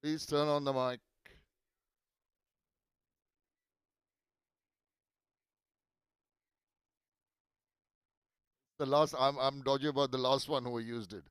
Please turn on the mic. The last, I'm dodgy about the last one who used it.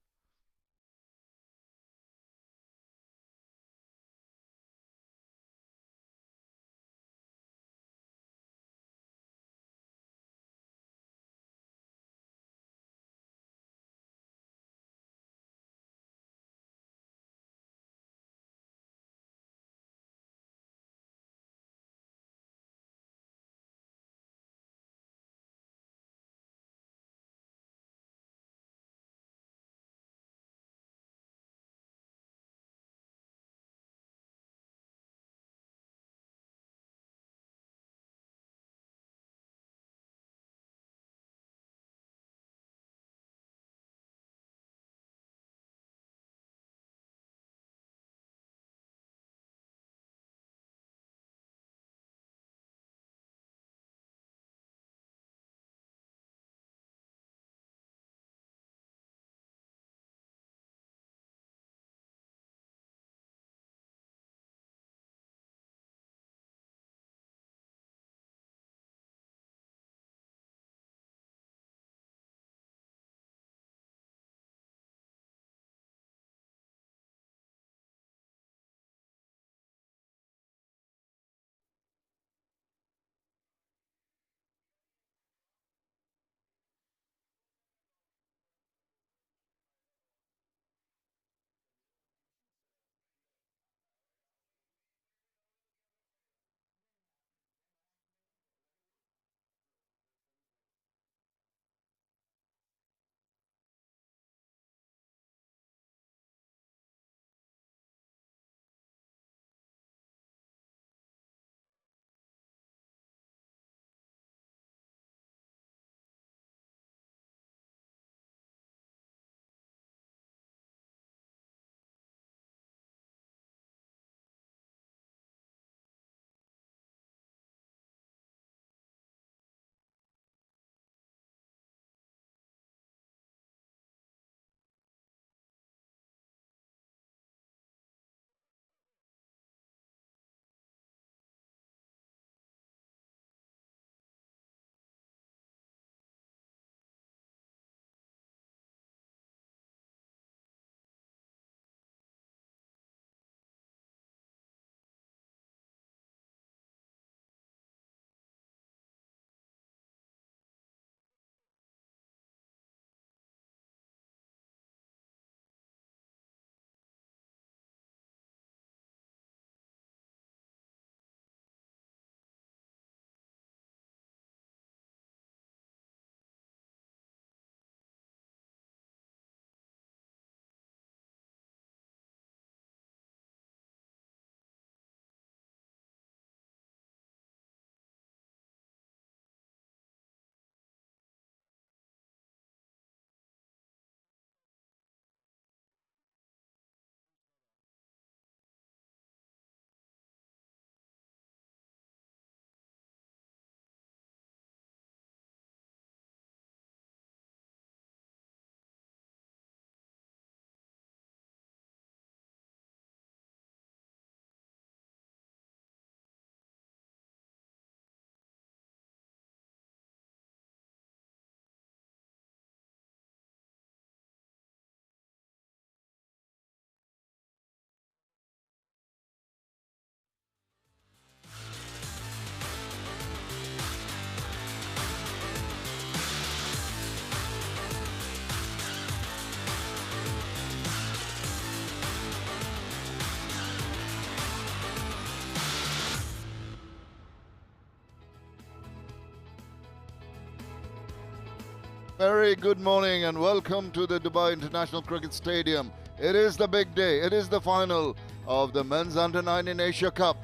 Very good morning and welcome to the Dubai International Cricket Stadium. It is the big day. It is the final of the Men's Under-19 Asia Cup.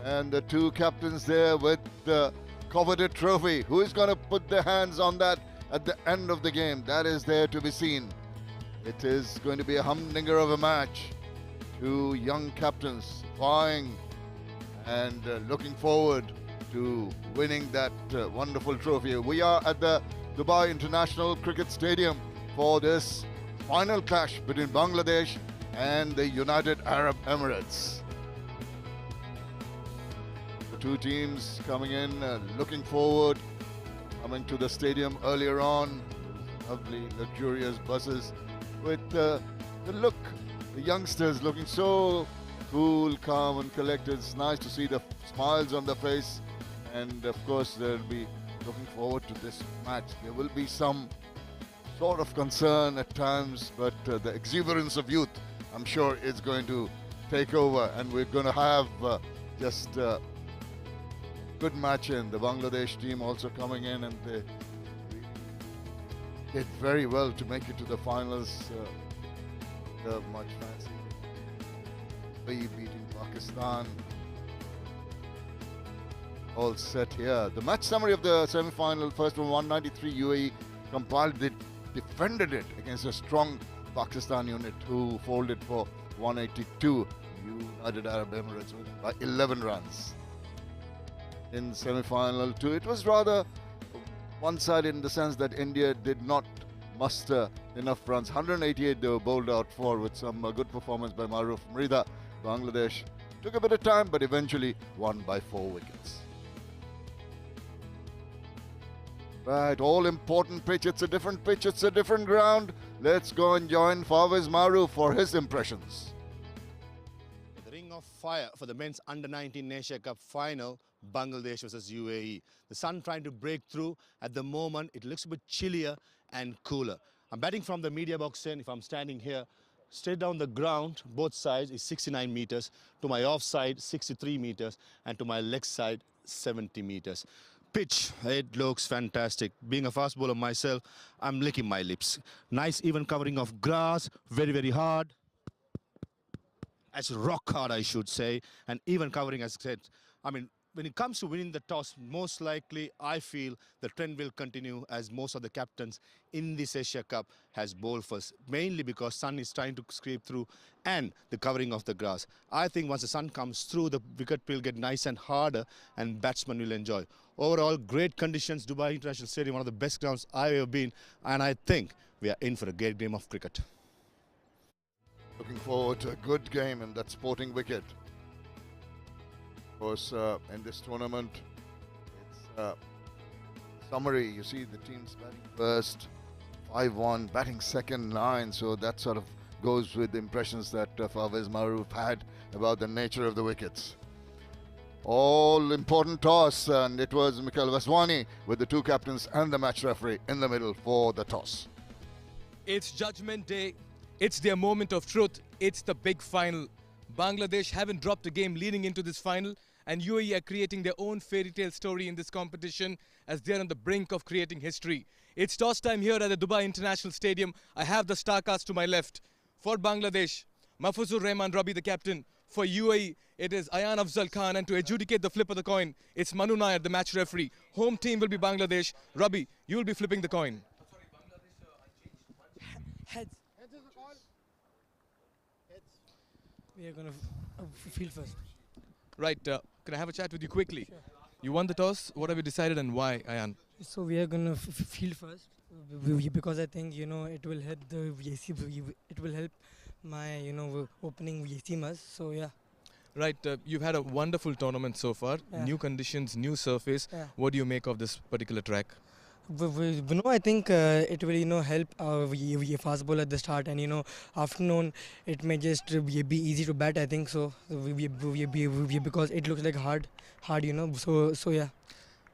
And the two captains there with the coveted trophy. Who is going to put their hands on that at the end of the game? That is there to be seen. It is going to be a humdinger of a match. Two young captains vying and looking forward to winning that wonderful trophy. We are at the Dubai International Cricket Stadium for this final clash between Bangladesh and the United Arab Emirates. The two teams coming in, looking forward, coming to the stadium earlier on. Lovely, luxurious buses with the look, the youngsters looking so cool, calm and collected. It's nice to see the smiles on their face, and of course they'll be looking forward to this match. There will be some sort of concern at times, but the exuberance of youth, I'm sure, is going to take over, and we're going to have just a good match in. The Bangladesh team also coming in, and they did very well to make it to the finals. Much fancy. UAE beating Pakistan. All set here. The match summary of the semi-final: first one, 193 UAE compiled it, defended it against a strong Pakistan unit who folded for 182. United Arab Emirates winning by 11 runs. In semi-final 2, it was rather one-sided in the sense that India did not muster enough runs. 188 they were bowled out for, with some good performance by Maruf Mrida. Bangladesh took a bit of time, but eventually won by 4 wickets. Right, all important pitch. It's a different pitch, it's a different ground. Let's go and join Fawaz Maruf for his impressions. The ring of fire for the men's under-19 Asia Cup final, Bangladesh versus UAE. The sun trying to break through. At the moment, it looks a bit chillier and cooler. I'm batting from the media box end. If I'm standing here, straight down the ground, both sides is 69 meters. To my offside, 63 meters. And to my leg side, 70 meters. Pitch, it looks fantastic. Being a fast bowler myself, I'm licking my lips. Nice even covering of grass, very, very hard. As rock hard, I should say. And even covering, as I said, I mean, when it comes to winning the toss, most likely I feel the trend will continue, as most of the captains in this Asia Cup has bowled first, mainly because sun is trying to scrape through and the covering of the grass. I think once the sun comes through, the wicket will get nice and harder and batsmen will enjoy. Overall, great conditions. Dubai International Stadium, one of the best grounds I've ever been, and I think we are in for a great game of cricket. Looking forward to a good game in that sporting wicket. Of course, in this tournament, it's summary. You see the teams batting first, 5-1, batting second, 9. So that sort of goes with the impressions that Fawaz Maruf had about the nature of the wickets. All important toss, and it was Mikhail Vaswani with the two captains and the match referee in the middle for the toss. It's Judgment Day. It's their moment of truth. It's the big final. Bangladesh haven't dropped a game leading into this final, and UAE are creating their own fairy tale story in this competition as they're on the brink of creating history. It's toss time here at the Dubai International Stadium. I have the starcast to my left. For Bangladesh, Mahfuzur Rahman Rabi, the captain. For UAE, it is Ayan Afzal Khan, and to adjudicate the flip of the coin, it's Manu Nair, the match referee. Home team will be Bangladesh. Rabi, you will be flipping the coin. Heads. Heads is the call. Heads. We are going to field first. Right, can I have a chat with you quickly? Sure. You won the toss. What have you decided and why, Ayan? So we are going to field first because I think, it will help the VAC. It will help my, opening VAC. So, yeah. Right, you've had a wonderful tournament so far. Yeah. New conditions, new surface. Yeah. What do you make of this particular track? I think it will, help we fast ball at the start, and afternoon it may just be easy to bat. I think so. Because it looks like hard. So yeah.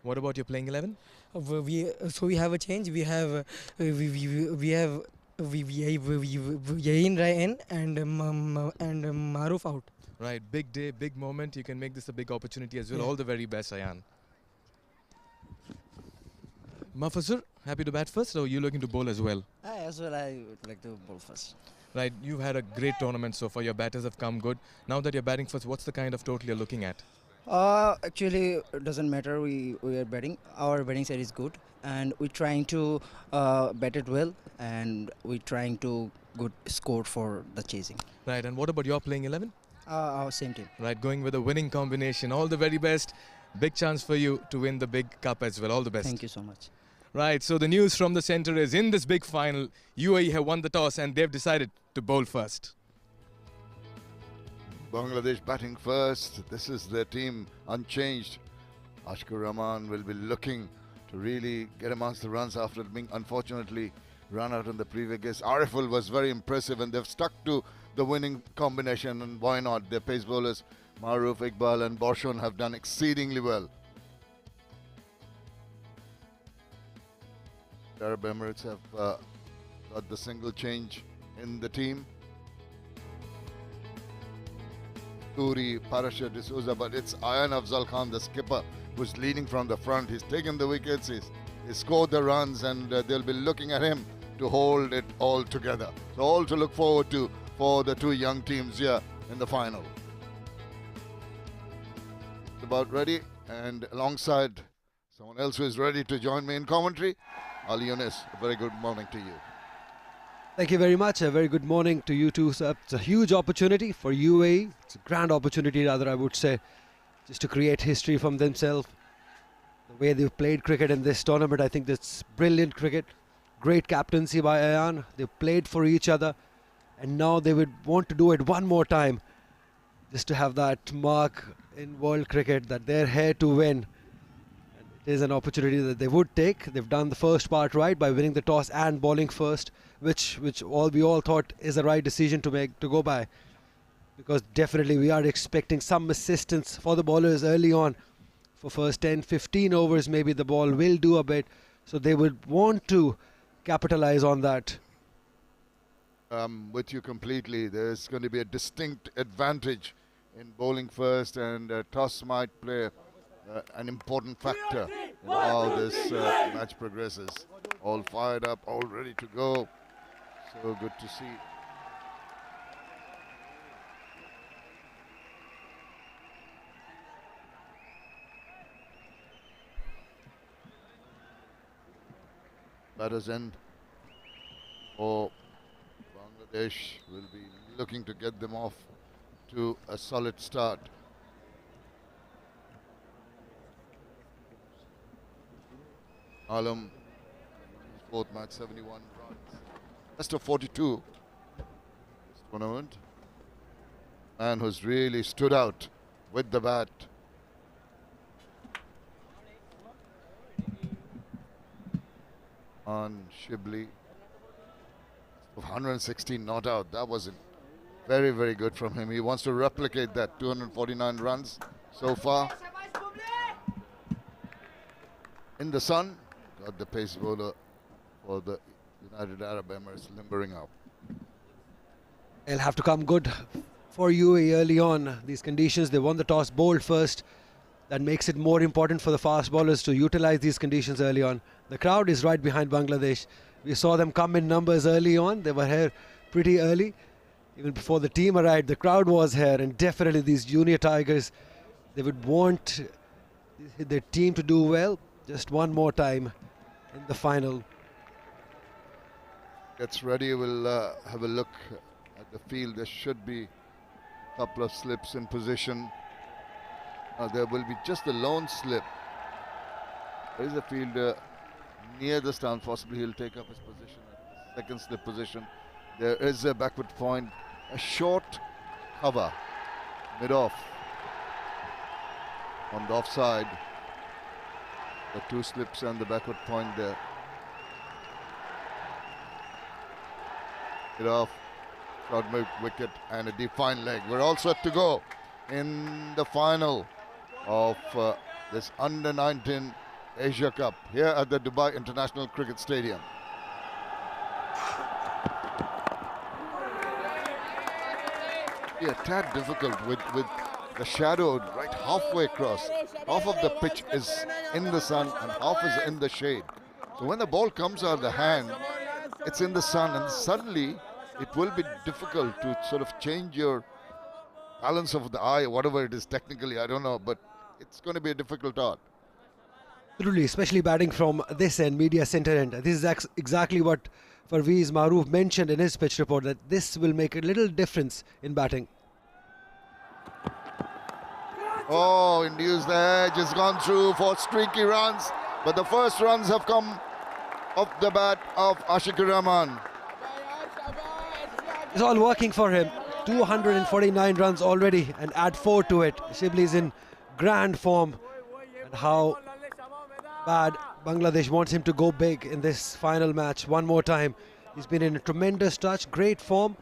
What about your playing 11? We have a change. We have Yain Ryan and Maruf out. Right, big day, big moment. You can make this a big opportunity as well. Yeah. All the very best, Ayan. Mahfuzur, happy to bat first, or are you looking to bowl as well? As well, I would like to bowl first. Right, you've had a great tournament so far. Your batters have come good. Now that you're batting first, what's the kind of total you're looking at? Actually, it doesn't matter. We are batting. Our batting side is good, and we're trying to bat it well, and we're trying to good score for the chasing. Right, and what about your playing 11? Our same team. Right, going with a winning combination. All the very best. Big chance for you to win the big cup as well. All the best. Thank you so much. Right, so the news from the centre is in this big final, UAE have won the toss and they've decided to bowl first. Bangladesh batting first. This is their team unchanged. Ashkur Rahman will be looking to really get amongst the runs after being unfortunately run out in the previous. Ariful was very impressive and they've stuck to the winning combination, and why not? Their pace bowlers Maruf, Iqbal and Borshon have done exceedingly well. The Arab Emirates have got the single change in the team. Turi, Parasha, D'Souza, but it's Ayan Afzal Khan, the skipper, who's leading from the front. He's taken the wickets, he's scored the runs, and they'll be looking at him to hold it all together. So all to look forward to for the two young teams here in the final. It's about ready, and alongside someone else who is ready to join me in commentary, Ali Yunus. A very good morning to you. Thank you very much. A very good morning to you too, sir. It's a huge opportunity for UAE. It's a grand opportunity, rather, I would say, just to create history from themselves. The way they've played cricket in this tournament, I think that's brilliant cricket. Great captaincy by Ayan. They've played for each other, and now they would want to do it one more time, just to have that mark in world cricket that they're here to win. And it is an opportunity that they would take. They've done the first part right by winning the toss and bowling first, which we all thought is the right decision to make, to go by, because definitely we are expecting some assistance for the bowlers early on. For first 10-15 overs, maybe the ball will do a bit, so they would want to capitalize on that. With you completely. There's going to be a distinct advantage in bowling first, and toss might play an important factor in how this match progresses. All fired up, all ready to go. So good to see. Batters end for Bangladesh. Will be looking to get them off to a solid start. Alam, his fourth match, 71 runs. Best of 42 this tournament. Man who's really stood out with the bat. On Shibli, 116 not out. That was very, very good from him. He wants to replicate that. 249 runs so far. In the sun, got the pace bowler for the United Arab Emirates limbering up. It'll have to come good for UAE early on. These conditions, they won the toss, bowled first. That makes it more important for the fast bowlers to utilize these conditions early on. The crowd is right behind Bangladesh. We saw them come in numbers early on. They were here pretty early. Even before the team arrived, the crowd was here, and definitely these junior Tigers, they would want their team to do well just one more time in the final. Gets ready, we'll have a look at the field. There should be a couple of slips in position. There will be just a lone slip. There is a fielder near the stand. Possibly he'll take up his position at the second slip position. There is a backward point, a short cover, mid-off. On the offside, the two slips and the backward point there. Mid-off, short wicket and a deep fine leg. We're all set to go in the final of this Under-19 Asia Cup here at the Dubai International Cricket Stadium. Yeah, a tad difficult with the shadow right halfway across. Half of the pitch is in the sun and half is in the shade. So when the ball comes out of the hand, it's in the sun, and suddenly it will be difficult to sort of change your balance of the eye, whatever it is technically, I don't know, but it's going to be a difficult art. Truly, especially batting from this end, media centre end. This is exactly what Parvez Maroof mentioned in his pitch report, that this will make a little difference in batting. Oh, induced the edge, has gone through for streaky runs, but the first runs have come off the bat of Ashkur Rahman. It's all working for him. 249 runs already and add 4 to it. Shibli is in grand form, and how bad Bangladesh wants him to go big in this final match one more time. He's been in a tremendous touch, great form.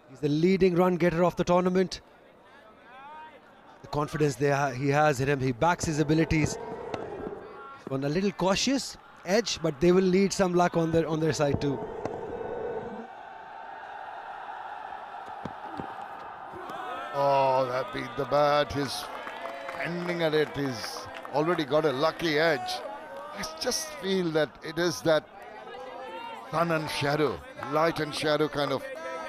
He's the leading run getter of the tournament. The confidence he has in him, he backs his abilities. He's gone a little cautious edge, but they will need some luck on their side too. Oh, that beat the bat. He's ending at it. He's already got a lucky edge. I just feel that it is that sun and shadow, light and shadow kind of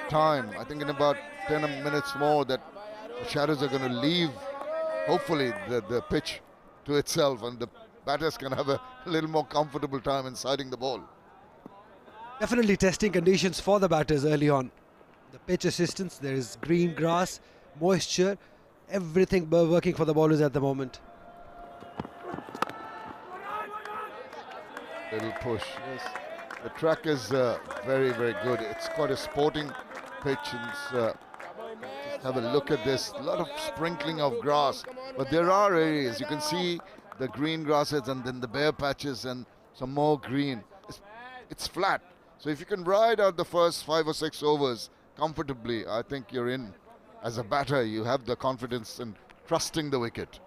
time. I think in about 10 minutes more that the shadows are going to leave, hopefully, the pitch to itself, and the batters can have a little more comfortable time in siding the ball. Definitely testing conditions for the batters early on. The pitch assistance, there is green grass, moisture, everything working for the bowlers at the moment. Little push, yes. The track is very, very good. It's quite a sporting pitch. And, just have a look at this. A lot of sprinkling of grass, but there are areas you can see the green grasses and then the bare patches and some more green. It's flat, so if you can ride out the first 5 or 6 overs comfortably, I think you're in. As a batter, you have the confidence in trusting the wicket.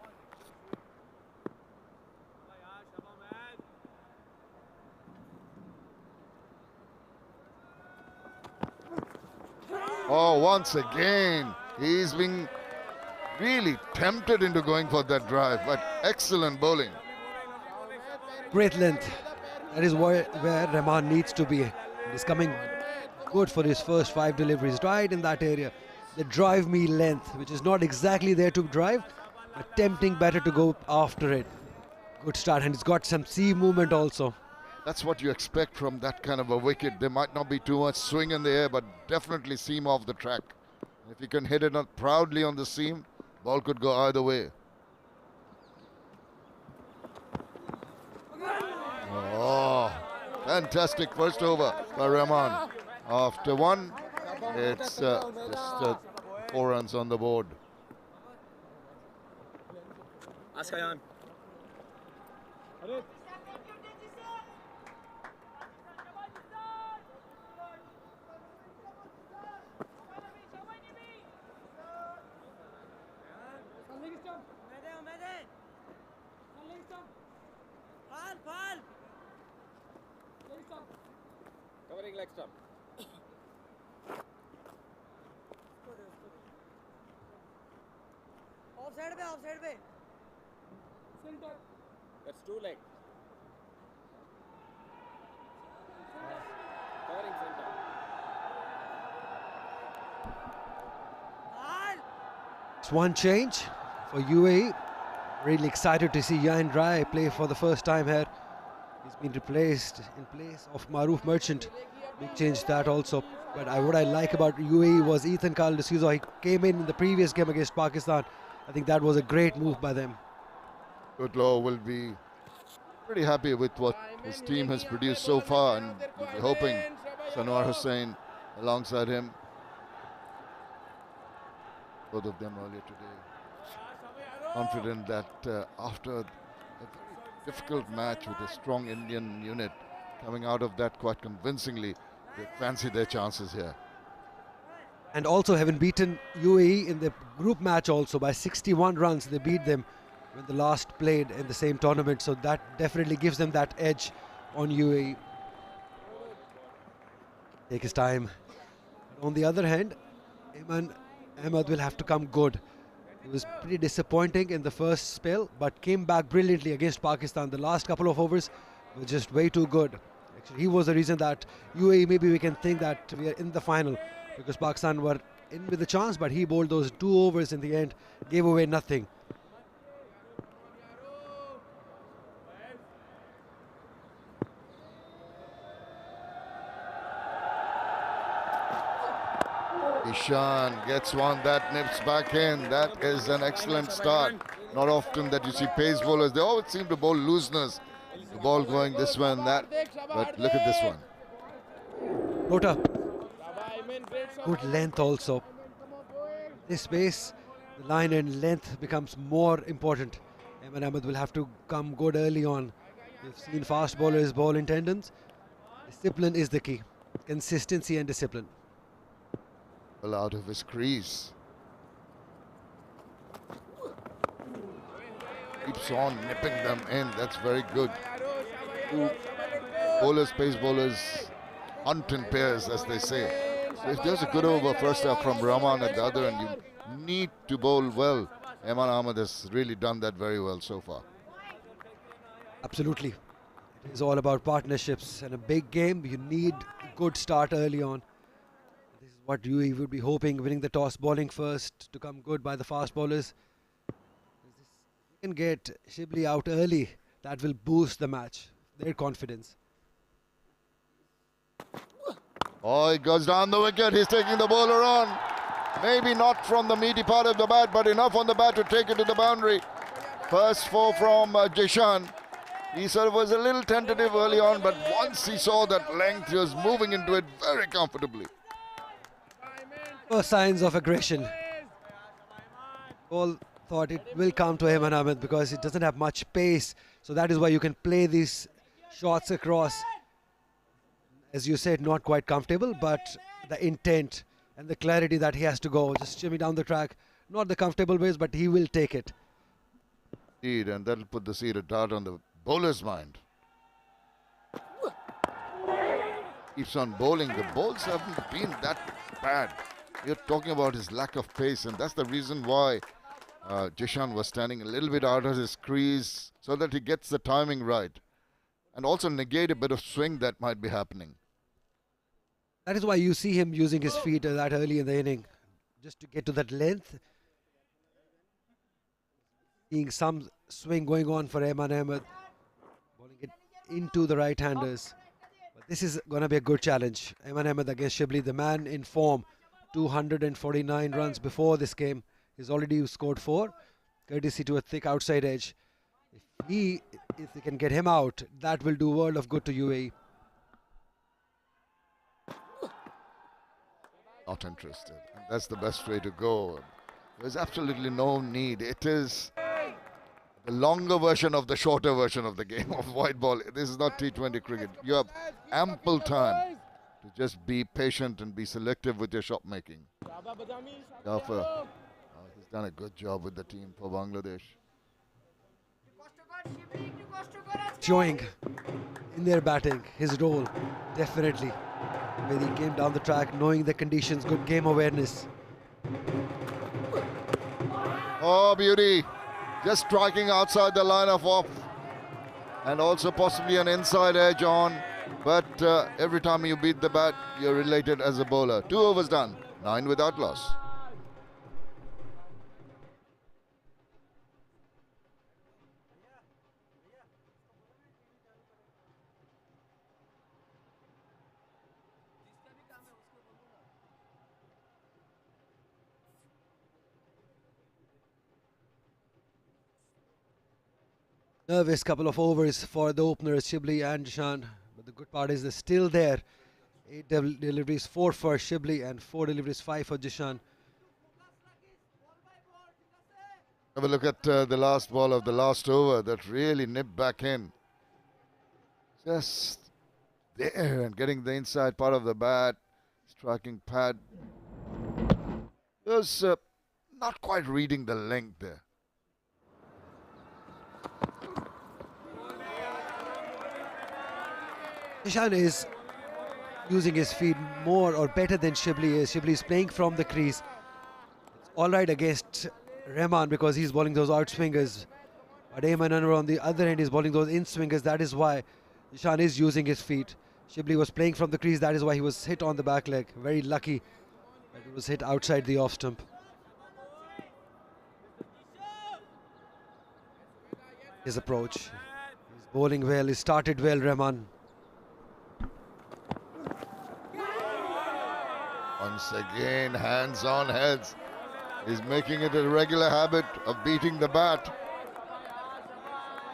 Oh, once again, he's been really tempted into going for that drive, but excellent bowling. Great length. That is where Rahman needs to be. He's coming good for his first 5 deliveries, right in that area. The drive me length, which is not exactly there to drive, but tempting batter to go after it. Good start, and he's got some seam movement also. That's what you expect from that kind of a wicket. There might not be too much swing in the air, but definitely seam off the track. If you can hit it up proudly on the seam, ball could go either way. Oh, fantastic first over by Rahman. After one, it's just 4 runs on the board. Covering leg stump. Offside पे. Center. That's 2 leg. Covering center. It's one change for UAE. Really excited to see Yain Rai play for the first time here. He's been replaced in place of Maroof Merchant. Big change that also. But what I like about UAE was Ethan Carl D'Souza. He came in the previous game against Pakistan. I think that was a great move by them. Goodlaw will be pretty happy with what his team has produced so far, and we'll be hoping Sanwar Hussain alongside him. Both of them earlier today. Confident that after a very difficult match with a strong Indian unit, coming out of that quite convincingly, they fancy their chances here. And also having beaten UAE in the group match also by 61 runs. They beat them when the last played in the same tournament, so that definitely gives them that edge on UAE. Take his time. On the other hand, Iman Ahmed will have to come good. He was pretty disappointing in the first spell, but came back brilliantly against Pakistan. The last couple of overs were just way too good. Actually, he was the reason that UAE, maybe we can think that we are in the final, because Pakistan were in with the chance, but he bowled those 2 overs in the end, gave away nothing. Ishan gets one that nips back in. That is an excellent start. Not often that you see pace bowlers. They always seem to bowl looseness. The ball going this way and that. But look at this one. Rota. Good length also. This space, the line and length becomes more important. Ayman Ahmed will have to come good early on. We've seen fast bowlers bowl in tandems. Discipline is the key. Consistency and discipline. Well, out of his crease. Keeps on nipping them in. That's very good. Two bowlers, pace bowlers, hunt in pairs, as they say. So if there's a good over first half from Rahman at the other, and you need to bowl well, Ayman Ahmed has really done that very well so far. Absolutely. It is all about partnerships. And a big game, you need a good start early on. This is what UAE would be hoping, winning the toss, bowling first to come good by the fast bowlers. Can get Shibli out early, that will boost the match, their confidence. Oh, he goes down the wicket. He's taking the bowler on. Maybe not from the meaty part of the bat, but enough on the bat to take it to the boundary. First four from Jishan. He sort of was a little tentative early on, but once he saw that length, he was moving into it very comfortably. First signs of aggression. All thought it will come to Ayman Ahmed because it doesn't have much pace, so that is why you can play these shots across. As you said, not quite comfortable, but the intent and the clarity that he has to go, just shimmy down the track, not the comfortable ways, but he will take it. Indeed, and that'll put the seed of doubt on the bowler's mind. Keeps on bowling. The bowls haven't been that bad. You're talking about his lack of pace, and that's the reason why Jishan was standing a little bit out of his crease so that he gets the timing right and also negate a bit of swing that might be happening. That is why you see him using his feet that early in the inning, just to get to that length. Seeing some swing going on for Ayman Ahmed, bowling it into the right-handers. But this is going to be a good challenge. Ayman Ahmed against Shibli, the man in form, 249 runs before this game. He's already scored 4, courtesy to a thick outside edge. If they can get him out, that will do a world of good to UAE. Not interested. And that's the best way to go. There's absolutely no need. It is the longer version of the shorter version of the game of white ball. This is not T20 cricket. You have ample time to just be patient and be selective with your shot making. Jafar. He's done a good job with the team for Bangladesh. Showing in their batting his role, definitely. When he came down the track, knowing the conditions, good game awareness. Oh, beauty. Just striking outside the line of off. And also possibly an inside edge on. But every time you beat the bat, you're related as a bowler. 2 overs done, 9 without loss. Nervous couple of overs for the openers, Shibli and Jishan. But the good part is they're still there. 8 deliveries, 4 for Shibli and 4 deliveries, 5 for Jishan. Have a look at the last ball of the last over that really nipped back in. Just there and getting the inside part of the bat, striking pad. Was not quite reading the length there. Jishan is using his feet more or better than Shibli is. Shibli is playing from the crease. It's all right against Rahman because he's bowling those out swingers. But Ayman Anwar on the other end is bowling those in swingers. That is why Jishan is using his feet. Shibli was playing from the crease. That is why he was hit on the back leg. Very lucky that it was hit outside the off stump. His approach. He's bowling well. He started well, Rahman. Once again, hands on heads. He's making it a regular habit of beating the bat.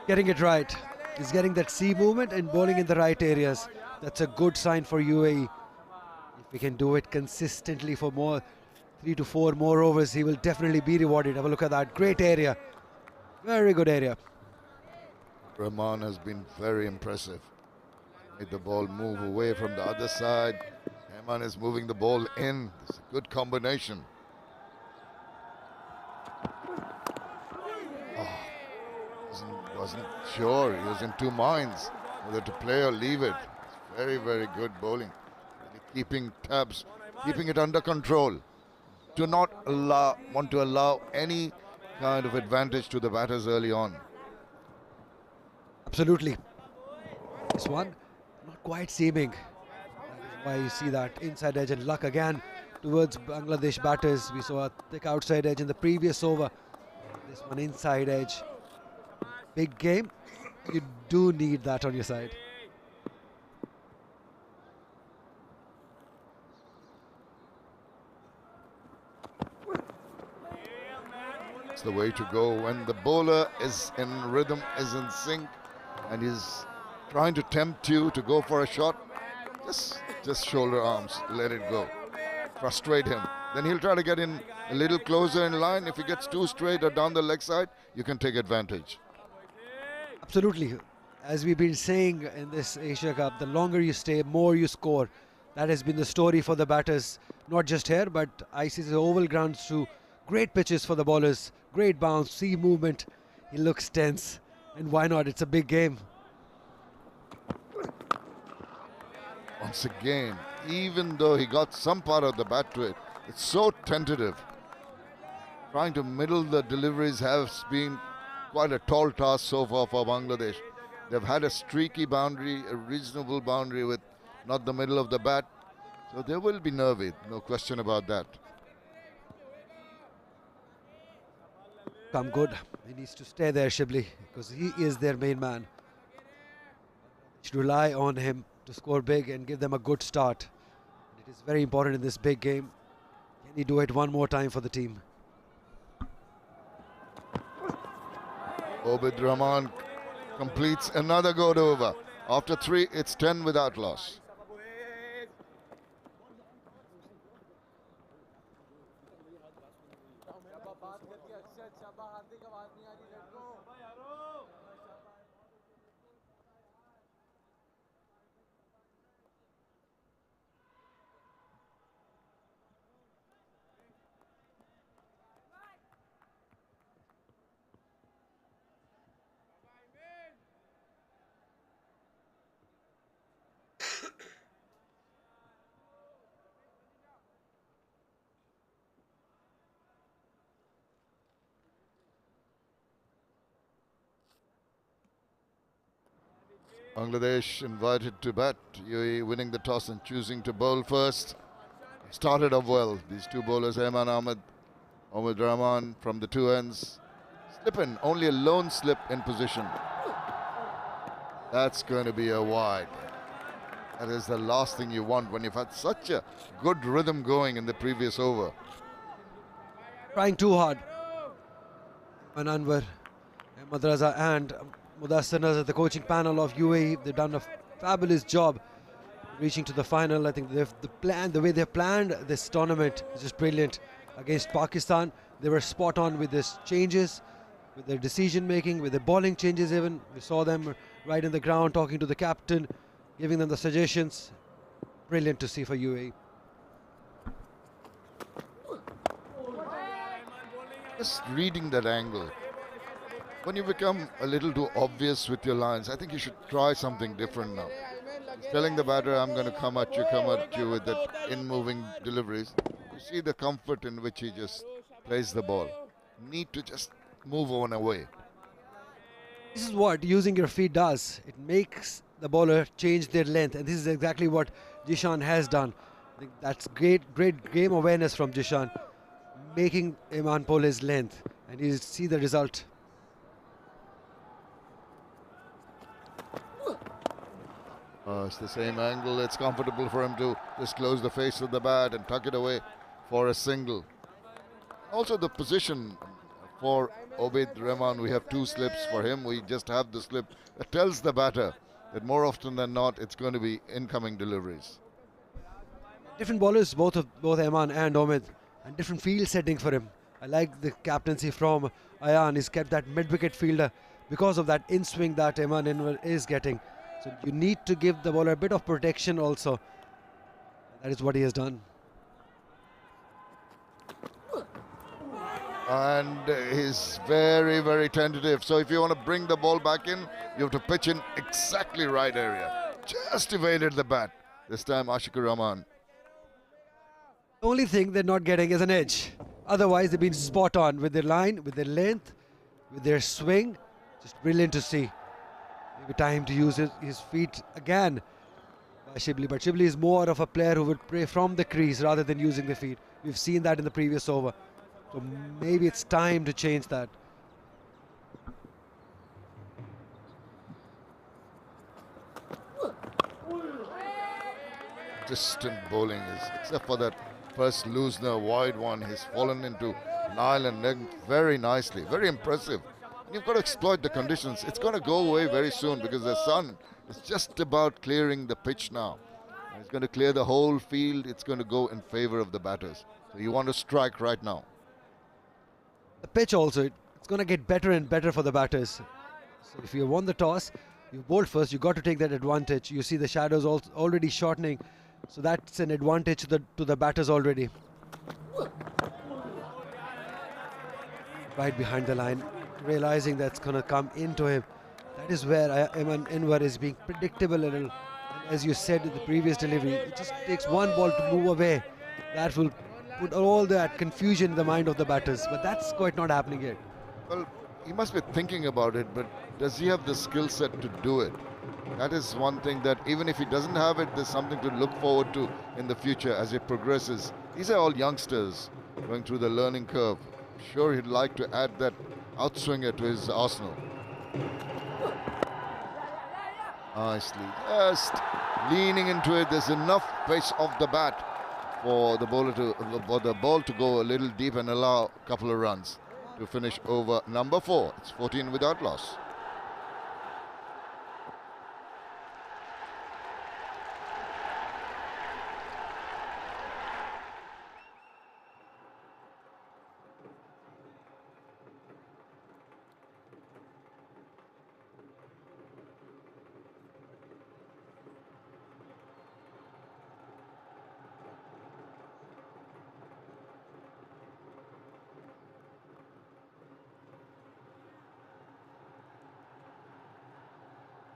Getting it right. He's getting that C movement and bowling in the right areas. That's a good sign for UAE. If we can do it consistently for more 3 to 4 more overs, he will definitely be rewarded. Have a look at that. Great area. Very good area. Rahman has been very impressive. Made the ball move away from the other side. Rahman is moving the ball in. It's a good combination. Wasn't sure. He was in two minds whether to play or leave it. It's very, very good bowling. Keeping tabs, keeping it under control. Do not want to allow any kind of advantage to the batters early on. Absolutely. This one, not quite seeming. That is why you see that inside edge and luck again towards Bangladesh batters. We saw a thick outside edge in the previous over. This one inside edge. Big game. You do need that on your side. It's the way to go when the bowler is in rhythm, is in sync, and is trying to tempt you to go for a shot. Just shoulder arms, let it go. Frustrate him. Then he'll try to get in a little closer in line. If he gets too straight or down the leg side, you can take advantage. Absolutely. As we've been saying in this Asia Cup, the longer you stay, more you score. That has been the story for the batters, not just here, but ICC oval grounds too. Great pitches for the bowlers, great bounce, sea movement. He looks tense, and why not? It's a big game. Once again, even though he got some part of the bat to it, it's so tentative. Trying to middle the deliveries has been quite a tall task so far for Bangladesh. They've had a streaky boundary, a reasonable boundary with not the middle of the bat. So they will be nervy, no question about that. Come good. He needs to stay there, Shibli, because he is their main man. Should rely on him to score big and give them a good start. It is very important in this big game. Can he do it one more time for the team? Obid Rahman completes another good over. After 3, it's 10 without loss. Bangladesh invited to bat. UAE winning the toss and choosing to bowl first. Started off well. These two bowlers, Ayman Ahmed, Omid Rahman from the two ends. Slip in, only a lone slip in position. That's going to be a wide. That is the last thing you want when you've had such a good rhythm going in the previous over. Trying too hard. And Anwar, Madraza and Mudassir Nazar, the coaching panel of UAE, they've done a fabulous job reaching to the final. I think the way they've planned this tournament is just brilliant. Against Pakistan, they were spot on with this changes, with their decision making, with their bowling changes even. We saw them right in the ground talking to the captain, giving them the suggestions. Brilliant to see for UAE. Just reading that angle. When you become a little too obvious with your lines, I think you should try something different now. He's telling the batter, I'm going to come at you with that in-moving deliveries. You see the comfort in which he just plays the ball. Need to just move on away. This is what using your feet does. It makes the bowler change their length, and this is exactly what Jishan has done. I think that's great game awareness from Jishan, making Iman pull his length, and you see the result. It's the same angle. It's comfortable for him to just close the face of the bat and tuck it away for a single. Also the position for Obid Rahman, we have two slips for him. We just have the slip. That tells the batter that more often than not it's going to be incoming deliveries. Different bowlers, both Ayman and Omid. and different field setting for him. I like the captaincy from Ayan. He's kept that mid-wicket fielder because of that in-swing that Eman Inver is getting. So you need to give the bowler a bit of protection also. That is what he has done. And he's very, very tentative. So if you want to bring the ball back in, you have to pitch in exactly right area. Just evaded the bat. This time Ashikur Rahman. The only thing they're not getting is an edge. Otherwise, they've been spot on with their line, with their length, with their swing. Just brilliant to see. Maybe time to use his feet again by Shibli. But Shibli is more of a player who would play from the crease rather than using the feet. We've seen that in the previous over. So maybe it's time to change that. Distant bowling is, except for that first loosener wide one, he's fallen into Nile and leg very nicely, very impressive. And you've got to exploit the conditions. It's going to go away very soon because the sun is just about clearing the pitch now. And it's going to clear the whole field. It's going to go in favor of the batters. So you want to strike right now. The pitch also, it's going to get better and better for the batters. So if you won the toss, you bowled first, you got to take that advantage. You see the shadows already shortening. So that's an advantage to the batters already. Right behind the line, realizing that's going to come into him. That is where Eman Inver is being predictable a little. And as you said in the previous delivery, it just takes one ball to move away. That will put all that confusion in the mind of the batters. But that's quite not happening yet. Well, he must be thinking about it, but does he have the skill set to do it? That is one thing that even if he doesn't have it, there's something to look forward to in the future as it progresses. These are all youngsters going through the learning curve. Sure, he'd like to add that outswinger to his arsenal. Nicely, just leaning into it. There's enough pace off the bat for the ball to go a little deep and allow a couple of runs to finish over number 4. It's 14 without loss.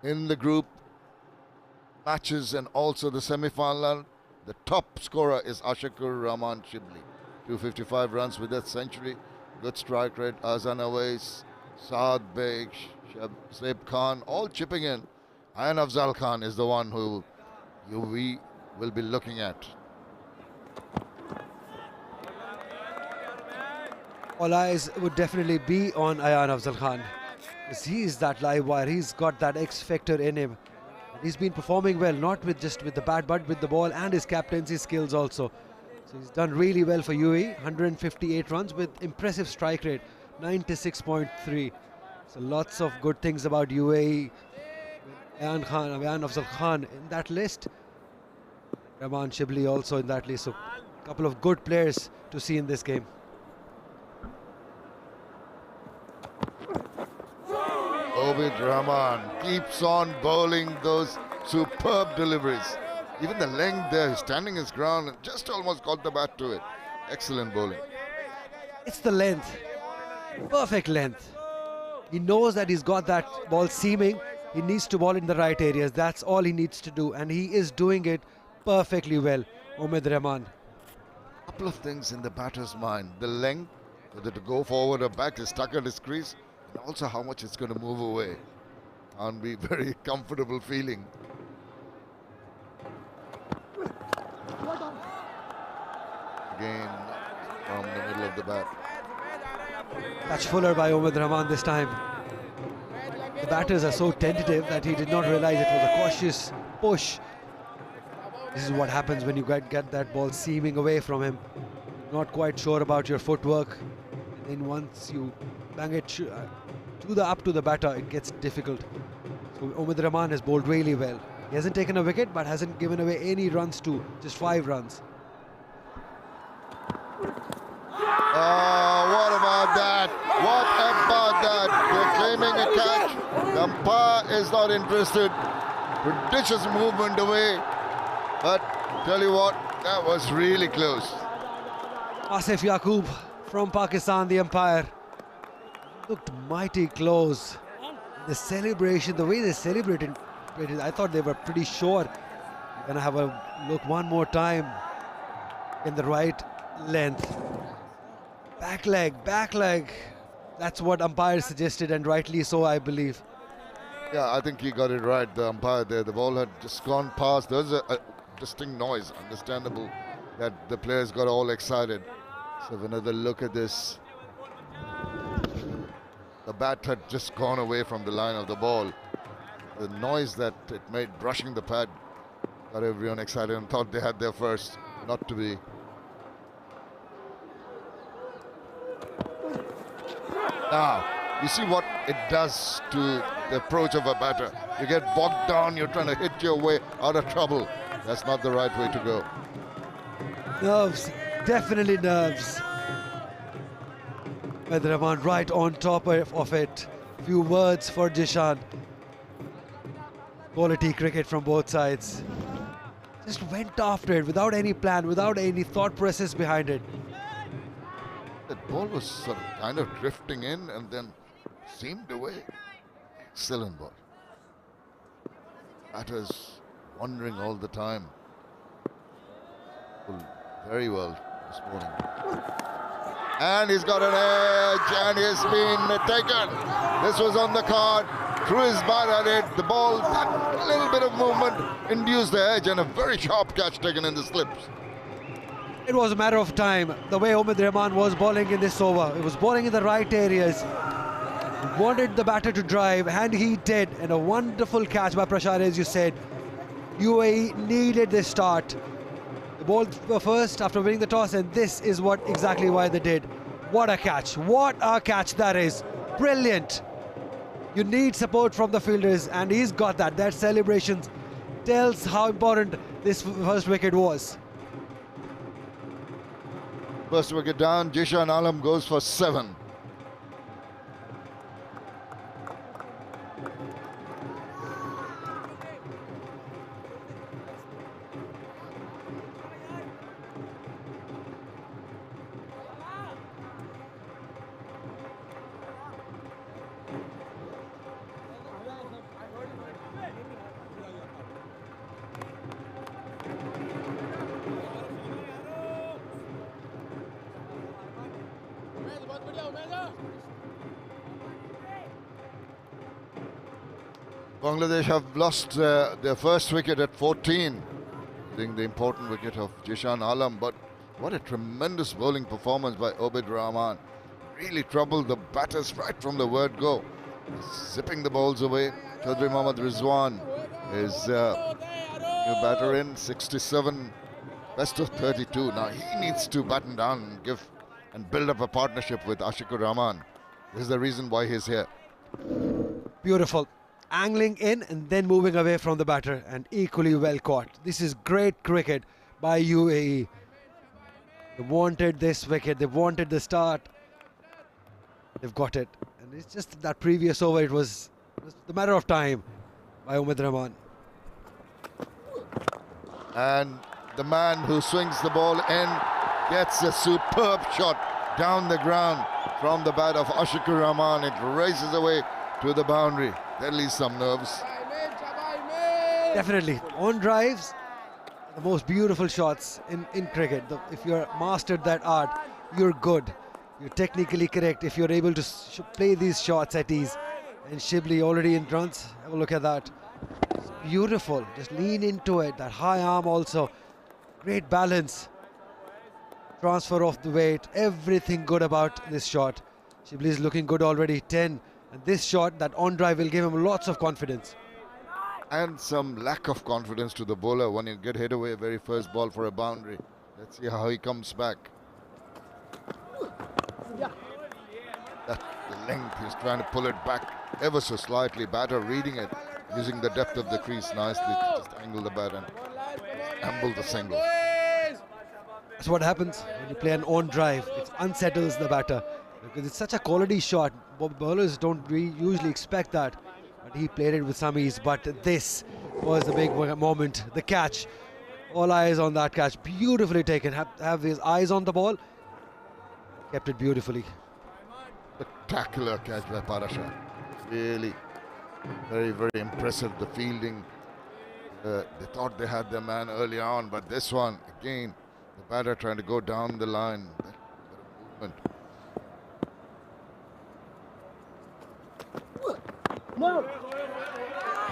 In the group matches and also the semi-final, the top scorer is Ashikur Rahman Shibli. 255 runs with that century. Good strike rate. Azan Awais, Saad Beg, Saib Khan, all chipping in. Ayan Afzal Khan is the one who we will be looking at. All eyes would definitely be on Ayan Afzal Khan. He is that live wire. He's got that X factor in him. He's been performing well, not just with the bat, but with the ball and his captaincy skills also. So he's done really well for UAE. 158 runs with impressive strike rate, 96.3. So lots of good things about UAE. Ayan Afzal Khan in that list. Rahman Shibli also in that list. So a couple of good players to see in this game. Obid Rahman keeps on bowling those superb deliveries. Even the length there, he's standing his ground and just almost got the bat to it. Excellent bowling. It's the length, perfect length. He knows that he's got that ball seaming. He needs to bowl in the right areas. That's all he needs to do, and he is doing it perfectly well. Obid Rahman. Couple of things in the batter's mind. The length, whether to go forward or back, is stuck at his crease. And also how much it's going to move away. Can't be very comfortable feeling. Again from the middle of the bat. Touch fuller by Obid Rahman this time. The batters are so tentative that he did not realize it was a cautious push. This is what happens when you get that ball seaming away from him. Not quite sure about your footwork. And then once you bang it up to the batter, it gets difficult. So Obid Rahman has bowled really well. He hasn't taken a wicket but hasn't given away any runs too. Just 5 runs. What about that? What about that? They're claiming a catch. The umpire is not interested. Prodigious movement away. But tell you what, that was really close. Asif Yaqub from Pakistan, the umpire, looked mighty close. The celebration, the way they celebrated, I thought they were pretty sure. Gonna have a look one more time in the right length. Back leg. That's what umpire suggested, and rightly so, I believe. Yeah, I think he got it right, the umpire there. The ball had just gone past. There was a distinct noise, understandable, that the players got all excited. So another look at this. The bat had just gone away from the line of the ball. The noise that it made brushing the pad got everyone excited and thought they had their first. Not to be. Now, you see what it does to the approach of a batter. You get bogged down, you're trying to hit your way out of trouble. That's not the right way to go. Nerves, definitely nerves. Rahman right on top of it. Few words for Jishan. Quality cricket from both sides. Just went after it without any plan, without any thought process behind it. That ball was sort of kind of drifting in and then seemed away. Excellent ball. Batters wandering all the time. Very well this morning. And he's got an edge and he's been taken. This was on the card. Threw his bat at it. The ball, a little bit of movement induced the edge and a very sharp catch taken in the slips. It was a matter of time. The way Omid Rahman was bowling in this over, it was bowling in the right areas. He wanted the batter to drive, and he did. And a wonderful catch by Prashad, as you said. UAE needed this start. The ball first after winning the toss, and this is what exactly why they did. What a catch! What a catch that is! Brilliant! You need support from the fielders, and he's got that. That celebration tells how important this first wicket was. First wicket down, Jishan Alam goes for 7. Bangladesh have lost their first wicket at 14, being the important wicket of Jishan Alam. But what a tremendous bowling performance by Obid Rahman. Really troubled the batters right from the word go. Zipping the balls away. Chaudhry Mohammad Rizwan is new batter in, 67, best of 32. Now he needs to batten down and build up a partnership with Ashikur Rahman. This is the reason why he's here. Beautiful. Angling in and then moving away from the batter, and equally well caught. This is great cricket by UAE. They wanted this wicket, they wanted the start. They've got it. And it's just that previous over, it was the matter of time by Omid Rahman. And the man who swings the ball in gets a superb shot down the ground from the bat of Ashikur Rahman. It races away to the boundary. That leaves some nerves. Definitely. On drives, the most beautiful shots in cricket. If you're mastered that art, you're good. You're technically correct if you're able to play these shots at ease. And Shibli already in runs. Have a look at that. It's beautiful. Just lean into it. That high arm also. Great balance. Transfer of the weight. Everything good about this shot. Shibli is looking good already. 10. And this shot, that on drive, will give him lots of confidence. And some lack of confidence to the bowler when you get hit away very first ball for a boundary. Let's see how he comes back. That the length, he's trying to pull it back ever so slightly. Batter reading it, using the depth of the crease nicely to just angle the bat and amble the single. That's what happens when you play an on drive. It unsettles the batter because it's such a quality shot. Bowlers don't usually expect that, but he played it with some ease. But this was the big moment, the catch. All eyes on that catch, beautifully taken. Have his eyes on the ball, kept it beautifully. Spectacular catch by Parasha. Really very, very impressive. The fielding, they thought they had their man early on, but this one, again, the batter trying to go down the line. That movement.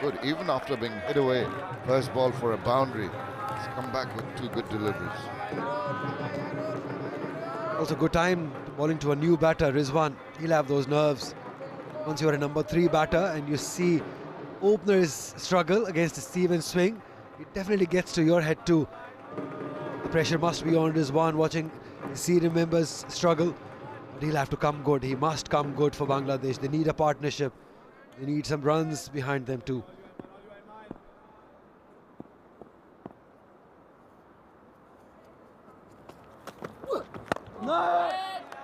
Good, even after being hit away, first ball for a boundary, he's come back with 2 good deliveries. Also good time bowling to a new batter, Rizwan. He'll have those nerves. Once you're a number 3 batter and you see openers struggle against a Steven swing, it definitely gets to your head too. The pressure must be on Rizwan watching the senior members struggle, but he'll have to come good. He must come good for Bangladesh. They need a partnership. They need some runs behind them too.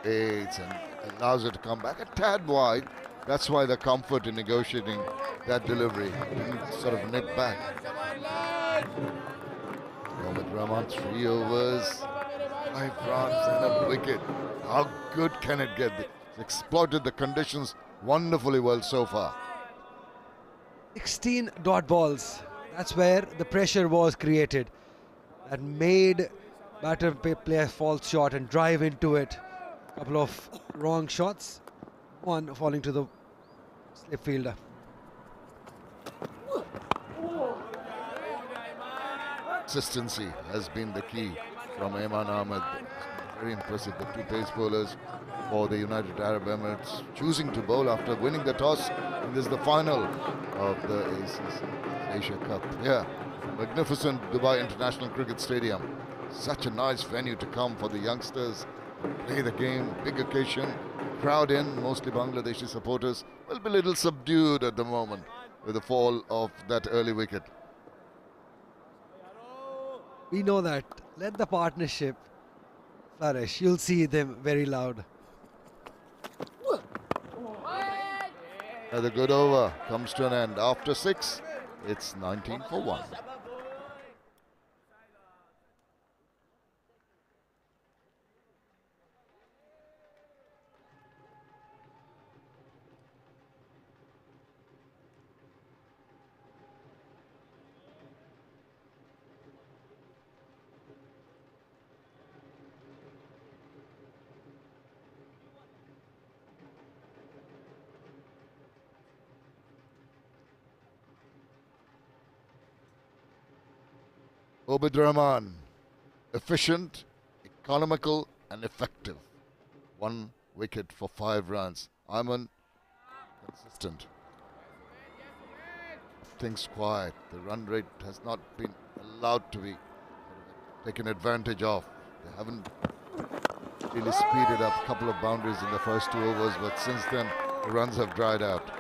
Aids and allows it to come back a tad wide. That's why the comfort in negotiating that delivery. Didn't sort of nip back. Mohammad Rahman, 3 overs, 5 runs and a wicket. How good can it get? It's exploited the conditions wonderfully well so far. 16 dot balls. That's where the pressure was created. That made batter play a false shot and drive into it. Couple of wrong shots. One falling to the slip fielder. Consistency has been the key from Ayman Ahmed. Very impressive, the 2 pace bowlers for the United Arab Emirates choosing to bowl after winning the toss. And this is the final of the ACC Asia Cup. Yeah, magnificent Dubai International Cricket Stadium. Such a nice venue to come for the youngsters, play the game, big occasion, crowd in, mostly Bangladeshi supporters. Will be a little subdued at the moment with the fall of that early wicket. We know that. Let the partnership flourish. You'll see them very loud. The good over comes to an end. After 6, it's 19 for 1. Obid Rahman, efficient, economical and effective. 1 wicket for 5 runs. Ayman, consistent. Things quiet. The run rate has not been allowed to be taken advantage of. They haven't really speeded up. A couple of boundaries in the first 2 overs, but since then the runs have dried out.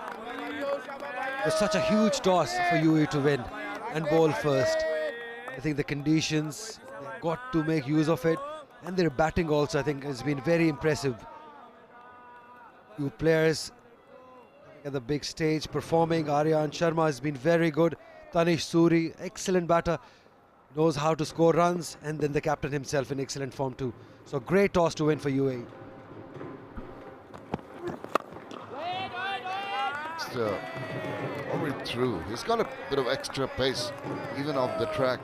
It's such a huge toss for UAE to win and bowl first. I think the conditions, they've got to make use of it, and their batting also I think has been very impressive. 2 players at the big stage performing. Aryan Sharma has been very good. Tanish Suri, excellent batter, knows how to score runs, and then the captain himself in excellent form too. So great toss to win for UAE. Already through. He's got a bit of extra pace, even off the track.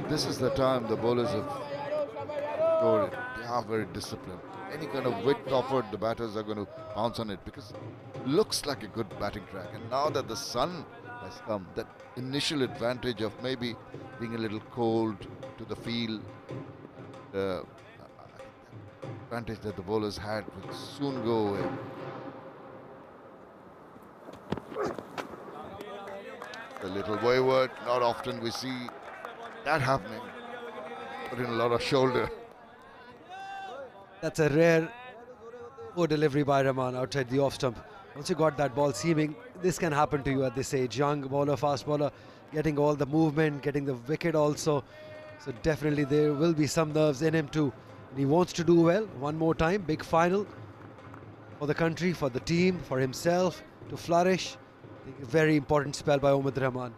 This is the time the bowlers have scored it. They are very disciplined. Any kind of width offered, the batters are going to pounce on it because it looks like a good batting track. And now that the sun has come, that initial advantage of maybe being a little cold to the field, the advantage that the bowlers had will soon go away. A little wayward, not often we see that happening. Put in a lot of shoulder. That's a rare poor delivery by Rahman outside the off stump. Once you got that ball seaming, this can happen to you at this age. Young bowler, fast bowler, getting all the movement, getting the wicket also. So definitely there will be some nerves in him too. And he wants to do well one more time. Big final for the country, for the team, for himself to flourish. I think a very important spell by Omid Rahman.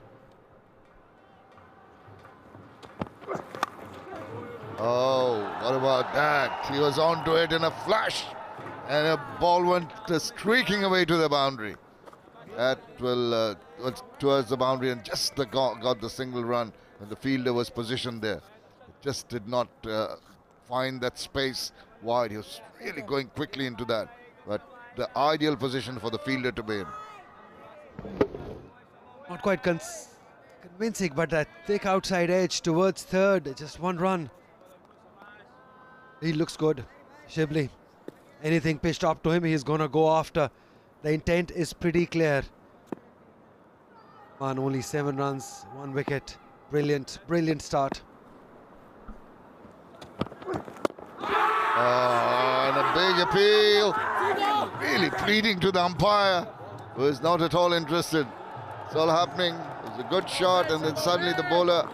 Oh, what about that? He was onto it in a flash, and a ball went streaking away to the boundary. That was towards the boundary, and just got the single run, and the fielder was positioned there. It just did not find that space wide. He was really going quickly into that, but the ideal position for the fielder to be in. Not quite convincing, but that thick outside edge towards third. Just one run. He looks good, Shibli. Anything pitched up to him, he's going to go after. The intent is pretty clear. Man, only 7 runs, 1 wicket. Brilliant, brilliant start. And a big appeal. Really pleading to the umpire, who is not at all interested. It's all happening. It's a good shot, and then suddenly the bowler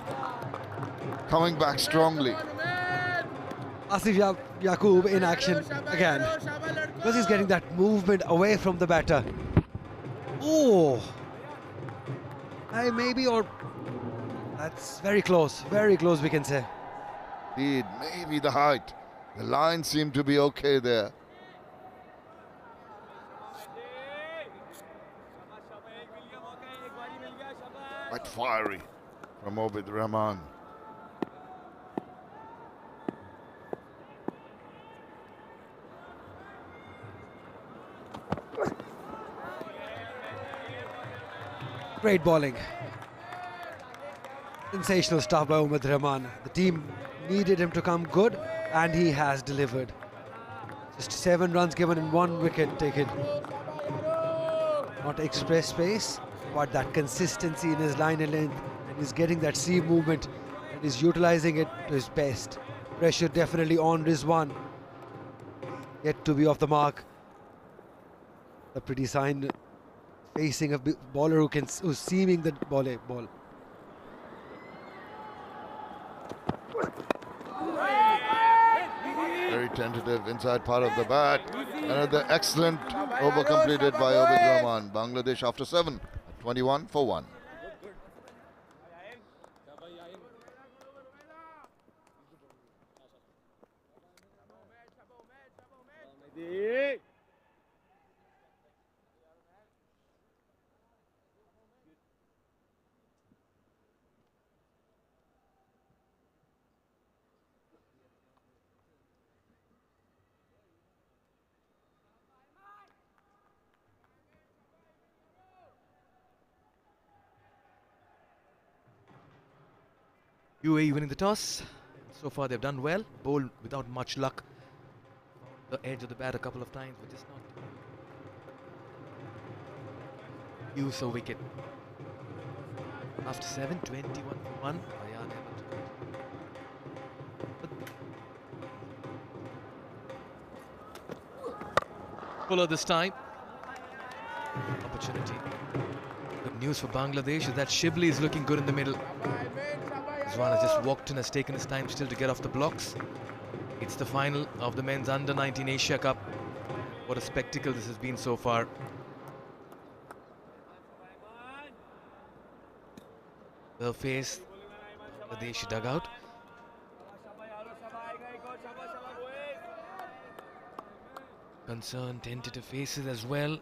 coming back strongly. Asif Yaqub in action again, because he's getting that movement away from the batter. Oh, maybe, or that's very close we can say. Indeed, maybe the height. The line seemed to be okay there. Quite fiery from Omid Rahman. Great bowling. Sensational stuff by Omid Rahman. The team needed him to come good, and he has delivered. Just 7 runs given in 1 wicket taken. Not express pace, but that consistency in his line and length, and he's getting that seam movement and he's utilizing it to his best. Pressure definitely on Rizwan. Yet to be off the mark. A pretty sign facing a bowler who's seaming the ball. Very tentative inside part of the bat. Another excellent over completed by Omid Rahman. Bangladesh after 7, 21 for 1. UAE winning the toss. So far they've done well. Bowled without much luck. The edge of the bat a couple of times, but just not use a wicket. After 7, 21 for 1. Ayan Fuller this time. Opportunity. Good news for Bangladesh is that Shibli is looking good in the middle. Rizwan has just walked in, has taken his time still to get off the blocks. It's the final of the men's under-19 Asia Cup. What a spectacle this has been so far. They'll face Bangladesh dugout. Concerned, tentative faces as well.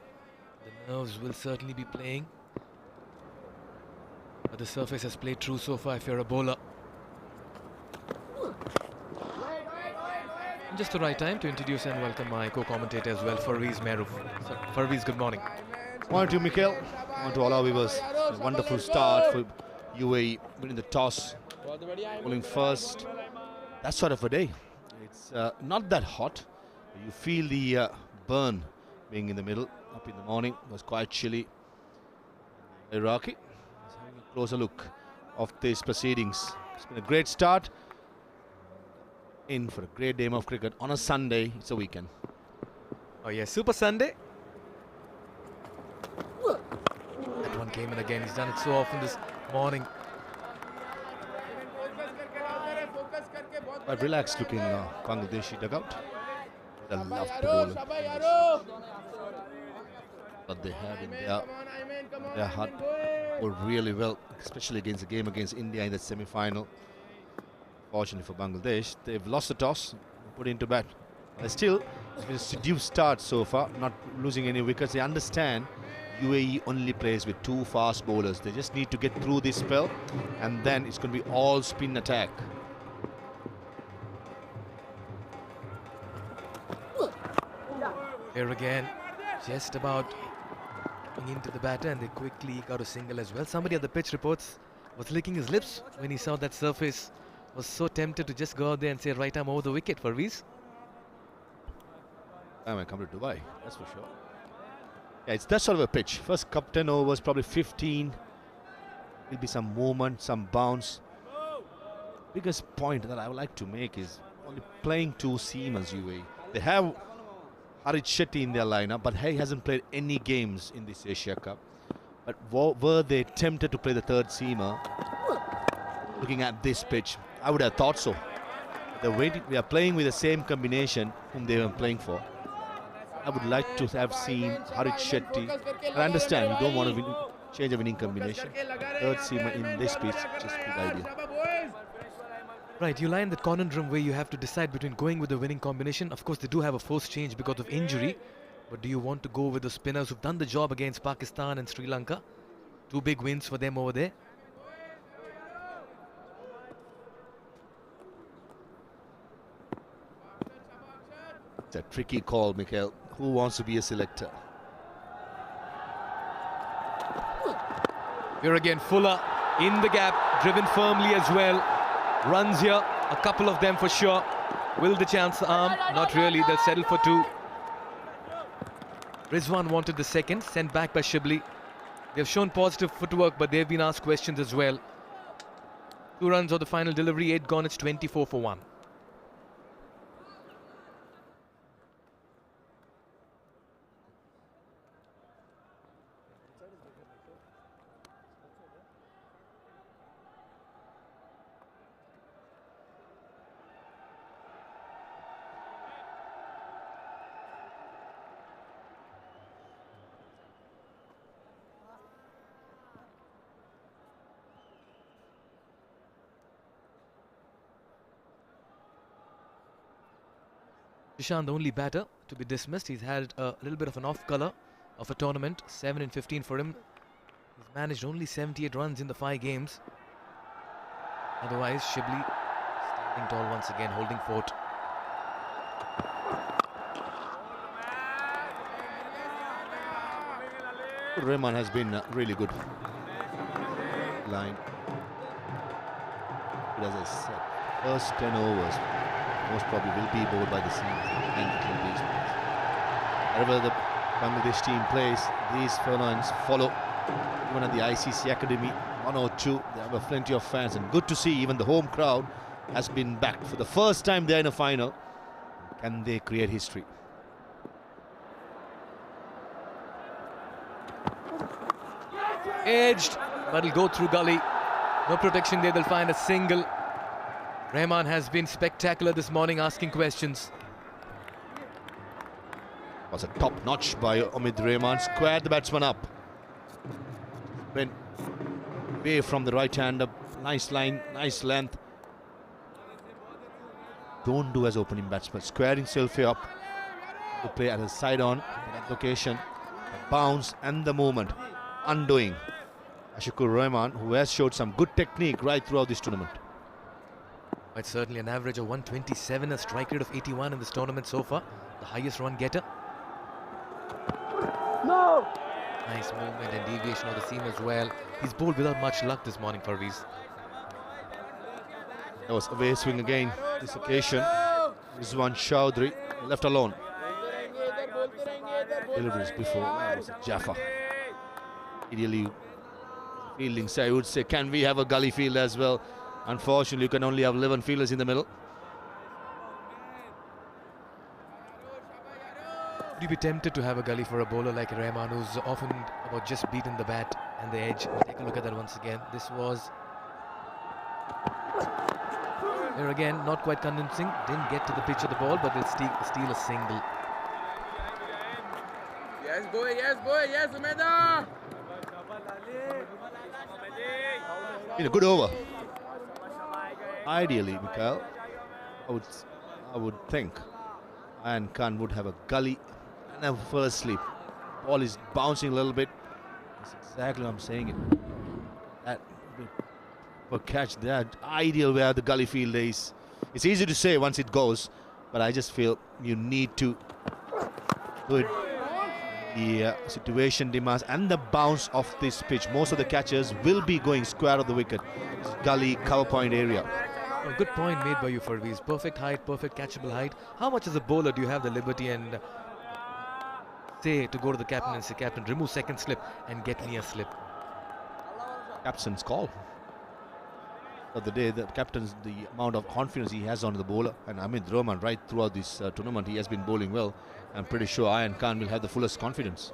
The nerves will certainly be playing. But the surface has played true so far if you're a bowler. Just the right time to introduce and welcome my co-commentator as well, Farweez Maroof. So, Farweez, good morning. Morning to you, Mikhail. Morning to all our viewers. A wonderful start for UAE winning the toss, bowling first. That sort of a day. It's not that hot. You feel the burn being in the middle. Up in the morning, it was quite chilly. Iraqi is having a closer look of these proceedings. It's been a great start. In for a great game of cricket on a Sunday. It's a weekend. Oh yeah, Super Sunday. That one came in again. He's done it so often this morning. Quite relaxed looking Bangladeshi dugout. They love to bowl. But they have in their heart bowled really well, especially against the game against India in the semi-final. Fortunately for Bangladesh, they've lost the toss, put into bat. But still, it's been a seduced start so far, not losing any wickets. They understand UAE only plays with 2 fast bowlers. They just need to get through this spell, and then it's going to be all spin attack. Here again, just about going into the batter, and they quickly got a single as well. Somebody at the pitch reports was licking his lips when he saw that surface. Was so tempted to just go out there and say right arm over the wicket for Rees. I might come to Dubai, that's for sure. Yeah, it's that sort of a pitch. First 10 overs, probably 15. Will be some movement, some bounce. Biggest point that I would like to make is only playing 2 seamers UAE. They have Harit Shetty in their lineup, but he hasn't played any games in this Asia Cup. But were they tempted to play the 3rd seamer? Looking at this pitch, I would have thought so. We are playing with the same combination whom they were playing for. I would like to have seen Harit Shetty. I understand you don't want to change a winning combination. 3rd seamer in this pitch, just a good idea. Right, you lie in that conundrum where you have to decide between going with the winning combination. Of course, they do have a forced change because of injury. But do you want to go with the spinners who've done the job against Pakistan and Sri Lanka? 2 big wins for them over there. It's a tricky call, Mikhail. Who wants to be a selector? Here again, Fuller in the gap, driven firmly as well. Runs here, a couple of them for sure. Will the chance arm? Not really, they'll settle for 2. Rizwan wanted the second, sent back by Shibli. They've shown positive footwork, but they've been asked questions as well. 2 runs on the final delivery, 8 gone, it's 24 for 1. Ishan, the only batter to be dismissed. He's had a little bit of an off colour of a tournament. 7 in 15 for him. He's managed only 78 runs in the 5 games. Otherwise, Shibli standing tall once again, holding fort. Rahman has been really good. Line. But as I said, first 10 overs most probably will be bowled by the seams, and it will be wherever the Bangladesh team plays, these furlongs follow. Even at the ICC Academy 1 or 2, they have plenty of fans, and good to see even the home crowd has been backed for the first time there in a final. Can they create history? Edged, but it'll go through gully. No protection there, they'll find a single. Rahman has been spectacular this morning, asking questions. Was a top notch by Omid Rahman. Squared the batsman up. Went away from the right hander. Nice line, nice length. Don't do as opening batsman. Squaring himself up. The play at a side on that location. The bounce and the movement. Undoing Ashikur Rahman, who has showed some good technique right throughout this tournament. But certainly an average of 127, a strike rate of 81 in this tournament so far. The highest run getter. No! Nice movement and deviation of the seam as well. He's bowled without much luck this morning, Parveez. That was away swing again this occasion. Rizwan Chaudhry left alone. Deliveries before, that was Jaffa. Ideally, fielding side, I would say, can we have a gully field as well? Unfortunately, you can only have 11 fielders in the middle. Would you be tempted to have a gully for a bowler like Rahman, who's often about just beating the bat and the edge? We'll take a look at that once again. This was Here again, not quite convincing. Didn't get to the pitch of the ball, but will steal a single. Yes, boy, yes, Umeda! Been a good over. Ideally, Mikhail, I would think Ayan Khan would have a gully and a first sleep. Ball is bouncing a little bit. That's exactly what I'm saying. That for catch, that ideal where the gully field is. It's easy to say once it goes, but I just feel you need to do it. The situation demands and the bounce of this pitch. Most of the catchers will be going square of the wicket. Gully, cover point area. A good point made by you, Farviz. Perfect height, perfect catchable height. How much as a bowler do you have the liberty and say to go to the captain and say, Captain, remove second slip and get me a slip? Captain's call. Of the day, the captain's the amount of confidence he has on the bowler, and Amit Roman right throughout this tournament he has been bowling well. I'm pretty sure Ayan Khan will have the fullest confidence.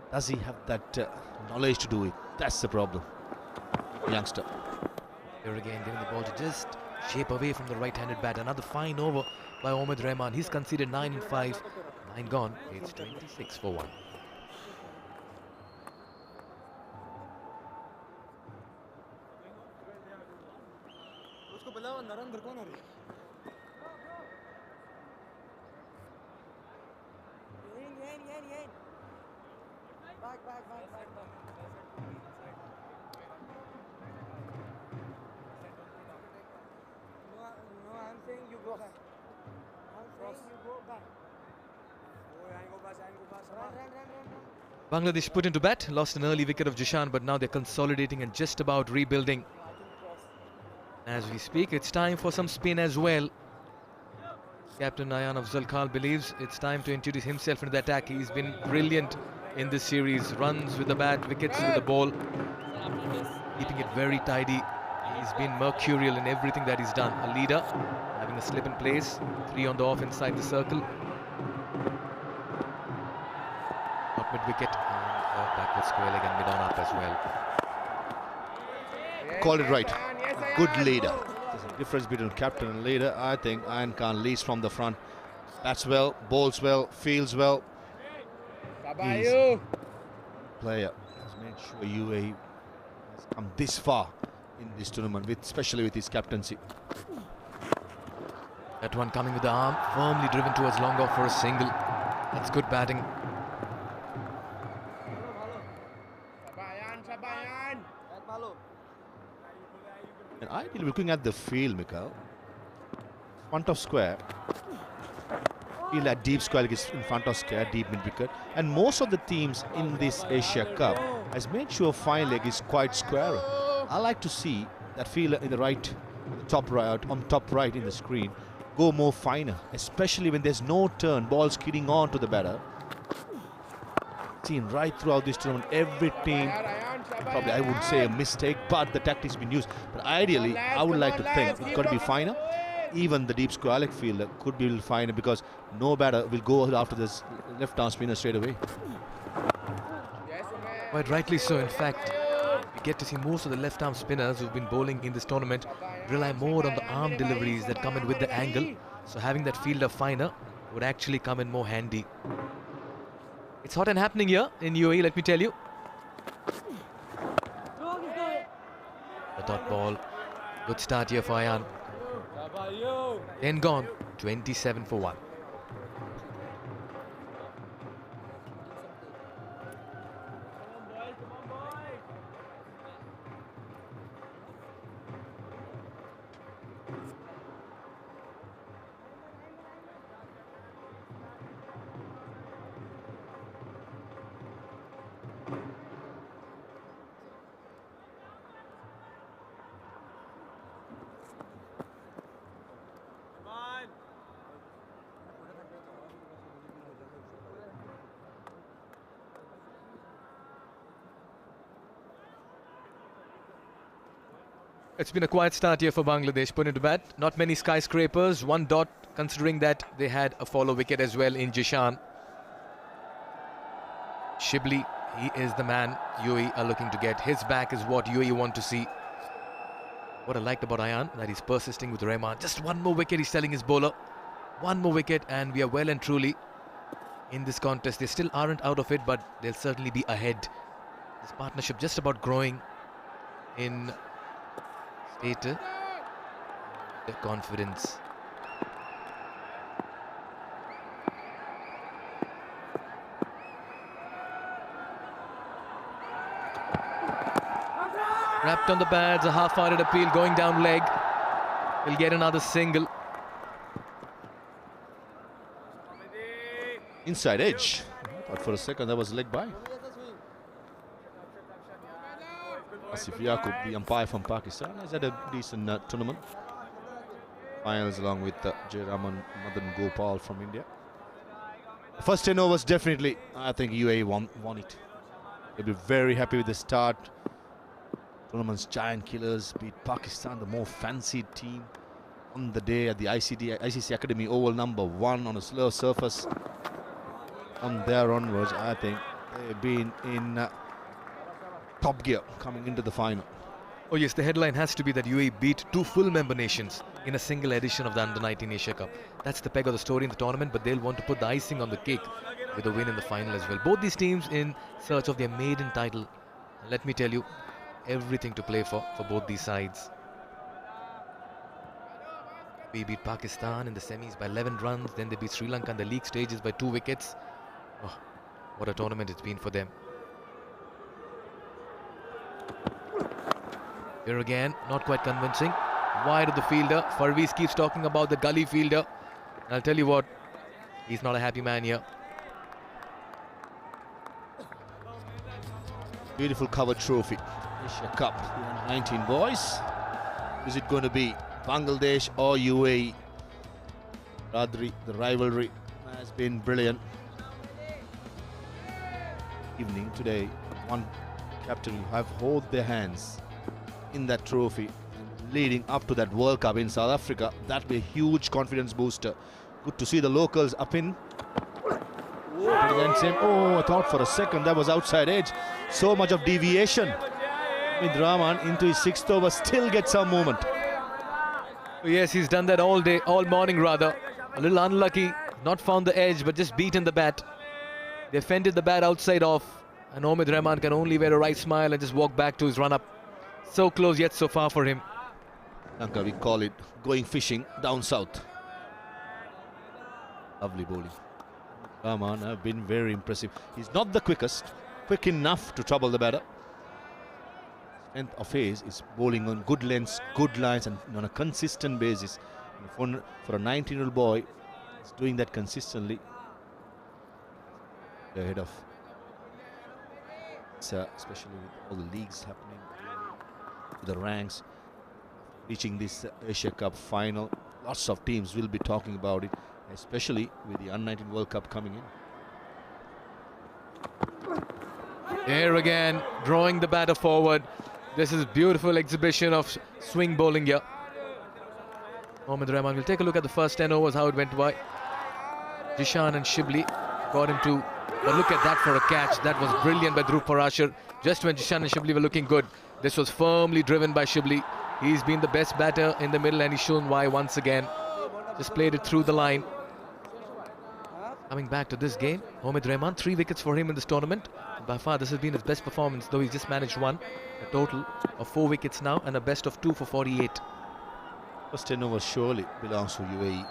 Does he have that knowledge to do it? That's the problem, youngster. Here again, giving the ball to just shape away from the right-handed bat. Another fine over by Omid Rahman. He's conceded 9 in 5, 9 gone. It's 26 for 1. Bangladesh put into bat, lost an early wicket of Jishan, but now they're consolidating and just about rebuilding. As we speak, it's time for some spin as well. Captain Ayan Afzal Khan believes it's time to introduce himself into the attack. He's been brilliant in this series. Runs with the bat, wickets with the ball, keeping it very tidy. He's been mercurial in everything that he's done. A leader, having a slip in place, 3 on the off inside the circle. Up mid-wicket and backward square leg and mid-on up as well. Called it right. Good leader. There's a difference between captain and leader. I think Ayan Khan leads from the front. Bats well, bowls well, fields well. He's a player has made sure UAE has come this far in this tournament, especially with his captaincy. That one coming with the arm, firmly driven towards long off for a single. That's good batting. And ideally looking at the field, Mikhail, front of square, field at deep square leg is in front of square, deep mid wicket, and most of the teams in this Asia Cup has made sure fine leg is quite square. I like to see that fielder in the right, top right, on top right in the screen, go more finer, especially when there's no turn, ball skidding on to the batter. Seen right throughout this tournament, every team. Probably I wouldn't say a mistake, but the tactics been used. But ideally, I would like to think it could be finer. Even the deep square leg fielder could be a little finer because no batter will go after this left-arm spinner straight away. Quite rightly so. In fact, we get to see most of the left-arm spinners who've been bowling in this tournament rely more on the arm deliveries that come in with the angle. So having that fielder finer would actually come in more handy. It's hot and happening here in UAE, let me tell you. The dot ball. Good start here for Ayan. 10 gone, 27 for 1. It's been a quiet start here for Bangladesh. Put into bat. Not many skyscrapers. 1 dot, considering that they had a follow wicket as well in Jishan. Shibli, he is the man UAE are looking to get. His back is what UAE want to see. What I liked about Ayan, that he's persisting with Rahman. Just one more wicket, he's telling his bowler. One more wicket and we are well and truly in this contest. They still aren't out of it, but they'll certainly be ahead. This partnership just about growing in status, the confidence. Wrapped on the pads, a half-hearted appeal going down leg. He'll get another single. Inside edge. I thought for a second that was leg by. Asif Yaqub, the umpire from Pakistan, has had a decent tournament. Finals along with Jayaraman Madan Gopal from India. The first 10 overs definitely, I think UAE won it. They'll be very happy with the start. Tournament's giant killers beat Pakistan, the more fancied team on the day at the ICC Academy Oval #1 on a slow surface. On there onwards, I think they've been in top gear coming into the final. Oh yes, the headline has to be that UAE beat 2 full member nations in a single edition of the Under-19 Asia Cup. That's the peg of the story in the tournament, but they'll want to put the icing on the cake with a win in the final as well. Both these teams in search of their maiden title. Let me tell you, everything to play for both these sides. We beat Pakistan in the semis by 11 runs, then they beat Sri Lanka in the league stages by 2 wickets. Oh, what a tournament it's been for them. Here again, not quite convincing. Wide of the fielder. Farviz keeps talking about the gully fielder. And I'll tell you what, he's not a happy man here. Beautiful covered trophy. Asia Cup, the Under-19 boys. Is it going to be Bangladesh or UAE? Radri, the rivalry has been brilliant. Evening today, one captain will have hold their hands in that trophy leading up to that World Cup in South Africa. That'll be a huge confidence booster. Good to see the locals up in. Oh, I thought for a second that was outside edge. So much of deviation. With Rahman into his 6th over, still gets some movement. Yes, he's done that all day, all morning rather. A little unlucky, not found the edge, but just beaten the bat. They fended the bat outside off, and Omid Rahman can only wear a right smile and just walk back to his run-up. So close yet so far for him. Lanka, we call it going fishing down south. Lovely bowling. Rahman have been very impressive. He's not the quickest, quick enough to trouble the batter. Strength of his is bowling on good lengths, good lines, and on a consistent basis. And for a 19-year-old boy, he's doing that consistently. They're ahead of, especially with all the leagues happening, with the ranks, reaching this Asia Cup final. Lots of teams will be talking about it, especially with the Under-19 World Cup coming in. Here again, drawing the batter forward. This is beautiful exhibition of swing bowling here. Omid Rahman, we'll take a look at the first 10 overs, how it went by. Jishan and Shibli got into, but look at that for a catch. That was brilliant by Dhruv Parashar. Just when Jishan and Shibli were looking good, this was firmly driven by Shibli. He's been the best batter in the middle and he's shown why once again. Just played it through the line. Coming back to this game, Omid Rahman, 3 wickets for him in this tournament. By far, this has been his best performance, though he's just managed 1. A total of 4 wickets now and a best of 2 for 48. First 10 overs surely belongs to UAE.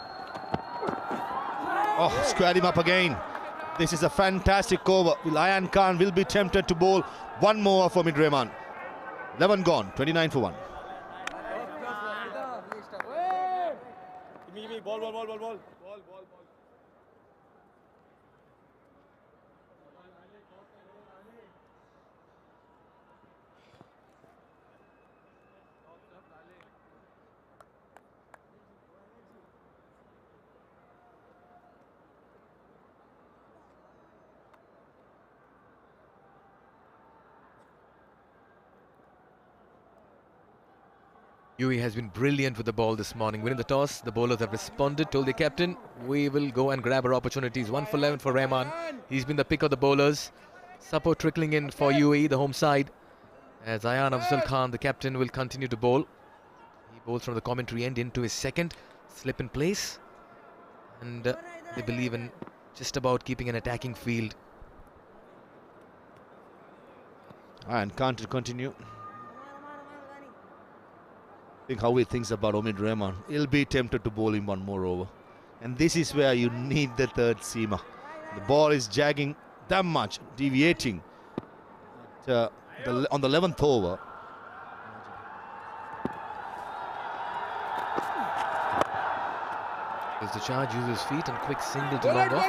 Oh, squared him up again. This is a fantastic over. Ayan Khan will be tempted to bowl one more for Omid Rahman. 11 gone, 29 for 1. Ball. UAE has been brilliant with the ball this morning. Winning the toss, the bowlers have responded, told the captain, we will go and grab our opportunities. 1 for 11 for Rahman. He's been the pick of the bowlers. Support trickling in for UAE, the home side. As Ayan Afzal Khan, the captain, will continue to bowl. Bowls from the commentary end into his second. Slip in place. And they believe in just about keeping an attacking field. And can't continue. Think how he thinks about Omid Rahman. He'll be tempted to bowl him one more over. And this is where you need the third seamer. The ball is jagging that much, deviating. On the 11th over. There's the charge, uses feet and quick single to long off.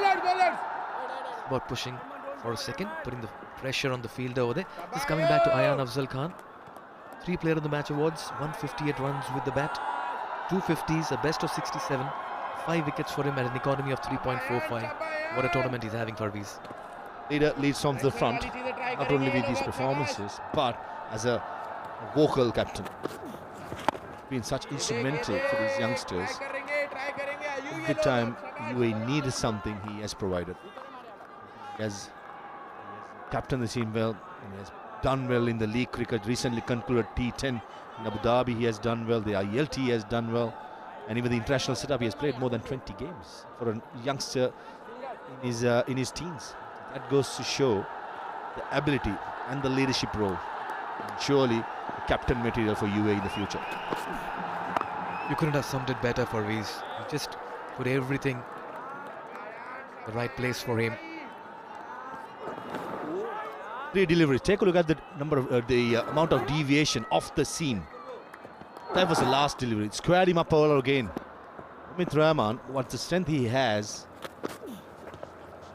About pushing for a second, putting the pressure on the fielder over there. This coming back to Ayan Afzal Khan. 3 Player of the Match awards, 158 runs with the bat, 2 50s, a best of 67, 5 wickets for him at an economy of 3.45. What a tournament he's having, Parviz. Leader leads from the front, not only with these performances, but as a vocal captain. Been such instrumental for these youngsters. Every time UAE needed something, he has provided. He has captained the team well, and he has done well in the league cricket. Recently concluded T10 in Abu Dhabi. He has done well. The ILT he has done well, and even the international setup, he has played more than 20 games for a youngster in his teens. That goes to show the ability and the leadership role. And surely captain material for UAE in the future. You couldn't have summed it better, Parviz. You just put everything the right place for him. 3 deliveries. Take a look at the number of the amount of deviation off the seam. That was the last delivery. It squared him up all again. Omid Rahman, what the strength he has.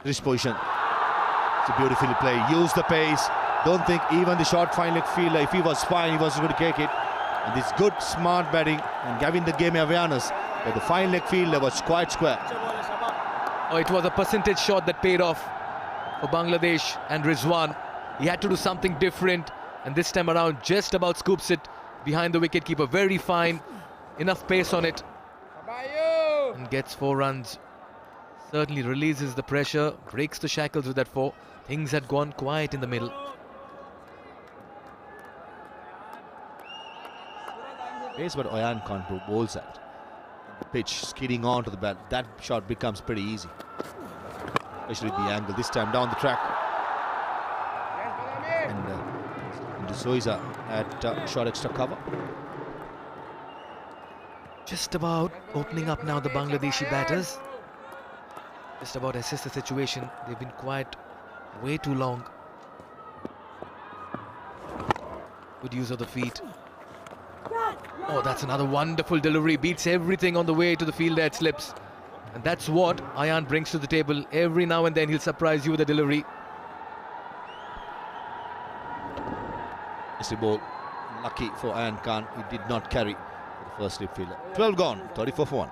This position. It's a beautifully played. Use the pace. Don't think even the short fine leg fielder, if he was fine, he wasn't going to take it. And this good, smart batting and giving the game awareness. But the fine leg fielder was quite square. Oh, it was a percentage shot that paid off for Bangladesh and Rizwan. He had to do something different, and this time around just about scoops it behind the wicketkeeper. Very fine, enough pace on it, and gets 4 runs. Certainly releases the pressure, breaks the shackles with that 4. Things had gone quiet in the middle. Pace, but Ayan Khan bowls at the pitch, skidding onto the bat. That shot becomes pretty easy, especially with the angle. This time down the track. And Soiza at short extra cover. Just about opening up now the Bangladeshi batters. Just about assess the situation. They've been quiet way too long. Good use of the feet. Oh, that's another wonderful delivery. Beats everything on the way to the field that slips. And that's what Ayan brings to the table. Every now and then he'll surprise you with a delivery. Missed ball. Lucky for Ayan Khan. He did not carry for the first slip fielder. 12 gone. 34 for 1.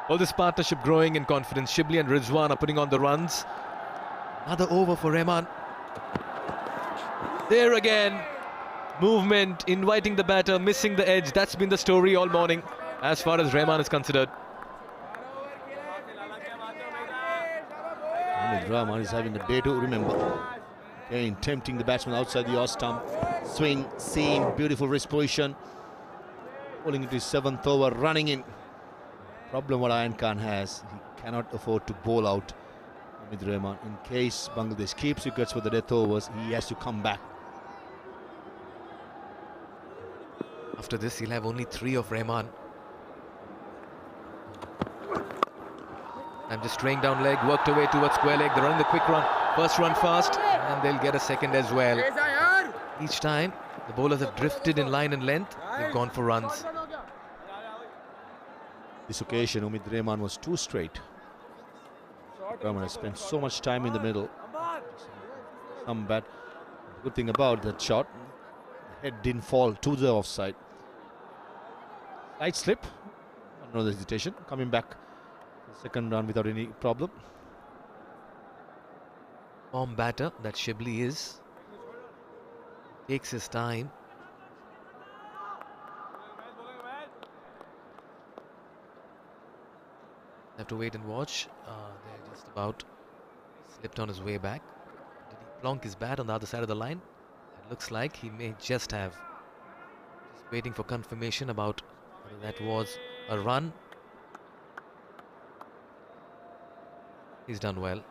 All this partnership growing in confidence. Shibli and Rizwan are putting on the runs. Another over for Rahman. There again. Movement, inviting the batter, missing the edge. That's been the story all morning as far as Rahman is considered. Rahman is having a day to remember. Again, tempting the batsman outside the off stump. Swing, seam, beautiful wrist position. Bowling into his 7th over, running in. Problem what Ayan Khan has, he cannot afford to bowl out with Rahman. In case Bangladesh keeps wickets for the death overs, he has to come back. After this, he'll have only 3 of Rahman. I'm just straying down leg, worked away towards square leg. They're running the quick run. First run fast, and they'll get a second as well. Each time, the bowlers have drifted in line and length. They've gone for runs. This occasion, Omid Rahman was too straight. Rahman has spent so much time in the middle. Some bad. Good thing about that shot, the head didn't fall to the offside. Light slip. No hesitation. Coming back. Second run without any problem. Form batter that Shibli is. Takes his time. Have to wait and watch. They're just about slipped on his way back. Did he plonk his bat on the other side of the line? It looks like he may just have. Just waiting for confirmation about whether that was a run. He's done well.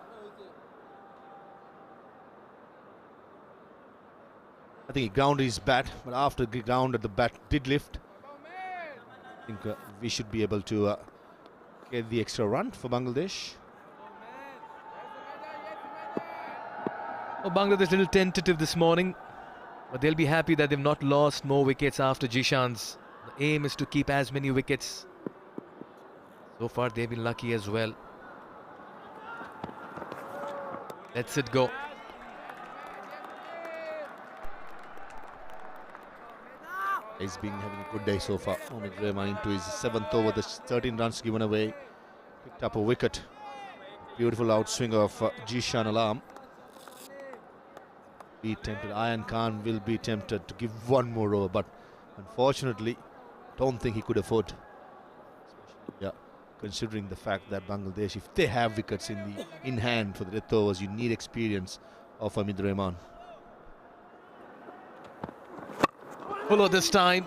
I think he grounded his bat, but after he grounded, the bat did lift. I think we should be able to get the extra run for Bangladesh. Oh, Bangladesh a little tentative this morning, but they'll be happy that they've not lost more wickets after Jishan's. The aim is to keep as many wickets. So far they've been lucky as well. Lets it go. He's been having a good day so far. Mid-innings into his 7th over, the 13 runs given away. Picked up a wicket. Beautiful outswing of Jishan Alam. Be tempted. Ayan Khan will be tempted to give one more over, but unfortunately, don't think he could afford. Yeah, considering the fact that Bangladesh, if they have wickets in hand for the death overs, you need experience of Hamid Rahman. Fuller this time.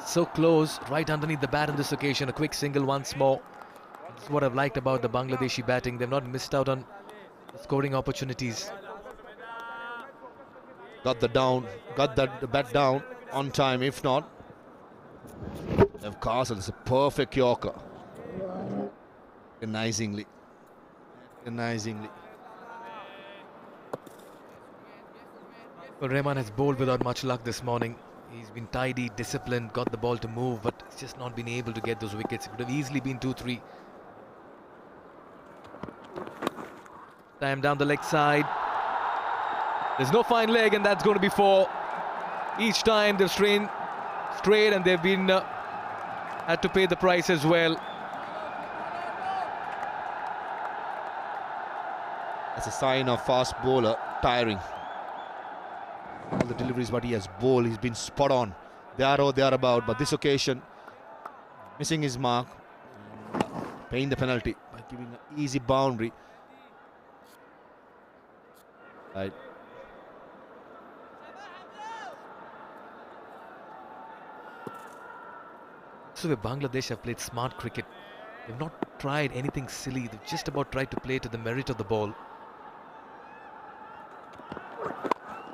So close, right underneath the bat on this occasion. A quick single once more. This is what I've liked about the Bangladeshi batting. They've not missed out on scoring opportunities. Got the bat down on time. If not, of course, it's a perfect Yorker. Agonizingly. Well, Rahman has bowled without much luck this morning. He's been tidy, disciplined, got the ball to move, but he's just not been able to get those wickets. It could have easily been 2-3. Time down the leg side. There's no fine leg, and that's going to be 4. Each time they've strayed and they've been had to pay the price as well. That's a sign of fast bowler tiring. All the deliveries what he has bowled, he's been spot on. There or thereabout, but this occasion, missing his mark, paying the penalty by giving an easy boundary. Right. So where Bangladesh have played smart cricket. They've not tried anything silly. They've just about tried to play to the merit of the ball.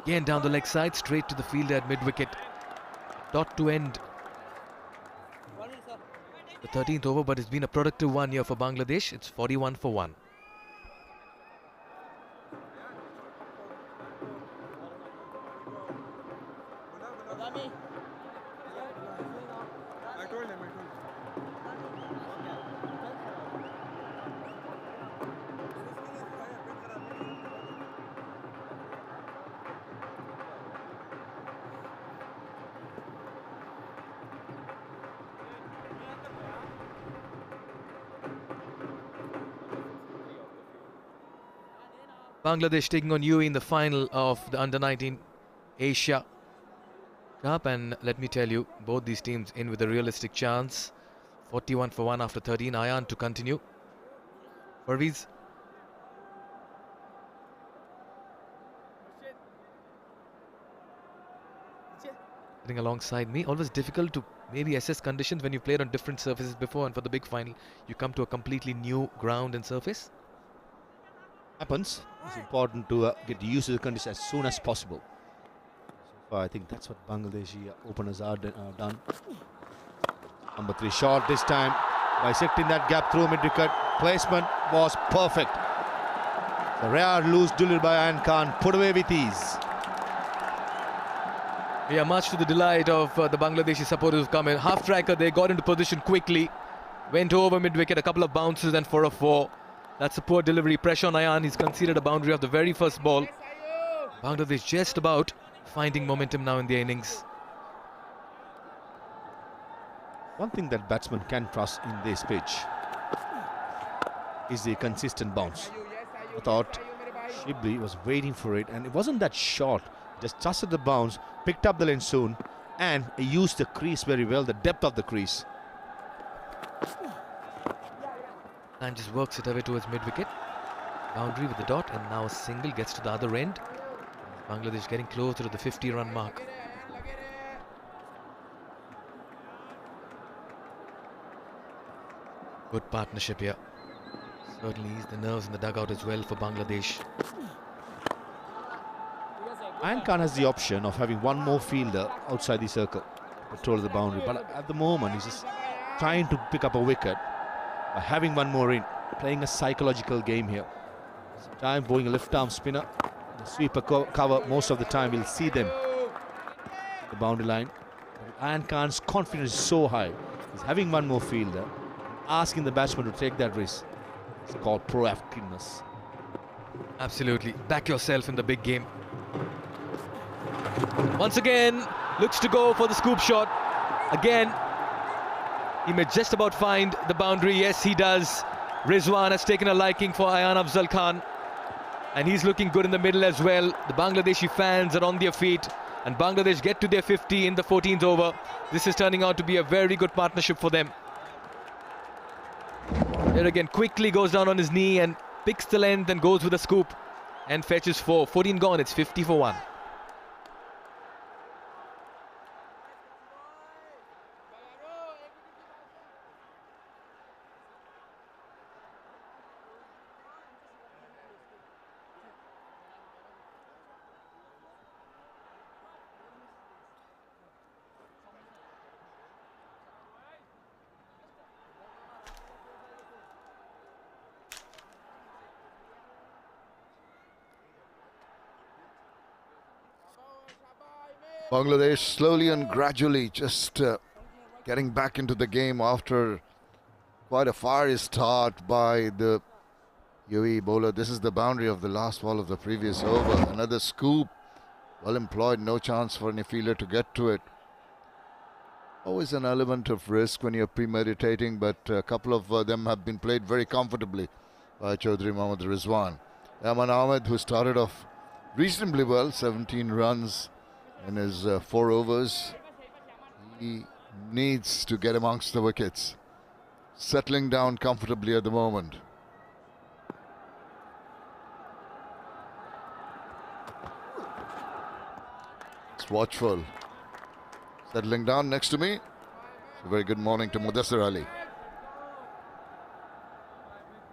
Again down the leg side, straight to the fielder at mid-wicket. Dot to end the 13th over, but it's been a productive one here for Bangladesh. It's 41 for 1. Bangladesh taking on UAE in the final of the Under-19 Asia Cup, and let me tell you, both these teams in with a realistic chance. 41 for 1 after 13. Ayan to continue. Parviz. Sitting alongside me. Always difficult to maybe assess conditions when you played on different surfaces before, and for the big final you come to a completely new ground and surface. Happens. It's important to get used to the conditions as soon as possible. So far, I think that's what Bangladeshi openers are done. Number 3 shot this time, bisecting that gap through mid-wicket. Placement was perfect. The rare loose delivery by Ayan Khan, put away with ease. Yeah, much to the delight of the Bangladeshi supporters who've come in. Half tracker, they got into position quickly. Went over mid-wicket, a couple of bounces and for a 4. That's a poor delivery. Pressure on Ayan. He's conceded a boundary of the very first ball. Bangladesh just about finding momentum now in the innings. One thing that batsmen can trust in this pitch is the consistent bounce. I thought Shibli was waiting for it, and it wasn't that short. Just trusted the bounce, picked up the lane soon, and used the crease very well, the depth of the crease. And just works it away towards mid-wicket. Boundary with the dot, and now a single gets to the other end. Bangladesh getting closer to the 50-run mark. Good partnership here. Certainly ease the nerves in the dugout as well for Bangladesh. Ayan Khan has the option of having one more fielder outside the circle, patrol the boundary, but at the moment he's just trying to pick up a wicket by having one more in, playing a psychological game here. Sometimes bowling a left-arm spinner, the sweeper cover, most of the time we'll see them at the boundary line. Ayan Khan's confidence is so high. He's having one more fielder, asking the batsman to take that risk. It's called proactiveness. Absolutely. Back yourself in the big game. Once again, looks to go for the scoop shot. Again, he may just about find the boundary. Yes, he does. Rizwan has taken a liking for Ayan Afzal Khan, and he's looking good in the middle as well. The Bangladeshi fans are on their feet, and Bangladesh get to their 50 in the 14th over. This is turning out to be a very good partnership for them. There again, quickly goes down on his knee and picks the length and goes with a scoop and fetches 4. 14 gone, it's 50 for 1. Bangladesh slowly and gradually just getting back into the game after quite a fiery start by the UAE bowler. This is the boundary of the last ball of the previous over. Another scoop, well employed, no chance for any fielder to get to it. Always an element of risk when you're premeditating, but a couple of them have been played very comfortably by Chaudhry Mohammad Rizwan. Aman Ahmed, who started off reasonably well, 17 runs in his 4 overs. He needs to get amongst the wickets. Settling down comfortably at the moment. It's watchful. Settling down next to me. So very good morning to Mudassir Ali.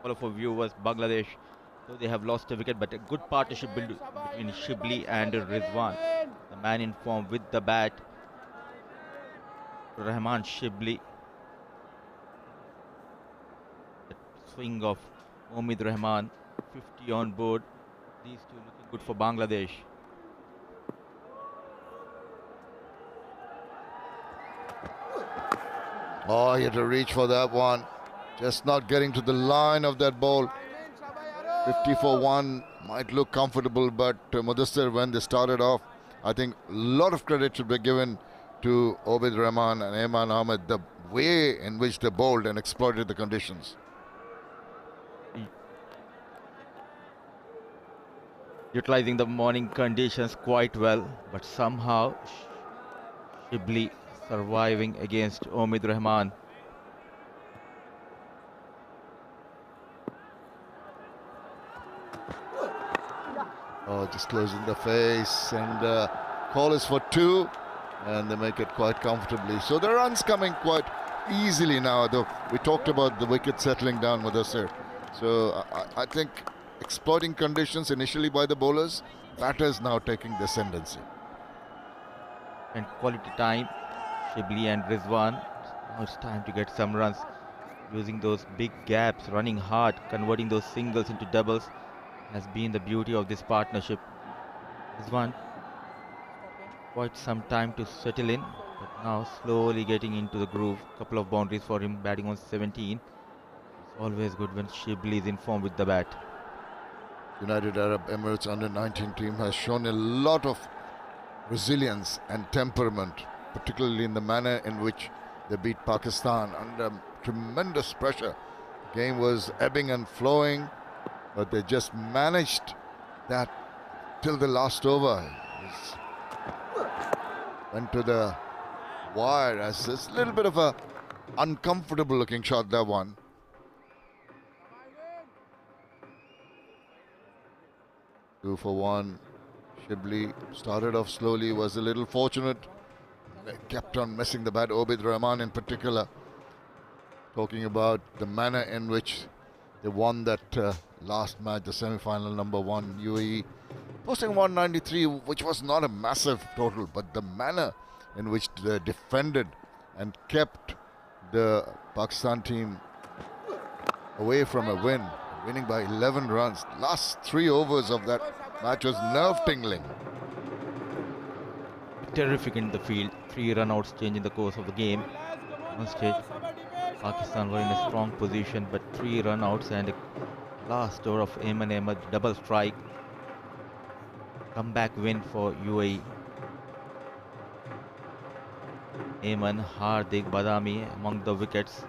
All of our viewers, Bangladesh, though they have lost a wicket, but a good partnership built between Shibli and Rizwan. The man in form with the bat, Rahman Shibli. The swing of Omid Rahman, 50 on board. These two looking good for Bangladesh. Oh, he had to reach for that one. Just not getting to the line of that ball. 50 for 1 might look comfortable, but Mudassir, when they started off, I think a lot of credit should be given to Obid Rahman and Aman Ahmed, the way in which they bowled and exploited the conditions. Utilizing the morning conditions quite well, but somehow Shibli surviving against Omid Rahman. Oh, just closing the face, and call is for 2, and they make it quite comfortably. So the runs coming quite easily now, though we talked about the wicket settling down, Mudassir. So I think exploiting conditions initially by the bowlers, batters now taking the ascendancy. And quality time, Shibli and Rizwan. Now it's time to get some runs. Using those big gaps, running hard, converting those singles into doubles has been the beauty of this partnership. Rizwan, quite some time to settle in, but now slowly getting into the groove. Couple of boundaries for him, batting on 17. It's always good when Shibli is in form with the bat. United Arab Emirates under-19 team has shown a lot of resilience and temperament, particularly in the manner in which they beat Pakistan under tremendous pressure. The game was ebbing and flowing, but they just managed that till the last over. Went to the wire as it's a little bit of a uncomfortable looking shot, that one. Two for one. Shibli started off slowly, was a little fortunate. They kept on missing the bat. Obid Rahman in particular, talking about the manner in which they won that last match, the semi-final, number 1 UAE, posting 193, which was not a massive total, but the manner in which they defended and kept the Pakistan team away from a win, winning by 11 runs. Last 3 overs of that match was nerve-tingling. Terrific in the field. 3 run-outs change in the course of the game. One stage, Pakistan were in a strong position, but 3 run-outs and a last over of Ayman Ahmed double strike. Comeback win for UAE. Ayman, Hardik, Badami among the wickets.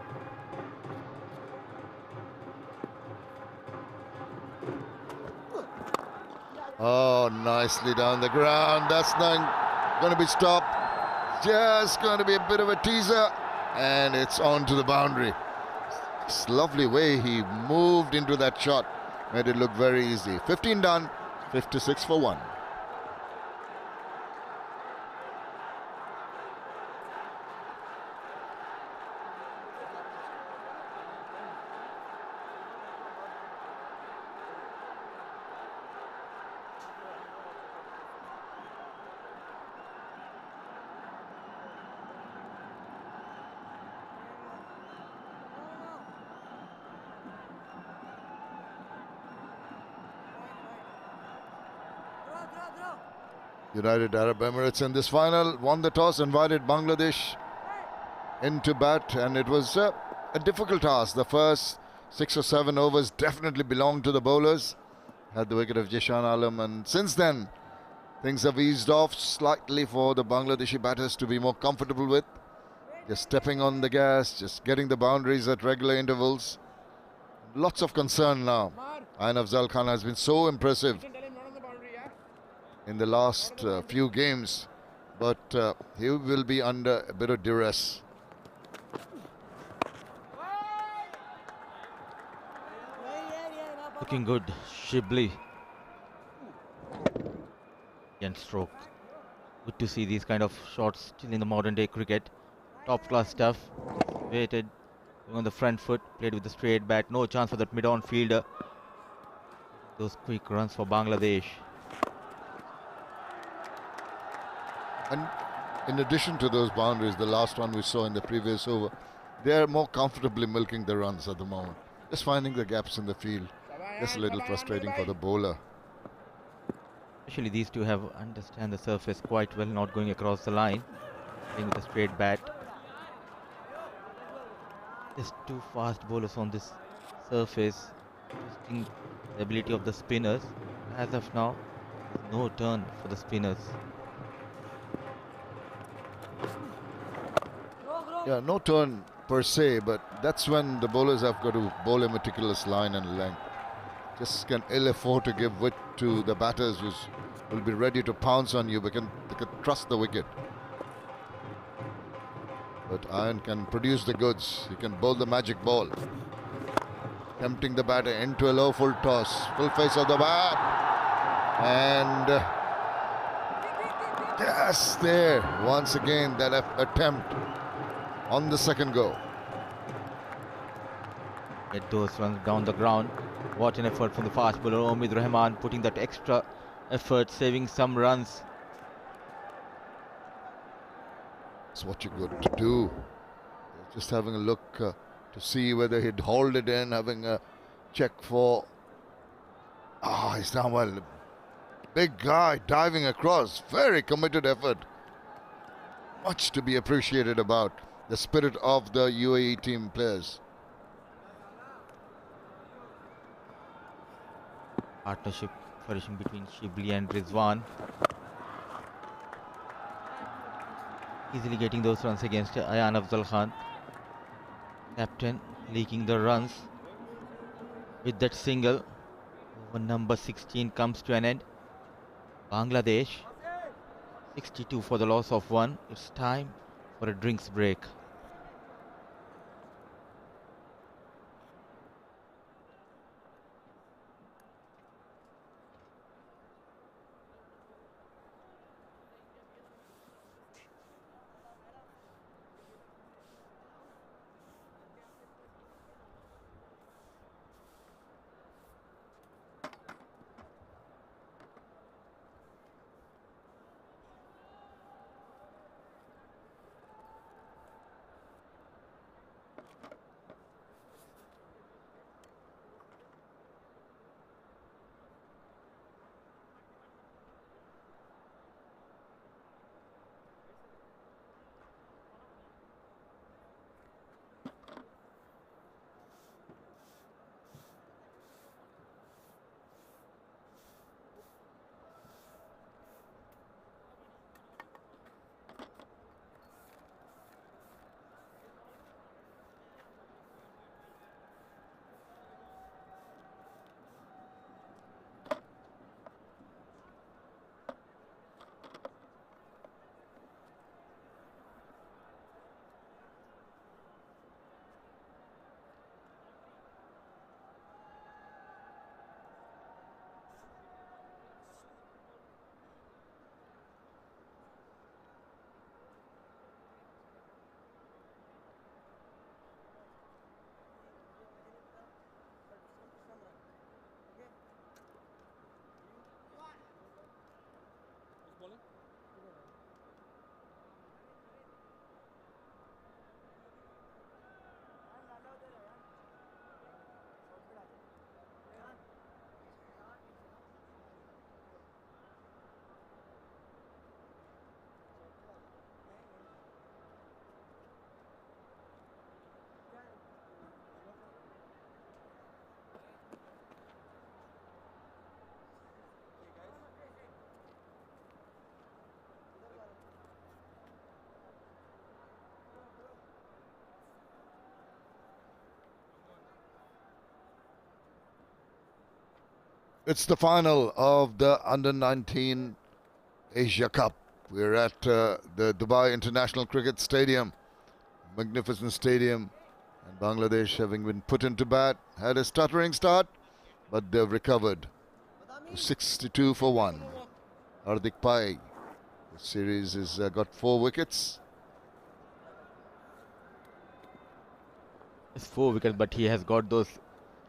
Oh, nicely down the ground. That's not going to be stopped. Just going to be a bit of a teaser, and it's on to the boundary. This lovely way he moved into that shot made it look very easy. 15 done, 56 for 1. United Arab Emirates in this final won the toss, invited Bangladesh into bat, and it was a difficult task. The first 6 or 7 overs definitely belonged to the bowlers. Had the wicket of Jishan Alam, and since then things have eased off slightly for the Bangladeshi batters to be more comfortable with. Just stepping on the gas, just getting the boundaries at regular intervals. Lots of concern now. Ain Afzal Khan has been so impressive in the last few games, but he will be under a bit of duress. Looking good, Shibli. And stroke. Good to see these kind of shots still in the modern day cricket. Top class stuff. Waited on the front foot, played with the straight bat. No chance for that mid-on fielder. Those quick runs for Bangladesh. And in addition to those boundaries, the last one we saw in the previous over, they are more comfortably milking the runs at the moment. Just finding the gaps in the field. Just a little frustrating for the bowler. Actually, these two have understand the surface quite well, not going across the line. Playing with a straight bat. Just 2 fast bowlers on this surface. Testing the ability of the spinners. As of now, no turn for the spinners. Yeah, no turn per se, but that's when the bowlers have got to bowl a meticulous line and length. Just can ill afford to give width to the batters who will be ready to pounce on you. They can trust the wicket. But Iron can produce the goods. He can bowl the magic ball. Tempting the batter into a low full toss. Full face of the bat. And just there, once again, that attempt on the second go. Get those runs down the ground. What an effort from the fast bowler Omid Rahman, putting that extra effort, saving some runs. That's what you got to do. Just having a look to see whether he'd hold it in, having a check for... he's done well. Big guy diving across. Very committed effort. Much to be appreciated about the spirit of the UAE team players. Partnership flourishing between Shibli and Rizwan. easily getting those runs against Ayan Afzal Khan. Captain leaking the runs with that single. Over number 16 comes to an end. Bangladesh 62 for the loss of 1. It's time for a drinks break. It's the final of the Under-19 Asia Cup. We're at the Dubai International Cricket Stadium, magnificent stadium, and Bangladesh, having been put into bat, had a stuttering start, but they've recovered. 62 for 1. Hardik Pai. The series has got 4 wickets. It's 4 wickets, but he has got those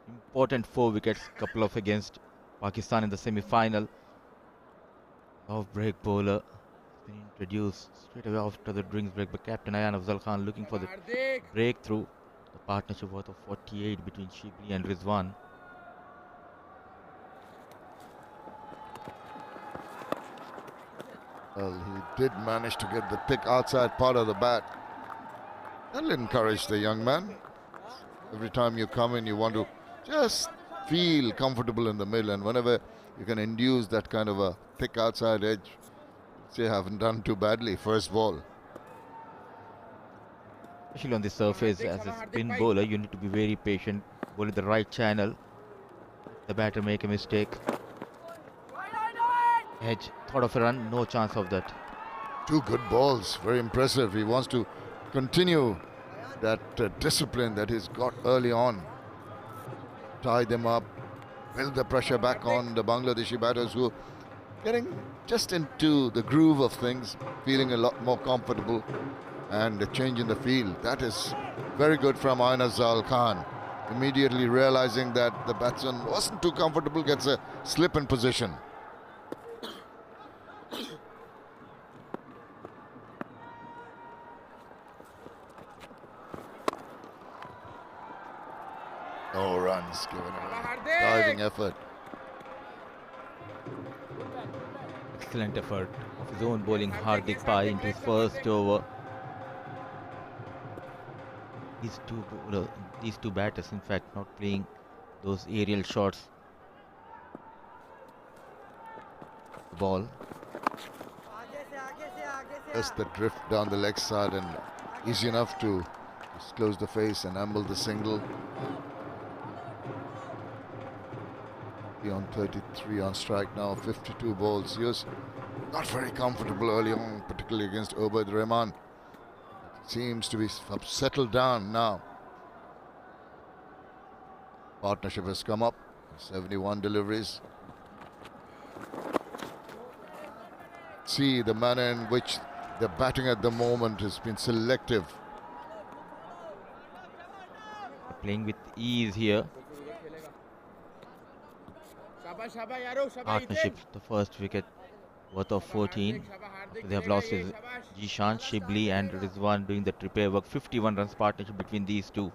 important 4 wickets, couple of against Pakistan in the semi-final. Off break bowler been introduced straight away after the drinks break by Captain Ayan Afzal Khan, looking for the breakthrough. The partnership worth of 48 between Shibli and Rizwan. Well, he did manage to get the thick outside part of the bat. That'll encourage the young man. Every time you come in, you want to just feel comfortable in the middle, and whenever you can induce that kind of a thick outside edge, you haven't done too badly. First ball. Especially on the surface, as a spin bowler, you need to be very patient, bowl in the right channel. The batter make a mistake. Edge, thought of a run, no chance of that. 2 good balls, very impressive. He wants to continue that discipline that he's got early on. Tie them up, build the pressure back on the Bangladeshi batters, who are getting just into the groove of things, feeling a lot more comfortable, and a change in the field. That is very good from Ayan Afzal Khan. Immediately realizing that the batsman wasn't too comfortable, gets a slip in position. No runs given away. Diving effort. Excellent effort of his own bowling, Hardik Pai, into his first over. These two batters, in fact, not playing those aerial shots. Ball. Just the drift down the leg side and easy enough to just close the face and amble the single. On 33 on strike now, 52 balls. He was not very comfortable early on, particularly against Obaid Rahman. Seems to be settled down now. Partnership has come up, 71 deliveries. See the manner in which the batting at the moment has been selective. Playing with ease here. Partnership, the first wicket worth of 14. They have lost his Jishan, Shibli and Rizwan doing the repair work. 51 runs partnership between these two.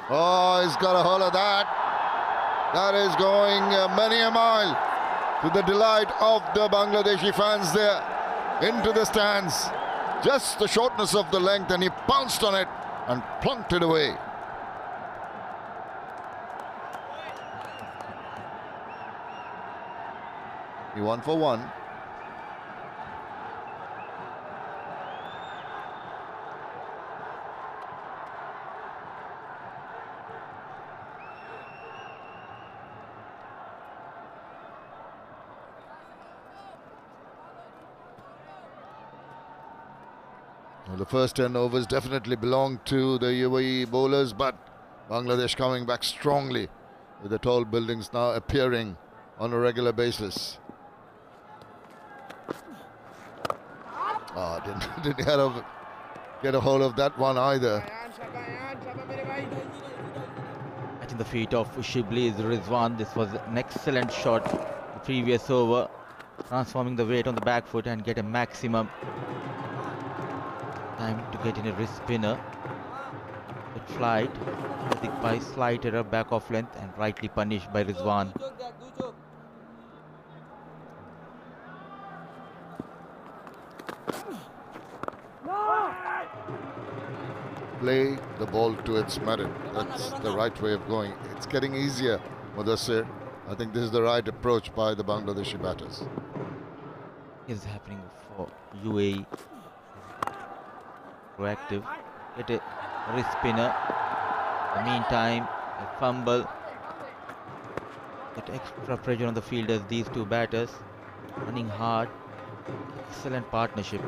Oh, he's got a hold of that. That is going many a mile to the delight of the Bangladeshi fans there. Into the stands. Just the shortness of the length, and he pounced on it and plunked it away. He 1 for 1. Well, the first 10 overs definitely belong to the UAE bowlers, but Bangladesh coming back strongly with the tall buildings now appearing on a regular basis. Didn't get a hold of that one either. Catching the feet of Shibli is Rizwan. This was an excellent shot the previous over, transforming the weight on the back foot and get a maximum time to get in a wrist spinner. Good flight, I think by slight error back off length and rightly punished by Rizwan. Play the ball to its merit. That's the right way of going. It's getting easier, Mudassir. I think this is the right approach by the Bangladeshi batters. Is happening for UAE. Proactive. Get a wrist spinner. In the meantime, a fumble. Get extra pressure on the fielders. These two batters running hard. Excellent partnership.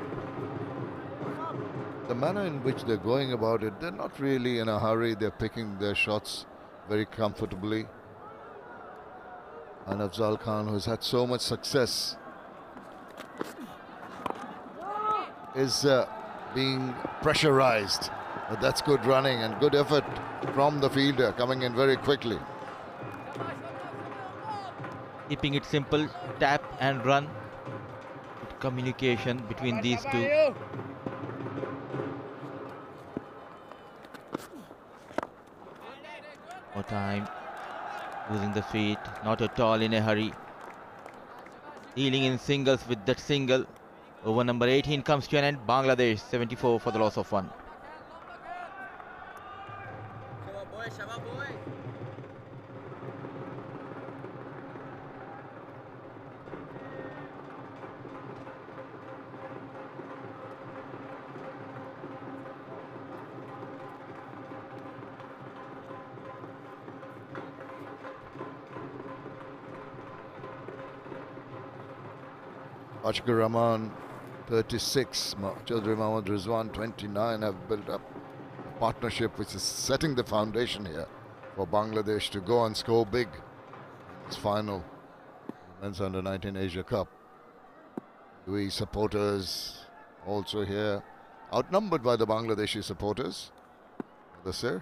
The manner in which they're going about it, they're not really in a hurry. They're picking their shots very comfortably. And Afzal Khan, who's had so much success, is being pressurized. But that's good running and good effort from the fielder, coming in very quickly. Keeping it simple, tap and run. Good communication between these two. More time, using the feet, not at all in a hurry. Dealing in singles with that single. Over number 18 comes to an end. Bangladesh 74 for the loss of 1. Ashgar Rahman 36, Chaudhry Mohammad Rizwan 29 have built up a partnership which is setting the foundation here for Bangladesh to go and score big in this final Men's Under-19 Asia Cup. UAE supporters also here, outnumbered by the Bangladeshi supporters. Sir,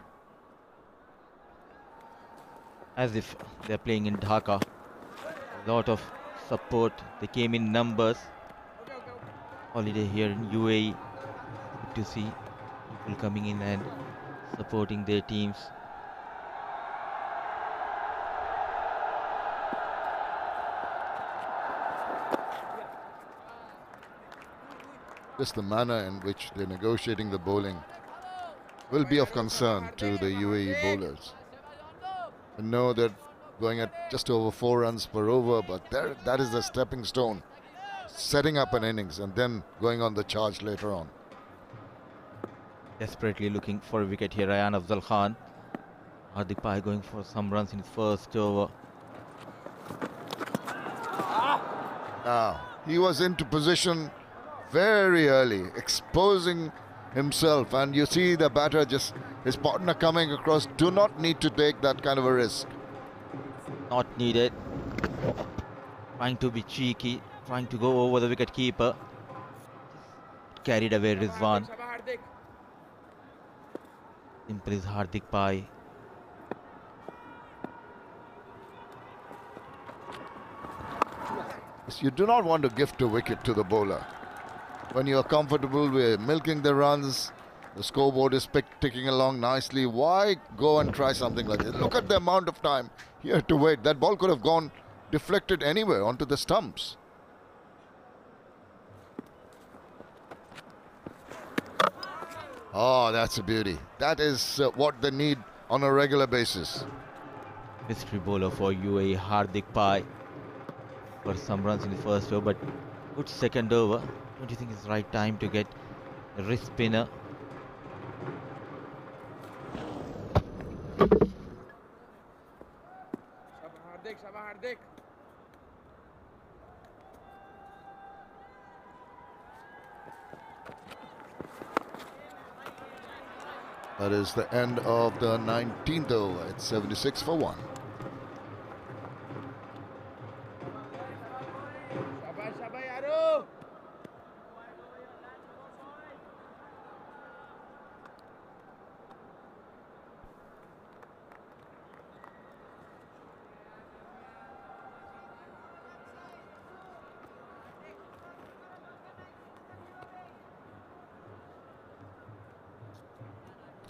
As if they're playing in Dhaka. A lot of support. They came in numbers. Holiday here in UAE. Good to see people coming in and supporting their teams. just the manner in which they're negotiating the bowling will be of concern to the UAE bowlers. And know that going at just over 4 runs per over, but that is the stepping stone, setting up an innings and then going on the charge later on. Desperately looking for a wicket here, Ayan Afzal Khan. Hardik Pai going for some runs in his first over. Now, he was into position very early, exposing himself, and you see the batter, just his partner coming across. Do not need to take that kind of a risk. Not needed. Trying to be cheeky, trying to go over the wicket keeper. Carried away Rizwan. Simple is Hardik Pai. You do not want to gift a wicket to the bowler. When you are comfortable with milking the runs, the scoreboard is ticking along nicely. Why go and try something like this? Look at the amount of time he had to wait. That ball could have gone deflected anywhere onto the stumps. Oh, that's a beauty. That is what they need on a regular basis. Mystery bowler for UAE, Hardik Pai. For some runs in the first over, but good second over. Don't you think it's the right time to get a wrist spinner? That is the end of the 19th over. It's 76 for 1.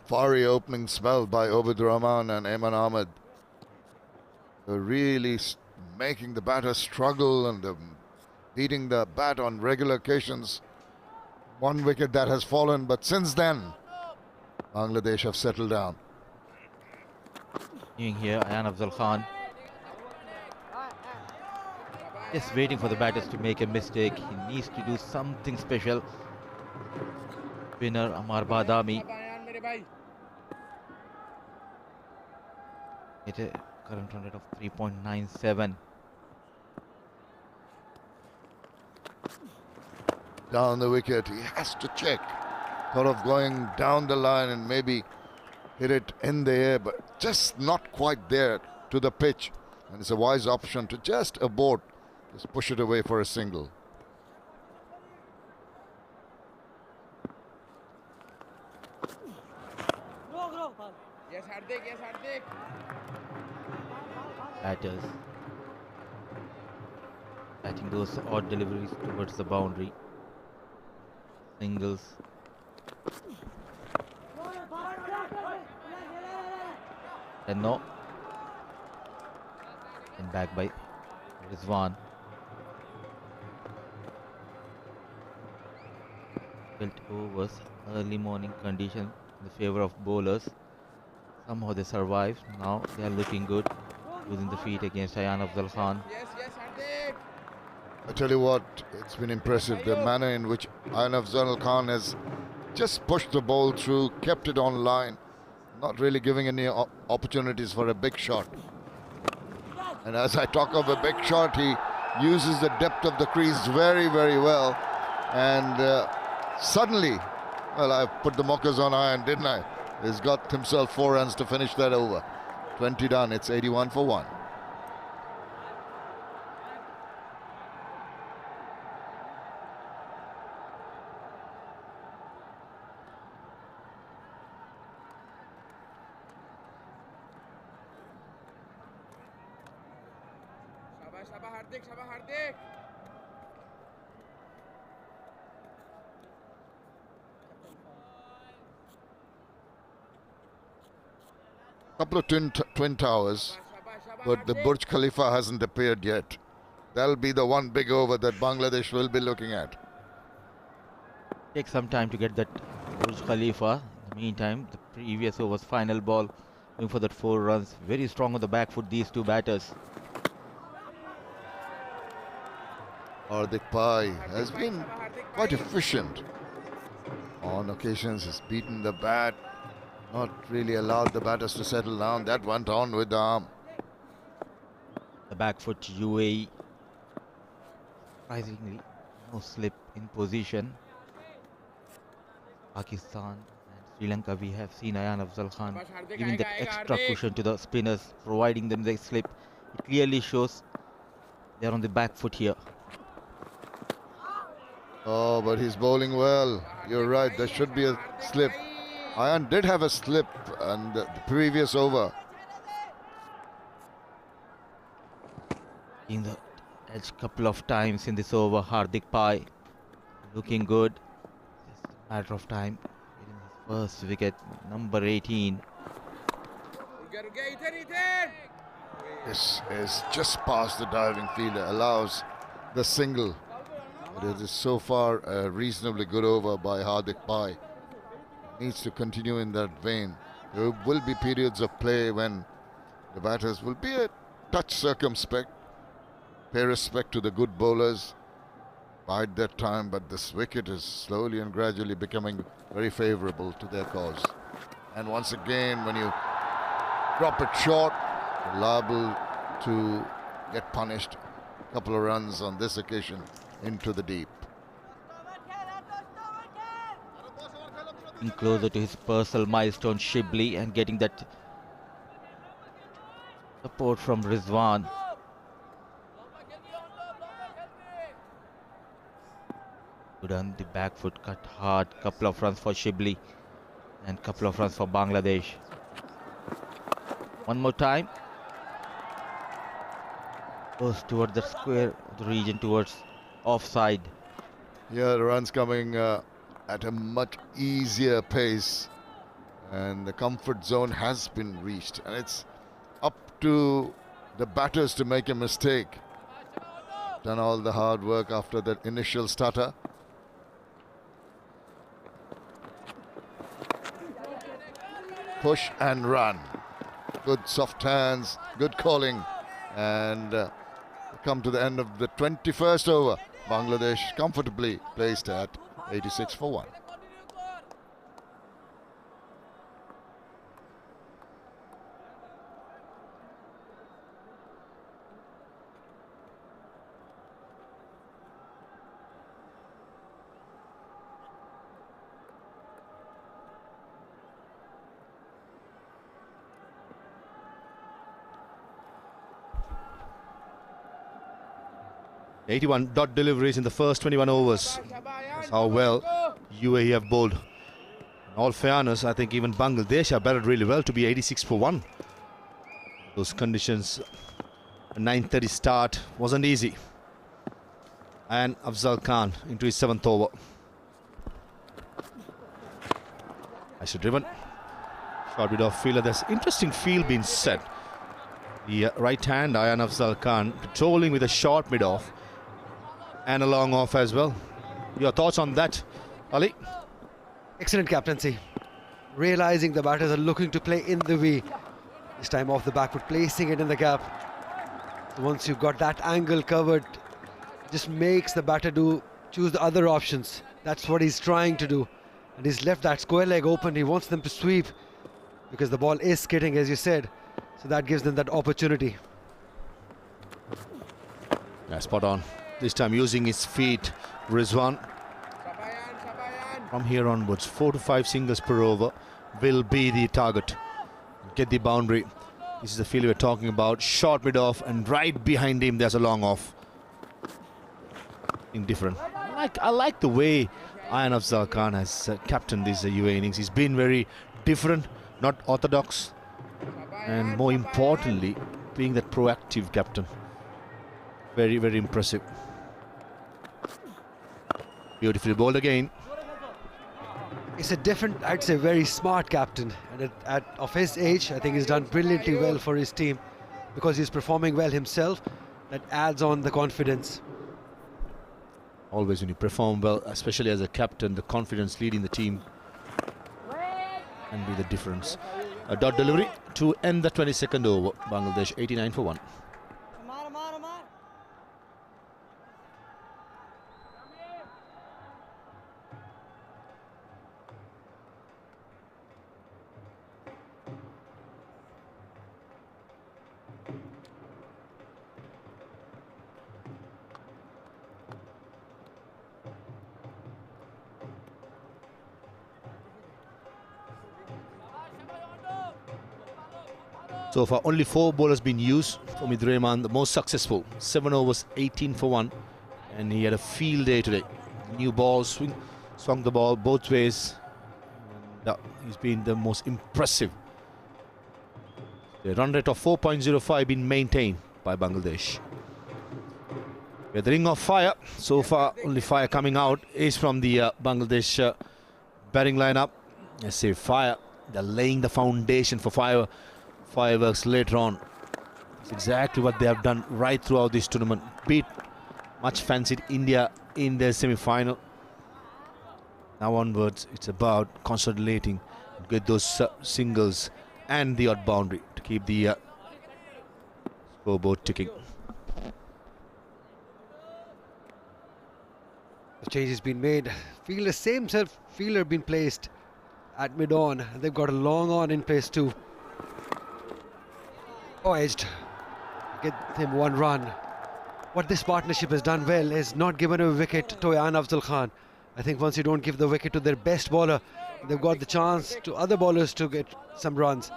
Fiery opening spell by Obid Rahman and Ayman Ahmed. They're really making the batter struggle and beating the bat on regular occasions. One wicket that has fallen, but since then, Bangladesh have settled down. Here, Ayan Afzal Khan. Just waiting for the batters to make a mistake. He needs to do something special. Winner Amar Badami. Hit a current run rate of 3.97. Down the wicket, he has to check. Thought of going down the line and maybe hit it in the air, but just not quite there to the pitch. And it's a wise option to just abort, just push it away for a single. Yes, Hardik, yes, Hardik. Batters batting those odd deliveries towards the boundary. Singles. And no. And back by Rizwan. Built overs, early morning condition in the favor of bowlers. Somehow they survived. Now they are looking good. Losing the feet against Ayan Afzal Khan. Yes, yes, Hardik. I tell you what, it's been impressive. The manner in which Ayan Afzal Khan has just pushed the ball through, kept it on line, not really giving any opportunities for a big shot. And as I talk of a big shot, he uses the depth of the crease very, very well. And suddenly, well, I put the mockers on iron, didn't I? He's got himself 4 runs to finish that over. 20 done, it's 81 for 1. Shabash, Shabash, Hardik, Shabash, Hardik. Couple of twin towers, but the Burj Khalifa hasn't appeared yet. That'll be the one big over that Bangladesh will be looking at. Take some time to get that Burj Khalifa. In the meantime, the previous over's final ball Going for that 4 runs. Very strong on the back foot, these two batters. Hardik Pai has been quite efficient. On occasions he's beaten the bat, not really allowed the batters to settle down. That went on with the arm. The back foot UAE. Surprisingly, no slip in position. Pakistan and Sri Lanka, we have seen Ayan Afzal Khan giving that extra cushion to the spinners, providing them the slip. It clearly shows they're on the back foot here. Oh, but he's bowling well. You're right, there should be a slip. Ayan did have a slip and the previous over. In the edge couple of times in this over, Hardik Pai looking good. Just a matter of time. Getting his first wicket, number 18. This is just past the diving fielder, allows the single. It is so far a reasonably good over by Hardik Pai. Needs to continue in that vein. There will be periods of play when the batters will be a touch circumspect, pay respect to the good bowlers, bide their time, but this wicket is slowly and gradually becoming very favourable to their cause. And once again, when you drop it short, you're liable to get punished. A couple of runs on this occasion into the deep. Closer to his personal milestone, Shibli, and getting that support from Rizwan. Good on the back foot, cut hard. Couple of runs for Shibli and couple of runs for Bangladesh. One more time. Goes towards the square, the region towards offside. Yeah, the runs coming at a much easier pace, and the comfort zone has been reached, and it's up to the batters to make a mistake. Done all the hard work after that initial stutter. Push and run. Good soft hands, good calling, and come to the end of the 21st over. Bangladesh comfortably placed at 86 for 1. .81 dot deliveries in the first 21 overs. That's how well UAE have bowled. In all fairness, I think even Bangladesh have batted really well to be 86 for 1. Those conditions, a 9:30 start wasn't easy. And Afzal Khan into his 7th over. Nicely driven. Short bit off fielder. There's interesting field being set. The right hand, Ayan Afzal Khan, patrolling with a short mid-off and a long off as well. Your thoughts on that, Ali? Excellent captaincy. Realizing the batters are looking to play in the way. This time off the back foot, placing it in the gap. So once you've got that angle covered, just makes the batter choose the other options. That's what he's trying to do. And he's left that square leg open. He wants them to sweep because the ball is skidding, as you said. So that gives them that opportunity. Yeah, spot on. This time using his feet, Rizwan. From here onwards, 4 to 5 singles per over will be the target. Get the boundary. This is the field we're talking about. Short mid-off, and right behind him there's a long off. Indifferent. I like the way Ayan Afzal Khan has captained this UAE innings. He's been very different, not orthodox, and more importantly, being that proactive captain. Very, very impressive. Beautifully bowled again. It's a different, I'd say, very smart captain. And of his age, I think he's done brilliantly well for his team because he's performing well himself. That adds on the confidence. Always when you perform well, especially as a captain, the confidence leading the team can be the difference. A dot delivery to end the 22nd over. Bangladesh 89 for 1. So far, only 4 bowlers been used for Mid Rahman, the most successful. 7 overs, 18 for 1. And he had a field day today. New ball, swung the ball both ways. And, he's been the most impressive. The run rate of 4.05 been maintained by Bangladesh. We have the ring of fire. So far, only fire coming out is from the Bangladesh batting lineup. I say fire. They're laying the foundation for fireworks later on. It's exactly what they have done right throughout this tournament. Beat much fancied India in their semi-final. Now onwards, it's about consolidating, get those singles and the odd boundary to keep the scoreboard ticking. The change has been made. Fielder, same fielder been placed at mid-on, and they've got a long on in place too. Edged. Get him 1 run. What this partnership has done well is not given a wicket to Ayan Afzal Khan. I think once you don't give the wicket to their best bowler, they've got the chance to other bowlers to get some runs.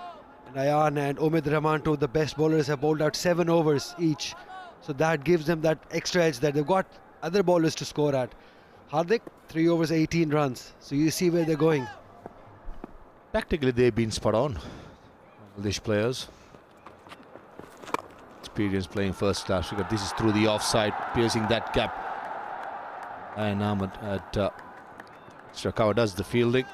And Ayan and Omid Rahman, two of the best bowlers, have bowled out 7 overs each. So that gives them that extra edge that they've got other bowlers to score at. Hardik, 3 overs, 18 runs. So you see where they're going. Tactically, they've been spot on. Bangladesh players. Experience playing first class cricket. This is through the offside, piercing that gap. And Ahmed at extra cover does the fielding.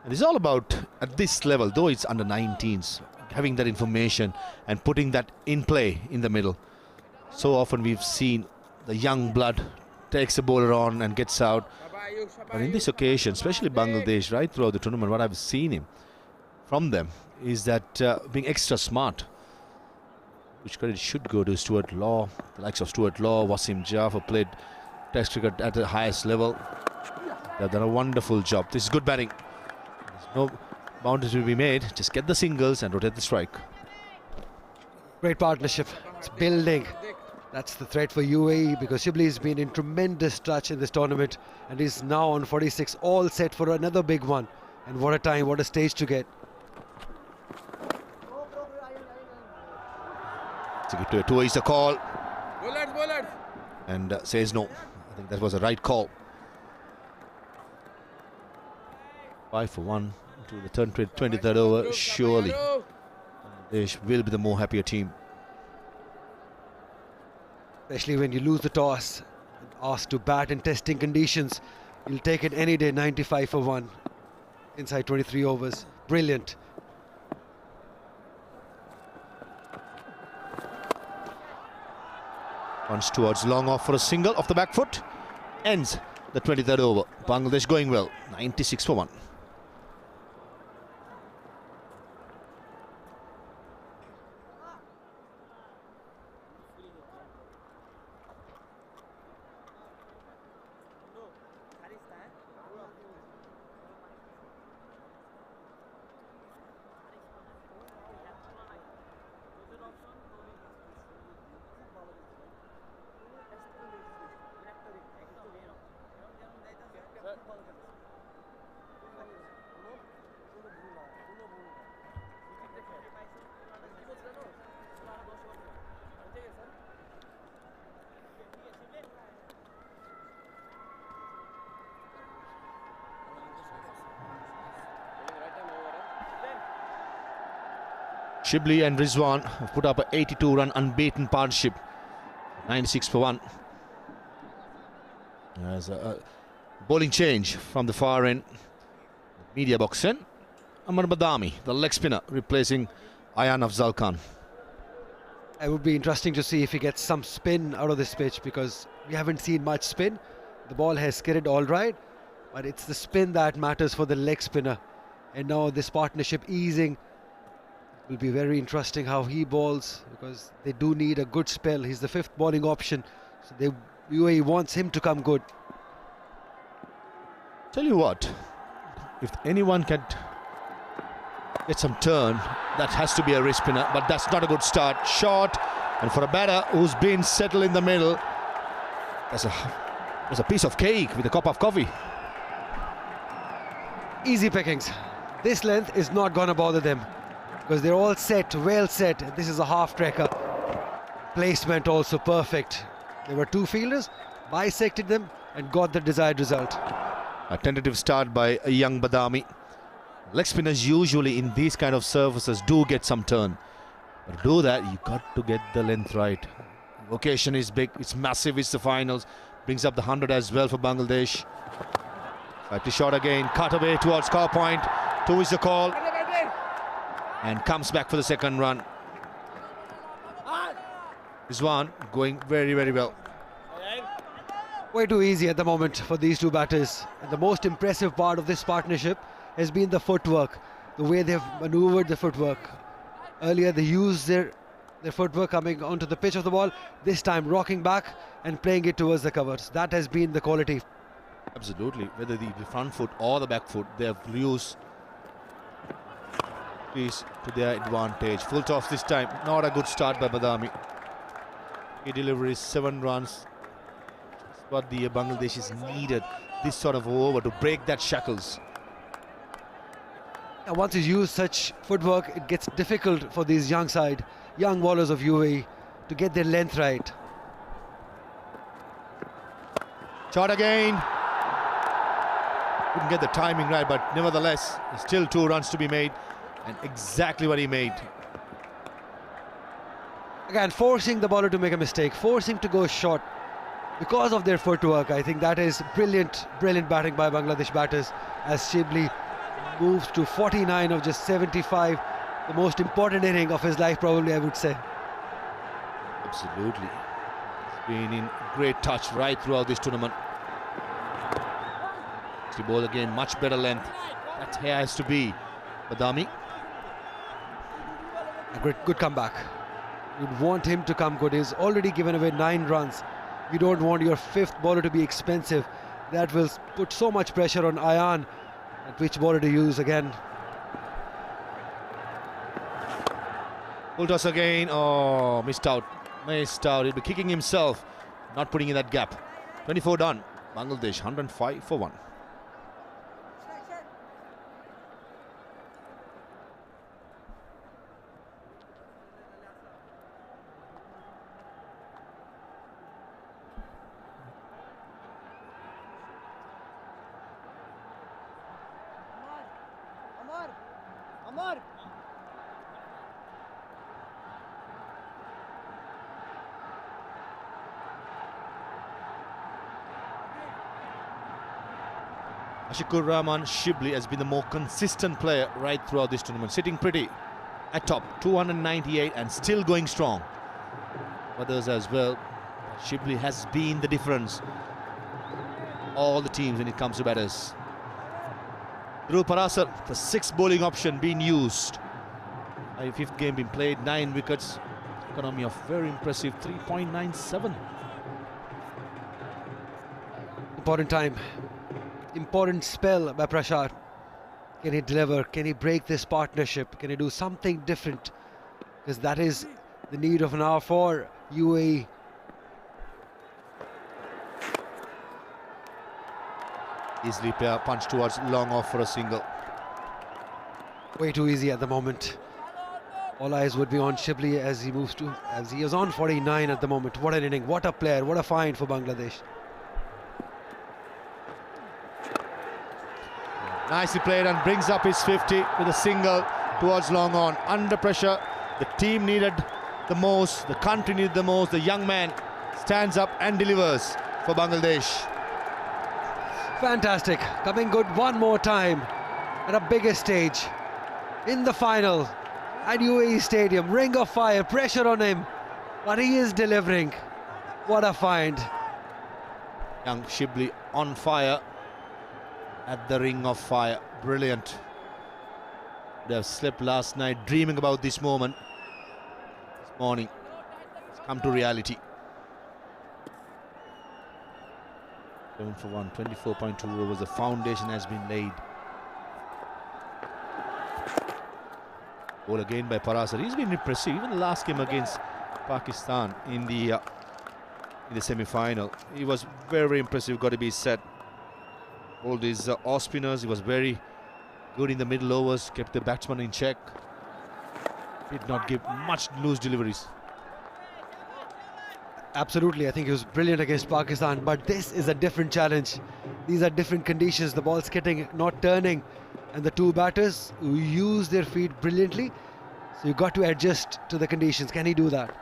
And it's all about, at this level, though it's under 19s, having that information and putting that in play in the middle. So often we've seen the young blood takes a bowler on and gets out. But in this occasion, especially Bangladesh, right throughout the tournament, what I've seen from them is that being extra smart. Which credit should go to Stuart Law. The likes of Stuart Law, Wasim Jaffer played Test cricket at the highest level. They've done a wonderful job. This is good batting. There's no boundaries to be made. Just get the singles and rotate the strike. Great partnership. It's building. That's the threat for UAE, because Shibli has been in tremendous touch in this tournament and is now on 46, all set for another big one. And what a time, what a stage to get. Two is the call. Bowlers. And says no. I think that was a right call. 5 for 1 to the 23rd over. Surely Bangladesh will be the more happier team. Especially when you lose the toss, asked to bat in testing conditions. You'll take it any day. 95 for 1 inside 23 overs. Brilliant. Runs towards long off for a single off the back foot. Ends the 23rd over. Bangladesh going well. 96 for 1. Shibli and Rizwan have put up an 82-run unbeaten partnership. 96 for 1. There's a bowling change from the far end. Media box in. Amar Badami, the leg spinner, replacing Ayan Afzal Khan. It would be interesting to see if he gets some spin out of this pitch, because we haven't seen much spin. The ball has skidded all right, but it's the spin that matters for the leg spinner. And now this partnership easing Will be very interesting how he bowls, because they do need a good spell. He's the 5th bowling option, so UAE wants him to come good. Tell you what, if anyone can get some turn, that has to be a wrist spinner, but that's not a good start. Short, and for a batter who's been settled in the middle, that's a piece of cake with a cup of coffee. Easy pickings. This length is not going to bother them, because they're all set, well set. This is a half-trekker. Placement also perfect. There were 2 fielders, bisected them and got the desired result. A tentative start by a young Badami. Leg spinners usually in these kind of surfaces do get some turn. But to do that, you got to get the length right. Location is big, it's massive, it's the finals. Brings up the 100 as well for Bangladesh. Slightly short again, cut away towards score point. 2 is the call. And comes back for the second run. Rizwan going very, very well. Way too easy at the moment for these 2 batters. And the most impressive part of this partnership has been the footwork, the way they've maneuvered the footwork. Earlier they used their footwork coming onto the pitch of the ball. This time rocking back and playing it towards the covers. That has been the quality. Absolutely, whether the front foot or the back foot, they have used these to their advantage. Full toss this time, not a good start by Badami. He delivers 7 runs. That's what the Bangladesh is needed, this sort of over to break that shackles. And once you use such footwork, it gets difficult for these young bowlers of UAE to get their length right. Shot again. Couldn't get the timing right, but nevertheless, still 2 runs to be made, and exactly what he made. Again, forcing the bowler to make a mistake, forcing to go short because of their footwork. I think that is brilliant batting by Bangladesh batters, as Shibli moves to 49 of just 75, the most important inning of his life probably, I would say. Absolutely. He's been in great touch right throughout this tournament. The ball again, much better length. That has to be Badami. A good comeback. You'd want him to come good. He's already given away 9 runs. You don't want your 5th bowler to be expensive. That will put so much pressure on Ayan at which bowler to use again. Full toss again. Oh, missed out. He'll be kicking himself, not putting in that gap. 24 done. Bangladesh 105 for 1. Ashikur Rahman Shibli has been the more consistent player right throughout this tournament, sitting pretty at top, 298 and still going strong. Others as well. Shibli has been the difference. All the teams when it comes to batters. Dhruv Parasar, the 6th bowling option being used. 5th game being played, 9 wickets. Economy of very impressive 3.97. Important time. Important spell by Prashad. Can he deliver? Can he break this partnership? Can he do something different? Because that is the need of an hour for UAE. Easily punch towards long off for a single. Way too easy at the moment. All eyes would be on Shibli as he is on 49 at the moment. What an inning, what a player, what a find for Bangladesh. Nicely played and brings up his 50 with a single towards long on. Under pressure, the team needed the most, the country needed the most. The young man stands up and delivers for Bangladesh. Fantastic, coming good one more time at a bigger stage. In the final at UAE Stadium, ring of fire, pressure on him, but he is delivering. What a find. Young Shibli on fire at the ring of fire. Brilliant. They have slept last night dreaming about this moment. This morning, it's come to reality. 7 for 1, 24.2 overs. The foundation has been laid. Ball again by Parasar. He's been impressive. Even the last game against Pakistan in the semi-final, he was very impressive. Got to be said. All these off spinners, he was very good in the middle overs. Kept the batsman in check. Did not give much loose deliveries. Absolutely, I think he was brilliant against Pakistan, but this is a different challenge. These are different conditions. The ball's hitting, not turning, and the two batters who use their feet brilliantly. So you've got to adjust to the conditions. Can he do that?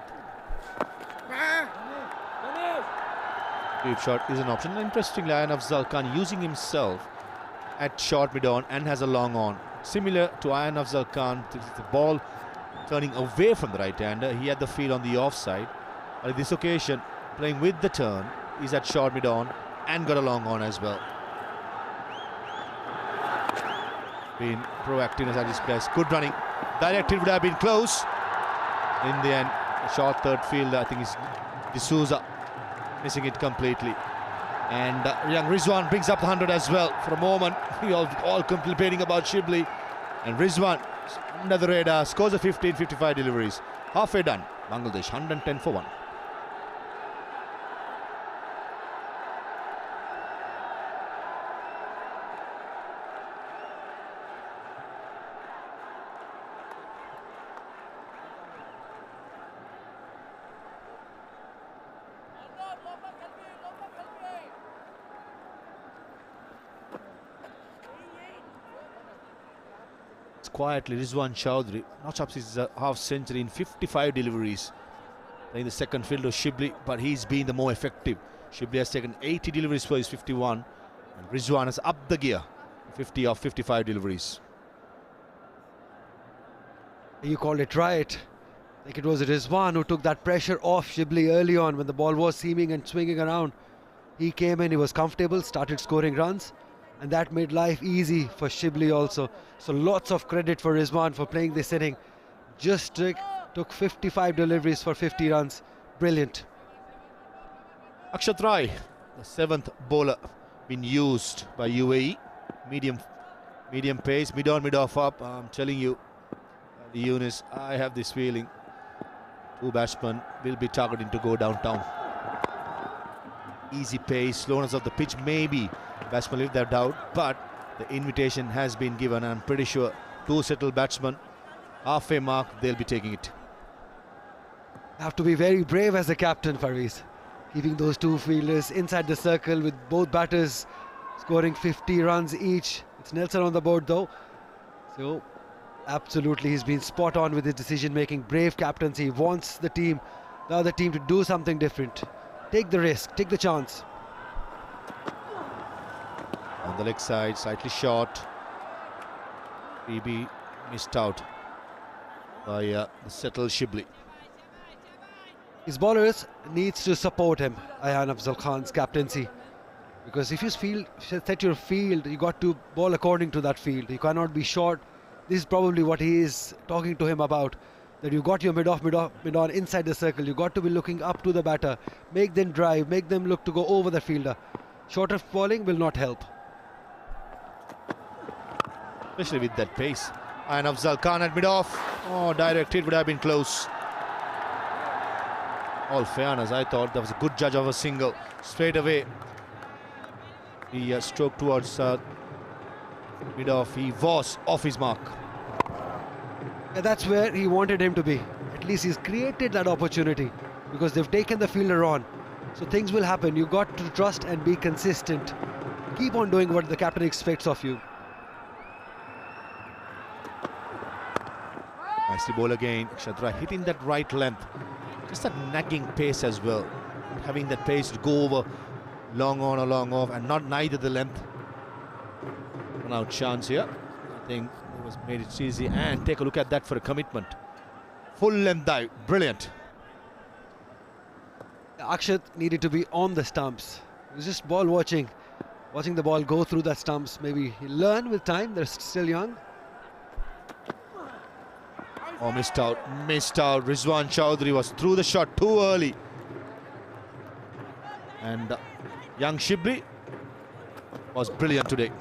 Deep shot is an option. Interestingly, Ayan Afzal Khan using himself at short mid-on and has a long on. Similar to Ayan Afzal Khan, the ball turning away from the right-hander. He had the field on the offside. But in this occasion, playing with the turn, he's at short mid-on and got a long on as well. Being proactive as his players. Good running. Directed would have been close. In the end, a short third fielder, I think is D'Souza, missing it completely. And young Rizwan brings up the 100 as well. For a moment, we all complaining about Shibli. And Rizwan, under the radar, scores a 55 deliveries. Halfway done. Bangladesh 110 for 1. Quietly, Rizwan Chowdhury notched up his half century in 55 deliveries. Playing the second fielder Shibli, but he's been the more effective. Shibli has taken 80 deliveries for his 51, and Rizwan has upped the gear, 50 of 55 deliveries. You called it right. I think it was Rizwan who took that pressure off Shibli early on when the ball was seaming and swinging around. He came in, he was comfortable, started scoring runs. And that made life easy for Shibli also. So lots of credit for Rizwan for playing this inning. Just took 55 deliveries for 50 runs. Brilliant. Akshat Rai, the seventh bowler, been used by UAE. Medium pace, mid-on, mid-off up. I'm telling you, Yunus, I have this feeling two batsmen will be targeting to go downtown. Easy pace, slowness of the pitch, maybe batsmen leave their doubt, but the invitation has been given. I'm pretty sure two settled batsmen, halfway mark, they'll be taking it. Have to be very brave as a captain, Farweez. Keeping those two fielders inside the circle with both batters scoring 50 runs each. It's Nelson on the board though. So absolutely, he's been spot on with his decision making. Brave captaincy. He wants the other team to do something different. Take the risk, take the chance. On the leg side, slightly short. BB missed out by the settled Shibli. His bowlers needs to support him, Ayan Afzal Khan's captaincy. Because if you set your field, you got to bowl according to that field. You cannot be short. This is probably what he is talking to him about. That you got your mid-off, mid-on inside the circle. You got to be looking up to the batter. Make them drive, make them look to go over the fielder. Shorter bowling will not help. Especially with that pace. And Afzal Khan at mid-off. Oh, direct hit would have been close. All fairness, I thought that was a good judge of a single. Straight away, he stroked towards mid-off. He was off his mark. Yeah, that's where he wanted him to be. At least he's created that opportunity because they've taken the fielder on. So things will happen. You got to trust and be consistent. Keep on doing what the captain expects of you. Nicely ball again. Shadra hitting that right length. Just that nagging pace as well. Having that pace to go over long on or long off, and not neither the length. Run out chance here. I think it was made it easy. And take a look at that for a commitment. Full length dive. Brilliant. Akshat needed to be on the stumps. He was just ball watching the ball go through the stumps. Maybe he'll learn with time. They're still young. Oh, missed out. Rizwan Chowdhury was through the shot too early. And young Shibli was brilliant today.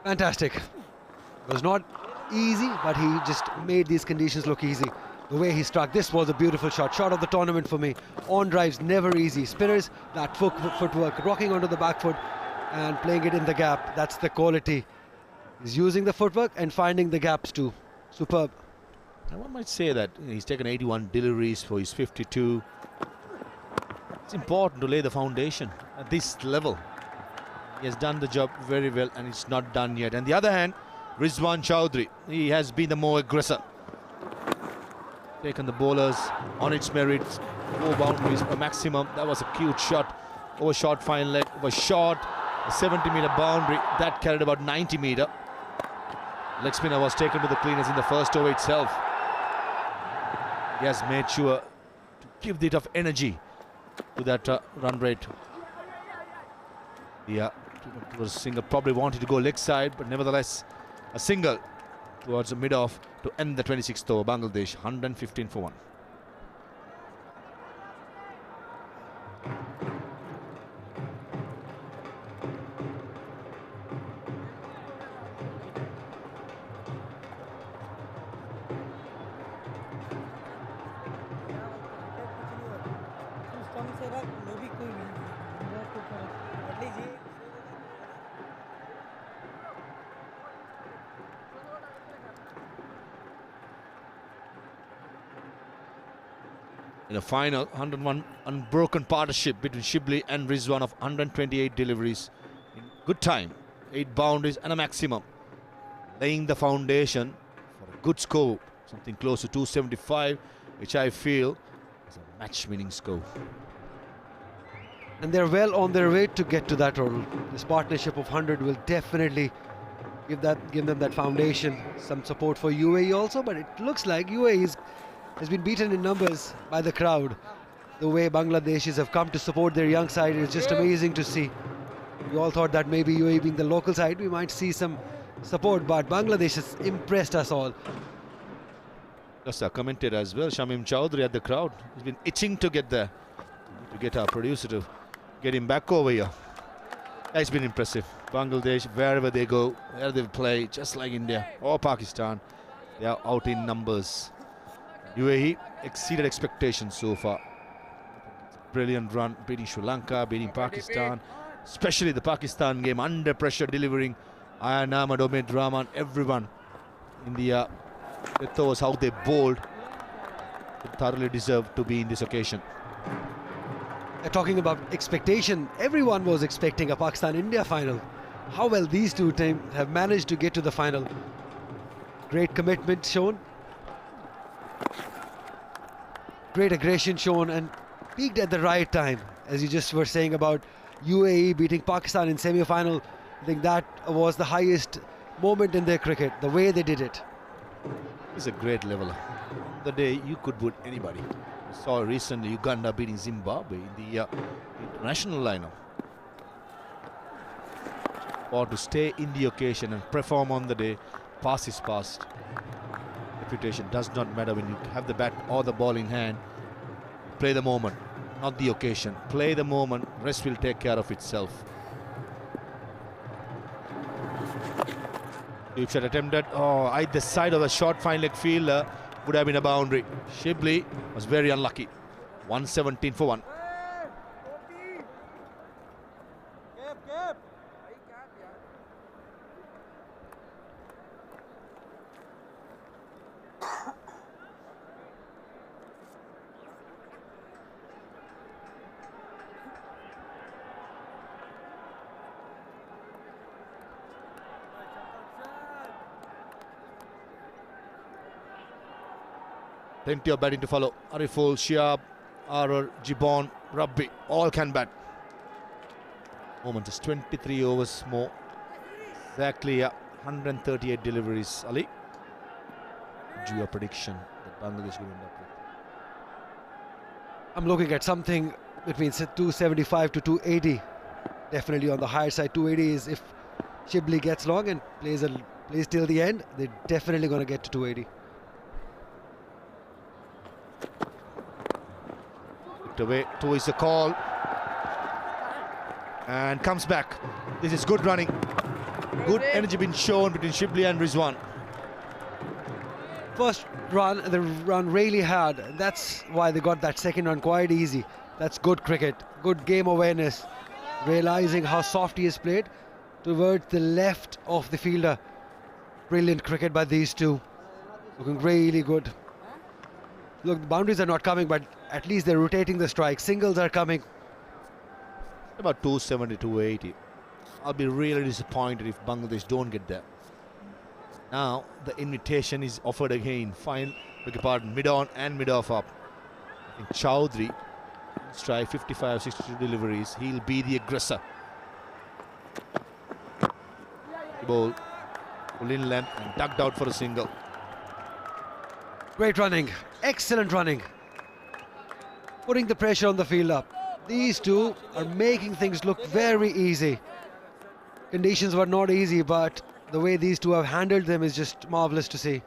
Fantastic. It was not easy, but he just made these conditions look easy. The way he struck, this was a beautiful shot of the tournament for me. On drives, never easy. Spinners, that footwork, rocking onto the back foot and playing it in the gap. That's the quality. He's using the footwork and finding the gaps too. Superb. And one might say that he's taken 81 deliveries for his 52. It's important to lay the foundation at this level. He has done the job very well and it's not done yet. On the other hand, Rizwan Chowdhury, he has been the more aggressor. Taken the bowlers on its merits, 4 boundaries per maximum. That was a cute shot, over short fine leg, was short, a 70-meter boundary, that carried about 90-meter. Leg spinner was taken to the cleaners in the first over itself. He has made sure to give a bit of energy to that run rate. Yeah, it was a single, probably wanted to go leg side, but nevertheless a single towards the mid-off to end the 26th over. Bangladesh 115 for 1. In the final, 101 unbroken partnership between Shibli and Rizwan of 128 deliveries in good time, 8 boundaries and a maximum, laying the foundation for a good score, something close to 275, which I feel is a match-winning score. And they're well on their way to get to that total. This partnership of 100 will definitely give them that foundation, some support for UAE also, but it looks like UAE has been beaten in numbers by the crowd. The way Bangladeshis have come to support their young side is just amazing to see. We all thought that maybe UAE being the local side, we might see some support, but Bangladesh has impressed us all. Just commented as well, Shamim Chowdhury at the crowd. He's been itching to get there, to get our producer to get him back over here. It's been impressive. Bangladesh, wherever they go, where they play, just like India or Pakistan, they are out in numbers. UAE exceeded expectations so far. Brilliant run, beating Sri Lanka, beating Pakistan, especially the Pakistan game, under pressure, delivering Ayan Ahmed, Omid Rahman, everyone in the death overs, how they bowled. They thoroughly deserve to be in this occasion. Talking about expectation, everyone was expecting a Pakistan-India final. How well these two teams have managed to get to the final. Great commitment shown. Great aggression shown and peaked at the right time. As you just were saying about UAE beating Pakistan in semi-final, I think that was the highest moment in their cricket, the way they did it. It's a great leveler. The day you could put anybody. We saw recently Uganda beating Zimbabwe in the international lineup. Or to stay in the occasion and perform on the day, pass is passed. Reputation does not matter when you have the bat or the ball in hand. Play the moment, not the occasion. Play the moment, rest will take care of itself. Deep shot attempted. Oh, either side of the short fine leg fielder would have been a boundary. Shibli was very unlucky. 117 for 1. Plenty of batting to follow. Ariful, Shiab, Arar, Gibbon, Rabbi, all can bat. Moment is 23 overs more. Exactly 138 deliveries. Ali, do your prediction that Bangladesh will end up with? I'm looking at something between 275 to 280. Definitely on the higher side. 280 is if Shibli gets long and plays till the end, they're definitely going to get to 280. Looked away towards the call. And comes back. This is good running. Good energy being shown between Shibli and Rizwan. First run, the run really hard. That's why they got that second run quite easy. That's good cricket, good game awareness. Realizing how soft he is played towards the left of the fielder. Brilliant cricket by these two. Looking really good. Look, the boundaries are not coming, but at least they're rotating the strike. Singles are coming. About 270, 280. I'll be really disappointed if Bangladesh don't get there. Now the invitation is offered again. Fine, beg your pardon, mid-on and mid-off up. I think Chowdhury strike 55, 62 deliveries. He'll be the aggressor. The ball pulled in length and ducked out for a single. Great running, excellent running. Putting the pressure on the fielder. These two are making things look very easy. Conditions were not easy, but the way these two have handled them is just marvellous to see.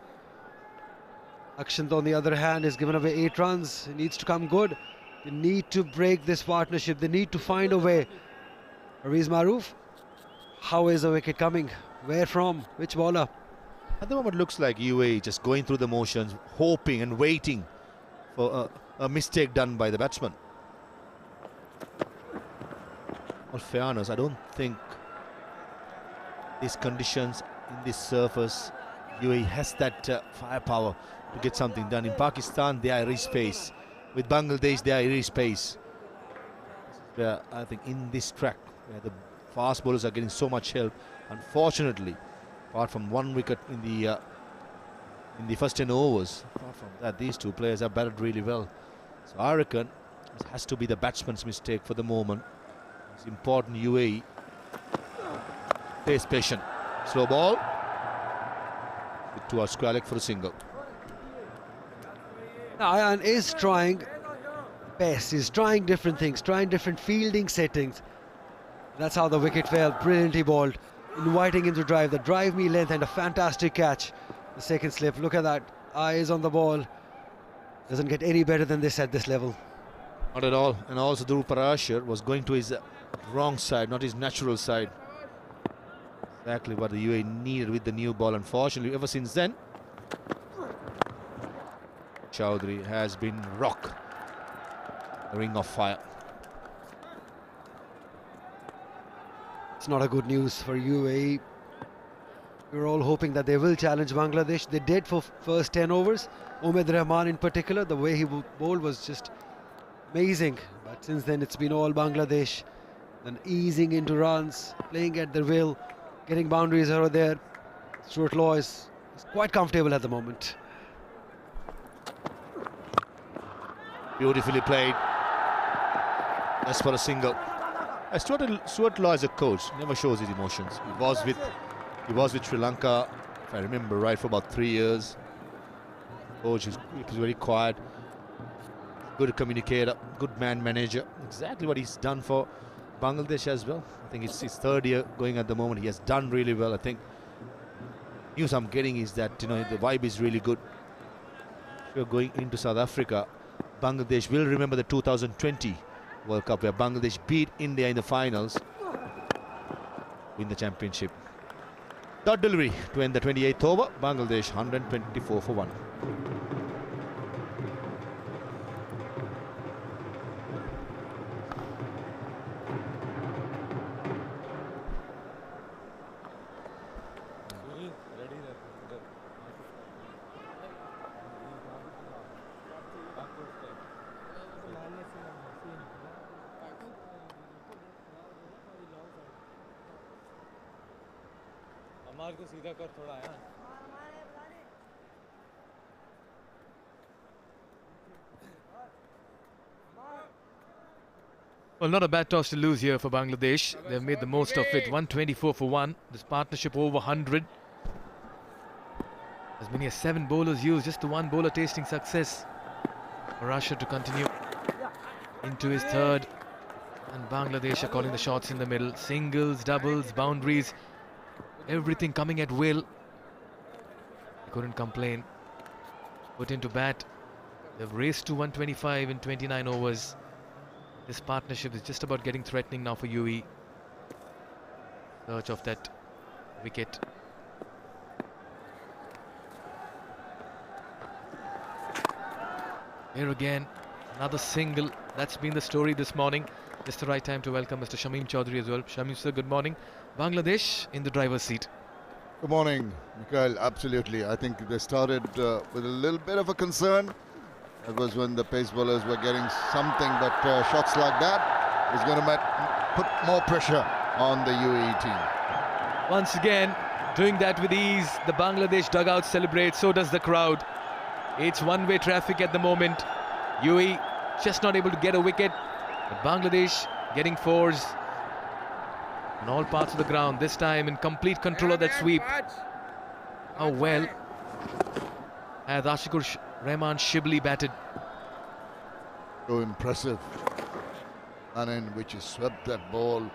Akshant, on the other hand, has given away 8 runs. He needs to come good. They need to break this partnership. They need to find a way. Ariz Maroof, how is the wicket coming? Where from? Which bowler? At the moment, looks like UAE just going through the motions, hoping and waiting for a mistake done by the batsman. All fairness, I don't think these conditions in this surface, UAE has that firepower to get something done. In Pakistan, they are in space. With Bangladesh, they are in space. Where I think in this track, where the fast bowlers are getting so much help, unfortunately, apart from 1 wicket in the first 10 overs, apart from that, these two players have batted really well. So I reckon it has to be the batsman's mistake for the moment. It's important UAE stays patient. Slow ball. Towards Squalek for a single. Now Ayan is trying best. He's trying different things, trying different fielding settings. That's how the wicket fell. Brilliantly bowled, inviting him to drive. The drive me length and a fantastic catch. The second slip. Look at that. Eyes on the ball. Doesn't get any better than this at this level. Not at all. And also Dhruv Parashar was going to his wrong side, not his natural side. Exactly what the UAE needed with the new ball. Unfortunately, ever since then, Chowdhury has been rock. The ring of fire. It's not a good news for UAE. We were all hoping that they will challenge Bangladesh. They did for first 10 overs. Umed Rahman in particular, the way he bowled was just amazing. But since then, it's been all Bangladesh. Then easing into runs, playing at their will, getting boundaries here or there. Stuart Law is quite comfortable at the moment. Beautifully played. That's for a single. Stuart Law as a coach never shows his emotions. He was with Sri Lanka, if I remember right, for about 3 years. Coach he was very quiet, good communicator, good man manager. Exactly what he's done for Bangladesh as well. I think it's his 3rd year going at the moment. He has done really well. I think news I'm getting is that the vibe is really good. If you're going into South Africa, Bangladesh will remember the 2020 World Cup where Bangladesh beat India in the finals, win the championship. Dot delivery to end the 28th over. Bangladesh 124 for 1. Well, not a bad toss to lose here for Bangladesh. They've made the most of it. 124 for 1. This partnership over 100. As many as 7 bowlers used. Just the 1 bowler tasting success. Parashar to continue into his 3rd. And Bangladesh are calling the shots in the middle. Singles, doubles, boundaries. Everything coming at will. They couldn't complain. Put into bat. They've raced to 125 in 29 overs. This partnership is just about getting threatening now for UAE. Search of that wicket. Here again, another single. That's been the story this morning. Just the right time to welcome Mr. Shamim Chaudhary as well. Shamim sir, good morning. Bangladesh in the driver's seat. Good morning, Mikhail. Absolutely. I think they started with a little bit of a concern. That was when the pace bowlers were getting something, but shots like that is going to put more pressure on the UAE team. Once again, doing that with ease. The Bangladesh dugout celebrates, so does the crowd. It's one-way traffic at the moment. UAE just not able to get a wicket. But Bangladesh getting fours on all parts of the ground. This time in complete control of that sweep. How well has Ashikur Rahman Shibli batted. So impressive. And in which he swept that ball,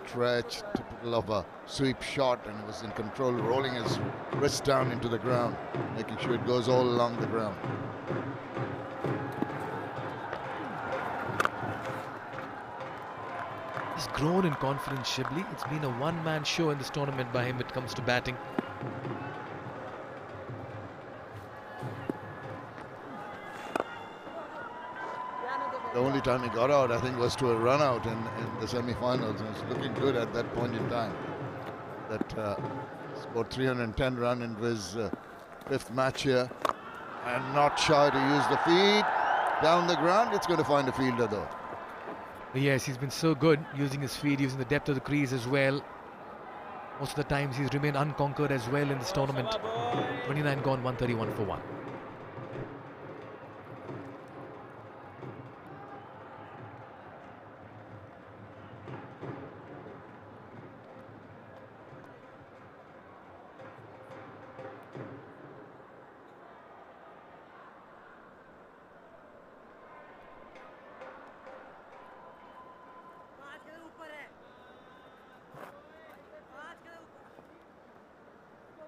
stretch, typical of a sweep shot, and was in control, rolling his wrist down into the ground, making sure it goes all along the ground. He's grown in confidence, Shibli. It's been a one-man show in this tournament by him when it comes to batting. The only time he got out, I think, was to a run out in the semi-finals, and it's looking good at that point in time. That scored 310 run in his fifth match here, and not shy to use the feet down the ground. It's going to find a fielder though. Yes, he's been so good using his feet, using the depth of the crease as well. Most of the times he's remained unconquered as well in this tournament. 29 gone, 131 for 1.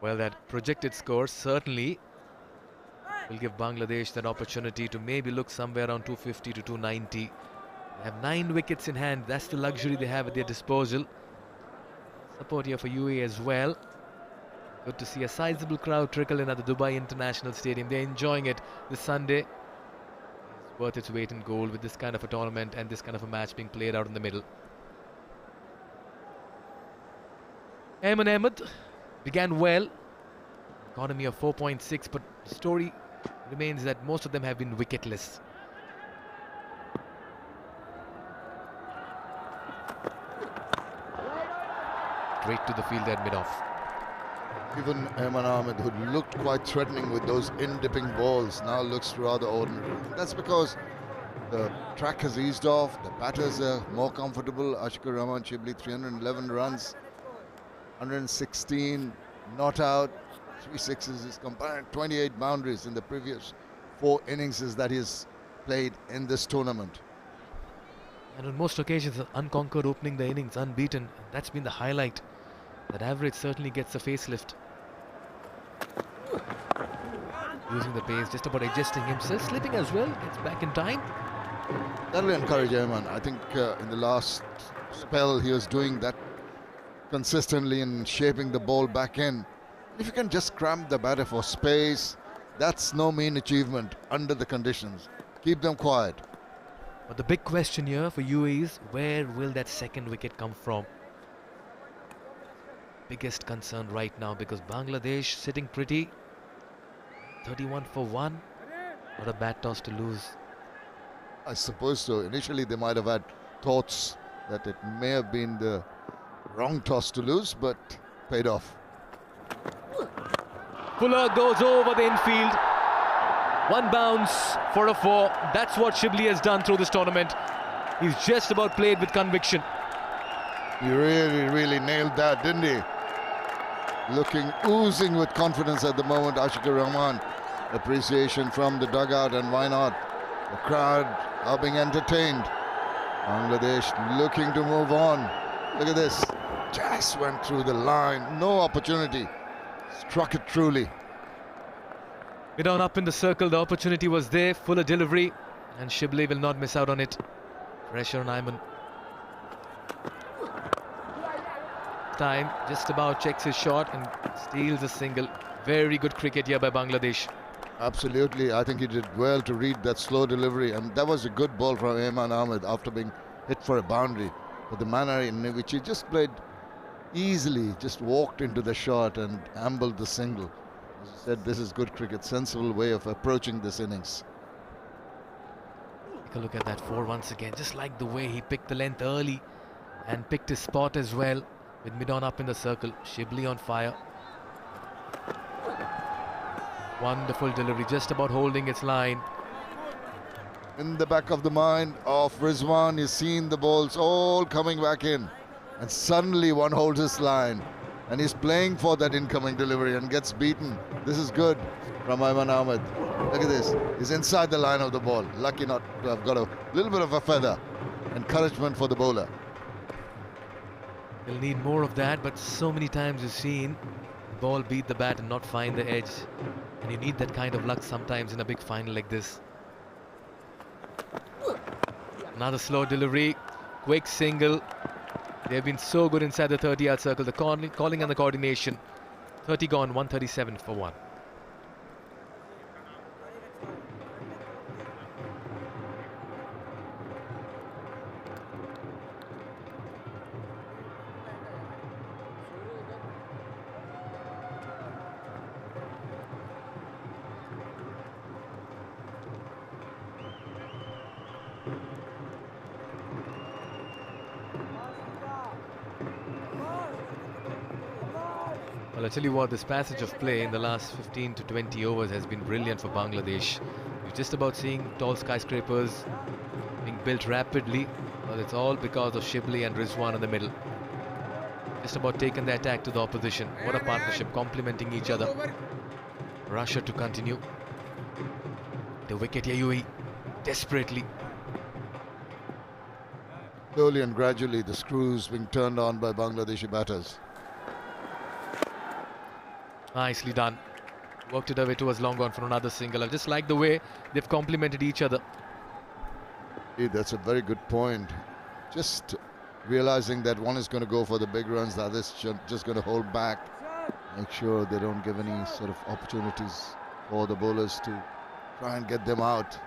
Well, that projected score certainly will give Bangladesh that opportunity to maybe look somewhere around 250 to 290. They have 9 wickets in hand. That's the luxury they have at their disposal. Support here for UAE as well. Good to see a sizable crowd trickle in at the Dubai International Stadium. They're enjoying it this Sunday. It's worth its weight in gold with this kind of a tournament and this kind of a match being played out in the middle. Ayman Ahmed began well, economy of 4.6, but the story remains that most of them have been wicketless. Straight to the field at mid-off. Even Ayman Ahmed, who looked quite threatening with those in-dipping balls, now looks rather ordinary. That's because the track has eased off, the batters are more comfortable. Ashikur Rahman Shibli, 311 runs. 116 not out, 3 sixes, is combined 28 boundaries in the previous 4 innings that he's played in this tournament. And on most occasions, unconquered opening the innings, unbeaten. That's been the highlight. That average certainly gets a facelift. Using the pace, just about adjusting himself, slipping as well, gets back in time. That'll encourage Ayman. I think in the last spell he was doing that consistently in shaping the ball back in. If you can just cramp the batter for space, that's no mean achievement under the conditions. Keep them quiet. But the big question here for UAE is, where will that second wicket come from? Biggest concern right now, because Bangladesh sitting pretty. 31 for 1. Not a bad toss to lose. I suppose so. Initially they might have had thoughts that it may have been the wrong toss to lose, but paid off. Fuller goes over the infield. 1 bounce for a 4. That's what Shibli has done through this tournament. He's just about played with conviction. He really nailed that, didn't he? Looking oozing with confidence at the moment, Ashikur Rahman. Appreciation from the dugout, and why not? The crowd are being entertained. Bangladesh looking to move on. Look at this. Just went through the line. No opportunity. Struck it truly. Down up in the circle, the opportunity was there. Fuller delivery, and Shibli will not miss out on it. Pressure on Ayman. Time, just about checks his shot and steals a single. Very good cricket here by Bangladesh. Absolutely, I think he did well to read that slow delivery, and that was a good ball from Ayman Ahmed after being hit for a boundary. But the manner in which he just played easily, just walked into the shot and ambled the single. As I said, this is good cricket, sensible way of approaching this innings. Take a look at that 4 once again. Just like the way he picked the length early and picked his spot as well, with mid-on up in the circle. Shibli on fire. Wonderful delivery, just about holding its line. In the back of the mind of Rizwan, he's seen the balls all coming back in, and suddenly one holds his line, and he's playing for that incoming delivery and gets beaten. This is good from Ayman Ahmed. Look at this, he's inside the line of the ball. Lucky not to have got a little bit of a feather. Encouragement for the bowler. He'll need more of that, but so many times you've seen the ball beat the bat and not find the edge. And you need that kind of luck sometimes in a big final like this. Another slow delivery, quick single. They've been so good inside the 30-yard circle. The calling and the coordination. 30 gone, 137 for 1. Well, I tell you what, this passage of play in the last 15 to 20 overs has been brilliant for Bangladesh. You're just about seeing tall skyscrapers being built rapidly. Well, it's all because of Shibli and Rizwan in the middle. Just about taken the attack to the opposition. What a partnership, complementing each other. Russia to continue. The wicket here, UAE, desperately. Slowly and gradually, the screws being turned on by Bangladeshi batters. Nicely done. Worked it away towards long on for another single. I just like the way they've complemented each other. That's a very good point. Just realizing that one is going to go for the big runs, the other is just going to hold back. Make sure they don't give any sort of opportunities for the bowlers to try and get them out.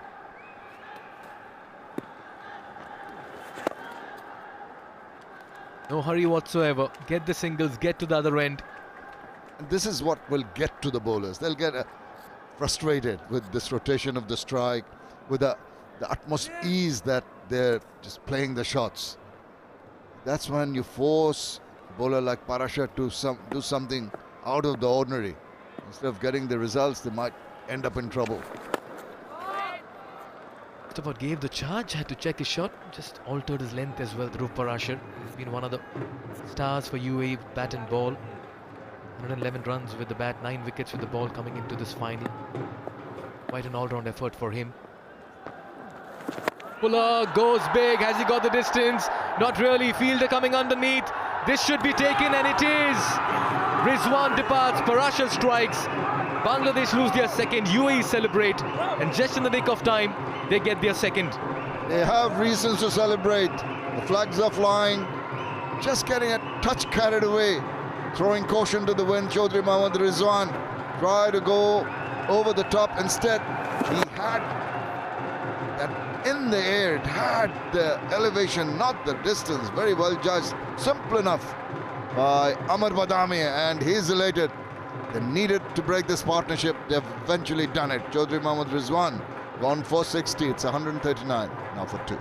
No hurry whatsoever. Get the singles, get to the other end. And this is what will get to the bowlers. They'll get frustrated with this rotation of the strike, with the utmost ease that they're just playing the shots. That's when you force a bowler like Parasha to do something out of the ordinary. Instead of getting the results, they might end up in trouble. Just about gave the charge, had to check his shot, just altered his length as well. Dhruv Parashar has been one of the stars for UAE, bat and ball. 111 runs with the bat, 9 wickets with the ball coming into this final. Quite an all-round effort for him. Puller goes big. Has he got the distance? Not really. Fielder coming underneath. This should be taken, and it is. Rizwan departs. Parashar strikes. Bangladesh lose their second. UAE celebrate, and just in the nick of time, they get their second. They have reasons to celebrate. The flags are flying. Just getting a touch carried away. Throwing caution to the wind, Chaudhry Mohammad Rizwan tried to go over the top. Instead, he had that in the air. It had the elevation, not the distance. Very well judged. Simple enough by Amar Badami, and he's elated. They needed to break this partnership. They've eventually done it. Chaudhry Mohammad Rizwan gone for 60. It's 139 now for 2.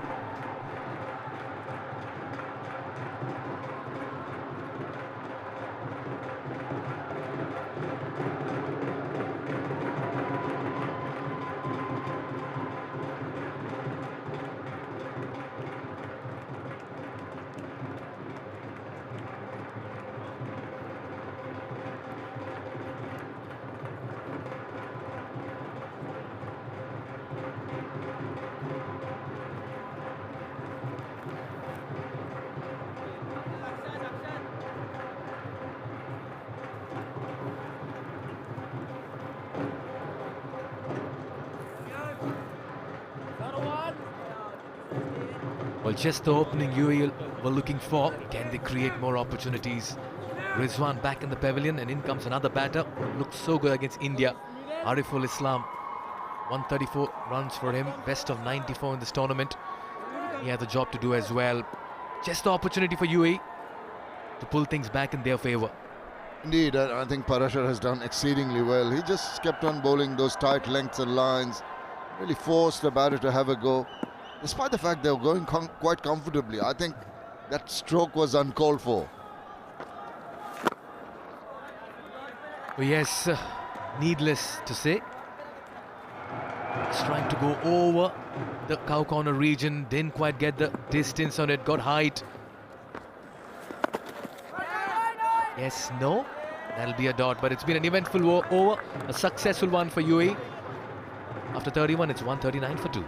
Well, just the opening UAE were looking for. Can they create more opportunities? Rizwan back in the pavilion, and in comes another batter who looks so good against India. Ariful Islam, 134 runs for him, best of 94 in this tournament. He has a job to do as well. Just the opportunity for UAE to pull things back in their favour. Indeed, I think Parashar has done exceedingly well. He just kept on bowling those tight lengths and lines, really forced the batter to have a go. Despite the fact they were going quite comfortably, I think that stroke was uncalled for. Well, yes, needless to say, he's trying to go over the cow corner region, didn't quite get the distance on it, got height. Yes, no, that'll be a dot, but it's been an eventful over, a successful one for UAE. After 31, it's 139 for 2.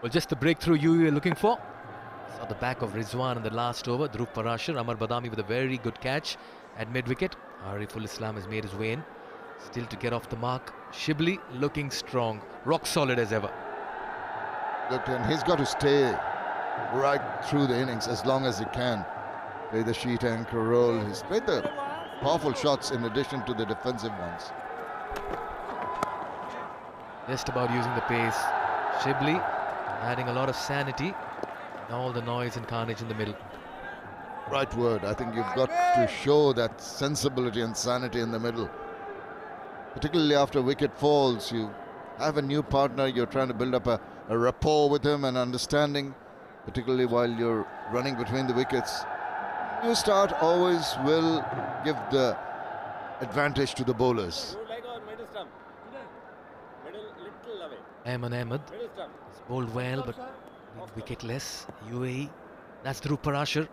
Well, just the breakthrough you were looking for. Saw the back of Rizwan in the last over. Dhruv Parashar, Amar Badami with a very good catch at mid-wicket. Ariful Islam has made his way in. Still to get off the mark. Shibli looking strong, rock solid as ever. Look, and he's got to stay right through the innings as long as he can. Play the sheet anchor role. He's played the powerful shots in addition to the defensive ones. Just about using the pace. Shibli adding a lot of sanity and all the noise and carnage in the middle. Right word. I think you've got to show that sensibility and sanity in the middle. Particularly after wicket falls, you have a new partner, you're trying to build up a rapport with him and understanding, particularly while you're running between the wickets. New start always will give the advantage to the bowlers. Ayman Ahmed has bowled well, but wicketless. UAE, that's Dhruv Parashar,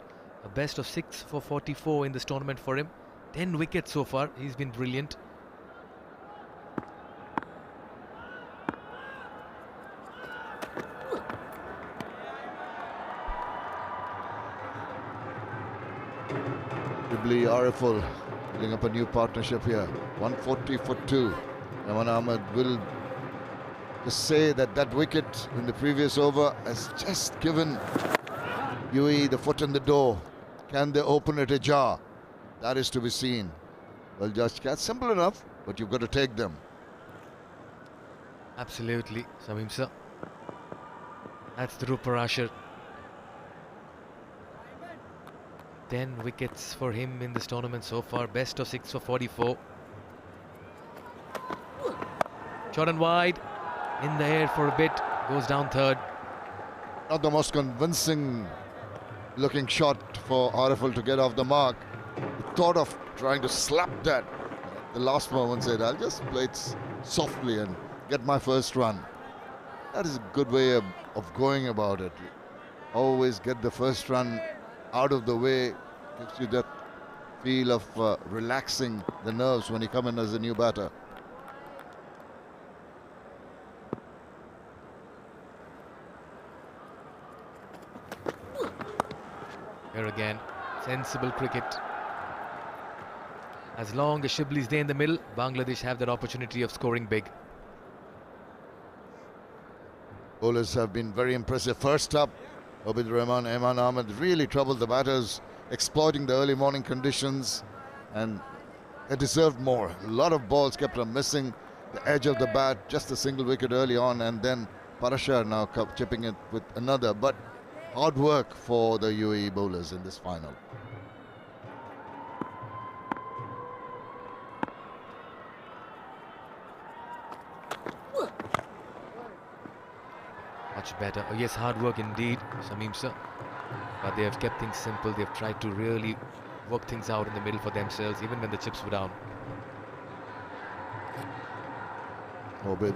a best of 6 for 44 in this tournament for him. 10 wickets so far, he's been brilliant. Shibli Ariful building up a new partnership here. 140 for 2. Ayman Ahmed will just say that that wicket in the previous over has just given UAE the foot in the door. Can they open it ajar? That is to be seen. Well, just catch, simple enough, but you've got to take them. Absolutely, Samim sir. That's Dhruv Parashar. 10 wickets for him in this tournament so far. Best of 6 for 44. Short and wide. In the air for a bit. Goes down third. Not the most convincing looking shot for Ariful to get off the mark. He thought of trying to slap that at the last moment, said, I'll just play it softly and get my first run. That is a good way of going about it. Always get the first run out of the way. Gives you that feel of relaxing the nerves when you come in as a new batter. Here again, sensible cricket. As long as Shibli's there in the middle, Bangladesh have that opportunity of scoring big. Bowlers have been very impressive. First up, Abid Rahman, Ayman Ahmed really troubled the batters, exploiting the early morning conditions, and they deserved more. A lot of balls kept on missing the edge of the bat, just a single wicket early on, and then Parashar now chipping it with another. But hard work for the UAE bowlers in this final. Much better. Oh yes, hard work indeed, Samim sir. But they have kept things simple. They've tried to really work things out in the middle for themselves, even when the chips were down. Obid,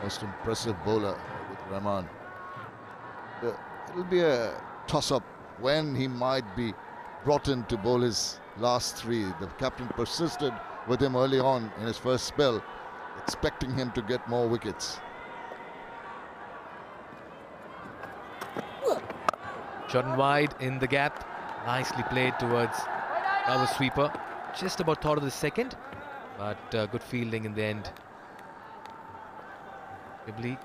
most impressive bowler with Rahman. it'll be a toss-up when he might be brought in to bowl his last three. The captain persisted with him early on in his first spell, expecting him to get more wickets. Shot and wide in the gap. Nicely played towards cover sweeper. Just about thought of the second, but good fielding in the end. Shibli,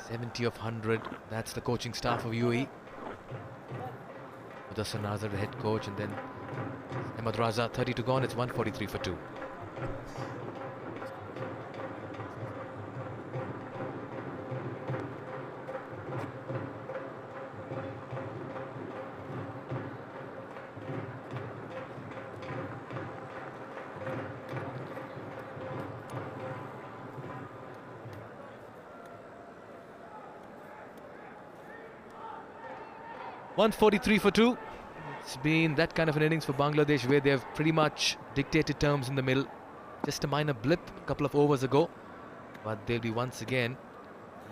70 of 100. That's the coaching staff of UAE. Mudassar Nazar, the head coach, and then Ahmed Raza, 30 to gone. It's 143 for 2. .143 for 2. It's been that kind of an innings for Bangladesh where they have pretty much dictated terms in the middle. Just a minor blip a couple of overs ago, but they'll be once again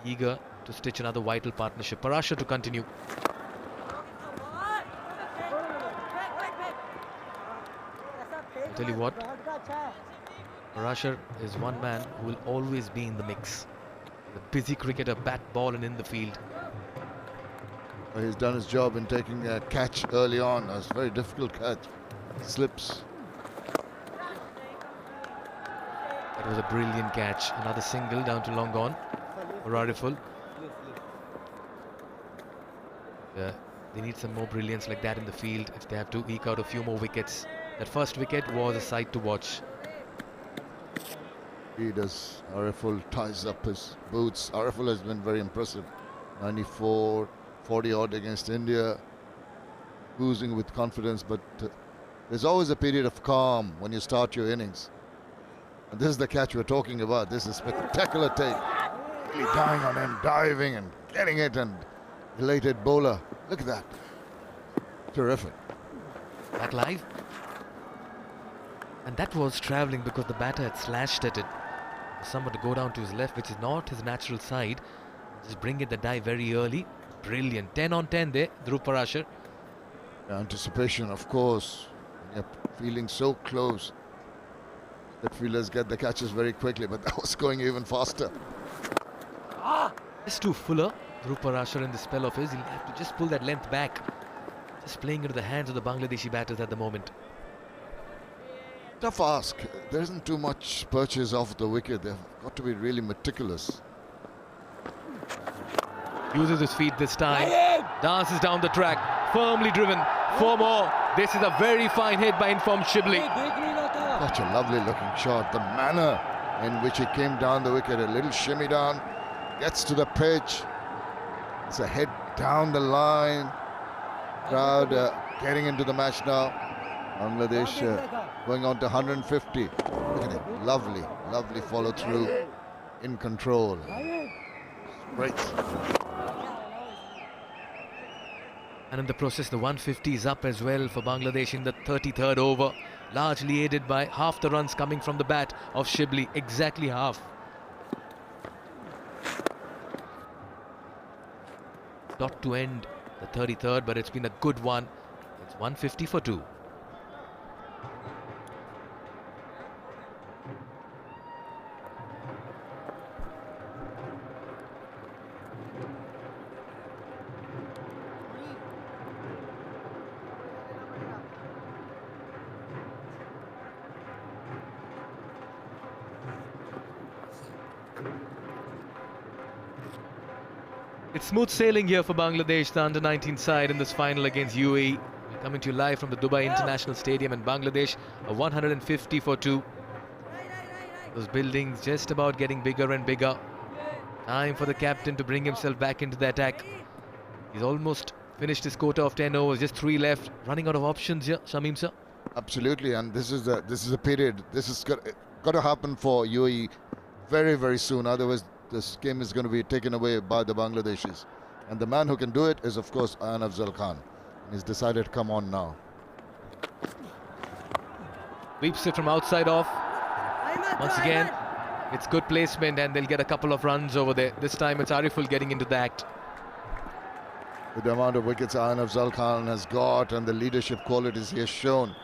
eager to stitch another vital partnership. Parashar to continue. I'll tell you what, Parashar is one man who will always be in the mix. The busy cricketer, bat, ball and in the field. He's done his job in taking a catch early on. It was a very difficult catch. Slips. That was a brilliant catch. Another single down to long gone for Ariful. They need some more brilliance like that in the field if they have to eke out a few more wickets. That first wicket was a sight to watch. He does. Ariful ties up his boots. Ariful has been very impressive. 94, 40 odd against India. Oozing with confidence, but there's always a period of calm when you start your innings. And this is the catch we're talking about. This is spectacular take. Really dying on him, diving and getting it, and elated bowler. Look at that. Terrific. Back live. And that was travelling because the batter had slashed at it. For someone to go down to his left, which is not his natural side. Just bring it the dive very early. Brilliant. 10 on 10 there, Dhruv Parashar. Anticipation, of course. When you're feeling so close. That fielders get the catches very quickly, but that was going even faster. Just too fuller, Dhruv Parashar in the spell of his. He'll have to just pull that length back. Just playing into the hands of the Bangladeshi batters at the moment. Tough ask. There isn't too much purchase off the wicket. They've got to be really meticulous. Uses his feet this time. Dances down the track. Firmly driven. 4 more. This is a very fine hit by informed Shibli. Such a lovely looking shot. The manner in which he came down the wicket. A little shimmy down. Gets to the pitch. It's a head down the line. Crowd getting into the match now. Bangladesh going on to 150. Look at it. Lovely, lovely follow through. In control. Great. And in the process, the 150 is up as well for Bangladesh in the 33rd over. Largely aided by half the runs coming from the bat of Shibli. Exactly half. Not to end the 33rd, but it's been a good one. It's 150 for 2. It's smooth sailing here for Bangladesh, the under-19 side in this final against UAE. We're coming to you live from the Dubai International Stadium in Bangladesh, a 150 for 2. Those buildings just about getting bigger and bigger. Time for the captain to bring himself back into the attack. He's almost finished his quota of 10 overs, just 3 left. Running out of options here, Shamim sir. Absolutely, and this is a period. This is got to happen for UAE very, very soon. Otherwise, this game is going to be taken away by the Bangladeshis. And the man who can do it is, of course, Ayan Afzal Khan. And he's decided to come on now. Sweeps it from outside off. Once again, it's good placement and they'll get a couple of runs over there. This time it's Ariful getting into the act. with the amount of wickets Ayan Afzal Khan has got and the leadership qualities he has shown.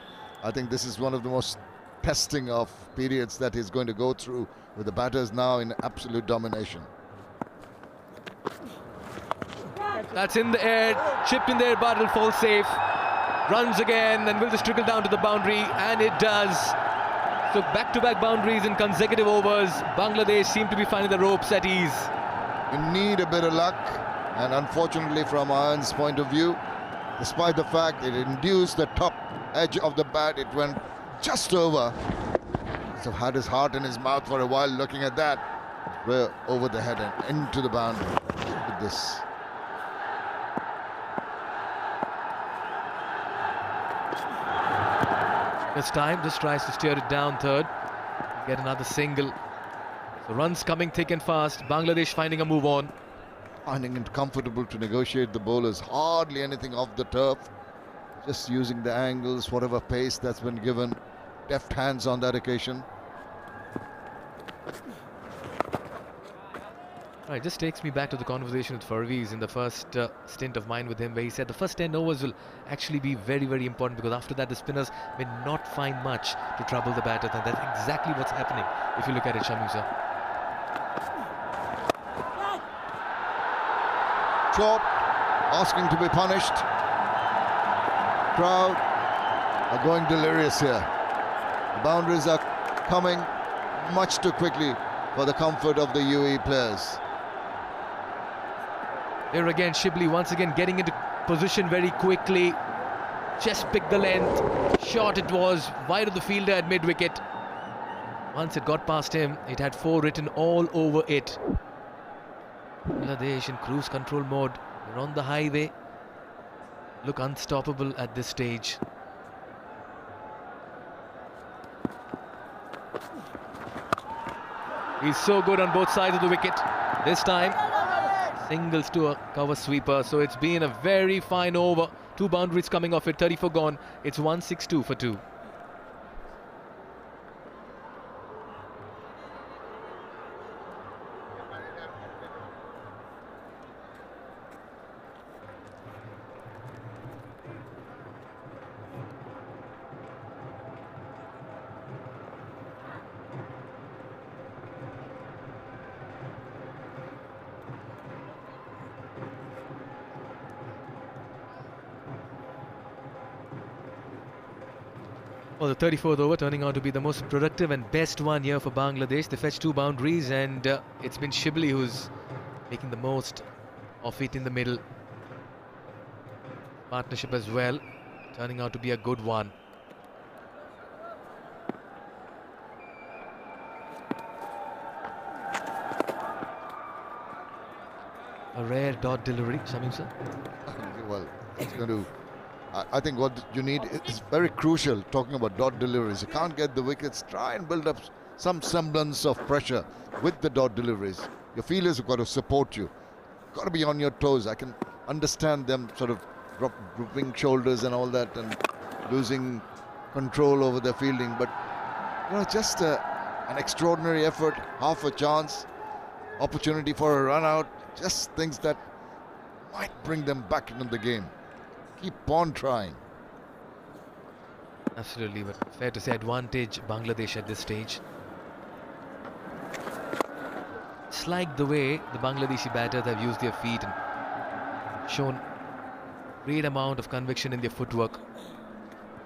I think this is one of the most testing of periods that he's going to go through, with the batters now in absolute domination. That's in the air, chipped in there, but it'll fall safe. Runs again and will just trickle down to the boundary, and it does. So back-to-back boundaries in consecutive overs. Bangladesh seem to be finding the ropes at ease. You need a bit of luck, and unfortunately from Ayan's point of view, despite the fact it induced the top edge of the bat, it went just over. So had his heart in his mouth for a while looking at that. We're over the head and into the boundary with this. This time just tries to steer it down third, get another single. So runs coming thick and fast. Bangladesh finding a move on. Finding it comfortable to negotiate the bowlers. Hardly anything off the turf. Just using the angles, whatever pace that's been given. Deft hands on that occasion. Right, just takes me back to the conversation with Farviz in the first stint of mine with him, where he said the first 10 overs will actually be very, very important, because after that the spinners may not find much to trouble the batters, and that's exactly what's happening if you look at it, Shamusa. Short, asking to be punished. Crowd are going delirious here. The boundaries are coming much too quickly for the comfort of the UAE players. Here again, Shibli once again getting into position very quickly. Just picked the length. Shot it was, wide of the fielder at mid-wicket. Once it got past him, it had 4 written all over it. Bangladesh in cruise control mode. They're on the highway. Look unstoppable at this stage. He's so good on both sides of the wicket. This time, singles to a cover sweeper. So it's been a very fine over. 2 boundaries coming off it, 34 gone. It's 162 for 2. Well, the 34th over turning out to be the most productive and best one here for Bangladesh. They fetched 2 boundaries, and it's been Shibli who's making the most of it in the middle. Partnership as well, turning out to be a good one. A rare dot delivery, Shamim sir. Well, it's going to... I think what you need is very crucial, talking about dot deliveries. You can't get the wickets. Try and build up some semblance of pressure with the dot deliveries. Your fielders have got to support you. Got to be on your toes. I can understand them sort of dropping shoulders and all that and losing control over their fielding. But, you know, just an extraordinary effort, half a chance, opportunity for a run out, just things that might bring them back into the game. Keep on trying. Absolutely, but fair to say advantage Bangladesh at this stage. It's like the way the Bangladeshi batters have used their feet and shown great amount of conviction in their footwork.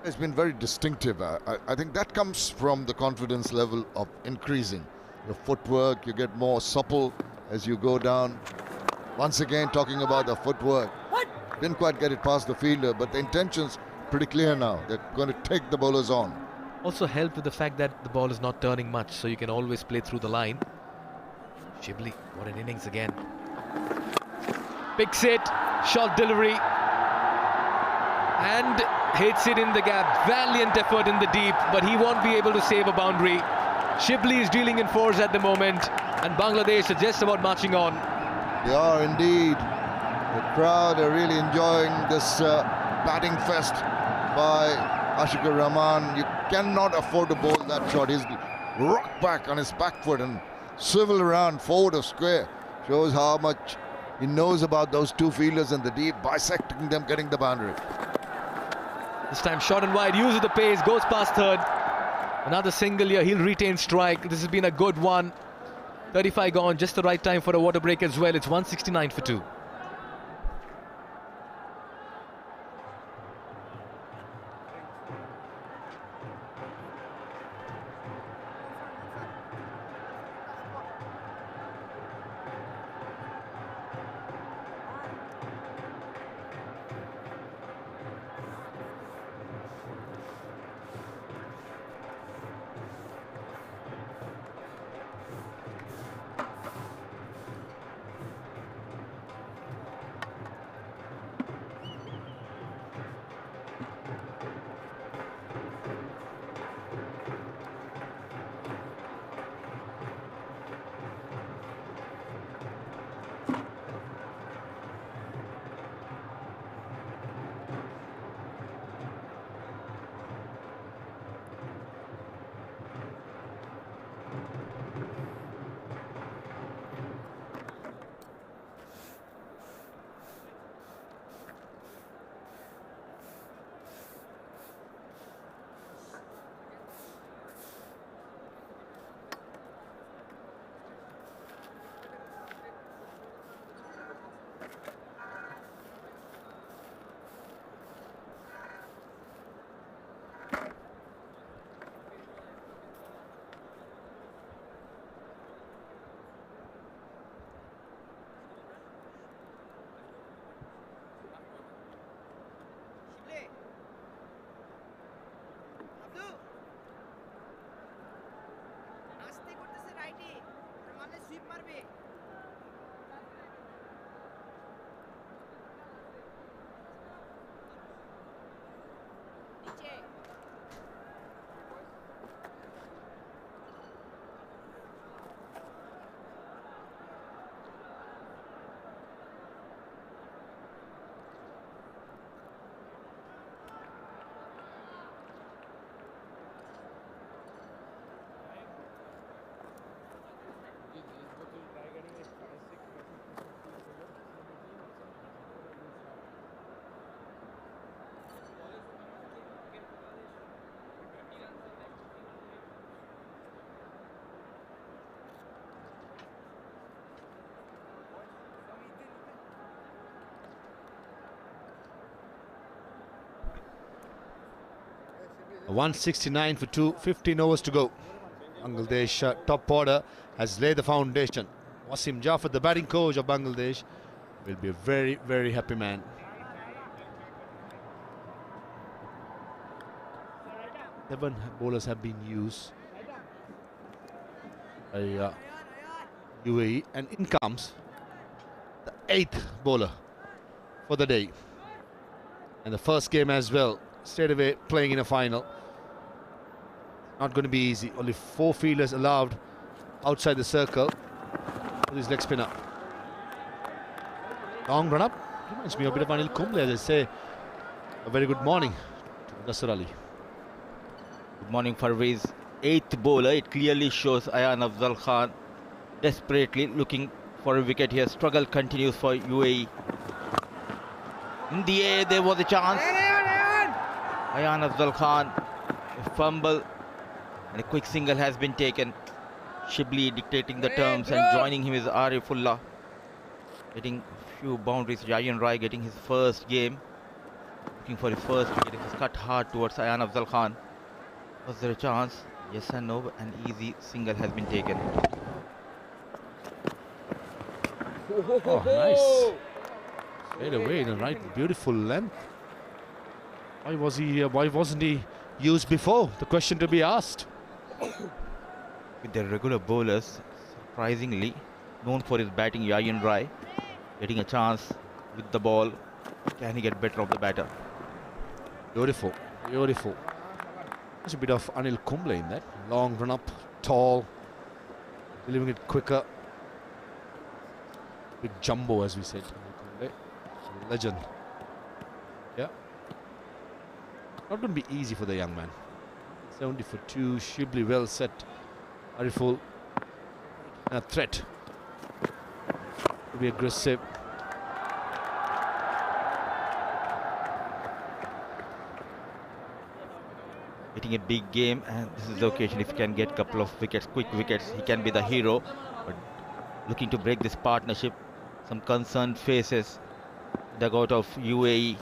It's been very distinctive. I think that comes from the confidence level of increasing. Your footwork, you get more supple as you go down. Once again, talking about the footwork. Didn't quite get it past the fielder, but the intention's pretty clear now. They're going to take the bowlers on. Also helped with the fact that the ball is not turning much, so you can always play through the line. Shibli, what an innings again. Picks it, shot delivery, and hits it in the gap. Valiant effort in the deep, but he won't be able to save a boundary. Shibli is dealing in 4s at the moment, and Bangladesh are just about marching on. They are indeed. The crowd are really enjoying this batting fest by Ashiqur Rahman. You cannot afford to bowl that shot. He's rocked back on his back foot and swivel around forward of square. Shows how much He knows about those two fielders in the deep, bisecting them, getting the boundary. This time short and wide, uses the pace, goes past third. Another single here, he'll retain strike. This has been a good one. 35 gone, just the right time for a water break as well. It's 169 for 2. A 169 for 2, 15 overs to go. Bangladesh top order has laid the foundation. Wasim Jafar, the batting coach of Bangladesh, will be a very, very happy man. 7 bowlers have been used by UAE, and in comes the 8th bowler for the day. And the first game as well, straight away playing in a final. Not going to be easy. Only 4 fielders allowed outside the circle for this leg spinner. Long run up. Reminds me a bit of Anil Kumble, as I say. A very good morning to Nasser Ali. Good morning, Parvez. 8th bowler. It clearly shows Ayan Afzal Khan desperately looking for a wicket here. Struggle continues for UAE. In the air, there was a chance. Ayan Afzal Khan, a fumble, and a quick single has been taken. Shibli dictating the terms, and joining him is Arifullah, getting a few boundaries. Yayan Rai getting his first game, looking for his first wicket. It was cut hard towards Ayan Afzal Khan. Was there a chance? Yes and no. An easy single has been taken. Oh, nice. Straight away in the right, beautiful length. Why wasn't he used before? The question to be asked. With their regular bowlers, surprisingly known for his batting, Yayan Rai getting a chance with the ball. Can he get better of the batter? Beautiful, beautiful. There's a bit of Anil Kumble in that. Long run up, tall, delivering it quicker. Big jumbo, as we said. Legend. Yeah. Not going to be easy for the young man. 70 for 2. Shibli well set. Ariful. And a threat to be aggressive. getting a big game, and this is the occasion. If he can get a couple of wickets, quick wickets, he can be the hero. But looking to break this partnership. Some concerned faces. Dugout of UAE.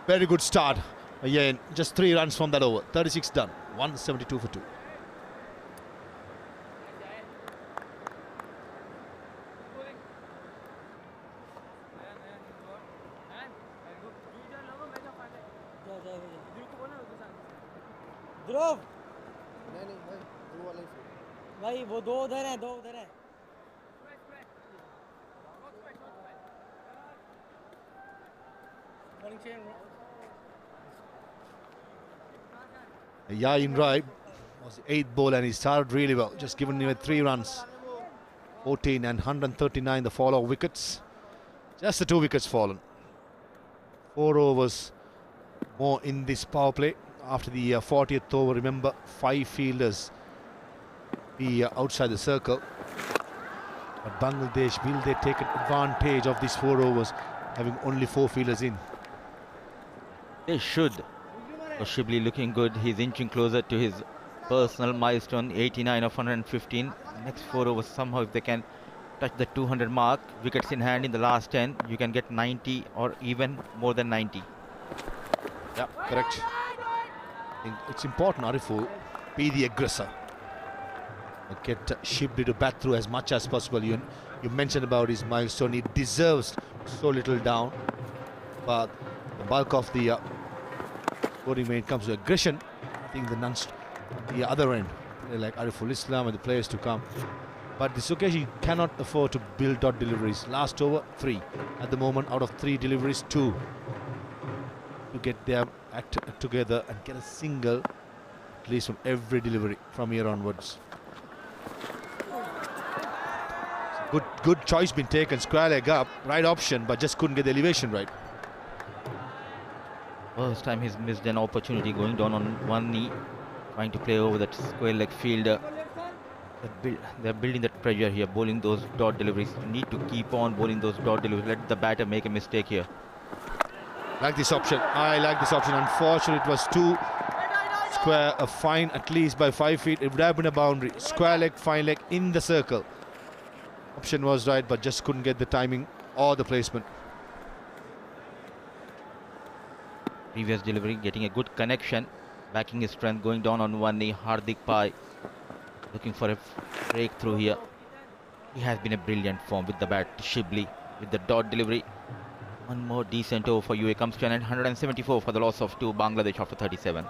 Very good start. Again, just 3 runs from that over. 36 done. 172 for 2. ध्रुव भाई वो दो उधर है Yeah, Imrai was the 8th ball and he started really well. Just given him 3 runs. 14 and 139 the follow wickets. Just the 2 wickets fallen. 4 overs more in this power play. After the 40th over, remember, 5 fielders be outside the circle. But Bangladesh, will they take advantage of these 4 overs, having only 4 fielders in? They should. Shibli looking good. He's inching closer to his personal milestone, 89 of 115. Next 4 overs, somehow if they can touch the 200 mark, wickets in hand in the last 10, you can get 90 or even more than 90. Yeah, correct. I think it's important Ariful be the aggressor. Get Shibli to bat through as much as possible. You mentioned about his milestone. He deserves so little down. But the bulk of the scoring when it comes to aggression, I think the other end, like Ariful Islam and the players to come. But this occasion you cannot afford to build dot deliveries. Last over 3. At the moment, out of 3 deliveries, 2. To get their act together and get a single at least from every delivery from here onwards. So good choice been taken. Square leg up, right option, but just couldn't get the elevation right. First time he's missed an opportunity, going down on one knee, trying to play over that square leg fielder. They're building that pressure here, bowling those dot deliveries. You need to keep on bowling those dot deliveries. Let the batter make a mistake here. Like this option. I like this option. Unfortunately, it was too square. A fine at least by 5 feet. It would have been a boundary. Square leg, fine leg in the circle. Option was right, but just couldn't get the timing or the placement. Previous delivery, getting a good connection, backing his strength, going down on one knee. Hardik Pai looking for a breakthrough here. He has been a brilliant form with the bat. Shibli with the dot delivery. One more decent over for UAE comes to an end. 174 for the loss of 2 Bangladesh after 37.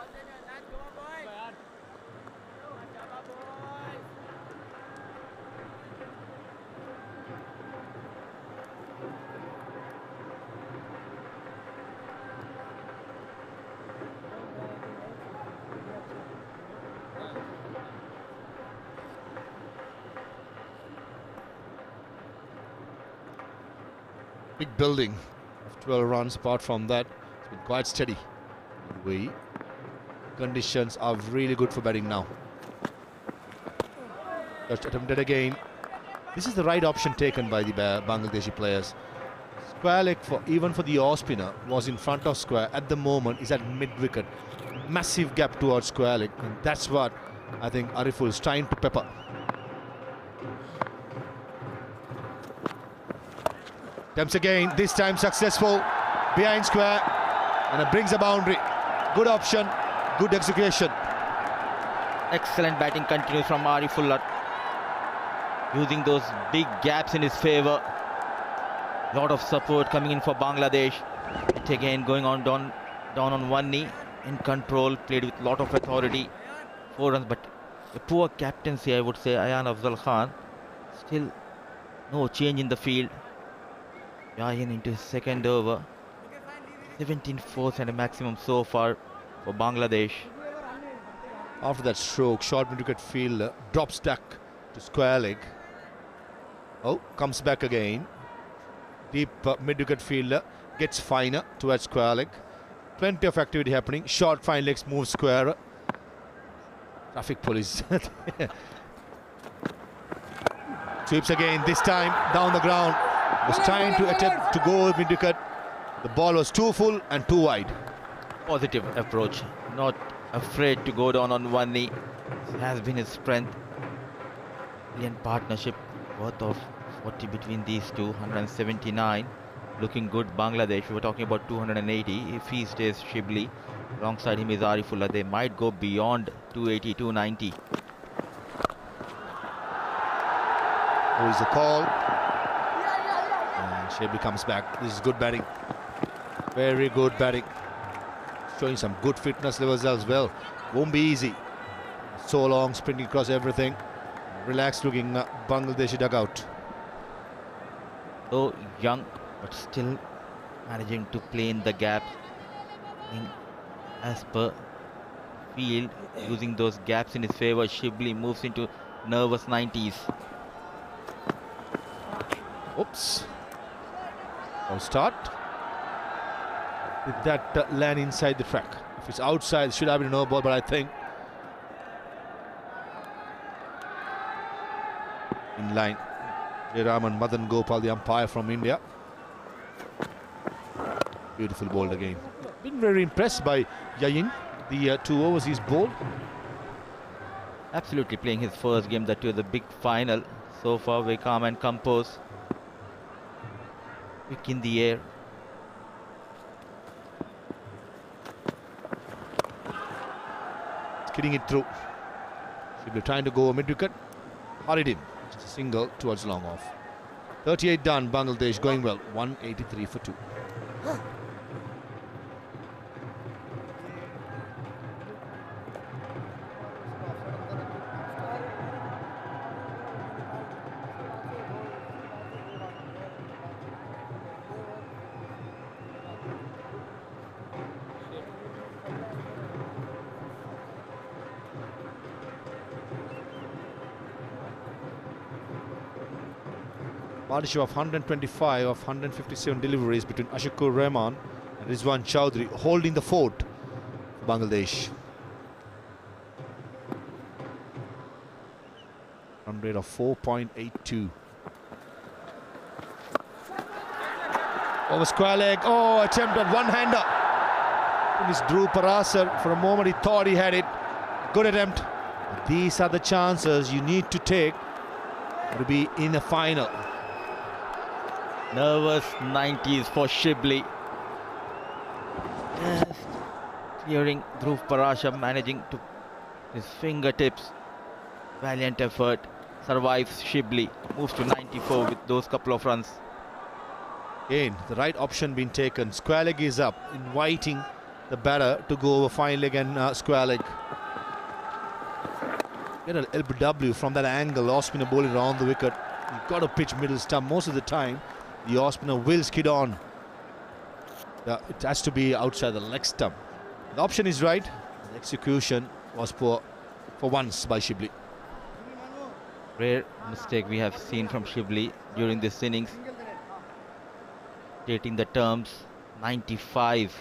Big building of 12 runs. Apart from that, it's been quite steady. UAE. Conditions are really good for batting now. Just attempted again. This is the right option taken by the Bangladeshi players. Square leg, even for the off spinner, was in front of square. At the moment, is at mid-wicket. Massive gap towards square leg. And that's what I think Ariful is trying to pepper. Attempts again, this time successful. Behind square. And it brings a boundary. Good option, good execution. Excellent batting continues from Arifullah, using those big gaps in his favour. Lot of support coming in for Bangladesh. It again going on down on one knee, in control, played with lot of authority. 4 runs, but a poor captaincy, I would say. Ayan Afzal Khan, still no change in the field. Yahin into his second over. 17 fours and a maximum so far for Bangladesh. After that stroke, short mid-wicket fielder drops back to square leg. Oh, comes back again. Deep mid-wicket fielder gets finer towards square leg. Plenty of activity happening. Short fine legs move square. Traffic police. Sweeps again, this time down the ground. Was trying to attempt to go mid-wicket. The ball was too full and too wide. Positive approach, not afraid to go down on one knee. This has been his strength. Brilliant partnership, worth of 40 between these two, 179. Looking good, Bangladesh. We were talking about 280. If he stays Shibli, alongside him is Arifullah, they might go beyond 280, 290. Who is the call? And Shibli comes back. This is good batting. Very good batting. Showing some good fitness levels as well. Won't be easy. So long, sprinting across everything. Relaxed looking Bangladeshi dugout. So young, but still managing to play in the gaps. As per field, using those gaps in his favour, Shibli moves into nervous 90s. Oops. Now start. Did that land inside the track? If it's outside, it should have been a no ball, but I think in line. Jayaraman Madan Gopal, the umpire from India. Beautiful bowled again. Been very impressed by Yayin, the 2 overs he's bowled. Absolutely playing his first game, that to the big final. So far, very calm and composed. Wick in the air. Hitting it through. Should be trying to go mid-wicket. Hurried in. Just a single towards long off. 38 done. Bangladesh going well. 183 for 2. Partnership of 125 of 157 deliveries between Ashikur Rahman and Rizwan Chowdhury holding the fort for Bangladesh. Run rate of 4.82. Over square leg. Oh, attempt at one-hander. This Dhruv Parasar, for a moment he thought he had it. Good attempt. These are the chances you need to take to be in the final. Nervous 90s for Shibli. Just clearing Dhruv Parasar, managing to his fingertips. Valiant effort. Survives Shibli. Moves to 94 with those couple of runs. Again, the right option being taken. Square leg is up, inviting the batter to go over fine leg and square leg. Get an LBW from that angle. Off-spinner bowling around the wicket. You've got to pitch middle stump most of the time. The off-spinner will skid on. It has to be outside the leg stump. The option is right. The execution was poor for once by Shibli. Rare mistake we have seen from Shibli during this innings. Dating the terms 95.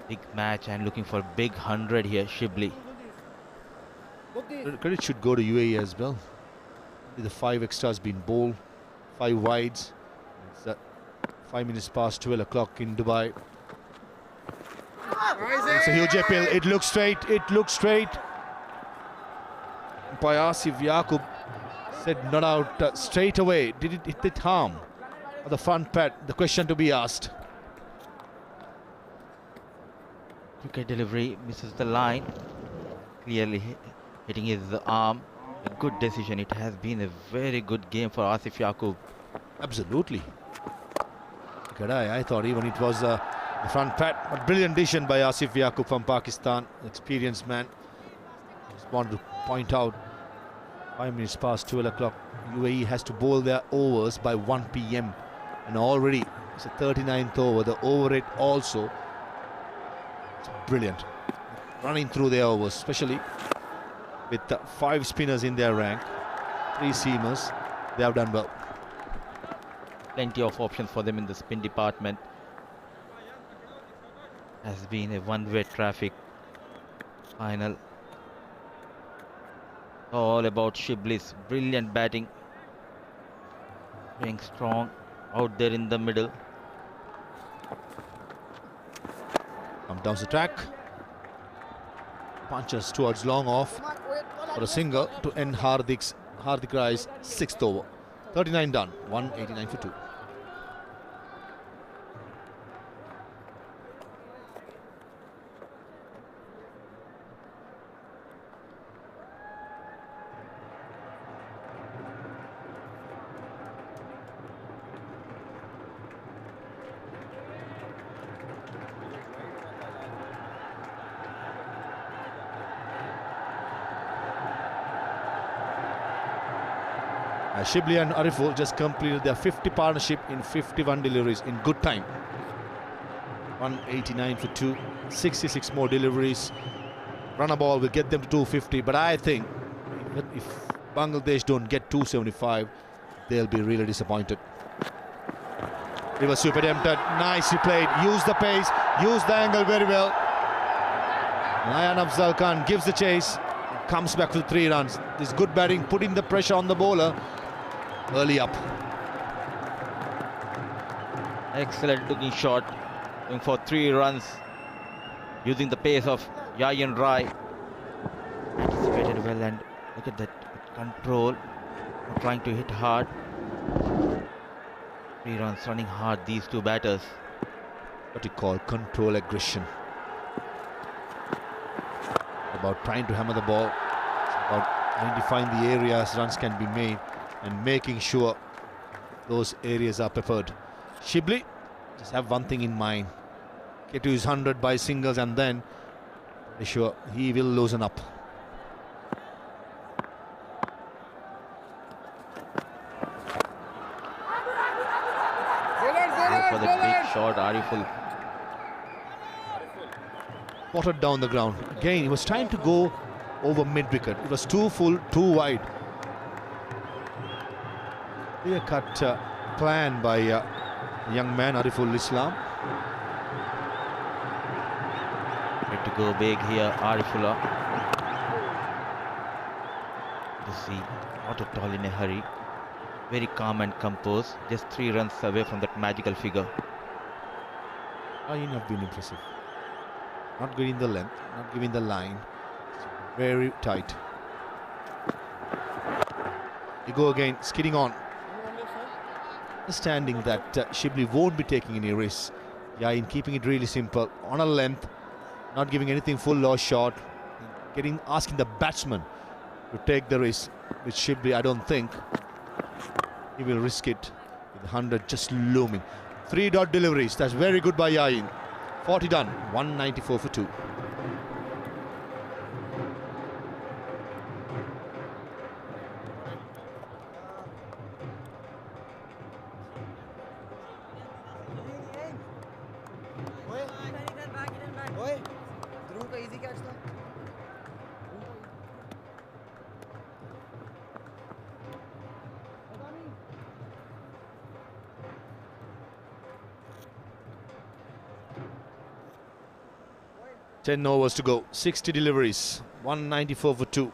Big match and looking for a big 100 here, Shibli. Credit should go to UAE as well. The 5 extras been bowled, 5 wides. It's 5 minutes past 12 o'clock in Dubai. It's a huge appeal. It looks straight. It looks straight. By Asif Yaqub said not out straight away. Did it hit harm? Or the front pad? The question to be asked. Wicket delivery misses the line. Clearly hitting his arm. A good decision. It has been a very good game for Asif Yaqub. Absolutely. Gadai, I thought even it was the front pad. But brilliant decision by Asif Yaqub from Pakistan. Experienced man. Just wanted to point out 5 minutes past 12 o'clock. UAE has to bowl their overs by 1 p.m. And already it's a 39th over. The over rate also. It's brilliant. Running through their overs, especially with 5 spinners in their rank, 3 seamers. They have done well. Plenty of options for them in the spin department. Has been a one-way traffic final. All about Shibli's brilliant batting. Playing strong out there in the middle. Down the track. Punches towards long off for a single to end Hardik Rai's 6th over. 39 done, 189 for 2. Shibli and Ariful just completed their 50 partnership in 51 deliveries in good time. 189 for 2, 66 more deliveries. Run a ball will get them to 250, but I think if Bangladesh don't get 275, they'll be really disappointed. Reverse sweep attempted, nicely played, used the pace, used the angle very well. Ayan Afzal Khan gives the chase, comes back with 3 runs. This good batting, putting the pressure on the bowler. Early up. Excellent looking shot, going for 3 runs, using the pace of Yayan Rai. Anticipated well, and look at that control, trying to hit hard. 3 runs, running hard, these 2 batters. What you call control aggression. About trying to hammer the ball. It's about identifying the areas runs can be made and making sure those areas are peppered. Shibli, just have one thing in mind. Get to his 100 by singles, and then pretty sure he will loosen up. For the big shot, Ariful. Potted down the ground. Again, he was trying to go over mid-wicket. It was too full, too wide. Clear-cut plan by young man Ariful Islam. Need to go big here, Arifullah. You see, not at all in a hurry. Very calm and composed. Just 3 runs away from that magical figure. Ayin have been impressive. Not getting the length, not giving the line. Very tight. You go again, skidding on. Understanding that Shibli won't be taking any risks. Yayin keeping it really simple, on a length, not giving anything full or short. Asking the batsman to take the risk. With Shibli, I don't think he will risk it. With 100 just looming. 3 dot deliveries, that's very good by Yayin. 40 done, 194 for 2. Ten overs to go, 60 deliveries, 194 for 2.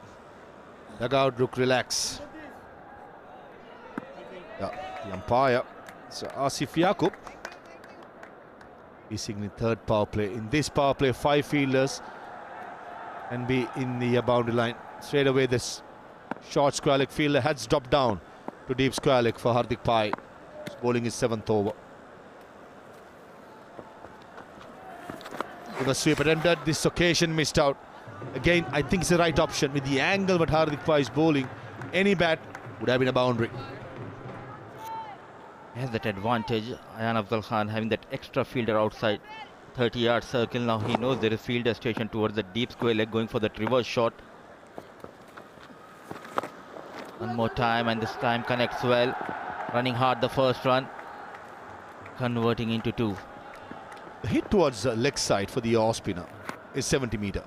Dugout look relax. Yeah, the umpire, so Asif Yaqub, is signaling 3rd power play. In this power play, 5 fielders can be in the boundary line. Straight away, this short square leg fielder heads drop down to deep square leg for Hardik Pai. He's bowling his 7th over. With a sweep attempted, this occasion missed out. Again, I think it's the right option. With the angle that Hardik Pai is bowling, any bat would have been a boundary. He has that advantage. Ayan Afzal Khan having that extra fielder outside 30-yard circle. Now he knows there is fielder station towards the deep square leg, going for that reverse shot. One more time, and this time connects well. Running hard the first run, converting into 2. The hit towards the leg side for the off spinner is 70 meter.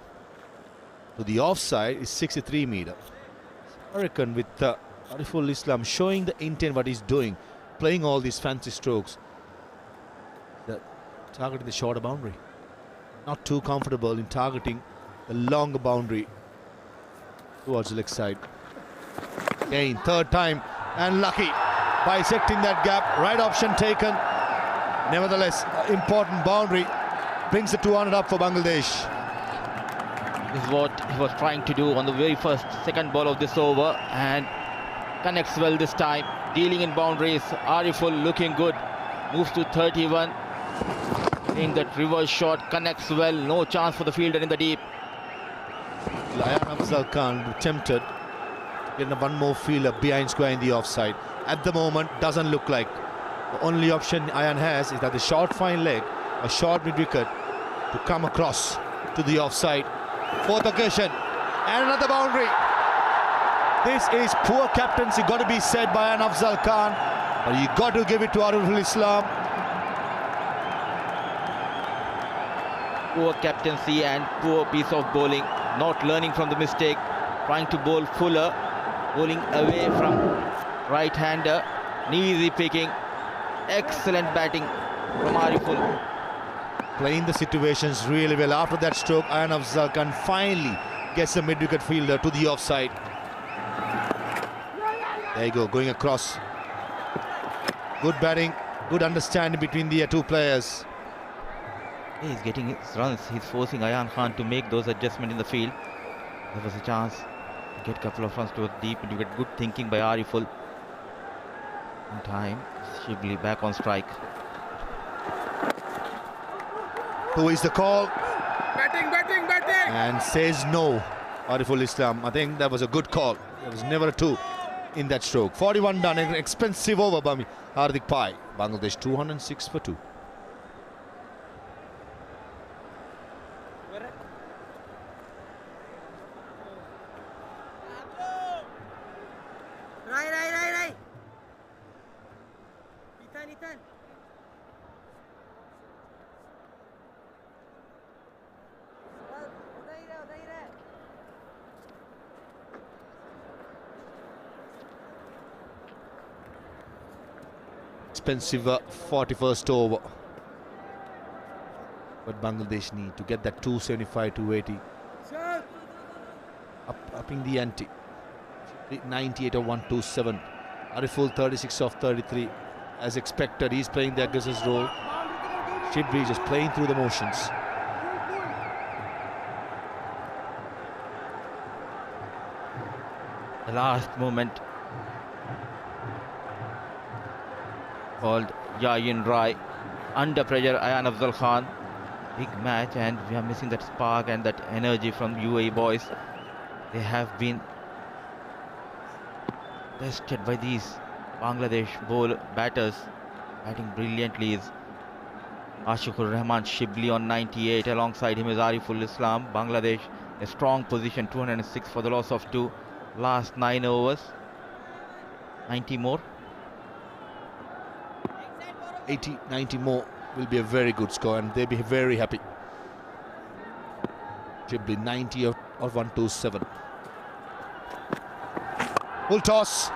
To the offside is 63 meter. I reckon with Ariful Islam showing the intent what he's doing, playing all these fancy strokes, targeting the shorter boundary. Not too comfortable in targeting the longer boundary towards the leg side. Again, 3rd time, and lucky, bisecting that gap. Right option taken. Nevertheless, important boundary brings the 200 up for Bangladesh. This is what he was trying to do on the very second ball of this over, and connects well this time. Dealing in boundaries. Ariful looking good. Moves to 31. In that reverse shot, connects well. No chance for the fielder in the deep. Ayan Afzal Khan tempted to get one more fielder behind square in the offside. At the moment, doesn't look like. The only option Ayan has is that the short fine leg, a short mid wicket, to come across to the offside. Fourth occasion, and another boundary. This is poor captaincy, got to be said by Ayan Afzal Khan, but you got to give it to Ariful Islam. Poor captaincy and poor piece of bowling. Not learning from the mistake. Trying to bowl fuller. Bowling away from right-hander. Easy picking. Excellent batting from Ariful. Playing the situations really well. After that stroke, Ayan Afzal Khan finally gets the mid-wicket fielder to the offside. There you go, going across. Good batting, good understanding between the two players. He's getting his runs. He's forcing Ayan Khan to make those adjustments in the field. There was a chance to get a couple of runs to a deep and you get good thinking by Ariful. In time, Shibli back on strike. Who is the call? Batting, batting, batting! And says no, Ariful Islam. I think that was a good call. There was never a two in that stroke. 41 done, an expensive over by Hardik Pai. Bangladesh 206 for 2. Right. Ethan. Expensive 41st over. But Bangladesh need to get that 275, 280. Upping the ante. 98 of 127. Ariful 36 of 33. As expected, he's playing the aggressive role. Shibli just playing through the motions. The last moment called Yayin Rai. Under pressure, Ayan Afzal Khan. Big match, and we are missing that spark and that energy from UAE boys. They have been tested by these Bangladesh batters. Batting brilliantly is Ashiqur Rahman Shibli on 98. Alongside him is Ariful Islam. Bangladesh a strong position, 206 for the loss of 2. Last 9 overs. 90 more. 80, 90 more will be a very good score, and they'll be very happy. Shibli 90 of 127. Full toss.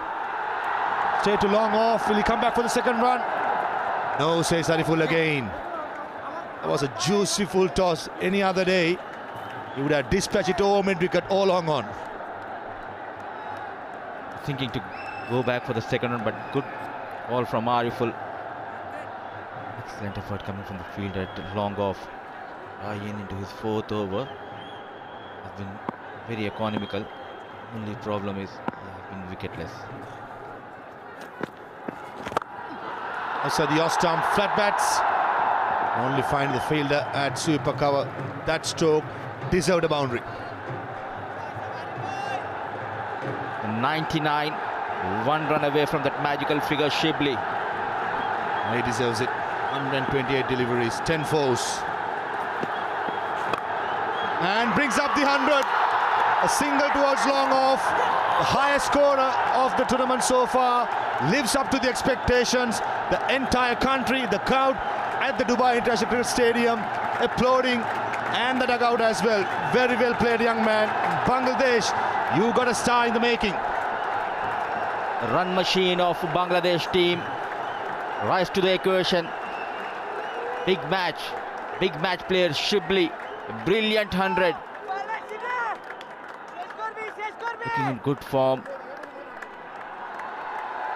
Straight to long off. Will he come back for the second run? No, says Ariful again. That was a juicy full toss. Any other day, he would have dispatched it over mid-wicket all long on. Thinking to go back for the second run, but good ball from Ariful. Excellent effort coming from the fielder at long off. Ayin into his 4th over. Has been very economical. Only problem is he has been wicketless. Outside the off-stump, flat bats. Only find the fielder at sweeper cover. That stroke deserved a boundary. 99, 1 run away from that magical figure, Shibli. He deserves it. 128 deliveries, 10 fours. And brings up the 100. A single towards long off. The highest scorer of the tournament so far. Lives up to the expectations. The entire country, the crowd at the Dubai International Cricket Stadium applauding, and the dugout as well. Very well played, young man. Bangladesh, you got a star in the making. The run machine of Bangladesh team rise to the occasion. Big match player Shibli, brilliant 100. Looking in good form.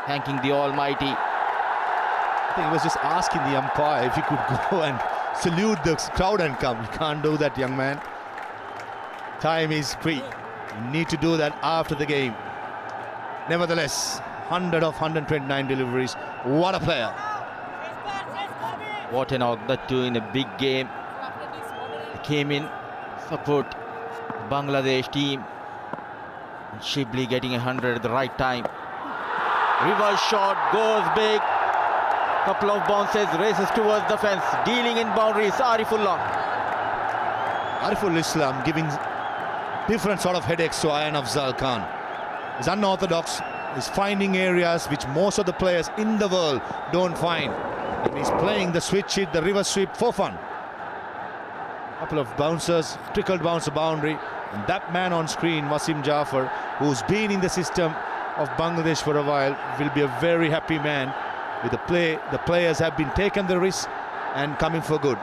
Thanking the Almighty. I think he was just asking the umpire if he could go and salute the crowd and come. You can't do that, young man. Time is free. You need to do that after the game. Nevertheless, 100 of 129 deliveries. What a player. What an knock that too in a big game. He came in, support Bangladesh team. And Shibli getting 100 at the right time. Reverse shot, goes big. Couple of bounces, races towards the fence. Dealing in boundaries, Arifullah. Ariful Islam giving different sort of headaches to Ayan Afzal Khan. He's unorthodox. He's finding areas which most of the players in the world don't find. And he's playing the switch hit, the reverse sweep for fun. Couple of bouncers, trickled bounce the boundary. And that man on screen, Wasim Jafar, who's been in the system of Bangladesh for a while, will be a very happy man with the play. The players have been taking the risk and coming for good.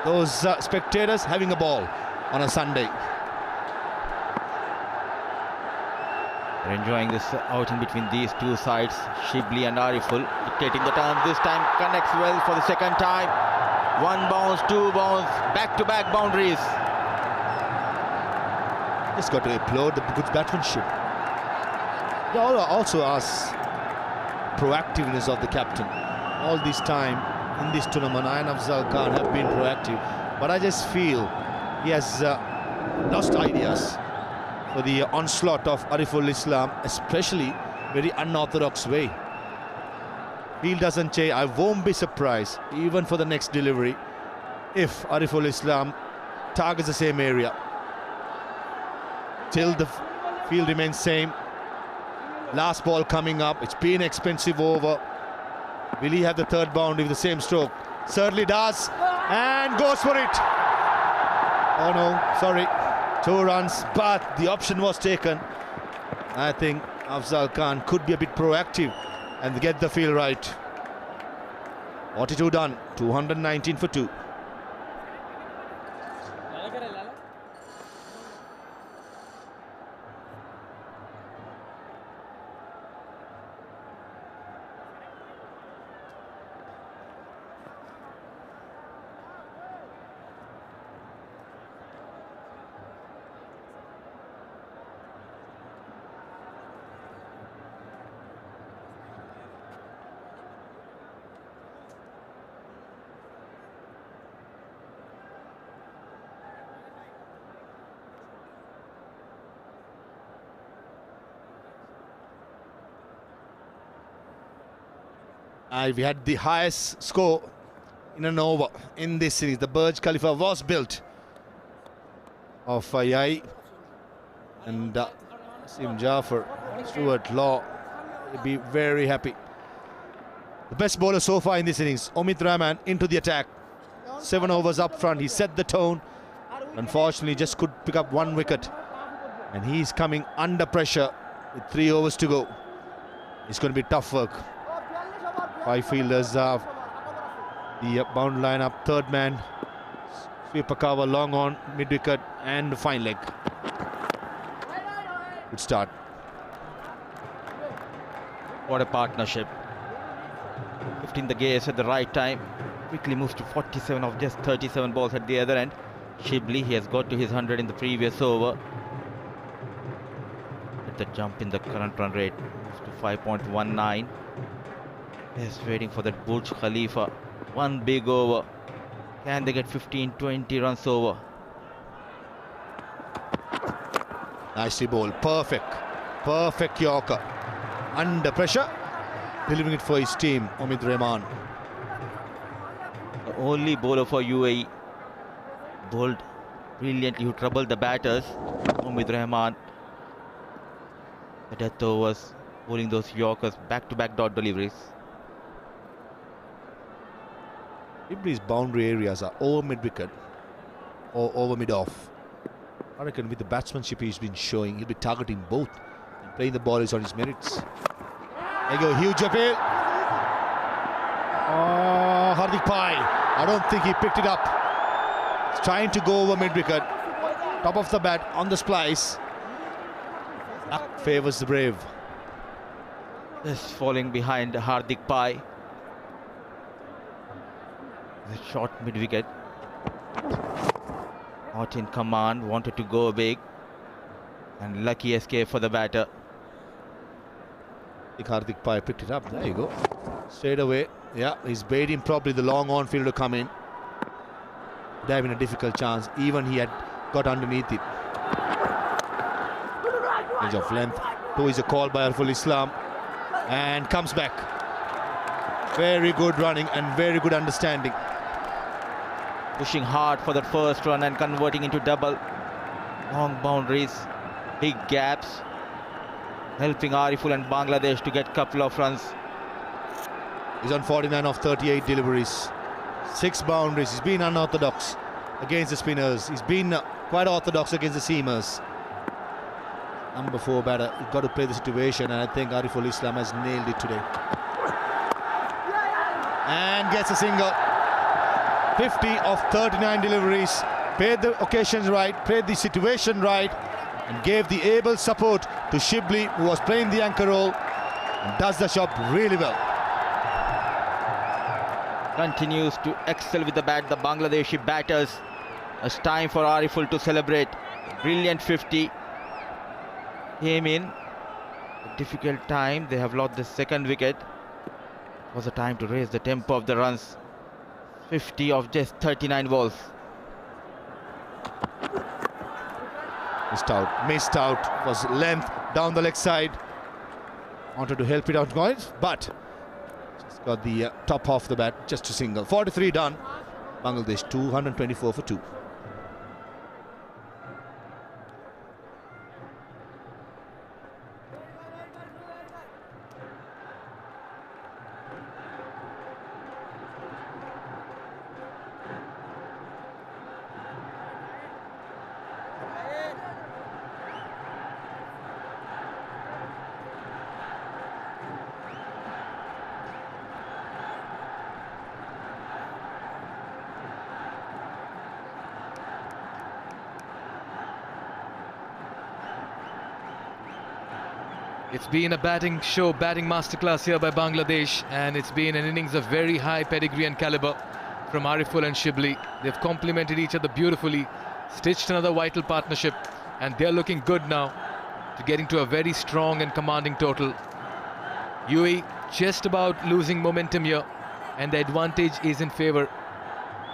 Those spectators having a ball on a Sunday. They're enjoying this outing between these two sides. Shibli and Ariful dictating the turn. This time connects well for the second time. One bounce, two bounce, back-to-back boundaries. Just got to applaud the good batsmanship. They also ask proactiveness of the captain. All this time in this tournament, Ayan Afzal Khan have been proactive, but I just feel he has lost ideas for the onslaught of Ariful Islam, especially very unorthodox way. Field doesn't change. I won't be surprised, even for the next delivery, if Ariful Islam targets the same area. Till the field remains same. Last ball coming up. It's been expensive over. Will he have the third boundary with the same stroke? Certainly does, and goes for it. Oh no, sorry. 2 runs, but the option was taken. I think Afzal Khan could be a bit proactive and get the field right. 42 done, 219 for 2. We had the highest score in an over in this series. The Burj Khalifa was built of Yai and Wasim Jafar. Stuart Law will be very happy. The best bowler so far in this innings, Omid Rahman, into the attack. 7 overs up front. He set the tone. Unfortunately, just could pick up 1 wicket. And he's coming under pressure with 3 overs to go. It's going to be tough work. 5 fielders have the bound line up. Third man, sweep a cover, long on, mid wicket, and fine leg. Good start. What a partnership. 15 the gaze at the right time. Quickly moves to 47 of just 37 balls at the other end. Shibli, he has got to his 100 in the previous over. At the jump in the current run rate moves to 5.19. Yes, waiting for that Burj Khalifa. 1 big over. Can they get 15-20 runs over? Nicely bowled. Perfect. Perfect Yorker. Under pressure. Delivering it for his team, Omid Rahman. The only bowler for UAE. Bowled brilliantly, who troubled the batters. Omid Rahman. The death overs. Bowling those Yorkers. Back-to-back dot deliveries. Shibli's boundary areas are over mid-wicket or over mid-off. I reckon with the batsmanship he's been showing, he'll be targeting both and playing the ball is on his merits. There you go, huge appeal. Oh, Hardik Pai. I don't think he picked it up. He's trying to go over mid-wicket. Top of the bat on the splice. Luck favours the brave. Just falling behind Hardik Pai. The short mid-wicket. Not in command, wanted to go big. And lucky escape for the batter. Hardik Pai picked it up. There you go. Straight away. Yeah, he's baiting probably the long on field to come in. They're having a difficult chance. Even he had got underneath it. Edge of length. Two is a call by Arful Islam. And comes back. Very good running and very good understanding. Pushing hard for the first run and converting into double. Long boundaries, big gaps. Helping Ariful and Bangladesh to get couple of runs. He's on 49 of 38 deliveries. 6 boundaries. He's been unorthodox against the spinners. He's been quite orthodox against the seamers. Number 4 batter, you've got to play the situation, and I think Ariful Islam has nailed it today. And gets a single. 50 of 39 deliveries. Played the occasions right, played the situation right, and gave the able support to Shibli, who was playing the anchor role, and does the job really well. Continues to excel with the bat, the Bangladeshi batters. It's time for Ariful to celebrate. Brilliant 50. Came in. A difficult time. They have lost the second wicket. It was a time to raise the tempo of the runs. 50 of just 39 balls. Missed out, was length down the leg side. Wanted to help it out, guys, but just got the top half the bat, just a single. 43 done. Bangladesh 224 for 2. It's been a batting show, batting masterclass here by Bangladesh, and it's been an innings of very high pedigree and caliber from Ariful and Shibli. They've complemented each other beautifully, stitched another vital partnership, and they're looking good now to getting to a very strong and commanding total. UAE just about losing momentum here, and the advantage is in favor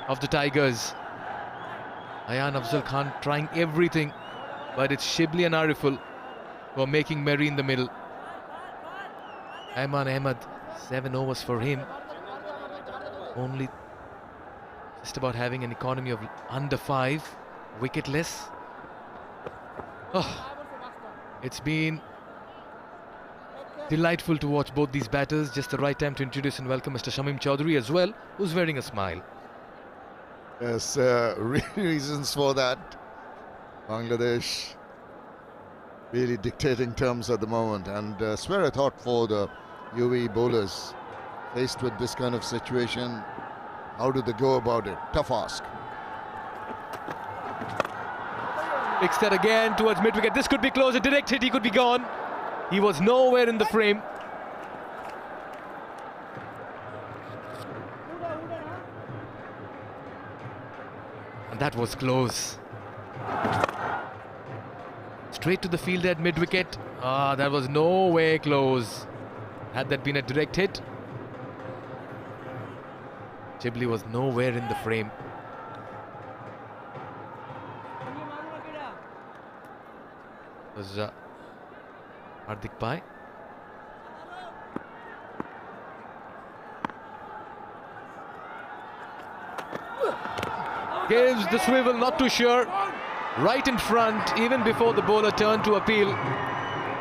of the Tigers. Ayan Afzal Khan trying everything, but it's Shibli and Ariful who are making merry in the middle. Ayman Ahmed, 7 overs for him. Only just about having an economy of under 5, wicketless. Oh, it's been delightful to watch both these batters. Just the right time to introduce and welcome Mr. Shamim Chaudhary as well, who's wearing a smile. Yes, reasons for that. Bangladesh really dictating terms at the moment, and swear I thought for the UAE bowlers faced with this kind of situation, how do they go about it? Tough ask. Picks that again towards mid-wicket. This could be close. A direct hit, he could be gone. He was nowhere in the frame. And that was close. Straight to the fielder at mid-wicket. Ah, that was nowhere close. Had that been a direct hit, Shibli was nowhere in the frame. It was Hardik Pai. Gives the swivel, not too sure. Right in front, even before the bowler turned to appeal.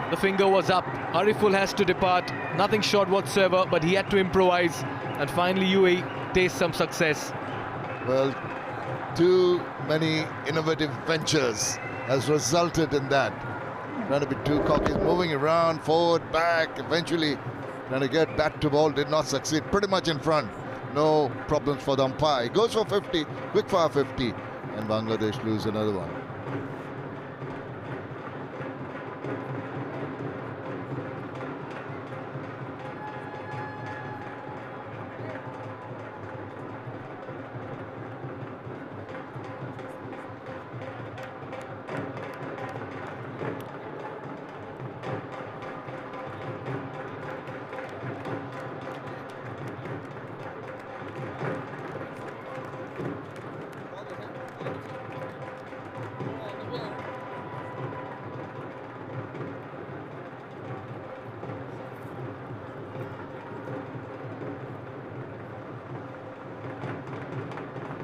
The finger was up. Ariful has to depart. Nothing short whatsoever, but he had to improvise. And finally UAE tastes some success. Well, too many innovative ventures has resulted in that. Trying to be too cocky, moving around, forward, back, eventually trying to get bat to ball, did not succeed. Pretty much in front. No problems for the umpire. He goes for 50, quick fire 50, and Bangladesh lose another one.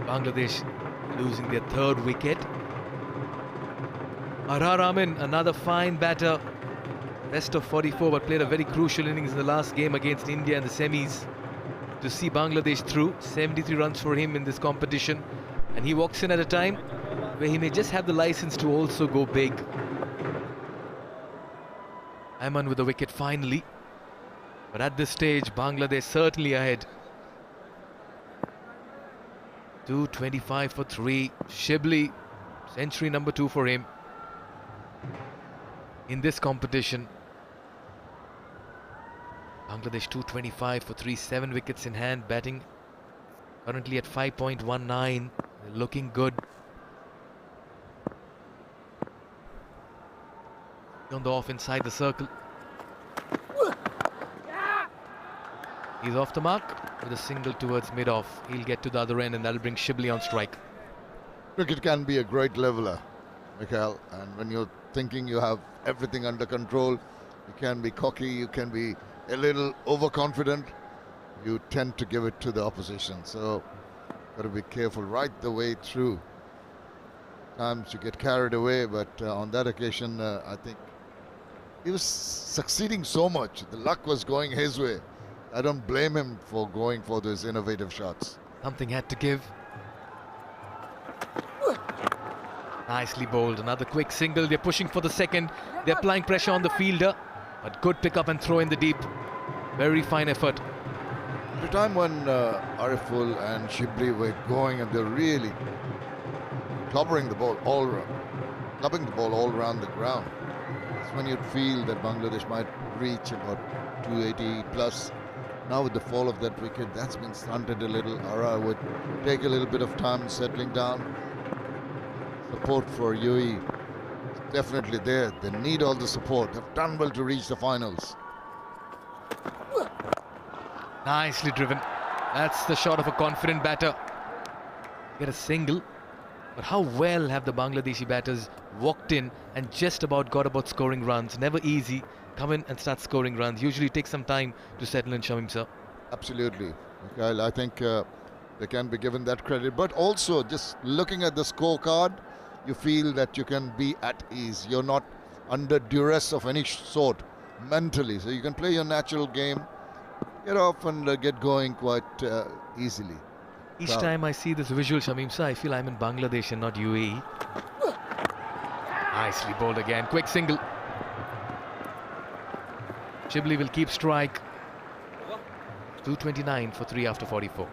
Bangladesh losing their third wicket. Arar Amin, another fine batter. Best of 44, but played a very crucial innings in the last game against India in the semis to see Bangladesh through. 73 runs for him in this competition. And he walks in at a time where he may just have the license to also go big. Ayman with a wicket finally. But at this stage, Bangladesh certainly ahead. 225 for 3. Shibli, century number 2 for him in this competition. Bangladesh 225 for 3, 7 wickets in hand, batting currently at 5.19, looking good. On the off inside the circle. He's off the mark with a single towards mid-off. He'll get to the other end and that'll bring Shibli on strike. Cricket can be a great leveler, Mikhail, and when you're thinking you have everything under control, you can be cocky, you can be a little overconfident, you tend to give it to the opposition. So, got to be careful right the way through. Times you get carried away, but on that occasion, I think he was succeeding so much. The luck was going his way. I don't blame him for going for those innovative shots. Something had to give. Nicely bowled. Another quick single. They're pushing for the second. They're applying pressure on the fielder. But good pick up and throw in the deep. Very fine effort. The time when Ariful and Shibli were going and they're really clubbing the ball all around the ground. That's when you'd feel that Bangladesh might reach about 280 plus. Now with the fall of that wicket, that's been stunted a little. Ara would take a little bit of time settling down. Support for UAE is definitely there. They need all the support. They've done well to reach the finals. Nicely driven. That's the shot of a confident batter. Get a single. But how well have the Bangladeshi batters walked in and just about got about scoring runs. Never easy. Come in and start scoring runs. Usually take some time to settle in, Shamim sir. Absolutely. Mikhail, I think they can be given that credit. But also, just looking at the scorecard, you feel that you can be at ease. You're not under duress of any sort mentally. So you can play your natural game, get off and get going quite easily. Each time I see this visual, Shamim sir, I feel I'm in Bangladesh and not UAE. Nicely bowled again. Quick single. Shibli will keep strike. 229 for 3 after 44.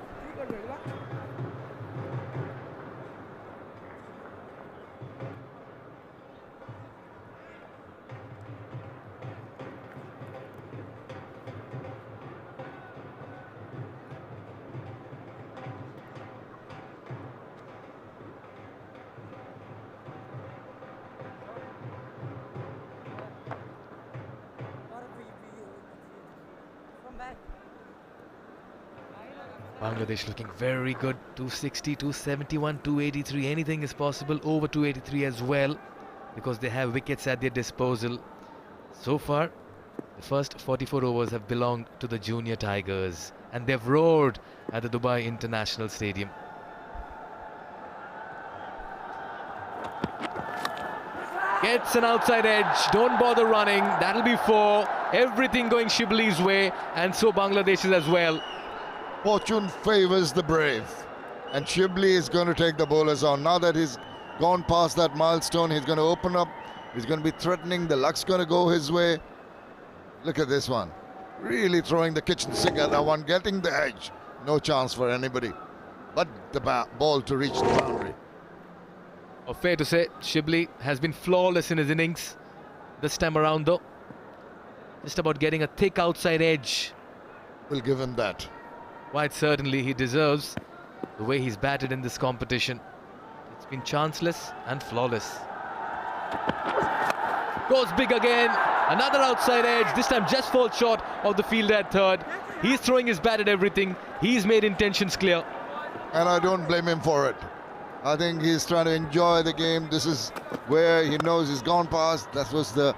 Bangladesh looking very good. 260, 271, 283. Anything is possible. Over 283 as well, because they have wickets at their disposal. So far, the first 44 overs have belonged to the Junior Tigers, and they've roared at the Dubai International Stadium. Gets an outside edge. Don't bother running. That'll be 4. Everything going Shibli's way, and so Bangladesh's as well. Fortune favors the brave, and Shibli is going to take the bowlers on. Now that he's gone past that milestone, he's going to open up. He's going to be threatening. The luck's going to go his way. Look at this one. Really throwing the kitchen sink at that one, getting the edge. No chance for anybody but the ball to reach the boundary. Oh, fair to say, Shibli has been flawless in his innings this time around though. Just about getting a thick outside edge. We'll give him that. Quite certainly he deserves the way he's batted in this competition. It's been chanceless and flawless. Goes big again. Another outside edge. This time just falls short of the fielder at third. He's throwing his bat at everything. He's made intentions clear. And I don't blame him for it. I think he's trying to enjoy the game. This is where he knows he's gone past. That was the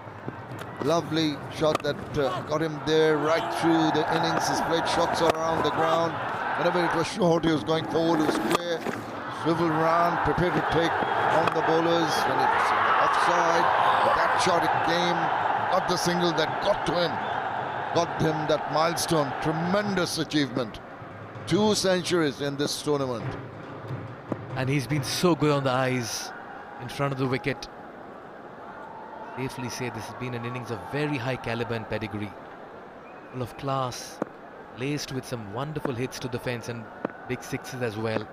lovely shot that got him there right through the innings. He's played shots all around the ground. Whenever it was short, he was going forward, he was square. swivel round, prepare to take on the bowlers when it's offside. But that shot it came, got the single that got to him, got him that milestone. Tremendous achievement. 2 centuries in this tournament. And he's been so good on the eyes in front of the wicket. Safely say this has been an innings of very high caliber and pedigree. Full of class, laced with some wonderful hits to the fence and big sixes as well.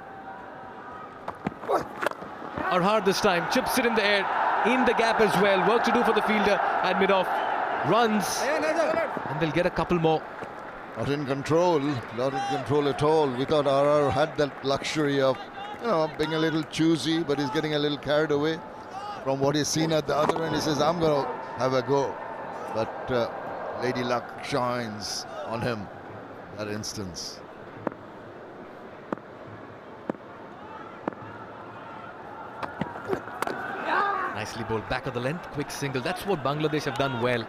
Or hard this time, chips it in the air, in the gap as well. Work to do for the fielder at mid-off. Runs, and they'll get a couple more. Not in control at all. We thought RR had that luxury of, being a little choosy, but he's getting a little carried away from what he's seen at the other end. He says, I'm going to have a go. But Lady Luck shines on him that instance. Nicely bowled back of the length, quick single. That's what Bangladesh have done well.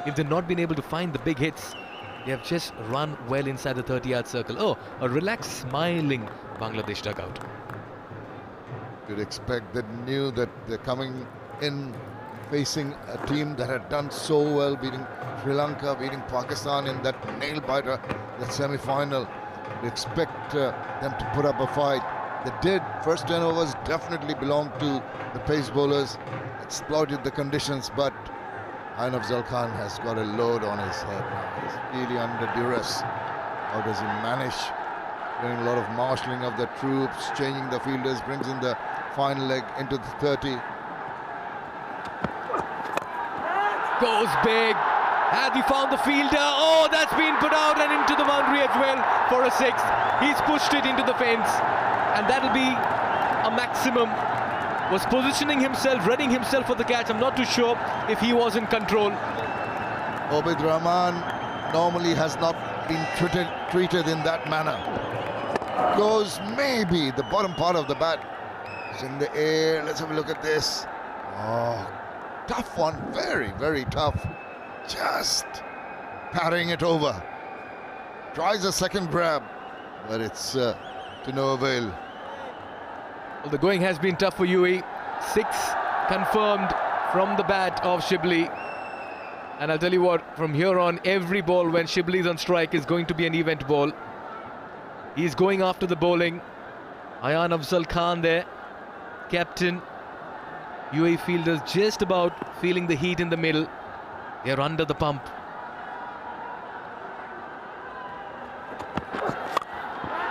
If they've not been able to find the big hits, they have just run well inside the 30-yard circle. Oh, a relaxed, smiling Bangladesh dugout. You'd expect they knew that they're coming in facing a team that had done so well, beating Sri Lanka, beating Pakistan in that nail-biter, that semi-final. You'd expect them to put up a fight. They did. First 10 overs definitely belonged to the pace bowlers, exploited the conditions, but Ayan Afzal Khan has got a load on his head now. He's really under duress. How does he manage? Doing a lot of marshalling of the troops, changing the fielders, brings in the final leg into the 30. Goes big. Have he found the fielder? Oh, that's been put out and into the boundary as well for a 6. He's pushed it into the fence, and that'll be a maximum. Was positioning himself, readying himself for the catch. I'm not too sure if he was in control. Obid Rahman normally has not been treated in that manner. Goes maybe the bottom part of the bat. It's in the air. Let's have a look at this. Oh, tough one. Very, very tough. Just parrying it over. Tries a second grab, but it's to no avail. Well, the going has been tough for UAE. 6 confirmed from the bat of Shibli. And I'll tell you what, from here on, every ball when Shibli is on strike is going to be an event ball. He's going after the bowling. Ayan Afzal Khan there, captain. UAE fielders just about feeling the heat in the middle. They're under the pump.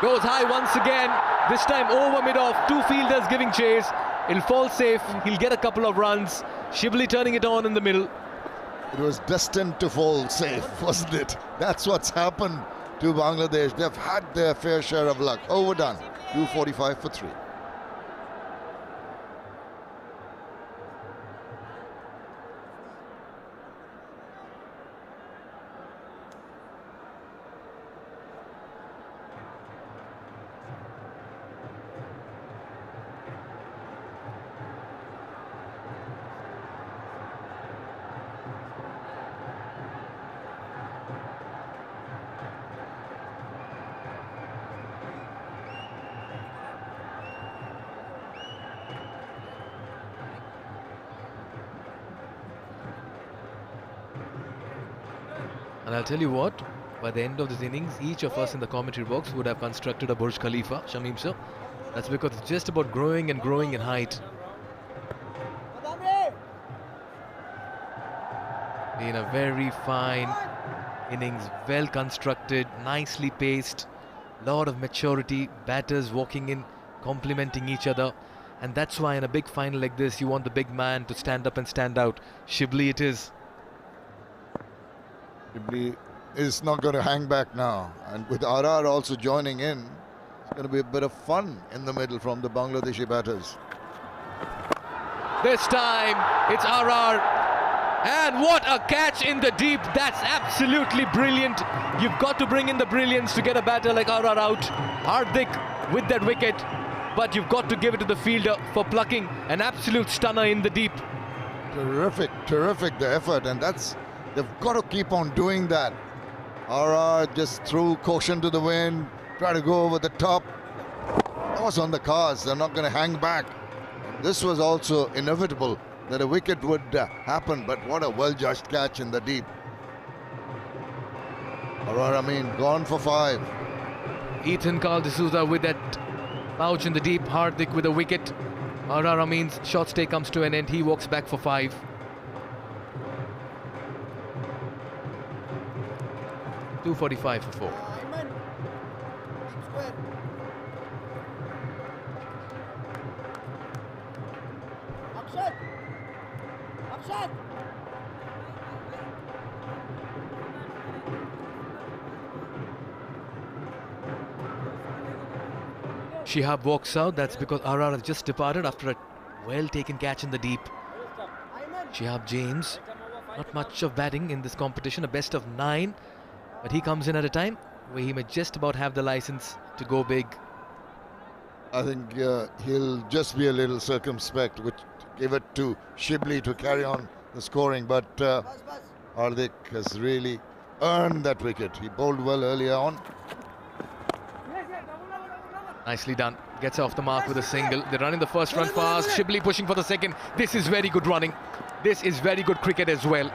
Goes high once again. This time over mid-off. 2 fielders giving chase. He'll fall safe. He'll get a couple of runs. Shibli turning it on in the middle. It was destined to fall safe, wasn't it? That's what's happened to Bangladesh. They've had their fair share of luck. Overdone. 245 for 3. And I'll tell you what, by the end of this innings, each of us in the commentary box would have constructed a Burj Khalifa, Shamim sir. That's because it's just about growing and growing in height. Been a very fine innings, well constructed, nicely paced, lot of maturity, batters walking in, complementing each other. And that's why in a big final like this, you want the big man to stand up and stand out. Shibli it is. Shibli is not going to hang back now, and with RR also joining in, it's going to be a bit of fun in the middle from the Bangladeshi batters. This time it's RR, and what a catch in the deep. That's absolutely brilliant. You've got to bring in the brilliance to get a batter like RR out. Hardik with that wicket, but you've got to give it to the fielder for plucking an absolute stunner in the deep. Terrific, terrific the effort, and they've got to keep on doing that. RR just threw caution to the wind, try to go over the top. was on the cards. They're not going to hang back. This was also inevitable that a wicket would happen, but what a well-judged catch in the deep. Amin gone for 5. Ethan Carl D'Souza with that pouch in the deep. Hardik with a wicket. Amin's shot stay comes to an end. He walks back for 5. .245 for 4. Shihab walks out. That's because RR has just departed after a well-taken catch in the deep. Shihab James, not much of batting in this competition, a best of 9. But he comes in at a time where he may just about have the license to go big. I think he'll just be a little circumspect, which give it to Shibli to carry on the scoring. But Hardik has really earned that wicket. He bowled well earlier on. Nicely done. Gets off the mark with a single. They're running the first run fast. Shibli pushing for the second. This is very good running. This is very good cricket as well.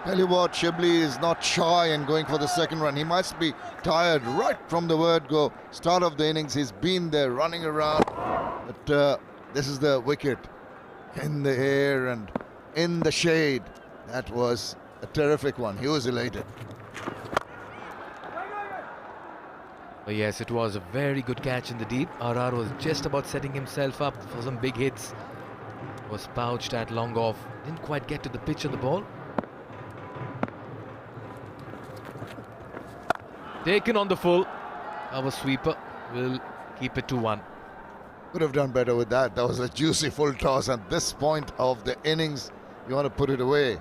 Tell you what, Shibli is not shy in going for the second run. He must be tired right from the word go. Start of the innings, he's been there running around. But this is the wicket in the air and in the shade. That was a terrific one. He was elated. But yes, it was a very good catch in the deep. RR was just about setting himself up for some big hits. Was pouched at long off. Didn't quite get to the pitch of the ball. Taken on the full. Our sweeper will keep it to 1. Could have done better with that. That was a juicy full toss. At this point of the innings, you want to put it away.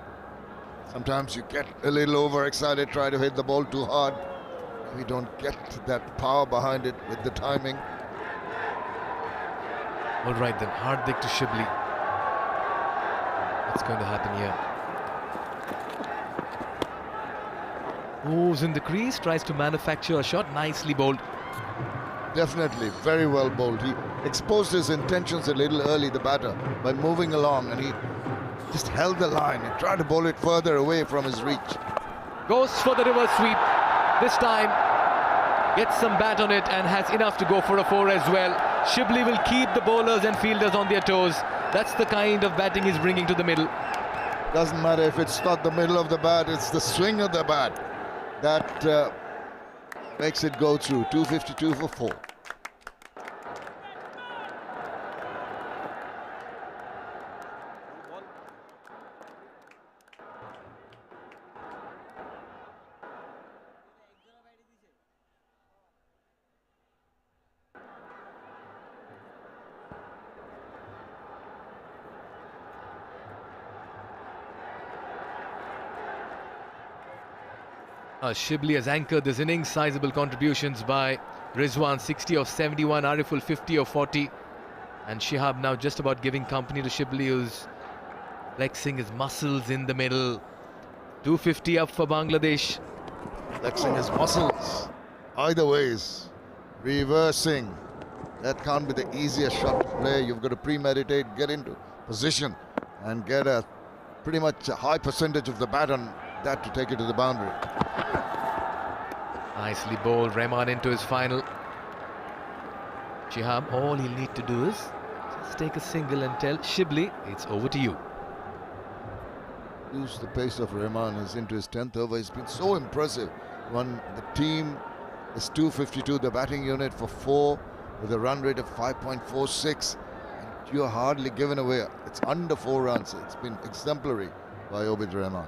Sometimes you get a little overexcited, try to hit the ball too hard. We don't get that power behind it with the timing. All right then, Hardik to Shibli. What's going to happen here? Moves in the crease, tries to manufacture a shot. Nicely bowled. Definitely, very well bowled. He exposed his intentions a little early, the batter, by moving along, and he just held the line and tried to bowl it further away from his reach. Goes for the reverse sweep. This time, gets some bat on it and has enough to go for a 4 as well. Shibli will keep the bowlers and fielders on their toes. That's the kind of batting he's bringing to the middle. Doesn't matter if it's not the middle of the bat, it's the swing of the bat that makes it go through. 252 for 4. Shibli has anchored this innings. Sizable contributions by Rizwan, 60 of 71, Ariful 50 of 40, and Shihab now just about giving company to Shibli, who's flexing his muscles in the middle. 250 up for Bangladesh. Flexing his muscles. Either ways, reversing. That can't be the easiest shot to play. You've got to premeditate, get into position, and get a pretty much a high percentage of the bat on that to take it to the boundary. Nicely bowled. Rahman into his final. Shihab, all he'll need to do is just take a single and tell Shibli, it's over to you. Use the pace of Rahman. Is into his 10th over. He's been so impressive. When the team is 252, the batting unit for 4 with a run rate of 5.46, and you're hardly given away. It's under 4 runs. It's been exemplary by Obid Rahman.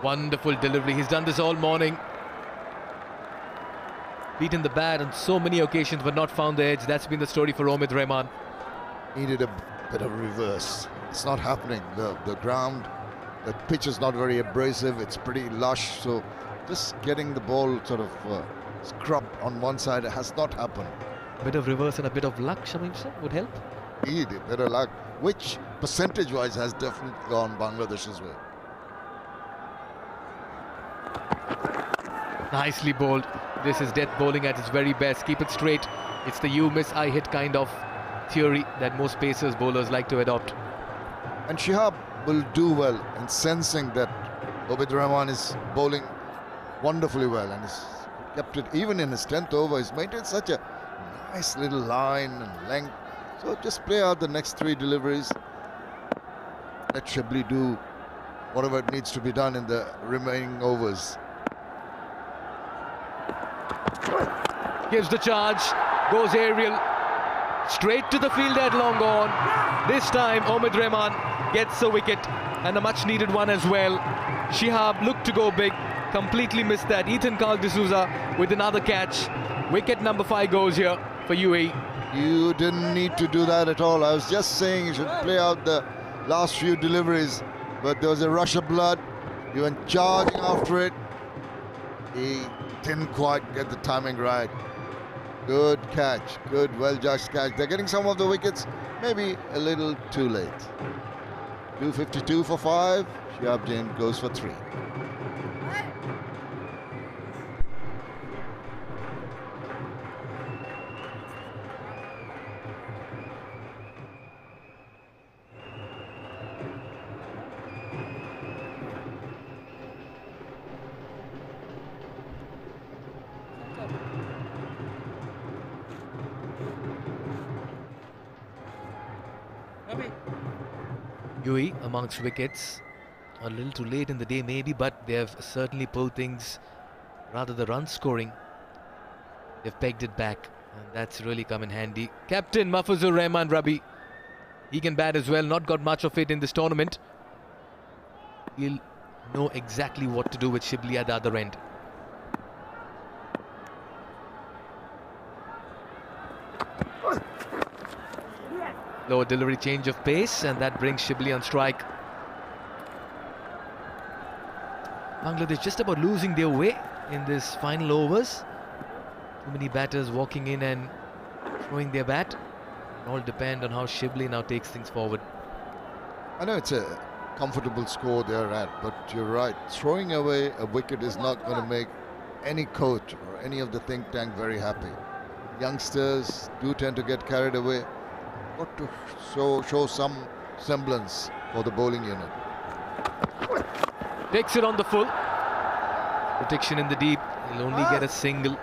Wonderful delivery. He's done this all morning. Beaten the bat on so many occasions but not found the edge. That's been the story for Omid Rahman. Needed a bit of reverse. It's not happening. The ground, the pitch is not very abrasive. It's pretty lush. So just getting the ball sort of scrubbed on one side has not happened. A bit of reverse and a bit of luck, Shamim sir, would help. Indeed, a bit of luck, which percentage-wise has definitely gone Bangladesh's way. Nicely bowled. This is death bowling at its very best. Keep it straight. It's the you miss, I hit kind of theory that most pacers bowlers like to adopt. And Shihab will do well in sensing that Obid Rahman is bowling wonderfully well, and he's kept it even in his 10th over. He's maintained such a nice little line and length. So just play out the next 3 deliveries. Let Shibli do whatever it needs to be done in the remaining overs. Gives the charge, goes aerial, straight to the field at long on. This time Omid Rahman gets a wicket, and a much needed one as well. Shihab looked to go big, completely missed that. Ethan Carl D'Souza with another catch. Wicket number 5 goes here for UAE. You didn't need to do that at all. I was just saying you should play out the last few deliveries, but there was a rush of blood. You went charging after it. He didn't quite get the timing right. Good catch, good, well-judged catch. They're getting some of the wickets, maybe a little too late. 252 for 5. Shihab Jain goes for 3. UAE amongst wickets, a little too late in the day maybe, but they have certainly pulled things, rather the run scoring, they've pegged it back, and that's really come in handy. Captain Mahfuzur Rahman Rabi, he can bat as well, not got much of it in this tournament. He'll know exactly what to do with Shibli at the other end. Lower delivery, change of pace, and that brings Shibli on strike. Bangladesh just about losing their way in this final overs. Too many batters walking in and throwing their bat. It all depend on how Shibli now takes things forward. I know it's a comfortable score they're at, but you're right. Throwing away a wicket is not going to make any coach or any of the think tank very happy. Youngsters do tend to get carried away. Got to show some semblance for the bowling unit. Takes it on the full. Protection in the deep. He'll only get a single.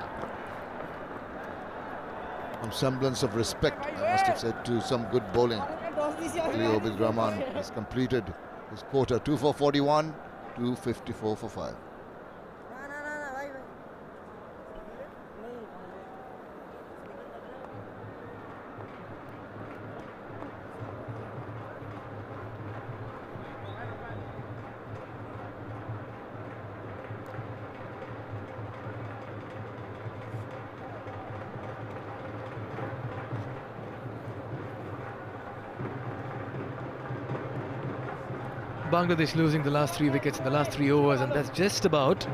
Some semblance of respect, I must have said, to some good bowling. Obid Rahman has completed his quota. 2 for 41, 254 for 5. Bangladesh losing the last 3 wickets in the last 3 overs, and that's just about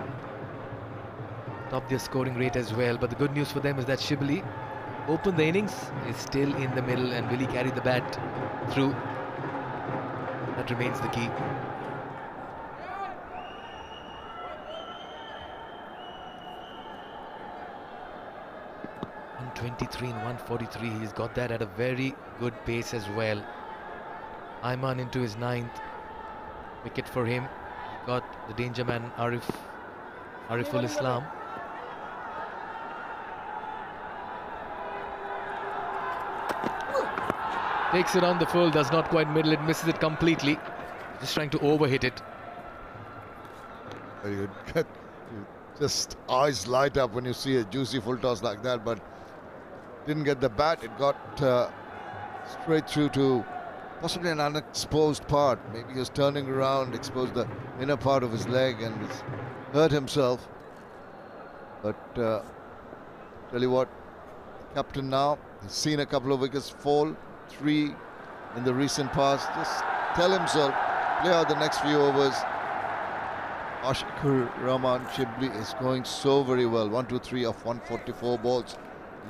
top their scoring rate as well. But the good news for them is that Shibli opened the innings, is still in the middle, and will he carry the bat through? That remains the key. .123 and 143, he's got that at a very good pace as well. Ayman into his 9th wicket for him. He got the danger man Ariful Islam. Takes it on the full, does not quite middle it, misses it completely. Just trying to overhit it. You get just eyes light up when you see a juicy full toss like that, but didn't get the bat. It got straight through to possibly an unexposed part. Maybe he was turning around, exposed the inner part of his leg and he's hurt himself. But tell you what, the captain now, he's seen a couple of wickets fall, 3 in the recent past. Just tell himself, play out the next few overs. Ashikur Rahman Shibli is going so very well. 1, 2, 3 of 144 balls.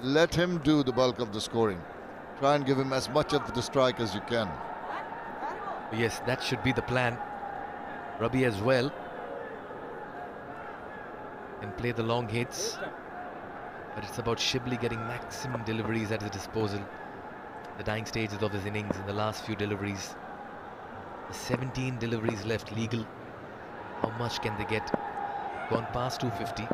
Let him do the bulk of the scoring. Try and give him as much of the strike as you can. Yes, that should be the plan. Rabi as well. and play the long hits. But it's about Shibli getting maximum deliveries at his disposal. The dying stages of his innings in the last few deliveries. The 17 deliveries left legal. How much can they get? Gone past 250.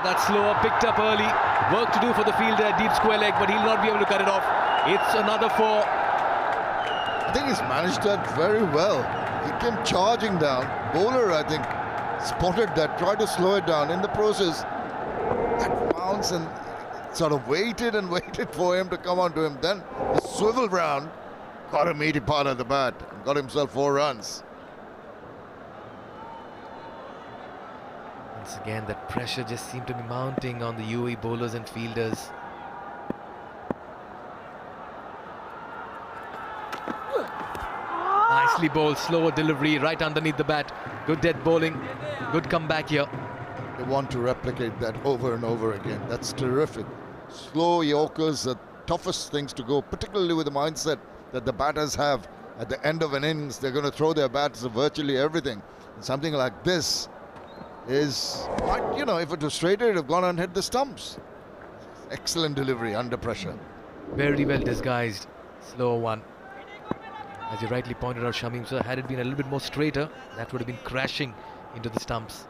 That's slower, picked up early. Work to do for the fielder, deep square leg, but he'll not be able to cut it off. It's another 4. I think he's managed that very well. He came charging down. Bowler, I think, spotted that, tried to slow it down. In the process, that bounce and sort of waited and waited for him to come onto him. Then he swiveled round, got a meaty part of the bat, and got himself 4 runs. Once again, that pressure just seemed to be mounting on the UAE bowlers and fielders. Nicely bowled, slower delivery, right underneath the bat. Good dead bowling, good comeback here. They want to replicate that over and over again. That's terrific. Slow Yorkers are toughest things to go, particularly with the mindset that the batters have. At the end of an innings, they're going to throw their bats at virtually everything. And something like this is, you know, if it was straighter, it would have gone and hit the stumps. Excellent delivery under pressure. Very well disguised, slower one. As you rightly pointed out, Shamim sir, had it been a little bit more straighter, that would have been crashing into the stumps.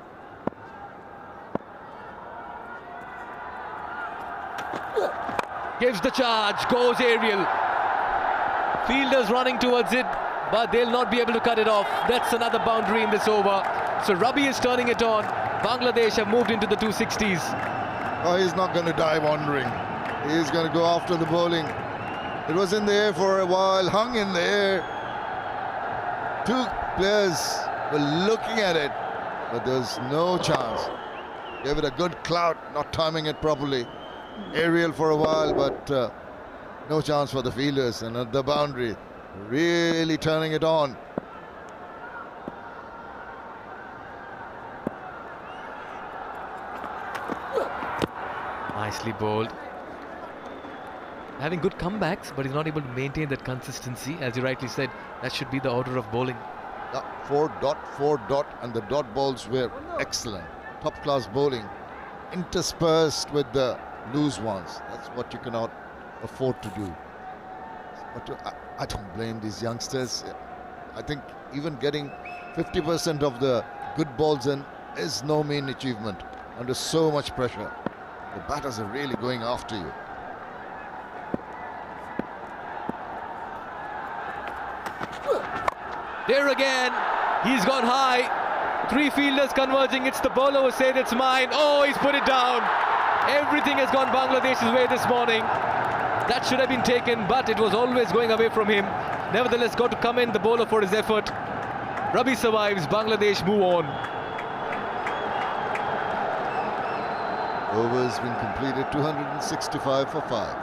Gives the charge, goes aerial. Fielders running towards it, but they'll not be able to cut it off. That's another boundary in this over. So Rabi is turning it on. Bangladesh have moved into the 260s. Oh, he's not going to die wandering. He's going to go after the bowling. It was in the air for a while, hung in the air. 2 players were looking at it, but there's no chance. Gave it a good clout, not timing it properly. Aerial for a while, but no chance for the fielders. And at the boundary, really turning it on. Nicely bowled. Having good comebacks, but he's not able to maintain that consistency. As you rightly said, that should be the order of bowling. 4 dot, and the dot balls were excellent. Top class bowling, interspersed with the loose ones. That's what you cannot afford to do. But I don't blame these youngsters. I think even getting 50% of the good balls in is no mean achievement under so much pressure. The batters are really going after you. There again, he's gone high. 3 fielders converging. It's the bowler who said it's mine. Oh, he's put it down. Everything has gone Bangladesh's way this morning. That should have been taken, but it was always going away from him. Nevertheless, got to commend the bowler for his effort. Rabi survives. Bangladesh move on. Overs been completed, 265 for 5.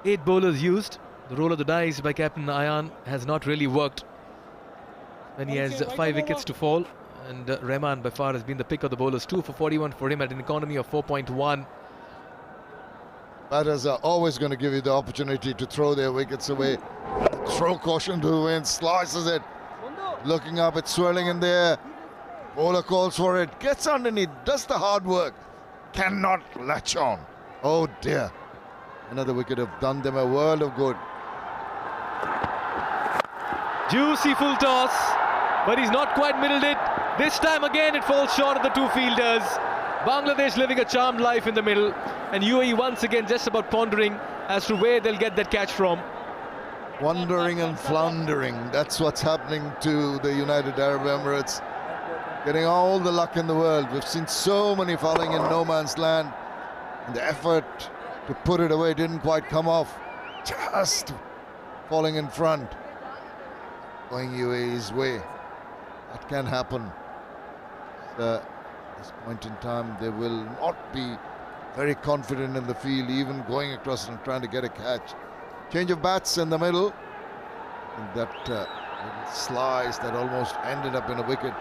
Eight bowlers used. The roll of the dice by Captain Ayan has not really worked. When he has 5 wickets to fall. And Rahman by far has been the pick of the bowlers. 2 for 41 for him at an economy of 4.1. Batters are always going to give you the opportunity to throw their wickets away. Throw caution to the wind, slices it. Looking up, it's swirling in the air. Bowler calls for it, gets underneath, does the hard work. Cannot latch on. Oh dear. Another wicket have done them a world of good. Juicy full toss, but he's not quite middled it. This time again it falls short of the 2 fielders. Bangladesh living a charmed life in the middle, and UAE once again just about pondering as to where they'll get that catch from. Wandering and floundering, that's what's happening to the United Arab Emirates. Getting all the luck in the world. We've seen so many falling in no man's land, and the effort to put it away didn't quite come off. Just falling in front, going UAE's way. That can happen. At this point in time, they will not be very confident in the field, even going across and trying to get a catch. Change of bats in the middle. And that little slice that almost ended up in a wicket.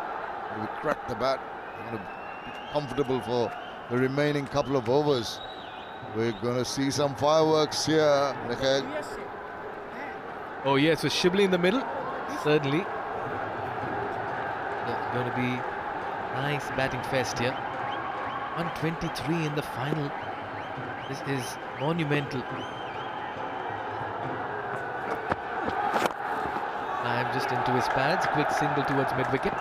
We cracked the bat. We're going to be comfortable for the remaining couple of overs. We're going to see some fireworks here, Mikhail. Oh yes, so Shibli in the middle, certainly. There's going to be nice batting fest here. 123 in the final. This is monumental. I'm just into his pads. Quick single towards mid-wicket.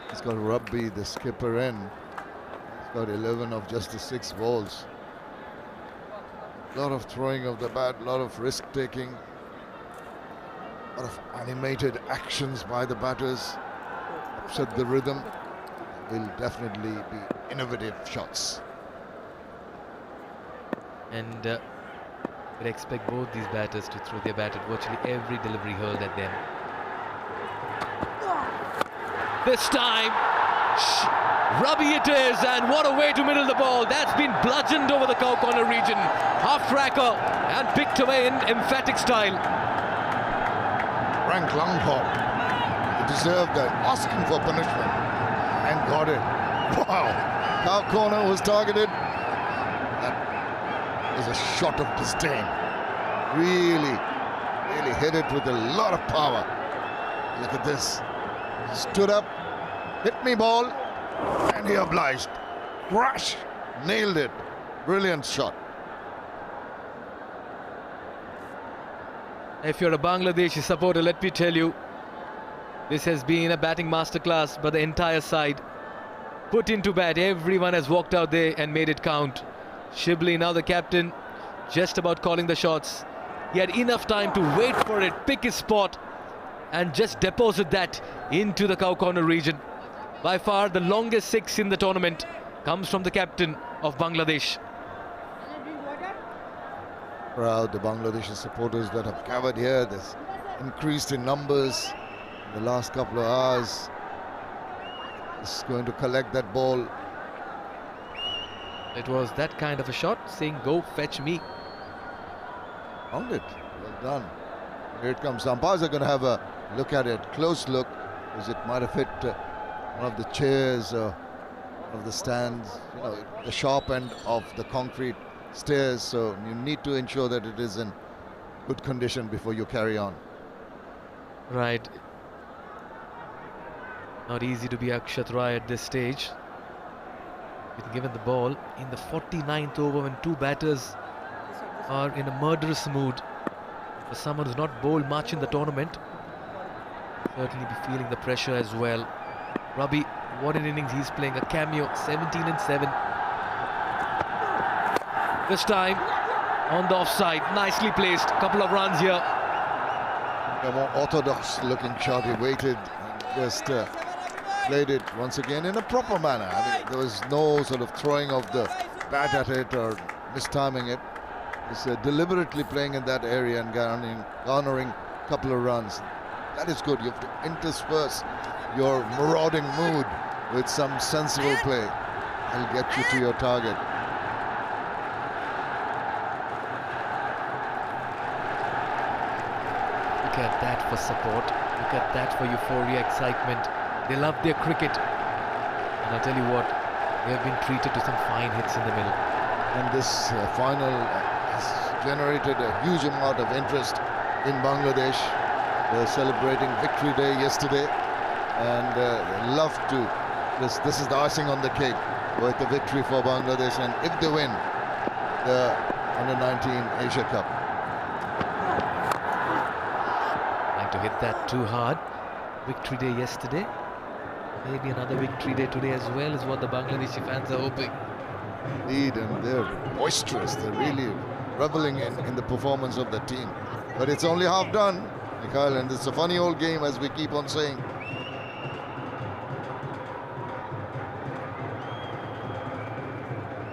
He's got Rabbi, the skipper, in. He's got 11 of just the 6 balls. A lot of throwing of the bat, a lot of risk-taking. A lot of animated actions by the batters. Upset the rhythm. Will definitely be innovative shots. And we'd expect both these batters to throw their bat at virtually every delivery hurled at them. This time, Rabi it is, and what a way to middle the ball. That's been bludgeoned over the cow corner region. Half tracker and picked away in emphatic style. Frank Langford, he deserved that, asking for punishment, and got it. Wow, cow corner was targeted. That was a shot of disdain. Really hit it with a lot of power. Look at this. Stood up, hit me ball, and he obliged. Crash, nailed it. Brilliant shot. If you're a Bangladeshi supporter, let me tell you, this has been a batting masterclass by the entire side. Put into bat, everyone has walked out there and made it count. Shibli, now the captain, just about calling the shots. He had enough time to wait for it, pick his spot, and just deposit that into the cow corner region. By far the longest 6 in the tournament comes from the captain of Bangladesh. Proud the Bangladeshi supporters that have gathered here. There's increased in numbers in the last couple of hours. Is going to collect that ball. It was that kind of a shot, saying go fetch me. Found it. Well done. Here it comes. Umpires are going to have a look at it, close look, because it might have hit one of the chairs, one of the stands, you know, the sharp end of the concrete stairs. So you need to ensure that it is in good condition before you carry on. Right. Not easy to be Akshat Rai at this stage. Been given the ball in the 49th over when 2 batters are in a murderous mood. For someone who's not bowled much in the tournament, certainly be feeling the pressure as well. Rabi, what an innings he's playing, a cameo, 17 and 7. This time on the offside, nicely placed, couple of runs here. A more orthodox looking shot. He waited and just played it once again in a proper manner. I mean, there was no sort of throwing of the bat at it or mistiming it. He's deliberately playing in that area and garnering a couple of runs. That is good. You have to intersperse your marauding mood with some sensible play. He'll get you to your target. Look at that for support. Look at that for euphoria, excitement. They love their cricket. And I'll tell you what, they have been treated to some fine hits in the middle. And this final has generated a huge amount of interest in Bangladesh. They're celebrating Victory Day yesterday, and they love to. This is the icing on the cake with the victory for Bangladesh, and if they win the Under-19 Asia Cup. Trying to hit that too hard. Victory Day yesterday. Maybe another victory day today as well is what the Bangladeshi fans are hoping. Indeed, and they're boisterous. They're really reveling in the performance of the team. But it's only half done, Mikhail, and it's a funny old game, as we keep on saying.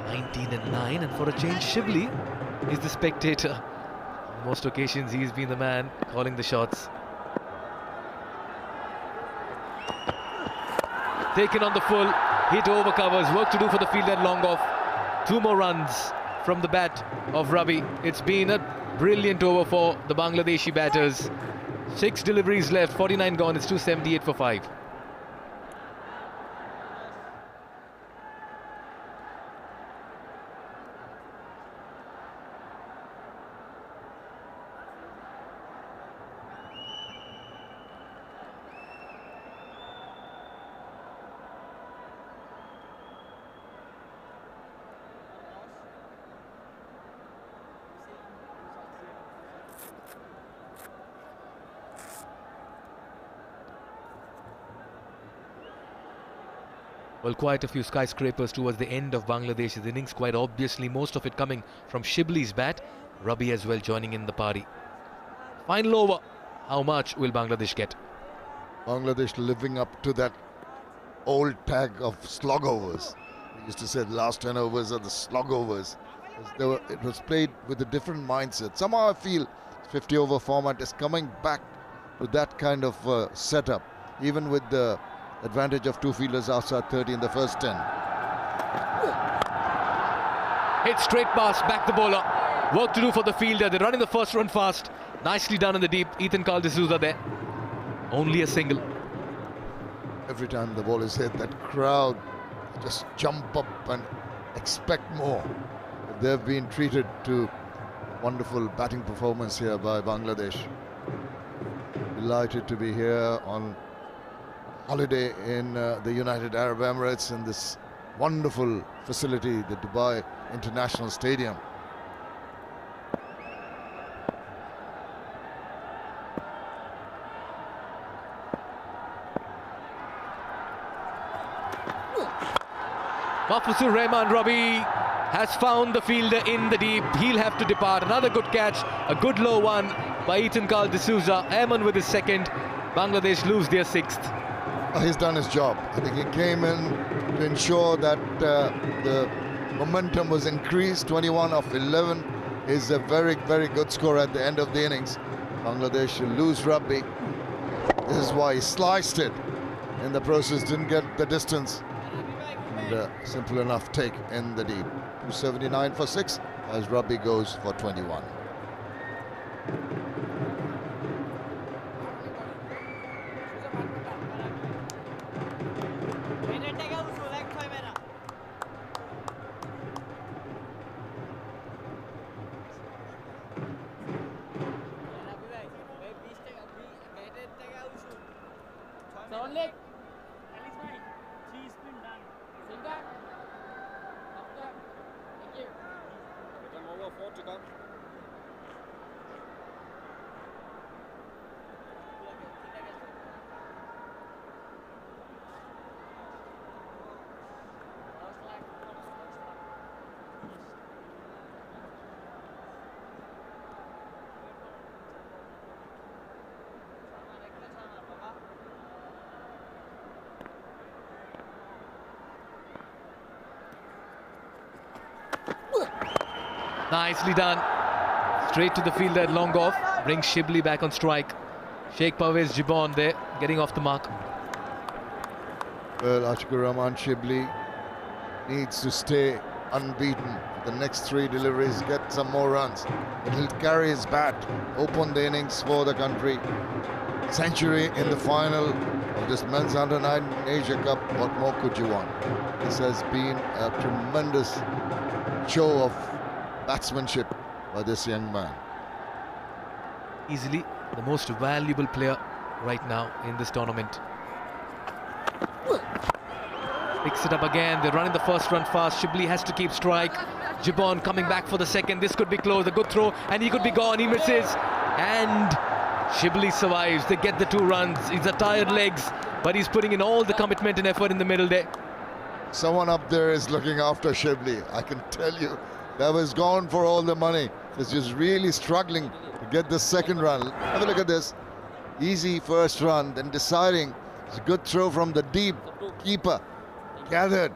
And 9, and for a change, Shibli is the spectator. On most occasions, he's been the man calling the shots. Taken on the full, hit over covers, work to do for the field at long off. 2 more runs from the bat of Rabi. It's been a brilliant over for the Bangladeshi batters. 6 deliveries left, 49 gone, it's 278 for 5. Well, quite a few skyscrapers towards the end of Bangladesh's innings, quite obviously most of it coming from Shibli's bat. Rabi as well joining in the party. Final over, how much will Bangladesh get? Bangladesh living up to that old tag of slog overs. We used to say the last 10 overs are the slog overs. It was played with a different mindset. Somehow I feel 50 over format is coming back to that kind of setup, even with the advantage of 2 fielders outside 30 in the first 10. Hit straight pass, back the bowler. Work to do for the fielder. They're running the first run fast. Nicely done in the deep. Ethan D'Souza there. Only a single. Every time the ball is hit, that crowd just jump up and expect more. They've been treated to wonderful batting performance here by Bangladesh. Delighted to be here on holiday in the United Arab Emirates in this wonderful facility, the Dubai International Stadium. Mahfuzur Rahman Rabi has found the fielder in the deep. He'll have to depart. Another good catch, a good low one by Ethan D'Souza. Ayman with his second. Bangladesh lose their 6th. He's done his job. I think he came in to ensure that the momentum was increased. 21 of 11 is a very, very good score at the end of the innings. Bangladesh lose Rabi. This is why he sliced it in the process, didn't get the distance. And simple enough take in the deep. 279 for 6 as Rabi goes for 21. Nicely done. Straight to the fielder at long off. Brings Shibli back on strike. Sheikh Parvez Jibon there, getting off the mark. Well, Ashikur Rahman Shibli needs to stay unbeaten. The next 3 deliveries, get some more runs. But he'll carry his bat, open the innings for the country. Century in the final of this men's under-9 Asia Cup. What more could you want? This has been a tremendous show of batsmanship by this young man. Easily the most valuable player right now in this tournament. Picks it up again. They're running the first run fast. Shibli has to keep strike. Jibon coming back for the second. This could be close. A good throw and he could be gone. He misses and Shibli survives. They get the 2 runs. He's a tired legs, but he's putting in all the commitment and effort in the middle there. Someone up there is looking after Shibli. I can tell you, that was gone for all the money. He's just really struggling to get the second run. Have a look at this. Easy first run, then deciding. It's a good throw from the deep keeper. Gathered.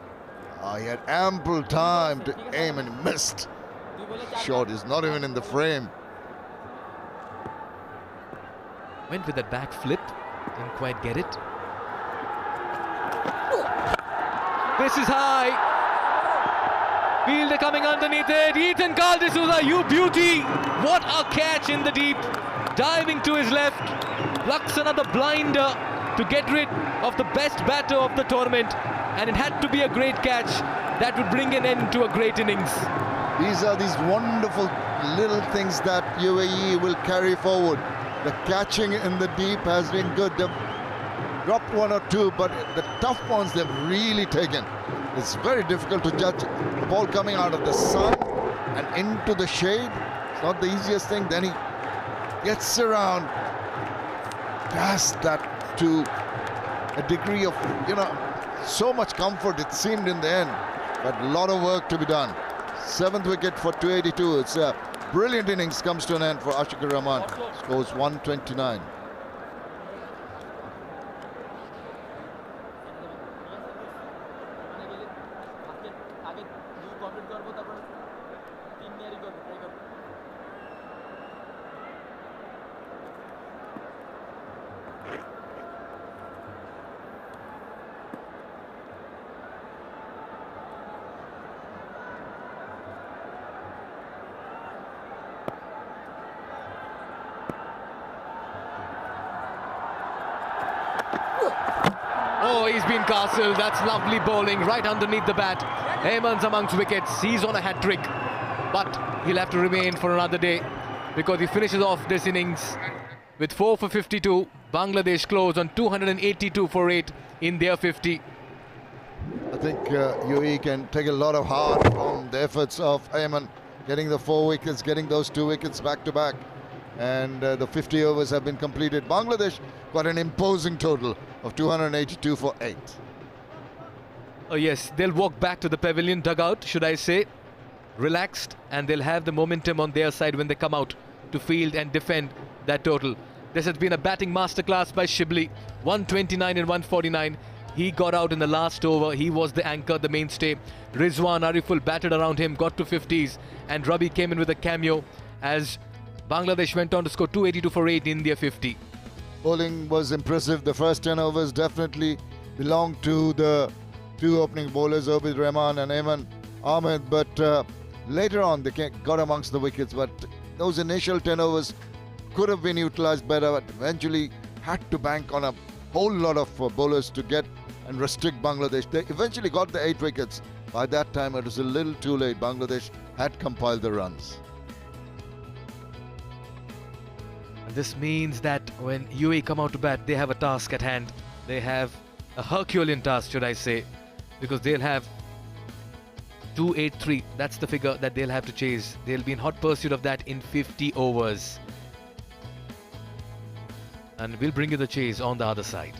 He had ample time to aim and missed. Shot is not even in the frame. Went with that back flip. Didn't quite get it. This is high. Fielder coming underneath it. Ethan D'Souza, you beauty. What a catch in the deep. Diving to his left. plucks another blinder to get rid of the best batter of the tournament, and it had to be a great catch that would bring an end to a great innings. These are these wonderful little things that UAE will carry forward. The catching in the deep has been good. They've dropped one or two, but the tough ones they've really taken. It's very difficult to judge the ball coming out of the sun and into the shade. It's not the easiest thing. Then he gets around, does that to a degree of, so much comfort it seemed in the end, but a lot of work to be done. 7th wicket for 282. It's a brilliant innings, comes to an end for Ashikur Rahman. Scores 129. Oh, he's been castled. That's lovely bowling right underneath the bat. Ayman's amongst wickets. He's on a hat-trick. But he'll have to remain for another day because he finishes off this innings with 4 for 52. Bangladesh close on 282 for 8 in their 50. I think UAE can take a lot of heart from the efforts of Ayman, getting the 4 wickets, getting those 2 wickets back to back. And the 50 overs have been completed. Bangladesh got an imposing total of 282 for 8. Oh yes, they'll walk back to the pavilion dugout, should I say, relaxed, and they'll have the momentum on their side when they come out to field and defend that total. This has been a batting masterclass by Shibli. 129 and 149. He got out in the last over. He was the anchor, the mainstay. Rizwan Ariful batted around him, got to 50s, and Rabi came in with a cameo as Bangladesh went on to score 282 for 8 in their 50. Bowling was impressive. The first 10 overs definitely belonged to the 2 opening bowlers, Obid Rahman and Ayman Ahmed. But later on, they got amongst the wickets. But those initial 10 overs could have been utilized better, but eventually had to bank on a whole lot of bowlers to get and restrict Bangladesh. They eventually got the 8 wickets. By that time, it was a little too late. Bangladesh had compiled the runs. This means that when UAE come out to bat, they have a task at hand. They have a Herculean task, should I say, because they'll have 283. That's the figure that they'll have to chase. They'll be in hot pursuit of that in 50 overs. And we'll bring you the chase on the other side.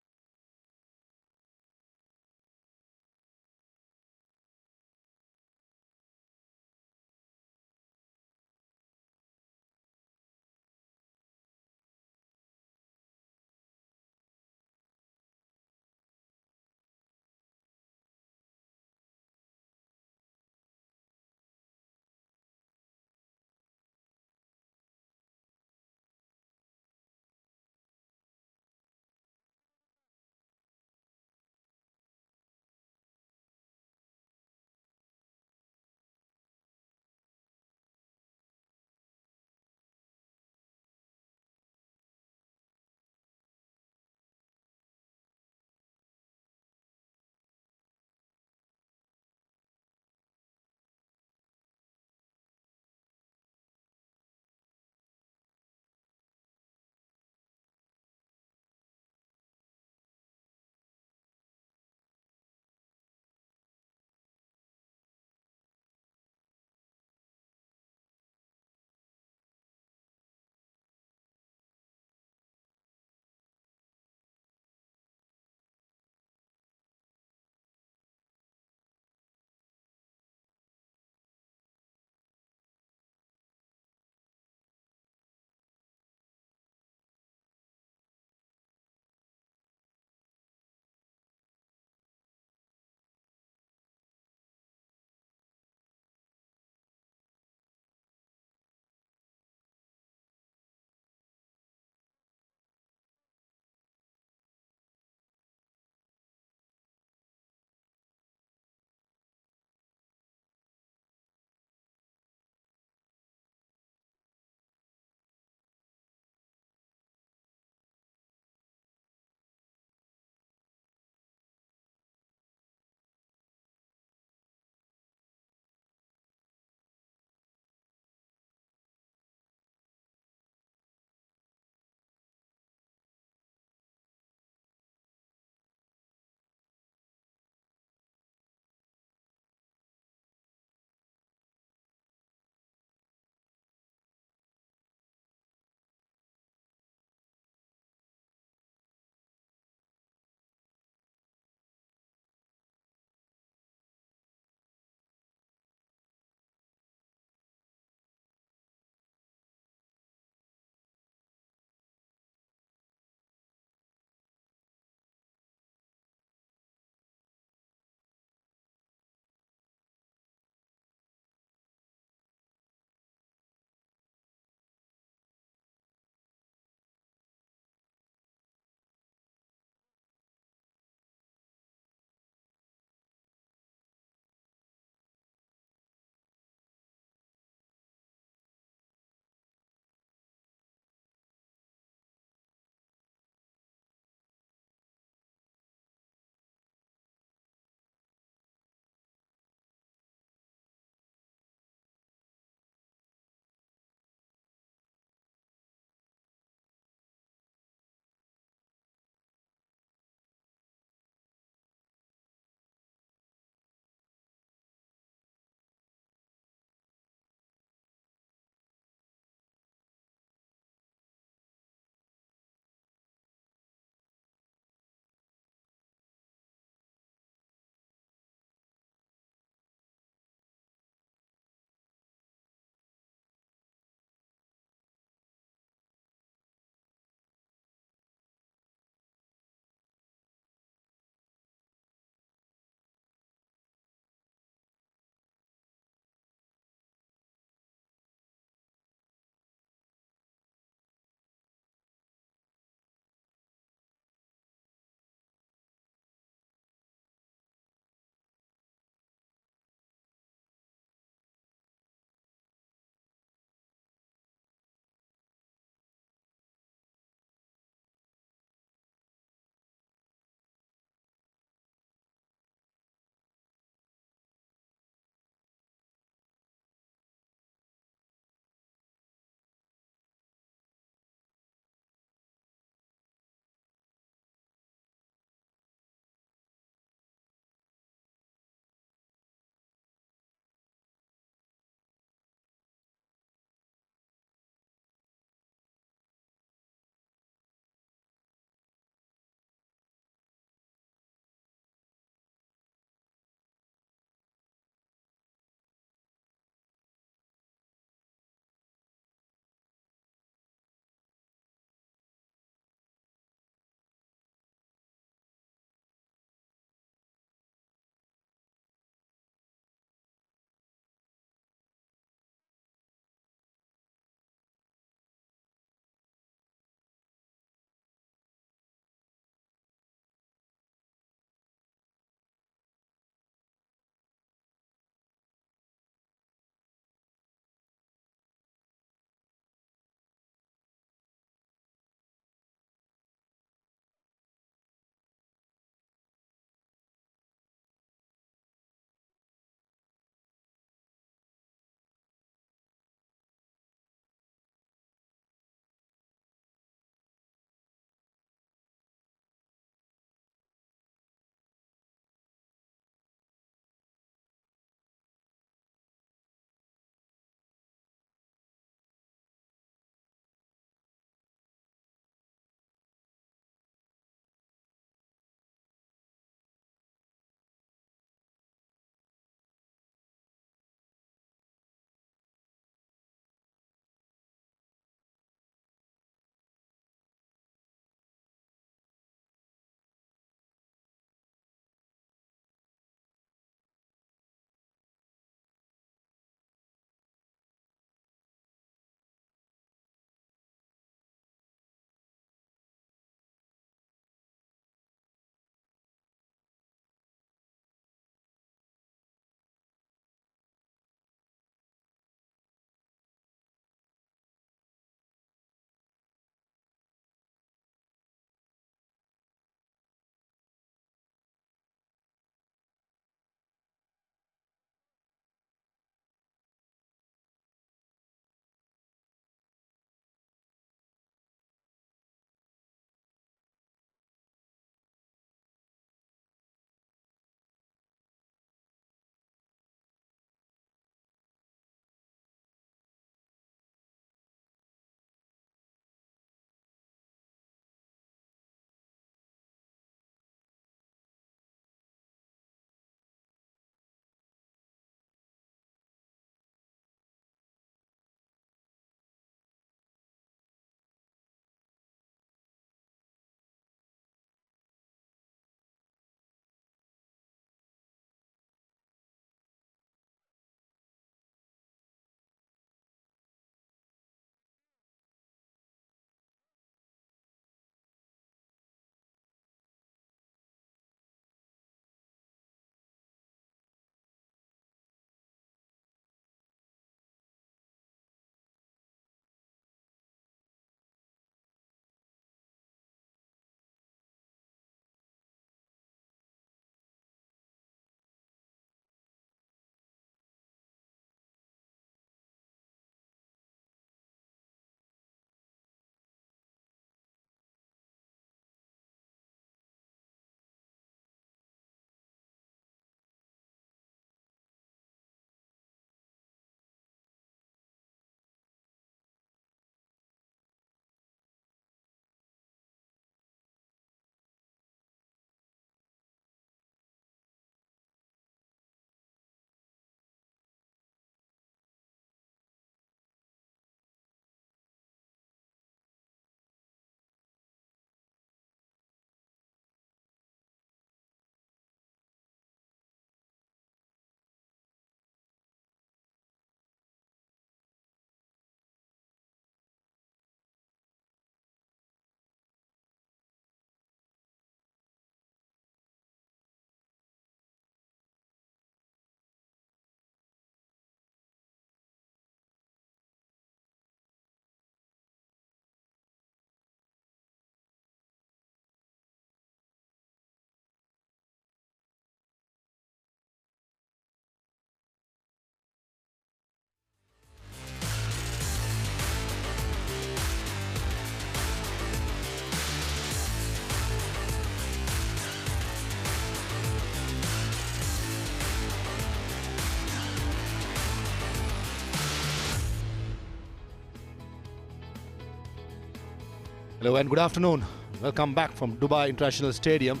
Hello and good afternoon. Welcome back from Dubai International Stadium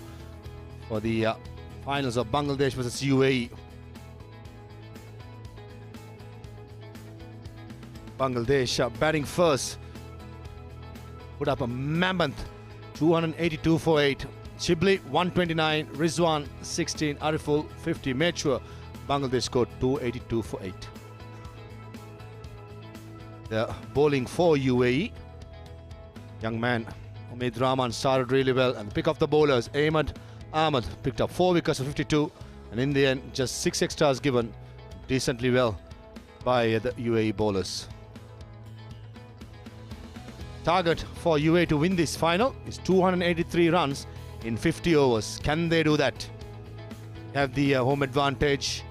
for the finals of Bangladesh versus UAE. Bangladesh batting first. Put up a mammoth 282 for 8. Shibli 129, Rizwan 16, Ariful 50. Made sure Bangladesh scored 282 for 8. The bowling for UAE. Young man Omid Rahman started really well, and the pick of the bowlers, Ahmed Ahmed picked up 4 wickets for 52, and in the end just 6 extras given decently well by the UAE bowlers. Target for UAE to win this final is 283 runs in 50 overs. Can they do that? Have the home advantage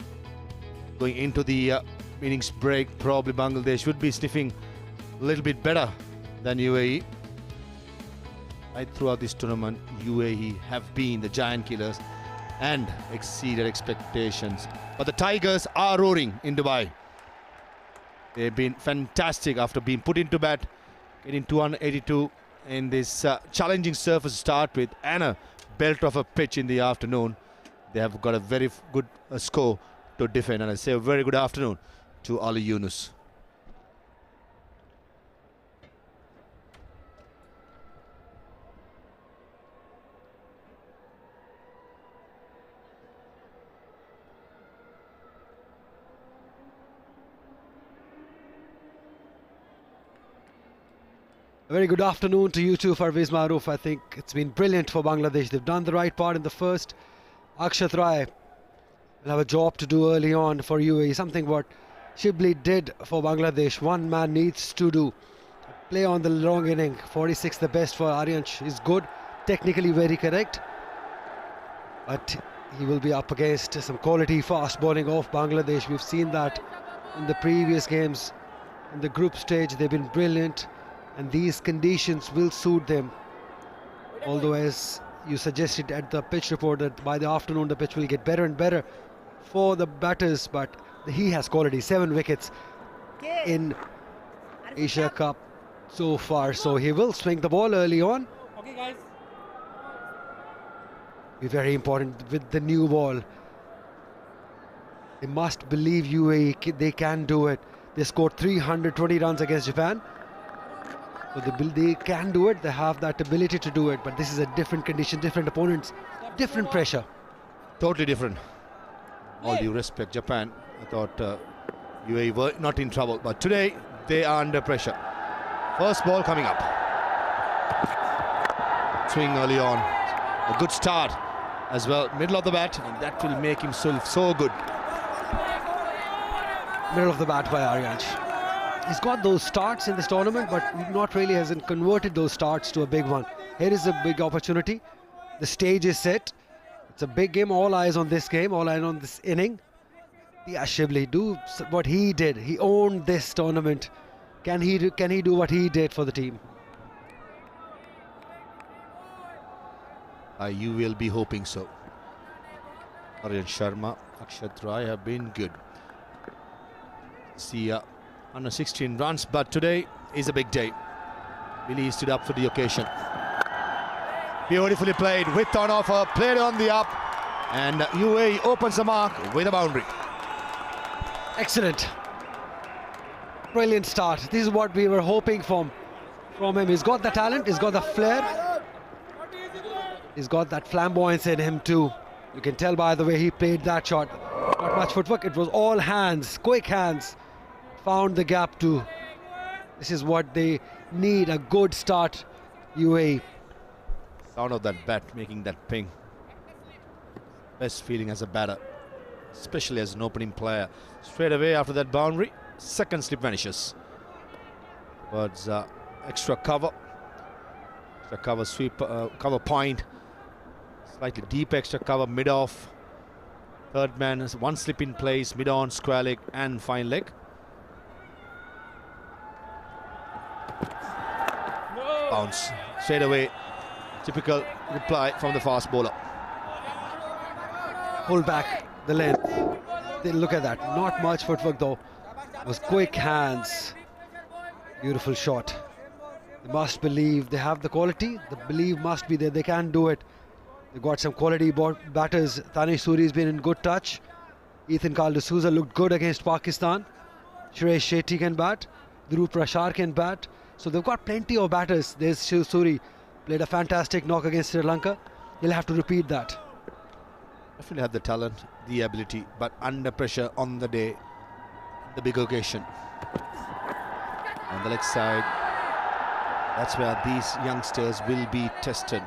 going into the innings break. Probably Bangladesh would be sniffing a little bit better than UAE. Right throughout this tournament, UAE have been the giant killers and exceeded expectations. But the Tigers are roaring in Dubai. They've been fantastic after being put into bat, getting 282 in this challenging surface to start with, and a belt of a pitch in the afternoon. They have got a very good score to defend, and I say a very good afternoon to Ali Yunus. A very good afternoon to you too, Parvez Maroof. I think it's been brilliant for Bangladesh. They've done the right part in the first. Akshat Rai will have a job to do early on for UAE, something what Shibli did for Bangladesh. One man needs to do. Play on the long inning. 46 the best for Aryansh is good, technically very correct. But he will be up against some quality fast bowling of Bangladesh. We've seen that in the previous games. In the group stage, they've been brilliant. And these conditions will suit them. Although, as you suggested at the pitch report, that by the afternoon the pitch will get better and better for the batters, but he has quality. 7 wickets in Asia Cup so far, so he will swing the ball early on. Okay, guys. Be very important with the new ball. They must believe UAE, they can do it. They scored 320 runs against Japan. So they can do it, they have that ability to do it, but this is a different condition, different opponents, different pressure. Totally different. All due respect, Japan, I thought UAE were not in trouble, but today they are under pressure. First ball coming up. Swing early on. A good start as well, middle of the bat, and that will make him so good. Middle of the bat by Aryansh. He's got those starts in this tournament, but not really hasn't converted those starts to a big one. Here is a big opportunity. The stage is set. It's a big game. All eyes on this game. All eyes on this inning. Yeah, Shibli, do what he did. He owned this tournament. Can he do what he did for the team? You will be hoping so. Aryan Sharma, Akshat Rai have been good. See, under 16 runs, but today is a big day. Billy stood up for the occasion. Beautifully played, with on offer, played on the up, and UAE opens the mark with a boundary. Excellent. Brilliant start. This is what we were hoping from him. He's got the talent, he's got the flair, he's got that flamboyance in him too. You can tell by the way he played that shot. Not much footwork, it was all hands, quick hands. Found the gap too. This is what they need, a good start, UAE. Sound of that bat making that ping. Best feeling as a batter, especially as an opening player. Straight away after that boundary, second slip vanishes. But extra cover sweep, cover point. Slightly deep extra cover mid-off. Third man has one slip in place, mid-on, square leg and fine leg. Bounce straight away. Typical reply from the fast bowler. Pull back the length. Look at that. Not much footwork though. It was quick hands. Beautiful shot. must believe they have the quality. The belief must be there. They can do it. They've got some quality batters. Tanish Suri's been in good touch. Ethan D'Souza looked good against Pakistan. Suresh Shetty can bat. Dhruv Prashar can bat. So they've got plenty of batters. There's Shiv Suri. Played a fantastic knock against Sri Lanka. He'll have to repeat that. Definitely have the talent, the ability, but under pressure on the day, the big occasion. On the leg side, that's where these youngsters will be tested.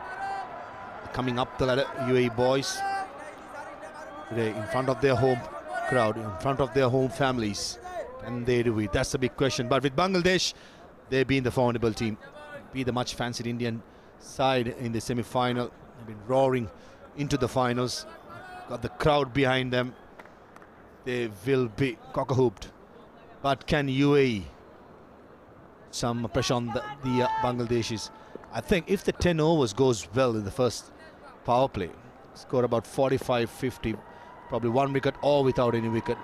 Coming up the ladder, UAE boys, today in front of their home crowd, in front of their home families. Can they do it? That's the big question. But with Bangladesh, they've been the formidable team. Be the much fancied Indian side in the semi-final. They've been roaring into the finals. Got the crowd behind them. They will be cock-a-hooped. But can UAE some pressure on the Bangladeshis? I think if the 10 overs goes well in the first power play, score about 45-50, probably 1 wicket or without any wicket,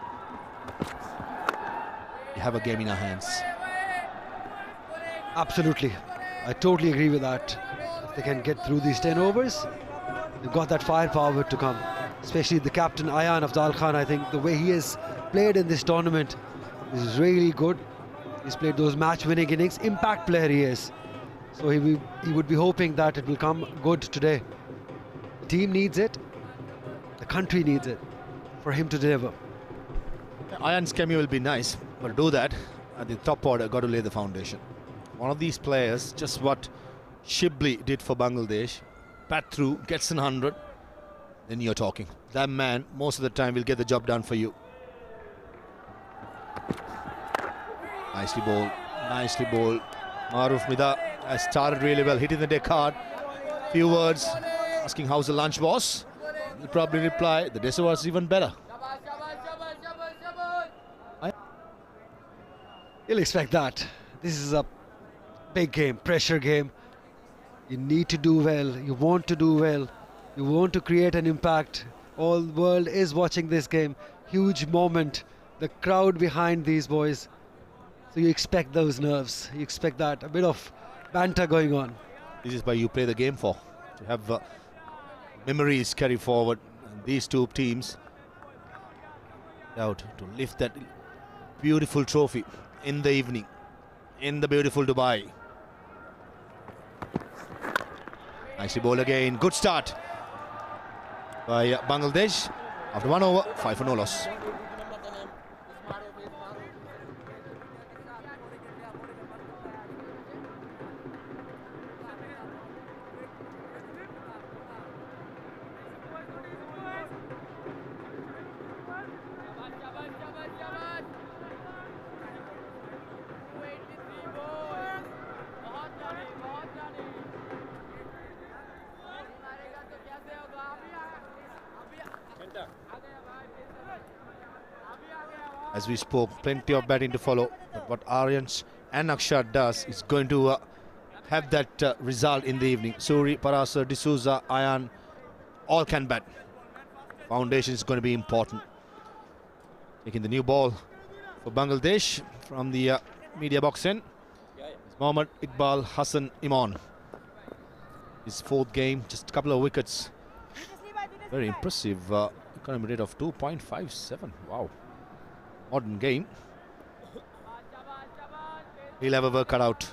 we have a game in our hands. Absolutely. I totally agree with that. If they can get through these 10 overs, they've got that firepower to come. Especially the captain Ayan Afzal Khan. I think the way he has played in this tournament is really good. He's played those match-winning innings. Impact player he is. So he would be hoping that it will come good today. The team needs it. The country needs it for him to deliver. Ayan's cameo will be nice, but to do that, at the top order, got to lay the foundation. One of these players, just what Shibli did for Bangladesh, bat through, gets an 100, then you're talking. That man, most of the time, will get the job done for you. Nicely bowled, nicely bowled. Maruf Mida has started really well, hitting the deck hard. Few words, asking how's the lunch, boss? He'll probably reply, the dessert was even better. You'll expect that. This is a big game, pressure game. You need to do well. You want to do well. You want to create an impact. All the world is watching this game. Huge moment. The crowd behind these boys. So you expect those nerves. You expect that. A bit of banter going on. This is why you play the game for. To have memories carry forward. And these two teams out to lift that beautiful trophy in the evening. In the beautiful Dubai. Nicely bowled again. Good start by Bangladesh. After 1 over, 5 for no loss. As we spoke, plenty of batting to follow. But what Aryans and Akshar does is going to have that result in the evening. Suri, Parasar, D'Souza, Ayan, all can bat. Foundation is going to be important. Taking the new ball for Bangladesh from the media box in. Mohammad Iqbal Hassan Iman. His 4th game, just a couple of wickets. Very impressive economy rate of 2.57. Wow. Modern game. He'll have a work cut out.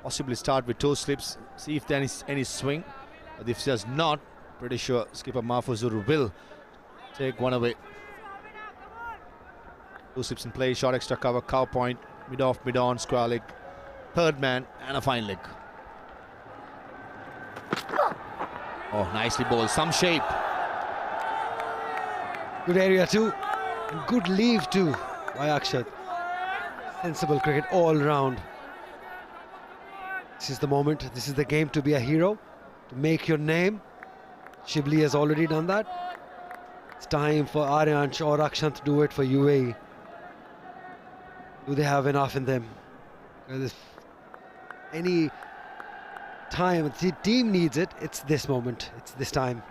Possibly start with 2 slips. See if there is any swing. But if there's not, pretty sure skipper Mahfuzur will take one away. 2 slips in play. Short extra cover. Cow point. Mid off, mid on. Square leg. 3rd man and a fine leg. Oh, nicely bowled. Some shape. Good area too. And good leave too by Akshat. Sensible cricket all round. This is the moment. This is the game to be a hero. To make your name. Shibli has already done that. It's time for Aryansh or Akshant to do it for UAE. Do they have enough in them? Because if any time the team needs it, it's this moment. It's this time.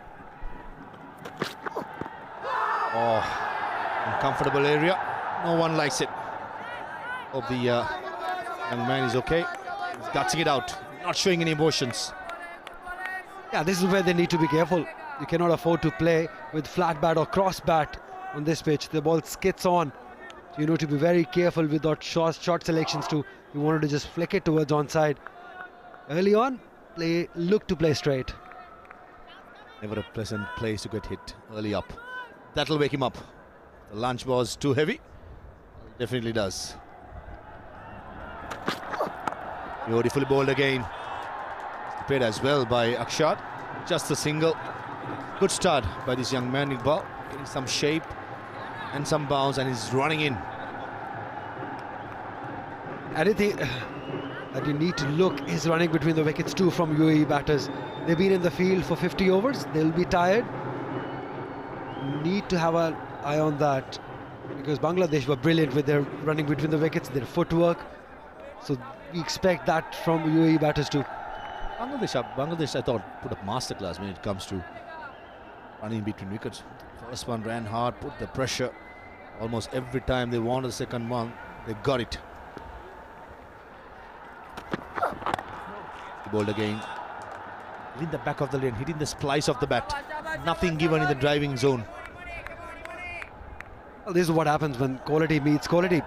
Oh. Uncomfortable area. No one likes it. Hope the young man is okay. He's gutsing it out, not showing any emotions. Yeah, this is where they need to be careful. You cannot afford to play with flat bat or cross bat on this pitch. The ball skids on. So you need to be very careful with that short selections too. You wanted to just flick it towards onside. Early on, look to play straight. Never a pleasant place to get hit early up. That'll wake him up. The lunch was too heavy. Definitely does. Beautifully bowled again. Played as well by Akshat. Just a single. Good start by this young man, Iqbal. Getting some shape and some bounce, and he's running in. Anything that you need to look is running between the wickets too from UAE batters. They've been in the field for 50 overs. They'll be tired. Need to have an eye on that, because Bangladesh were brilliant with their running between the wickets, their footwork. So we expect that from UAE batters too. Bangladesh, I thought, put up masterclass when it comes to running between wickets. First one ran hard, put the pressure. Almost every time they wanted the second one, they got it. He bowled again. Hitting the back of the lane, hitting the splice of the bat. Nothing given in the driving zone. Well, this is what happens when quality meets quality.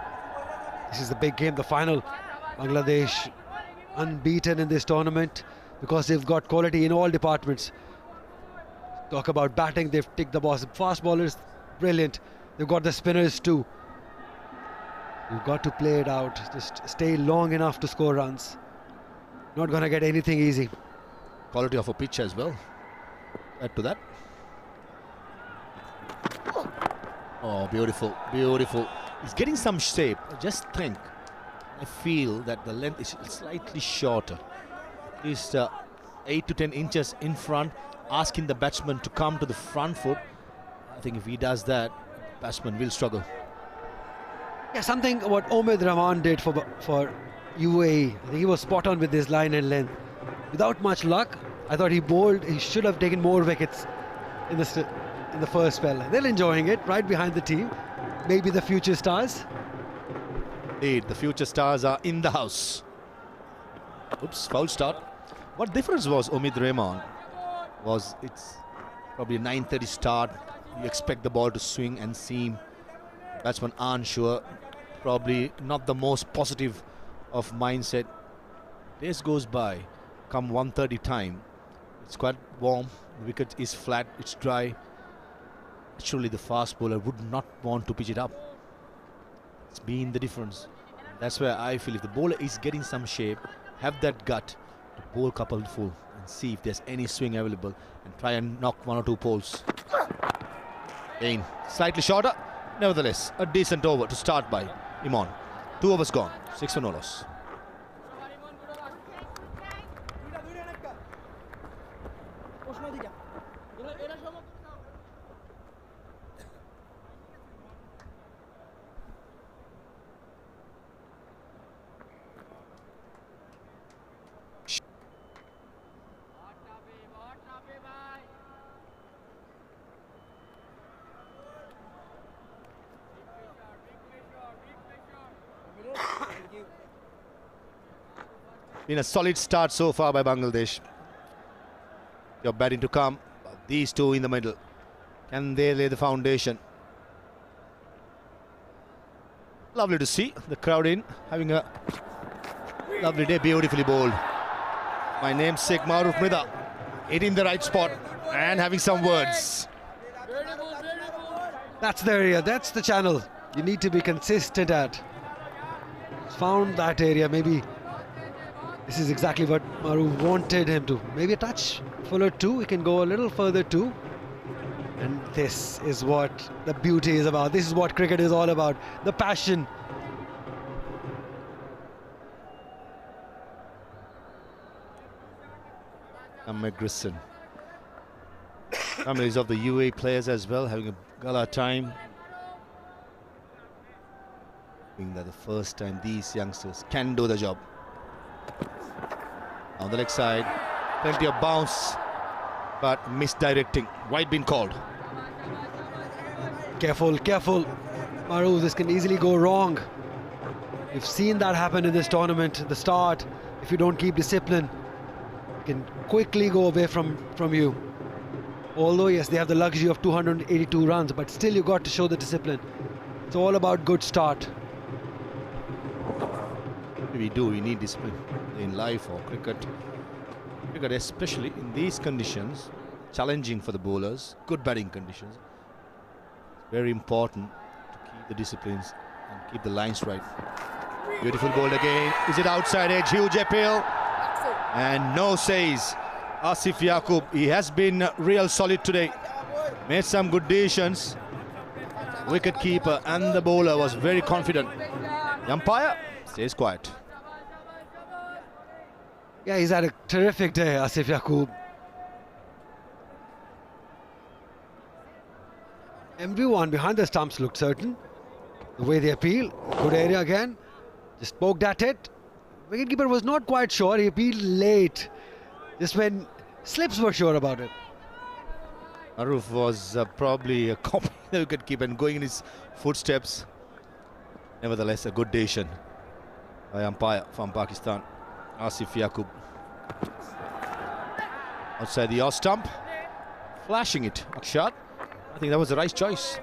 This is the big game, the final. Bangladesh unbeaten in this tournament because they've got quality in all departments. Talk about batting, they've ticked the box. Fast bowlers, brilliant. They've got the spinners too. You've got to play it out. Just stay long enough to score runs. Not going to get anything easy. Quality of a pitch as well. Add to that. Oh, beautiful, beautiful. He's getting some shape. Just think. I feel that the length is slightly shorter. He's 8 to 10 inches in front, asking the batsman to come to the front foot. I think if he does that, the batsman will struggle. Yeah, something what Omid Rahman did for UAE. I think he was spot on with his line and length. Without much luck, I thought he should have taken more wickets in the first spell. They're enjoying it, right behind the team. Maybe the future stars. Indeed, the future stars are in the house. Oops, foul start. What difference was Omid Rahman? It's probably a 9:30 start. You expect the ball to swing and seam. Batsmen aren't sure. Probably not the most positive of mindset. Days goes by. Come 1:30 time, it's quite warm. The wicket is flat. It's dry. Surely the fast bowler would not want to pitch it up. It's been the difference. That's where I feel if the bowler is getting some shape, have that gut to bowl couple full and see if there's any swing available and try and knock one or two poles. Again, slightly shorter. Nevertheless, a decent over to start by Imon. 2 overs gone, 6 for no loss. Been a solid start so far by Bangladesh. You're batting to come. These two in the middle. Can they lay the foundation? Lovely to see the crowd in, having a lovely day. Beautifully bowled. My namesake Maruf Mrida hitting the right spot and having some words. That's the area, that's the channel you need to be consistent at. Found that area. Maybe this is exactly what Maru wanted him to. Maybe a touch fuller too. He can go a little further too. And this is what the beauty is about. This is what cricket is all about. The passion. Magrisson. Families of the UAE players as well having a gala time. Being that the first time these youngsters can do the job. On the leg side, plenty of bounce, but misdirecting. Wide been called. Careful, careful. Maru, this can easily go wrong. We've seen that happen in this tournament at the start. If you don't keep discipline, it can quickly go away from you. Although, yes, they have the luxury of 282 runs, but still you got to show the discipline. It's all about good start. We need discipline in life or cricket. Cricket, especially in these conditions, challenging for the bowlers, good batting conditions. Very important to keep the disciplines and keep the lines right. Beautiful ball again. Is it outside edge? Huge appeal. And no says Asif Yaqub. He has been real solid today. Made some good decisions. Wicket keeper and the bowler was very confident. The umpire stays quiet. Yeah, he's had a terrific day, Asif Yaqub. Everyone behind the stumps looked certain. The way they appeal, good area again. Just poked at it. Wicketkeeper was not quite sure. He appealed late. Just when Slips were sure about it. Aruf was probably copying the wicketkeeper and going in his footsteps. Nevertheless, a good decision by umpire from Pakistan, Asif Yaqub. Outside the off stump, flashing it, Akshat. I think that was the right choice.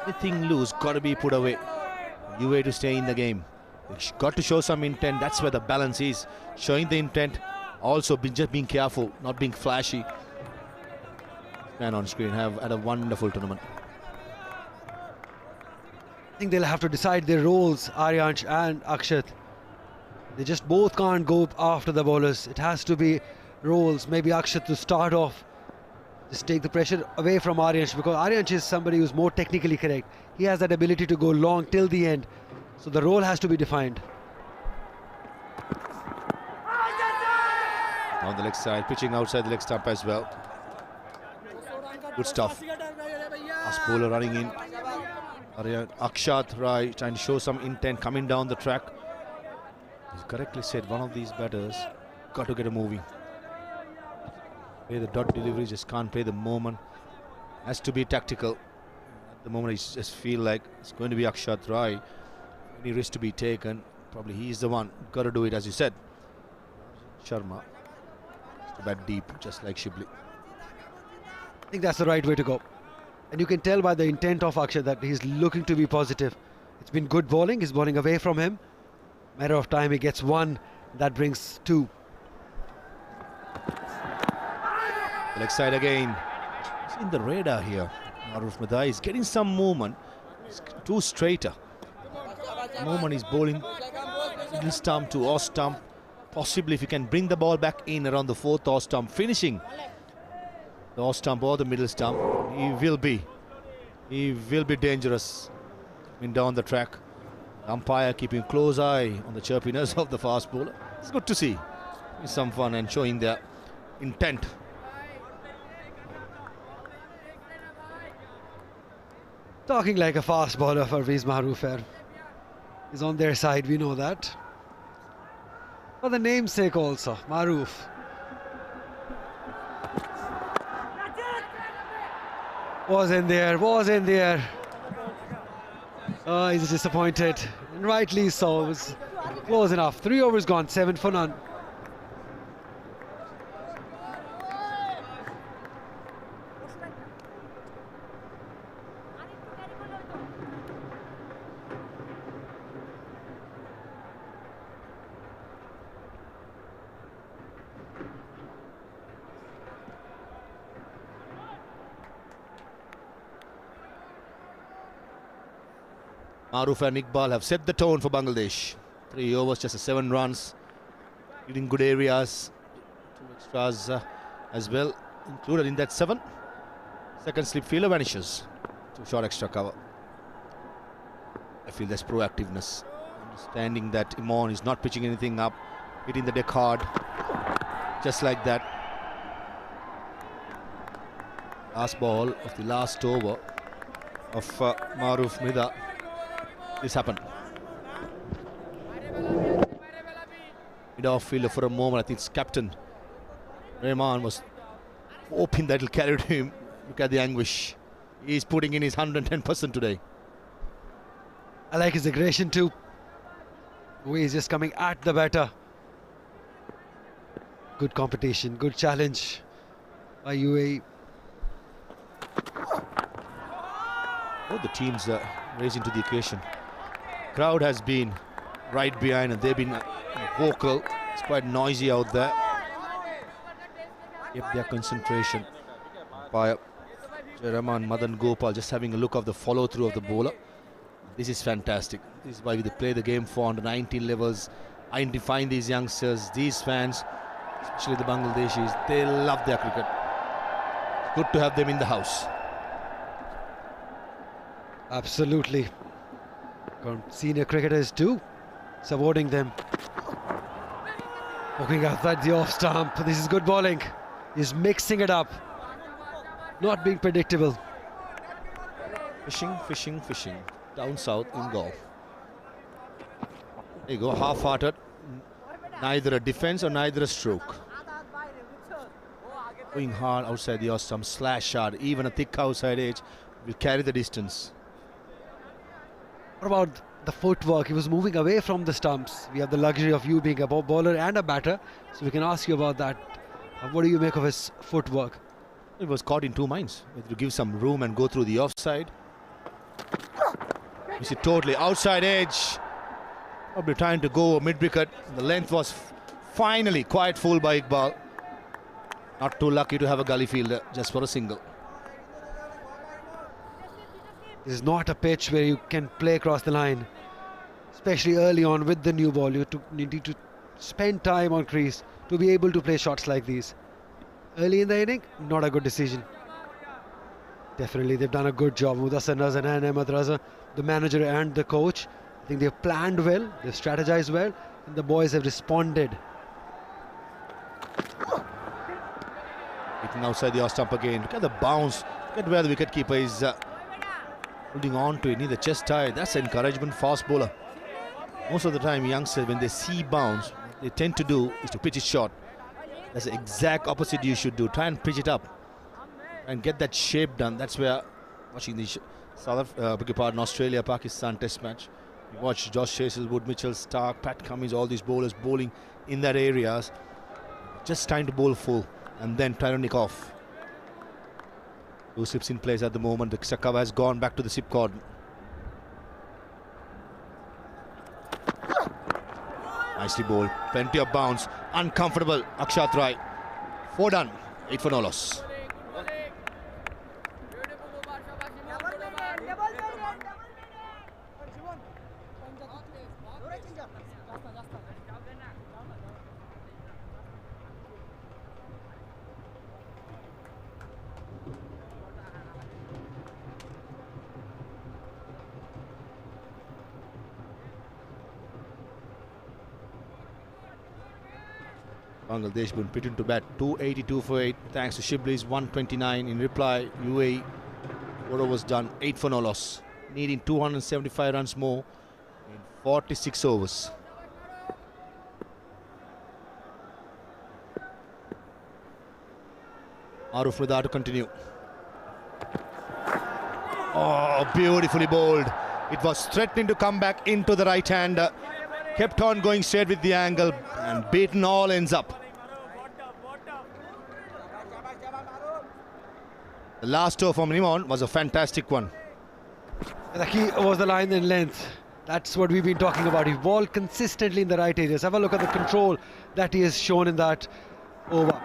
Anything loose, got to be put away. UAE to stay in the game. Got to show some intent. That's where the balance is. Showing the intent, also just being careful, not being flashy. Man on screen have had a wonderful tournament. I think they'll have to decide their roles, Aryansh and Akshat. They just both can't go after the bowlers. It has to be roles. Maybe Akshat to start off. Just take the pressure away from Aryansh, because Aryansh is somebody who's more technically correct. He has that ability to go long till the end. So the role has to be defined. On the leg side, pitching outside the leg stump as well. Good stuff. Fast bowler running in. Akshat Rai trying to show some intent, coming down the track. He's correctly said, one of these batters got to get a moving. Play the dot delivery, just can't play the moment. Has to be tactical. At the moment, I just feel like it's going to be Akshat Rai. Any risk to be taken, probably he's the one. Got to do it, as you said. Sharma, just a bat deep, just like Shibli. I think that's the right way to go. And you can tell by the intent of Akshat that he's looking to be positive. It's been good bowling. He's bowling away from him. Matter of time, he gets one. That brings two. Leg side again. He's in the radar here. Maruf Madai is getting some movement. It's too straighter. The moment he's bowling middle stump to off stump. Possibly if he can bring the ball back in around the fourth off stump, finishing the off stump or the middle stump, he will be dangerous. Down the track. Umpire keeping close eye on the chirpiness of the fast bowler. It's good to see. It's some fun and showing their intent. Talking like a fast bowler, Parvez Maruf is on their side, we know that. For the namesake also, Maruf. Was in there. Oh, he's disappointed. And rightly so. It was close enough. 3 overs gone, 7 for none. Maruf and Iqbal have set the tone for Bangladesh. 3 overs, just 7 runs. Hitting good areas. 2 extras as well included in that 7. Second slip fielder vanishes. 2 short extra cover. I feel there's proactiveness. Understanding that Imon is not pitching anything up. Hitting the deck hard. Just like that. Last ball of the last over of Maruf Mida. This happened. Mid-off fielder for a moment. I think it's captain Rahman was hoping that it'll carry him. Look at the anguish. He's putting in his 110% today. I like his aggression too. UAE is just coming at the batter. Good competition, good challenge by UAE. Both the teams are raising to the occasion. Crowd has been right behind and they've been vocal. It's quite noisy out there. Keep their concentration. By Rahman Madan Gopal just having a look of the follow through of the bowler. This is fantastic. This is why they play the game for under 19 levels. Identifying these youngsters, these fans, especially the Bangladeshis, they love their cricket. It's good to have them in the house. Absolutely. Senior cricketers too, supporting them. Walking outside the off stump. This is good bowling. He's mixing it up. Not being predictable. Fishing, fishing, fishing. Down south in golf. There you go, half-hearted. Neither a defense or neither a stroke. Going hard outside the off stump, slash shot. Even a thick outside edge will carry the distance. What about the footwork? He was moving away from the stumps. We have the luxury of you being a bowler and a batter, so we can ask you about that. What do you make of his footwork? It was caught in two minds. Whether to give some room and go through the offside. You see, totally outside edge. Probably trying to go mid-wicket. The length was finally quite full by Iqbal. Not too lucky to have a gully fielder just for a single. This is not a pitch where you can play across the line, especially early on with the new ball. You need to spend time on crease to be able to play shots like these. Early in the inning, not a good decision. Definitely, they've done a good job. Mudassar Nazar and Ahmed Raza, the manager and the coach. I think they've planned well, they've strategized well, and the boys have responded. Hitting outside the off stump again. Look at the bounce. Look at where the wicketkeeper is holding on to it. Near the chest tie. That's encouragement. Fast bowler. Most of the time, youngsters, when they see bounce, what they tend to do is to pitch it short. That's the exact opposite you should do. Try and pitch it up and get that shape done. That's where watching the Australia-Pakistan test match. You watch Josh Hazlewood, Mitchell Stark, Pat Cummins, all these bowlers bowling in that areas. Just trying to bowl full and then try to nick off. Two sips in place at the moment. The Sakawa has gone back to the sip cordon. Nicely bowled. Plenty of bounce. Uncomfortable. Akshat Rai. 4 done. 8 for no loss. Bangladesh been put into bat 282 for 8 thanks to Shibli's 129. In reply, UAE, what was done, 8 for no loss, needing 275 runs more in 46 overs. Maruf Rida to continue. Oh, beautifully bowled. It was threatening to come back into the right hand. Kept on going straight with the angle and beaten all ends up. The last over from Nimon was a fantastic one. The key was the line in length. That's what we've been talking about. He bowled consistently in the right areas. Have a look at the control that he has shown in that over.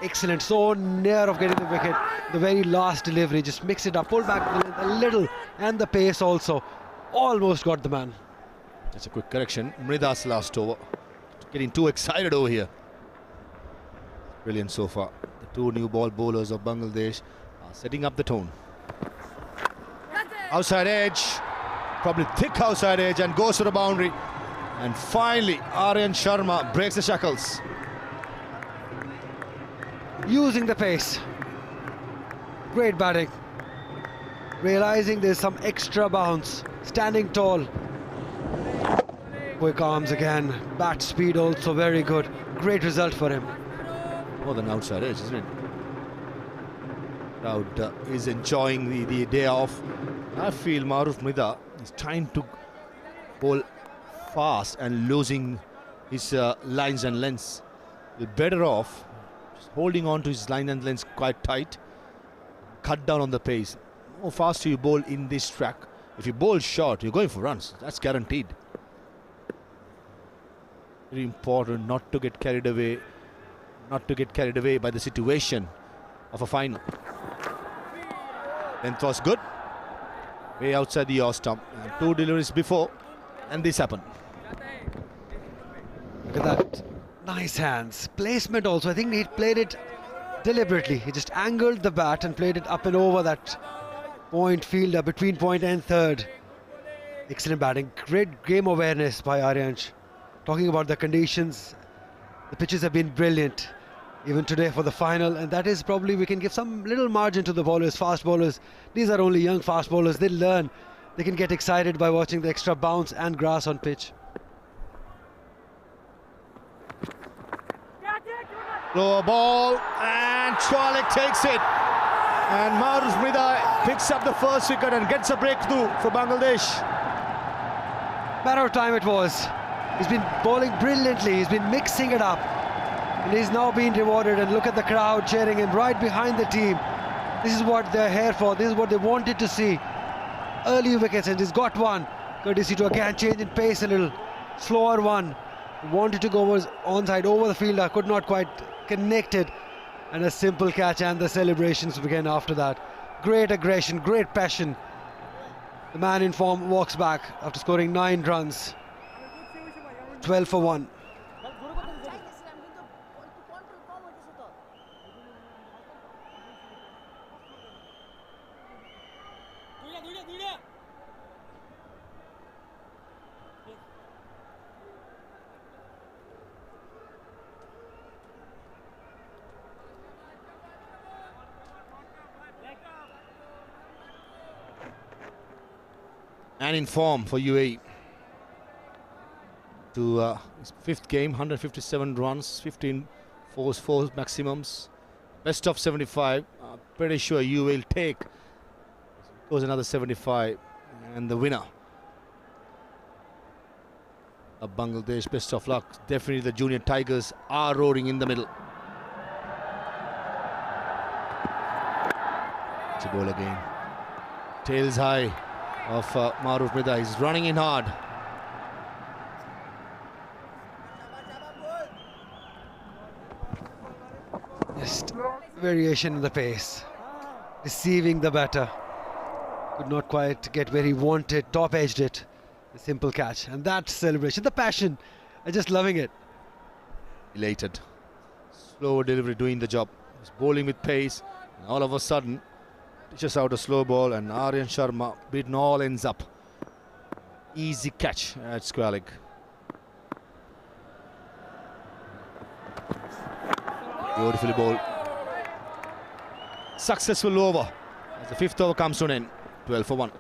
Excellent. So near of getting the wicket. The very last delivery. Just mix it up. Pull back the length a little. And the pace also. Almost got the man. That's a quick correction. Mrida's last over. Getting too excited over here. Brilliant so far. The two new ball bowlers of Bangladesh are setting up the tone. Outside edge. Probably thick outside edge and goes to the boundary. And finally, Aryan Sharma breaks the shackles. Using the pace. Great batting. Realizing there's some extra bounce. Standing tall. Quick arms again. Bat speed also very good. Great result for him. More than outside edge, isn't it? Crowd is enjoying the day off. I feel Maruf Mrida is trying to bowl fast and losing his lines and lengths. You're better off just holding on to his line and lengths quite tight, cut down on the pace. The more faster you bowl in this track, if you bowl short, you're going for runs. That's guaranteed. Very important not to get carried away, by the situation of a final. Length was good, way outside the off stump. And 2 deliveries before, and this happened. Look at that. Nice hands. Placement also. I think he played it deliberately. He just angled the bat and played it up and over that point fielder between point and third. Excellent batting. Great game awareness by Aryansh. Talking about the conditions, the pitches have been brilliant even today for the final, and that is probably we can give some little margin to the bowlers, fast bowlers. These are only young fast bowlers. They learn. They can get excited by watching the extra bounce and grass on pitch. Lower ball, and Chwalik takes it. And Maruf Mridai picks up the first wicket and gets a breakthrough for Bangladesh. Matter of time it was. He's been bowling brilliantly. He's been mixing it up. And he's now been rewarded. And look at the crowd cheering him right behind the team. This is what they're here for. This is what they wanted to see. Early wickets, and he's got one. Courtesy to again change in pace a little. Slower one. Wanted to go onside over the fielder. Could not quite connect it. And a simple catch, and the celebrations began after that. Great aggression, great passion. The man in form walks back after scoring 9 runs. 12 for 1. And in form for UAE. To his 5th game, 157 runs, 15 fours, 4 maximums, best of 75. Pretty sure UAE will take. Goes another 75, and the winner of Bangladesh. Best of luck. Definitely the junior Tigers are roaring in the middle. It's a ball again. Tails high of Maruf Mridai. He's running in hard. Just variation in the pace. Deceiving the batter. Could not quite get where he wanted. Top edged it. A simple catch. And that celebration, the passion. I'm just loving it. Elated. Slower delivery doing the job. He's bowling with pace. And all of a sudden, pitches out a slow ball, and Aryan Sharma beaten all ends up. Easy catch at Squalik. Beautifully bowled. Successful over as the 5th over comes to an end. 12 for 1.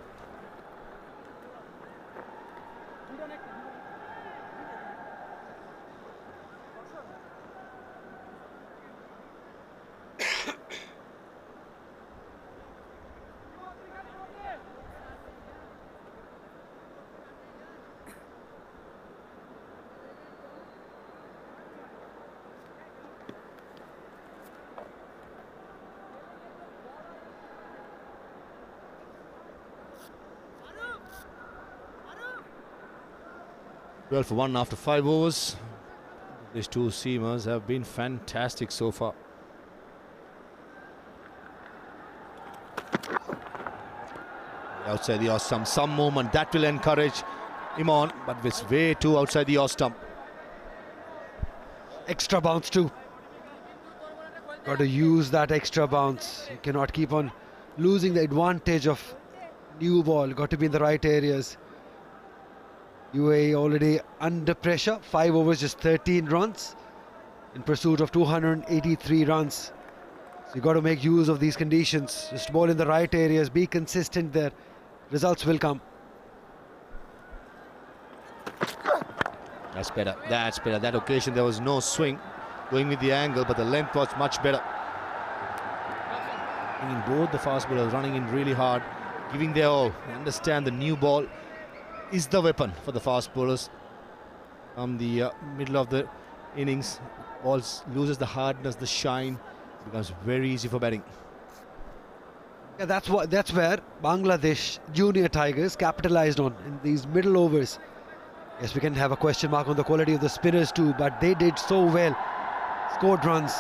Well, for 1 after 5 overs. These two seamers have been fantastic so far. Outside the off stump, some movement that will encourage him on, but it's way too outside the off stump. Extra bounce too. Got to use that extra bounce. You cannot keep on losing the advantage of new ball. Got to be in the right areas. UAE already under pressure. 5 overs, just 13 runs in pursuit of 283 runs. So you got to make use of these conditions. Just ball in the right areas. Be consistent there. Results will come. That's better. That's better. That occasion there was no swing going with the angle, but the length was much better. In both the fast bowlers running in really hard, giving their all. I understand the new ball is the weapon for the fast bowlers. the middle of the innings, ball loses the hardness, the shine, becomes very easy for batting. Yeah, that's where Bangladesh Junior Tigers capitalized on in these middle overs. Yes, we can have a question mark on the quality of the spinners too, but they did so well. Scored runs.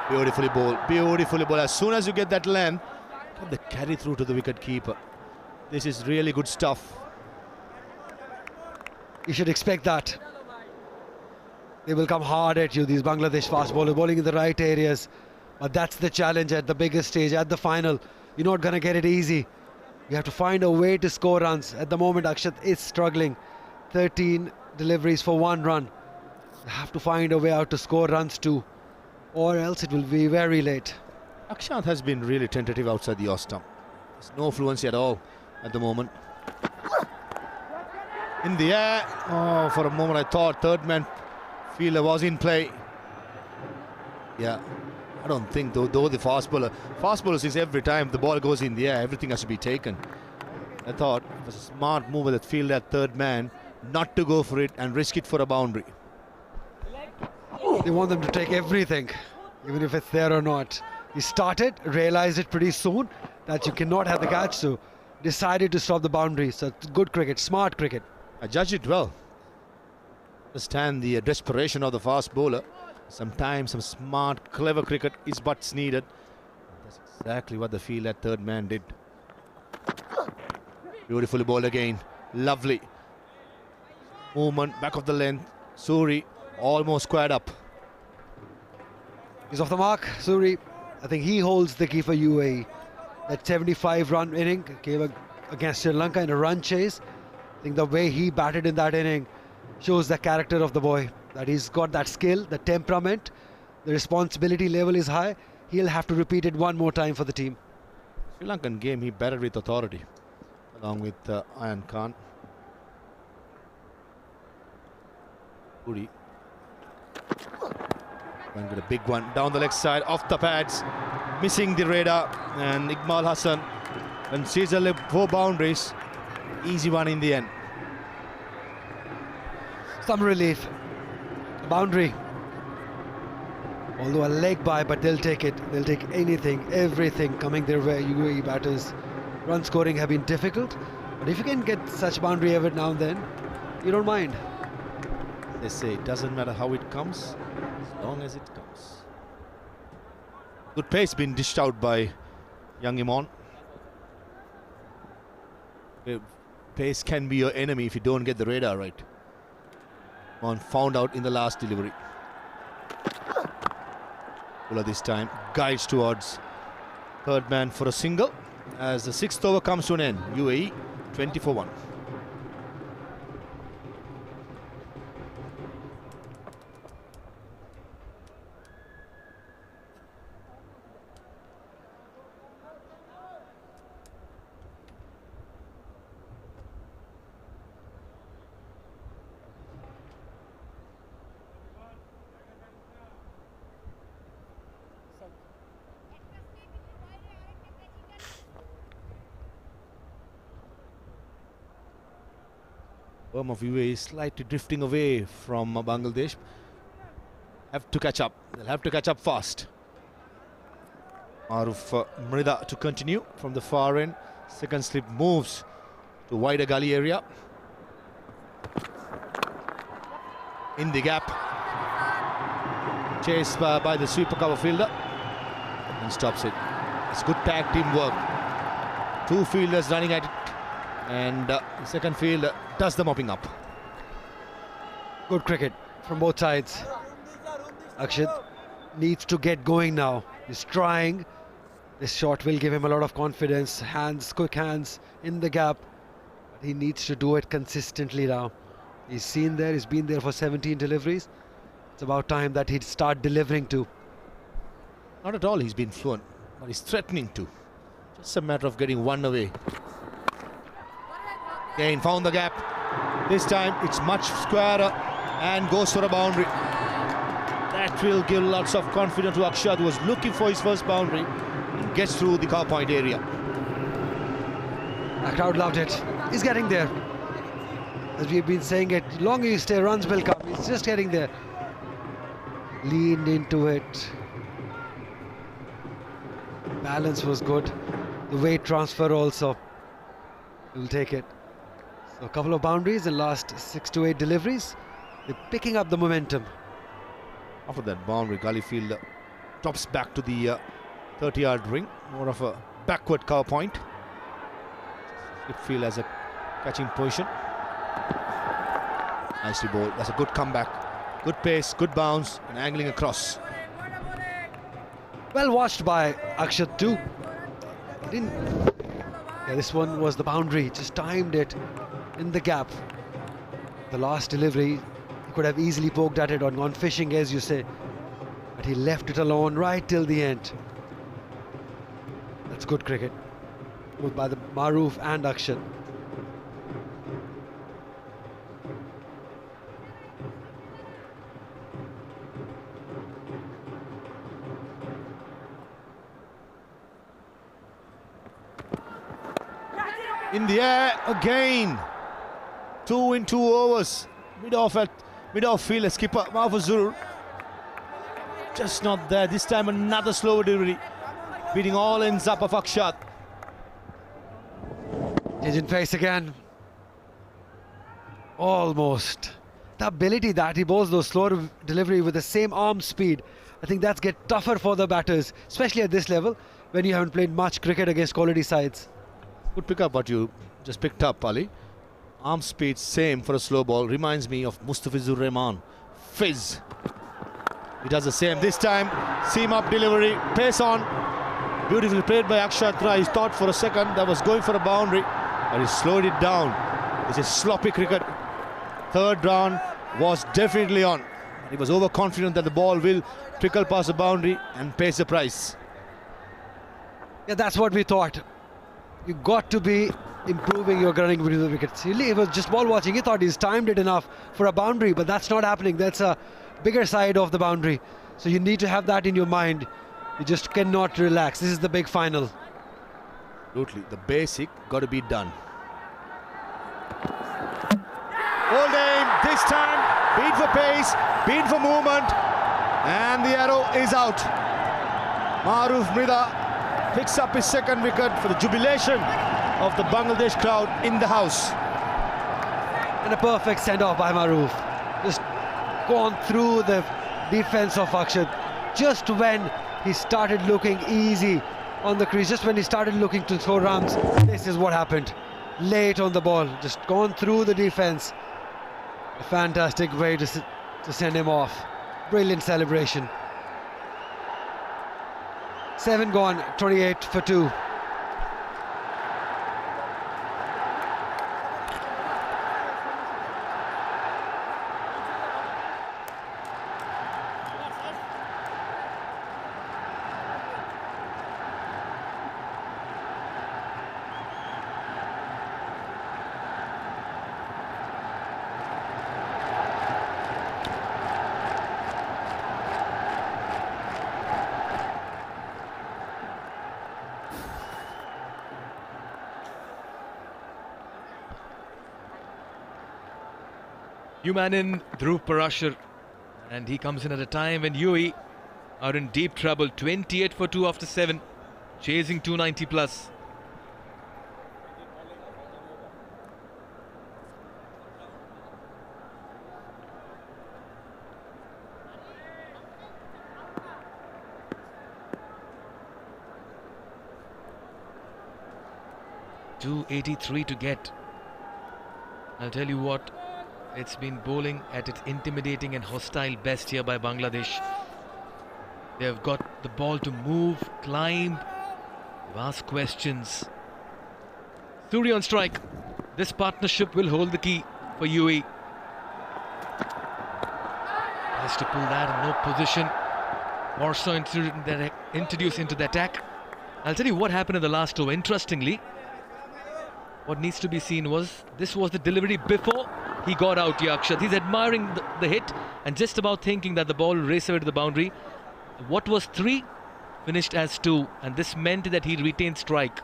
Beautifully bowled, beautifully bowled. As soon as you get that length, get the carry through to the wicket keeper. This is really good stuff. You should expect that. They will come hard at you, these Bangladesh fast bowlers, bowling in the right areas. But that's the challenge at the biggest stage, at the final. You're not going to get it easy. You have to find a way to score runs. At the moment, Akshat is struggling. 13 deliveries for 1 run. You have to find a way out to score runs too, or else it will be very late. Akshant has been really tentative outside the off stump. There's no fluency at all at the moment. In the air. Oh, for a moment I thought third man fielder was in play. Yeah, I don't think though the fast bowler says every time the ball goes in the air, everything has to be taken. I thought it was a smart move of that fielder at third man not to go for it and risk it for a boundary. They want them to take everything, even if it's there or not. He started, realized it pretty soon that you cannot have the catch, so decided to stop the boundary. So it's good cricket, smart cricket. I judged it well. Understand the desperation of the fast bowler. Sometimes some smart, clever cricket is what's needed. That's exactly what the field at third man did. Beautifully bowled again. Lovely movement, back of the length. Suri almost squared up. He's off the mark, Suri. I think he holds the key for UAE. That 75-run inning came against Sri Lanka in a run chase. I think the way he batted in that inning shows the character of the boy. That he's got that skill, the temperament, the responsibility level is high. He'll have to repeat it one more time for the team. Sri Lankan game, he batted with authority, along with Ayan Khan. Puri. Going to get a big one down the leg side, off the pads, missing the radar, and Iqbal Hassan and Caesar 4 boundaries. Easy one in the end. Some relief. Boundary. Although a leg by, but they'll take it. They'll take anything, everything coming their way. UAE batters. Run scoring have been difficult, but if you can get such boundary every now and then, you don't mind. They say it doesn't matter how it comes, as long as it comes. Good pace been dished out by young Imran. Pace can be your enemy if you don't get the radar right. Imran found out in the last delivery. Bowler this time guides towards third man for a single as the 6th over comes to an end. UAE 20 for 1. Of UAE slightly drifting away from Bangladesh. Have to catch up. They'll have to catch up fast. Maruf Mrida to continue from the far end. Second slip moves to wider gully area. In the gap. Chased by the sweeper cover fielder. And stops it. It's good tag team work. 2 fielders running at it. And the second fielder does the mopping up. Good cricket from both sides. Akshat needs to get going now. He's trying. This shot will give him a lot of confidence. Hands, quick hands in the gap. But he needs to do it consistently now. He's seen there, he's been there for 17 deliveries. It's about time that he'd start delivering too. Not at all he's been fluent, but he's threatening to. Just a matter of getting one away. Again, found the gap. This time it's much squarer and goes for a boundary. That will give lots of confidence to Akshat, who was looking for his first boundary and gets through the car point area. The crowd loved it. He's getting there. As we've been saying it, the longer you stay, runs will come. He's just getting there. Leaned into it. Balance was good. The weight transfer also. He'll take it. So a couple of boundaries in last 6 to 8 deliveries. They're picking up the momentum. After that boundary, Gully fielder drops back to the 30-yard ring. More of a backward cover point. Field as a catching position. Nicely bowled. That's a good comeback. Good pace, good bounce, and angling across. Well watched by Akshat too. Yeah, this one was the boundary. Just timed it in the gap. The last delivery, he could have easily poked at it or gone fishing, as you say. But he left it alone right till the end. That's good cricket, both by the Maroof and Akshat. In the air again. 2 in 2 overs. Mid-off fielder, skipper Mahfuzur. Just not there. This time another slower delivery. Beating all ends up of Akshat. Change in pace again. Almost. The ability that he bowls those slower delivery with the same arm speed, I think that's get tougher for the batters, especially at this level when you haven't played much cricket against quality sides. Good pick up what you just picked up, Ali. Arm speed same for a slow ball. Reminds me of Mustafizur Rahman. Fizz. He does the same this time. Seam up delivery. Pace on. Beautifully played by Akshat Rai. He thought for a second that was going for a boundary, but he slowed it down. It's a sloppy cricket. Third round was definitely on. He was overconfident that the ball will trickle past the boundary and pays the price. Yeah, that's what we thought. You got to be improving your gunning between the wickets. He was just ball watching. He thought he's timed it enough for a boundary, but that's not happening. That's a bigger side of the boundary. So you need to have that in your mind. You just cannot relax. This is the big final. Absolutely. The basic got to be done. Old aim this time. Beat for pace, beat for movement, and the arrow is out. Maroof Mrida picks up his second wicket for the jubilation of the Bangladesh crowd in the house. And a perfect send-off by Maroof. Just gone through the defense of Akshat. Just when he started looking easy on the crease, just when he started looking to throw runs, this is what happened. Late on the ball, just gone through the defense. A fantastic way to send him off. Brilliant celebration. 7 gone, 28 for 2. New man in, Dhruv Parashar, and he comes in at a time when UAE are in deep trouble. 28 for 2 after 7, chasing 290 plus. .283 to get. I'll tell you what, it's been bowling at its intimidating and hostile best here by Bangladesh. They've got the ball to move, climb, they've asked questions. Suri on strike. This partnership will hold the key for UAE. Has to pull that in no position. Warsaw introduced into the attack. I'll tell you what happened in the last over. Interestingly, what needs to be seen was, this was the delivery before he got out, Akshat. He's admiring the hit and just about thinking that the ball will race away to the boundary. What was 3 finished as 2, and this meant that he retained strike.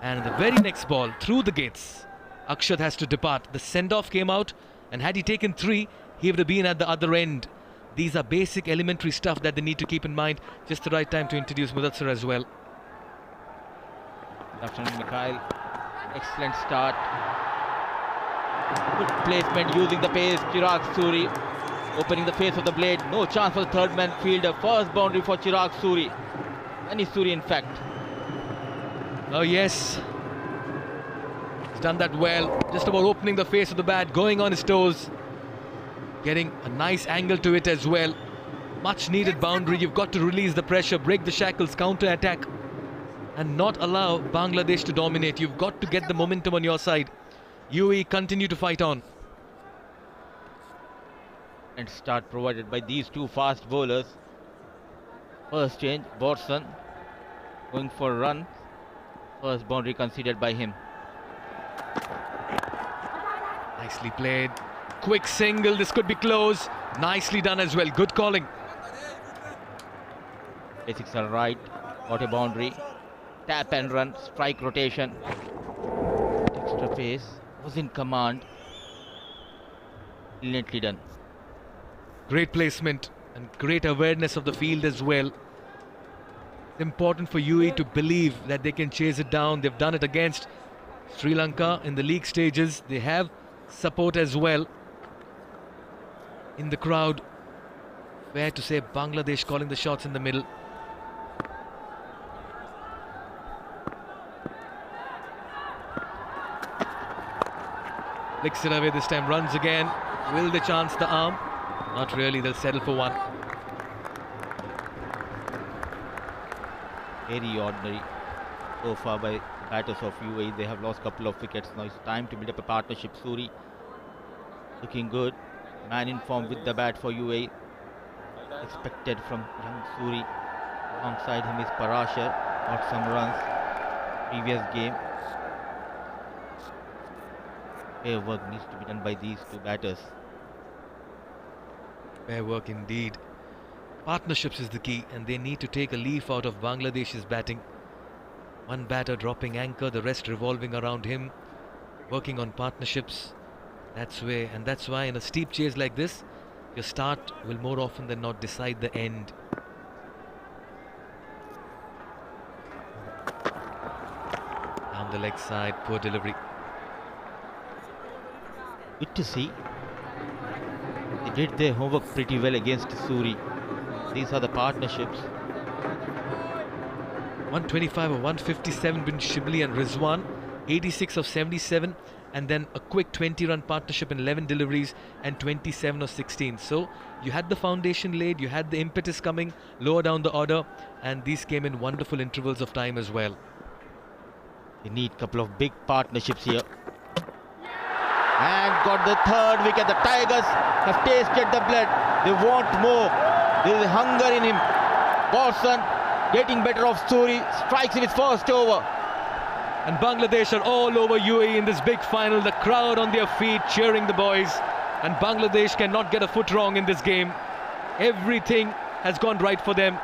And the very next ball, through the gates, Akshat has to depart. The send-off came out, and had he taken 3, he would have been at the other end. These are basic elementary stuff that they need to keep in mind. Just the right time to introduce Mudassir as well. Good afternoon, Mikhail. Excellent start. Good placement using the pace. Chirag Suri opening the face of the blade. No chance for the third man fielder. First boundary for Chirag Suri. And Suri, in fact. Oh yes, he's done that well. Just about opening the face of the bat, going on his toes, getting a nice angle to it as well. Much needed boundary. You've got to release the pressure, break the shackles, counter attack, and not allow Bangladesh to dominate. You've got to get the momentum on your side. UAE continue to fight on. And start provided by these two fast bowlers. First change, Borson going for a run. First boundary conceded by him. Nicely played. Quick single. This could be close. Nicely done as well. Good calling. Basics are right. Got a boundary. Tap and run. Strike rotation. Extra pace. Was in command. Brilliantly done. Great placement and great awareness of the field as well. Important for UAE to believe that they can chase it down. They've done it against Sri Lanka in the league stages. They have support as well in the crowd. Fair to say Bangladesh calling the shots in the middle. Licks it away this time, runs again. Will they chance the arm? Not really, they'll settle for one. Very ordinary so far by the batters of UAE. They have lost a couple of wickets. Now it's time to build up a partnership. Suri looking good. Man in form with the bat for UAE. Expected from young Suri. Alongside him is Parashar. Got some runs previous game. Fair work needs to be done by these two batters. Fair work indeed. Partnerships is the key, and they need to take a leaf out of Bangladesh's batting. One batter dropping anchor, the rest revolving around him, working on partnerships. That's why in a steep chase like this, your start will more often than not decide the end. Down the leg side, poor delivery. Good to see. They did their homework pretty well against Suri. These are the partnerships. 125 of 157 between Shibli and Rizwan, 86 of 77, and then a quick 20-run partnership in 11 deliveries and 27 of 16. So you had the foundation laid, you had the impetus coming lower down the order, and these came in wonderful intervals of time as well. They need a couple of big partnerships here. And got the third wicket. The Tigers have tasted the blood. They want more. There is hunger in him. Borson getting better of Suri. Strikes in his first over. And Bangladesh are all over UAE in this big final. The crowd on their feet cheering the boys. And Bangladesh cannot get a foot wrong in this game. Everything has gone right for them.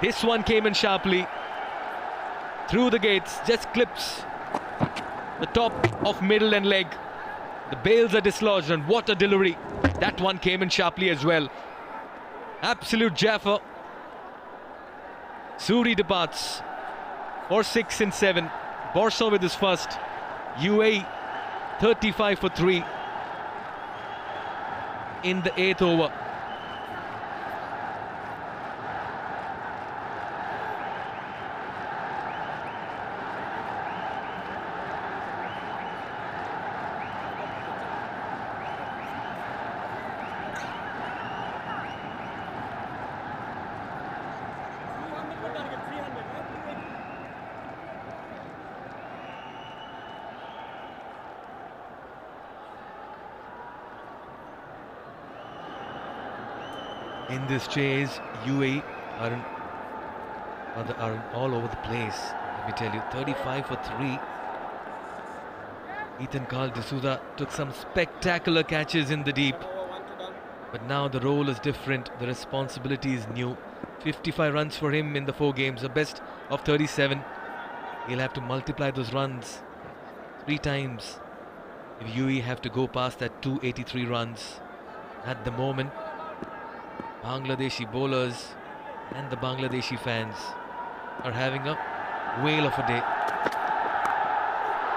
This one came in sharply. Through the gates. Just clips the top of middle and leg. The bails are dislodged, and what a delivery. That one came in sharply as well. Absolute Jaffa. Suri departs for 6 and 7. Borson with his first. UAE 35 for 3 in the 8th over. In this chase, UAE are all over the place. Let me tell you, 35 for 3. Ethan Carl D'Souza took some spectacular catches in the deep. But now the role is different, the responsibility is new. 55 runs for him in the 4 games, the best of 37. He'll have to multiply those runs 3 times if UAE have to go past that 283 runs. At the moment, Bangladeshi bowlers and the Bangladeshi fans are having a whale of a day.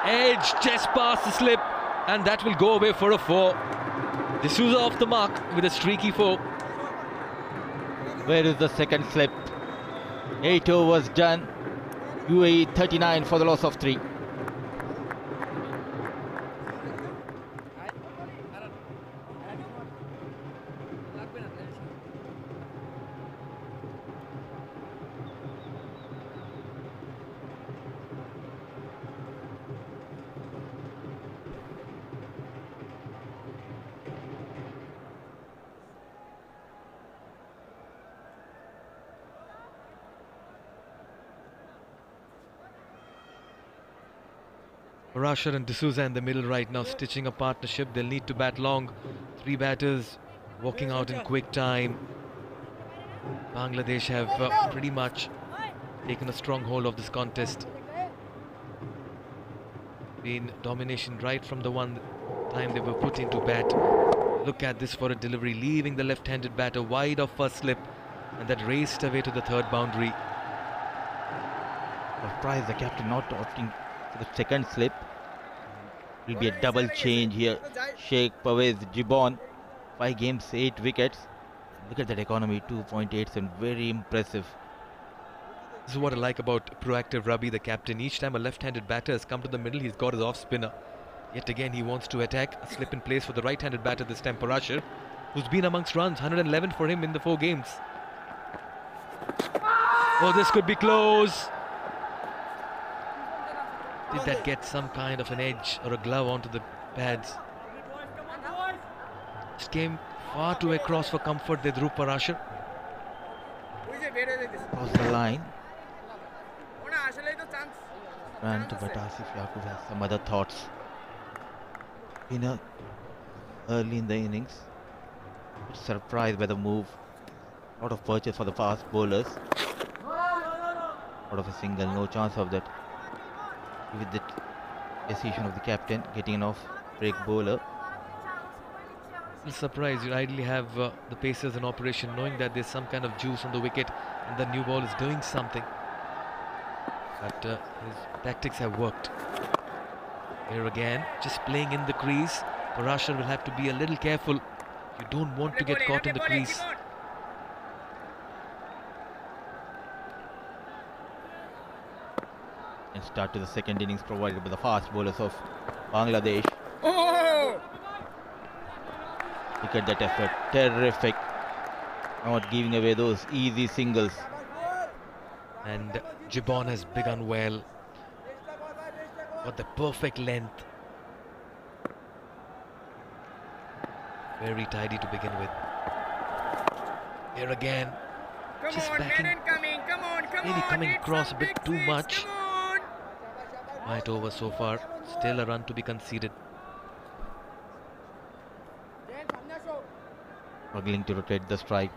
Edge just past the slip, and that will go away for a 4. D'Souza off the mark with a streaky 4. Where is the second slip? 8 overs done. UAE 39 for the loss of 3. Parashar and D'Souza in the middle right now, stitching a partnership. They'll need to bat long. 3 batters walking out in quick time. Bangladesh have pretty much taken a strong hold of this contest. Been domination right from the one time they were put into bat. Look at this for a delivery, leaving the left-handed batter wide of first slip, and that raced away to the 3rd boundary. Surprised the captain not opting for the second slip. Will be a double change here. Sheikh, Pervez, Gibbon, 5 games, 8 wickets. Look at that economy, 2.87, very impressive. This is what I like about proactive Rabi, the captain. Each time a left-handed batter has come to the middle, he's got his off-spinner. Yet again, he wants to attack. A slip in place for the right-handed batter this time, Parashar, who's been amongst runs, 111 for him in the 4 games. Oh, this could be close. Did that get some kind of an edge or a glove onto the pads? This came far too across for comfort there, Dhruv Parashar. Across the line. Ran to but Asif Yaqub has some other thoughts. Early in the innings, surprised by the move. Lot of purchase for the fast bowlers. Out of a single, no chance of that. With the decision of the captain getting an off-break bowler. Surprised, you ideally have the pacers in operation, knowing that there's some kind of juice on the wicket and the new ball is doing something. But his tactics have worked. Here again, just playing in the crease. Parashar will have to be a little careful. You don't want to get caught in the crease. And start to the second innings provided by the fast bowlers of Bangladesh. Oh! Look at that effort, terrific. Not giving away those easy singles. And Gibbon has begun well. Got the perfect length. Very tidy to begin with. Here again, just backing, maybe coming across a bit too much. Right over so far, still a run to be conceded. Struggling to rotate the strike.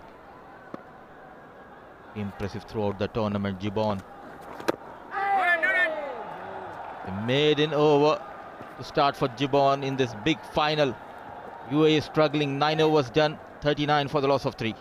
Impressive throughout the tournament, Gibbon. A maiden over to start for Gibbon in this big final. UAE is struggling, 9 overs done, 39 for the loss of 3.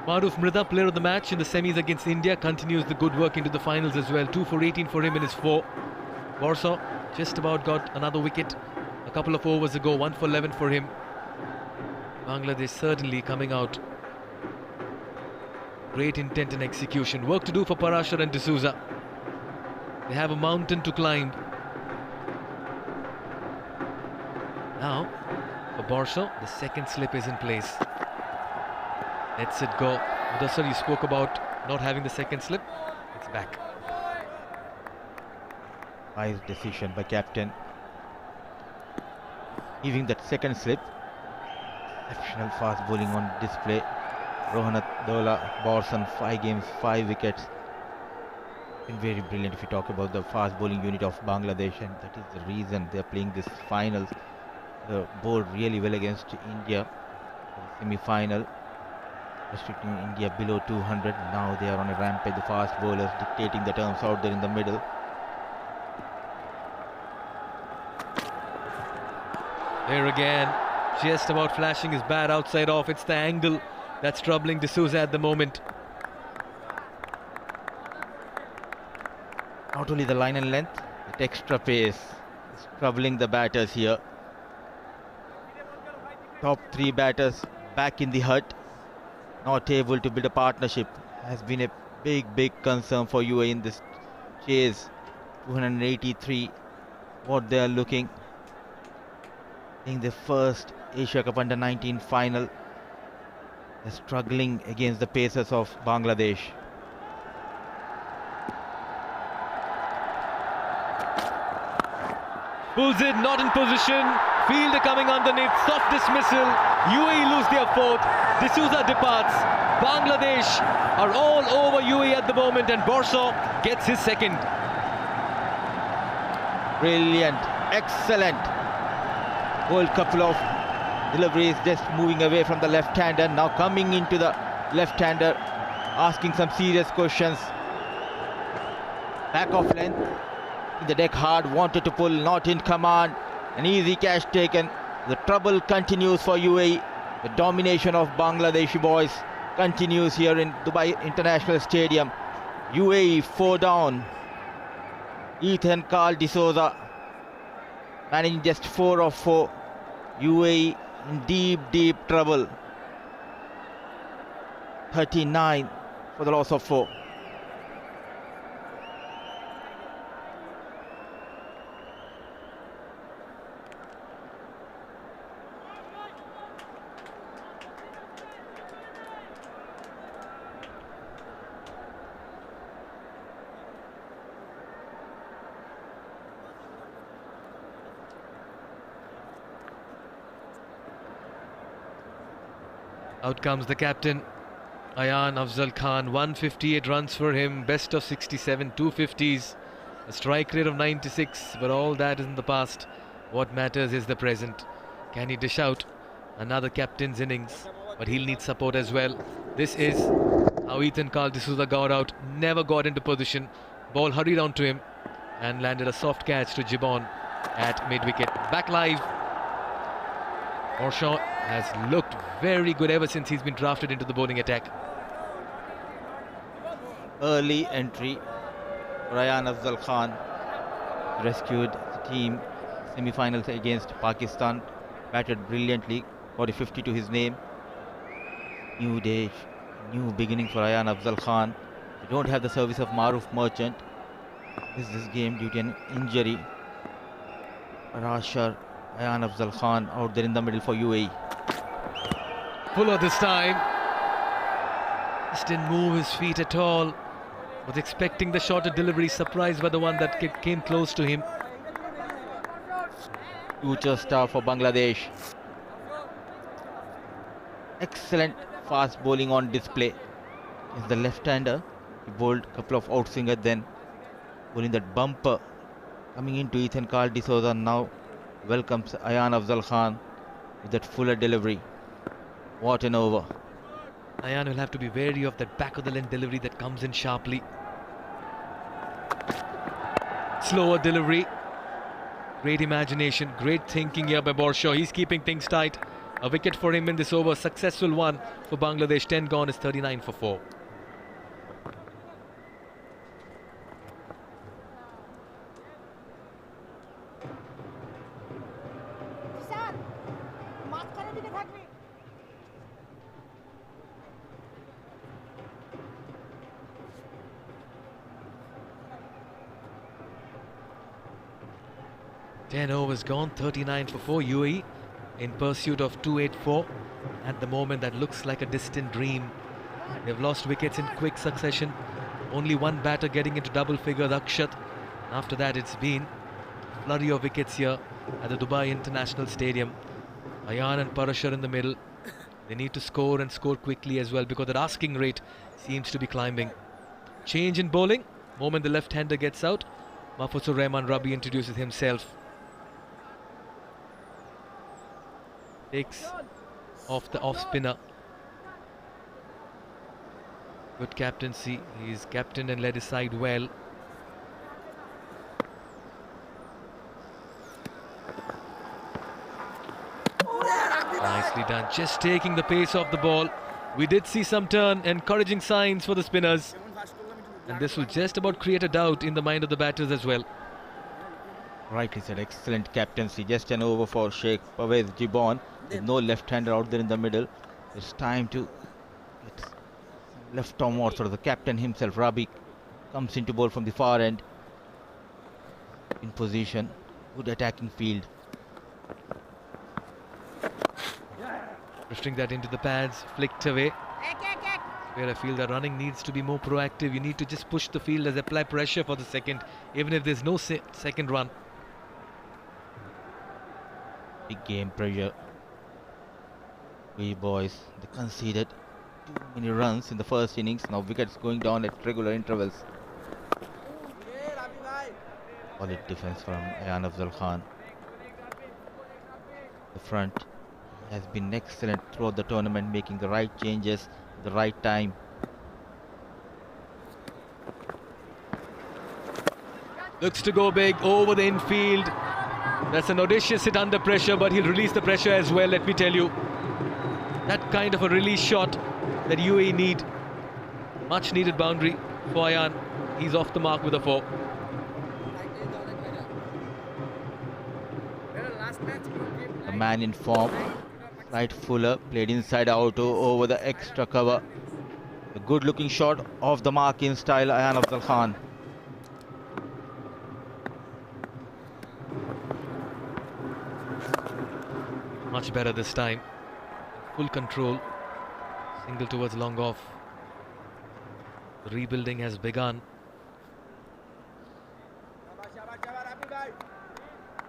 Maruf Mrida, player of the match in the semis against India, continues the good work into the finals as well. 2 for 18 for him in his 4. Warsaw just about got another wicket a couple of overs ago. 1 for 11 for him. Bangladesh certainly coming out. Great intent and execution. Work to do for Parashar and D'Souza. They have a mountain to climb. Now, for Warsaw, the second slip is in place. Lets it go. Mudassar, you spoke about not having the second slip. It's back. Wise decision by captain. Giving that second slip. Exceptional fast bowling on display. Rohanat Dola, Borson, 5 games, 5 wickets. Been very brilliant if you talk about the fast bowling unit of Bangladesh, and that is the reason they are playing this finals. They bowled really well against India for the semi-final, restricting India below 200. Now they are on a rampage, the fast bowlers dictating the terms out there in the middle. There again, just about flashing his bat outside off. It's the angle that's troubling D'Souza at the moment. Not only the line and length, that extra pace is troubling the batters here. Top 3 batters back in the hut, not able to build a partnership, has been a big concern for UAE in this chase. 283, what they are looking in the first Asia Cup Under-19 final. They're struggling against the pacers of Bangladesh. Pulls it, not in position. Fielder coming underneath, soft dismissal. UAE lose their 4th. D'Souza departs. Bangladesh are all over UAE at the moment, and Borso gets his 2nd. Brilliant, excellent. Whole couple of deliveries, just moving away from the left-hander, now coming into the left-hander, asking some serious questions. Back of length, in the deck hard, wanted to pull, not in command. An easy catch taken. The trouble continues for UAE. The domination of Bangladeshi boys continues here in Dubai International Stadium. UAE 4 down. Ethan Carl D'Souza managing just 4 of 4. UAE in deep trouble. 39 for the loss of 4. Out comes the captain, Ayan Afzal Khan. 158 runs for him, best of 67, 250s, a strike rate of 96, but all that is in the past. What matters is the present. Can he dish out another captain's innings? But he'll need support as well. This is how Ethan Carl D'Souza got out, never got into position. Ball hurried onto him and landed a soft catch to Gibbon at mid-wicket. Back live. Morshaw has looked very good ever since he's been drafted into the bowling attack. Early entry, Ryan Afzal Khan rescued the team semi-finals against Pakistan, batted brilliantly, got a 50 to his name. New day, new beginning for Ryan Afzal Khan. They don't have the service of Maruf Merchant. This game due to an injury. Rashar, Ryan Afzal Khan out there in the middle for UAE. Puller this time. Just didn't move his feet at all. Was expecting the shorter delivery, surprised by the one that came close to him. Future star for Bangladesh. Excellent fast bowling on display. Is the left-hander. He bowled a couple of outswingers, then bowling that bumper. Coming into Ethan Carl D'Souza now welcomes Ayan Afzal Khan with that fuller delivery. What an over. Ayan will have to be wary of that back of the length delivery that comes in sharply. Slower delivery. Great imagination, great thinking here by Borshaw. He's keeping things tight. A wicket for him in this over. Successful one for Bangladesh. 10 gone is 39 for 4. Ten overs gone, 39 for 4. UAE in pursuit of 284. At the moment, that looks like a distant dream. They've lost wickets in quick succession. Only one batter getting into double figures, Akshat. After that, it's been a flurry of wickets here at the Dubai International Stadium. Ayan and Parashar in the middle. They need to score and score quickly as well, because their asking rate seems to be climbing. Change in bowling. Moment the left-hander gets out, Mahfuzur Rahman Rabi introduces himself. Takes off the off-spinner. Good captaincy. He's captained and led his side well. Nicely done. Just taking the pace off the ball. We did see some turn, encouraging signs for the spinners. And this will just about create a doubt in the mind of the batters as well. Rightly said, excellent captaincy. Just an over for Sheikh Pervez Gibbon. There's no left-hander out there in the middle. It's time to get some left arm or sort of the captain himself. Rabi comes into bowl from the far end. In position. Good attacking field. Drifting that into the pads, flicked away. Where I feel the running needs to be more proactive. You need to just push the fielders, apply pressure for the second, even if there's no second run. Big game pressure. We boys, they conceded too many runs in the first innings. Now wickets going down at regular intervals. Solid defense from Ayan Afzal Khan. The front has been excellent throughout the tournament, making the right changes at the right time. Looks to go big over the infield. That's an audacious hit under pressure, but he'll release the pressure as well, let me tell you. That kind of a release shot that UAE need. Much needed boundary for Ayan. He's off the mark with a 4. A man in form. Right Fuller played inside out over the extra cover. A good looking shot off the mark in style, Ayan Afzal Khan. Much better this time. Full control. Single towards long off. The rebuilding has begun.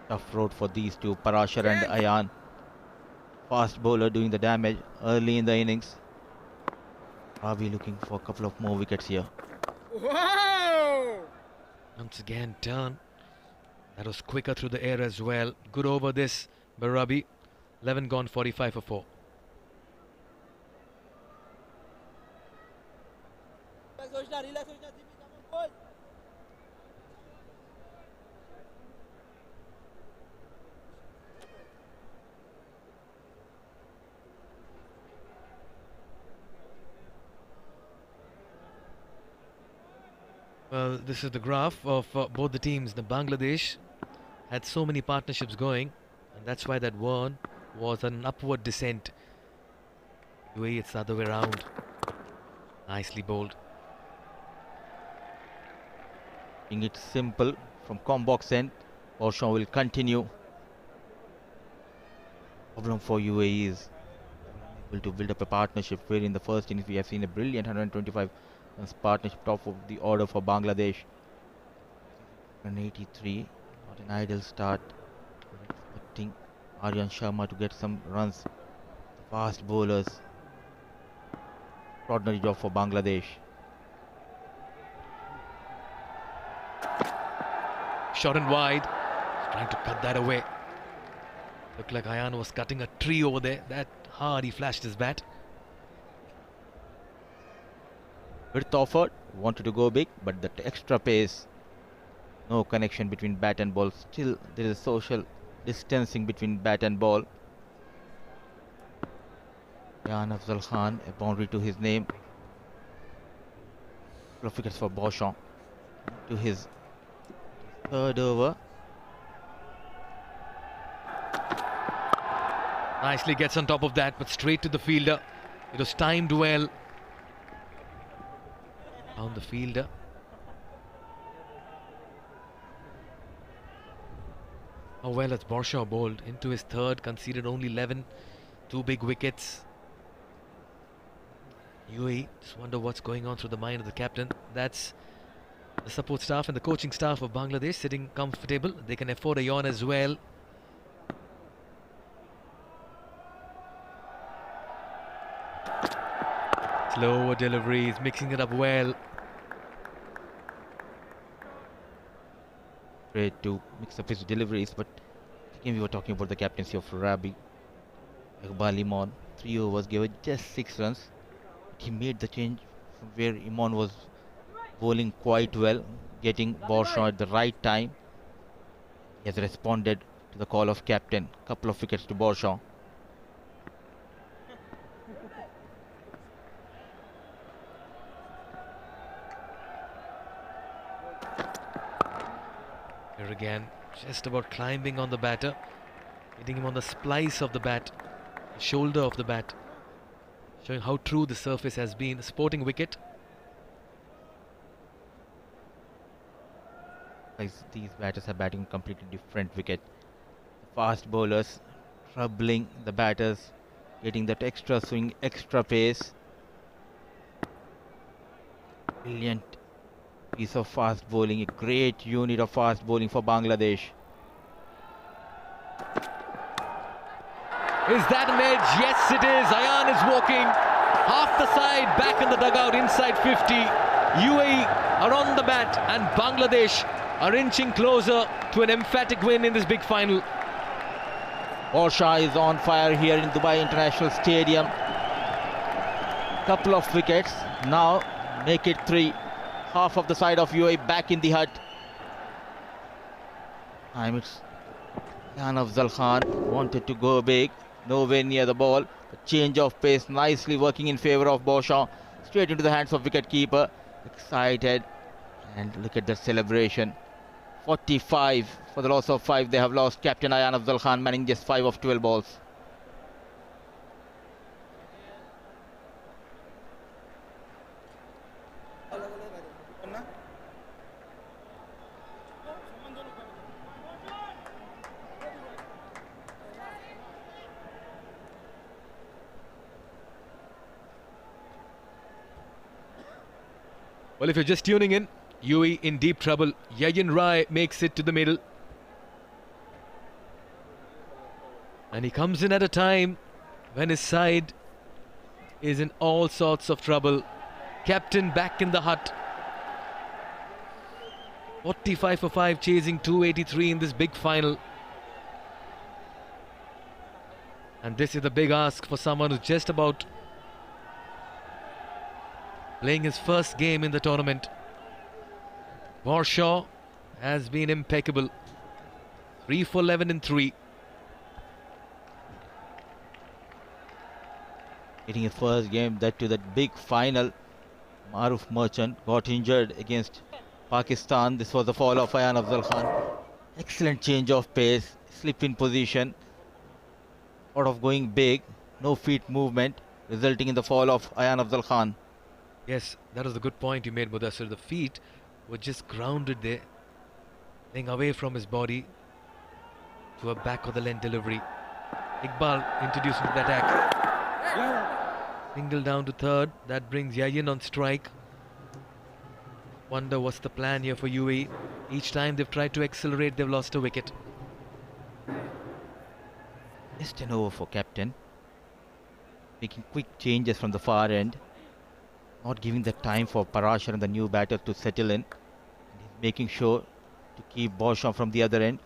Tough road for these two, Parashar and Ayan. Fast bowler doing the damage early in the innings. Ravi looking for a couple of more wickets here. Whoa! Once again, turn. That was quicker through the air as well. Good over this by Rabi. 11 gone, 45 for 4. Well, this is the graph of both the teams. The Bangladesh had so many partnerships going, and that's why that one was an upward descent. UAE, it's the other way around. Nicely bowled. Making it simple from Combox end. Borshaw will continue. Problem for UAE is able to build up a partnership where in the first innings we have seen a brilliant 125 runs partnership, top of the order for Bangladesh. 183, not an ideal start. Expecting Aryan Sharma to get some runs. Fast bowlers. Extraordinary job for Bangladesh. Short and wide. Trying to cut that away. Looked like Ayan was cutting a tree over there. That hard he flashed his bat. Width offered, wanted to go big, but that extra pace. No connection between bat and ball. Still there is social distancing between bat and ball. Ayan Afzal Khan, a boundary to his name. Couple of wickets for Borshaw. To his third over. Nicely gets on top of that, but straight to the fielder. It was timed well. Found the fielder. How well has Borshaw bowled into his third, conceded only 11, 2 big wickets. UAE, just wonder what's going on through the mind of the captain. That's the support staff and the coaching staff of Bangladesh sitting comfortable. They can afford a yawn as well. Slower deliveries, mixing it up well. Great to mix up his deliveries, but again we were talking about the captaincy of Rabi. Iqbal Iman, 3 overs, gave it just 6 runs. He made the change from where Iman was bowling quite well, getting Borshaw at the right time. He has responded to the call of captain. Couple of wickets to Borshaw. Here again, just about climbing on the batter, hitting him on the splice of the bat, the shoulder of the bat, showing how true the surface has been. Sporting wicket. These batters are batting a completely different wicket. Fast bowlers troubling the batters, getting that extra swing, extra pace. Brilliant piece of fast bowling, a great unit of fast bowling for Bangladesh. Is that an edge? Yes, it is. Ayan is walking half the side, back in the dugout, inside 50. UAE are on the bat and Bangladesh are inching closer to an emphatic win in this big final. Borshaw is on fire here in Dubai International Stadium. Couple of wickets. Now make it 3. Half of the side of UAE back in the hut. It's Jan Afzal Khan wanted to go big. Nowhere near the ball. The change of pace nicely working in favour of Borshaw. Straight into the hands of wicketkeeper. Excited. And look at the celebration. 45 for the loss of 5. They have lost. Captain Ayan Afzal Khan manning just 5 of 12 balls. Well, if you're just tuning in, UAE in deep trouble. Yayin Rai makes it to the middle. And he comes in at a time when his side is in all sorts of trouble. Captain back in the hut. 45 for 5, chasing 283 in this big final. And this is a big ask for someone who's just about playing his first game in the tournament. Borshaw has been impeccable. 3 for 11 in 3. Hitting his first game, that to that big final. Maruf Merchant got injured against Pakistan. This was the fall of Ayan Afzal Khan. Excellent change of pace, slip in position. Out of going big, no feet movement, resulting in the fall of Ayan Afzal Khan. Yes, that was a good point you made, Mudassir. The feet were just grounded there, laying away from his body to a back of the length delivery. Iqbal introduced into the attack. Single down to third. That brings Yayin on strike. Wonder what's the plan here for UAE. Each time they've tried to accelerate, they've lost a wicket. Just an over for captain. Making quick changes from the far end. Not giving the time for Parashar and the new batter to settle in. And he's making sure to keep Borshaw from the other end,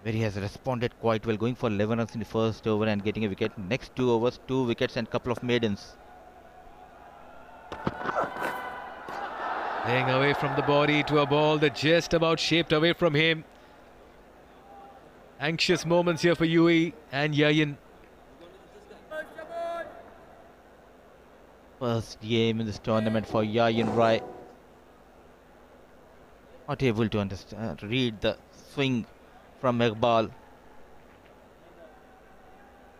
where he has responded quite well, going for 11 runs in the first over and getting a wicket. Next 2 overs, 2 wickets and couple of maidens. Laying away from the body to a ball that just about shaped away from him. Anxious moments here for UAE and Yayin. First game in this tournament for Yayin Rai. Not able to understand, read the swing from Iqbal.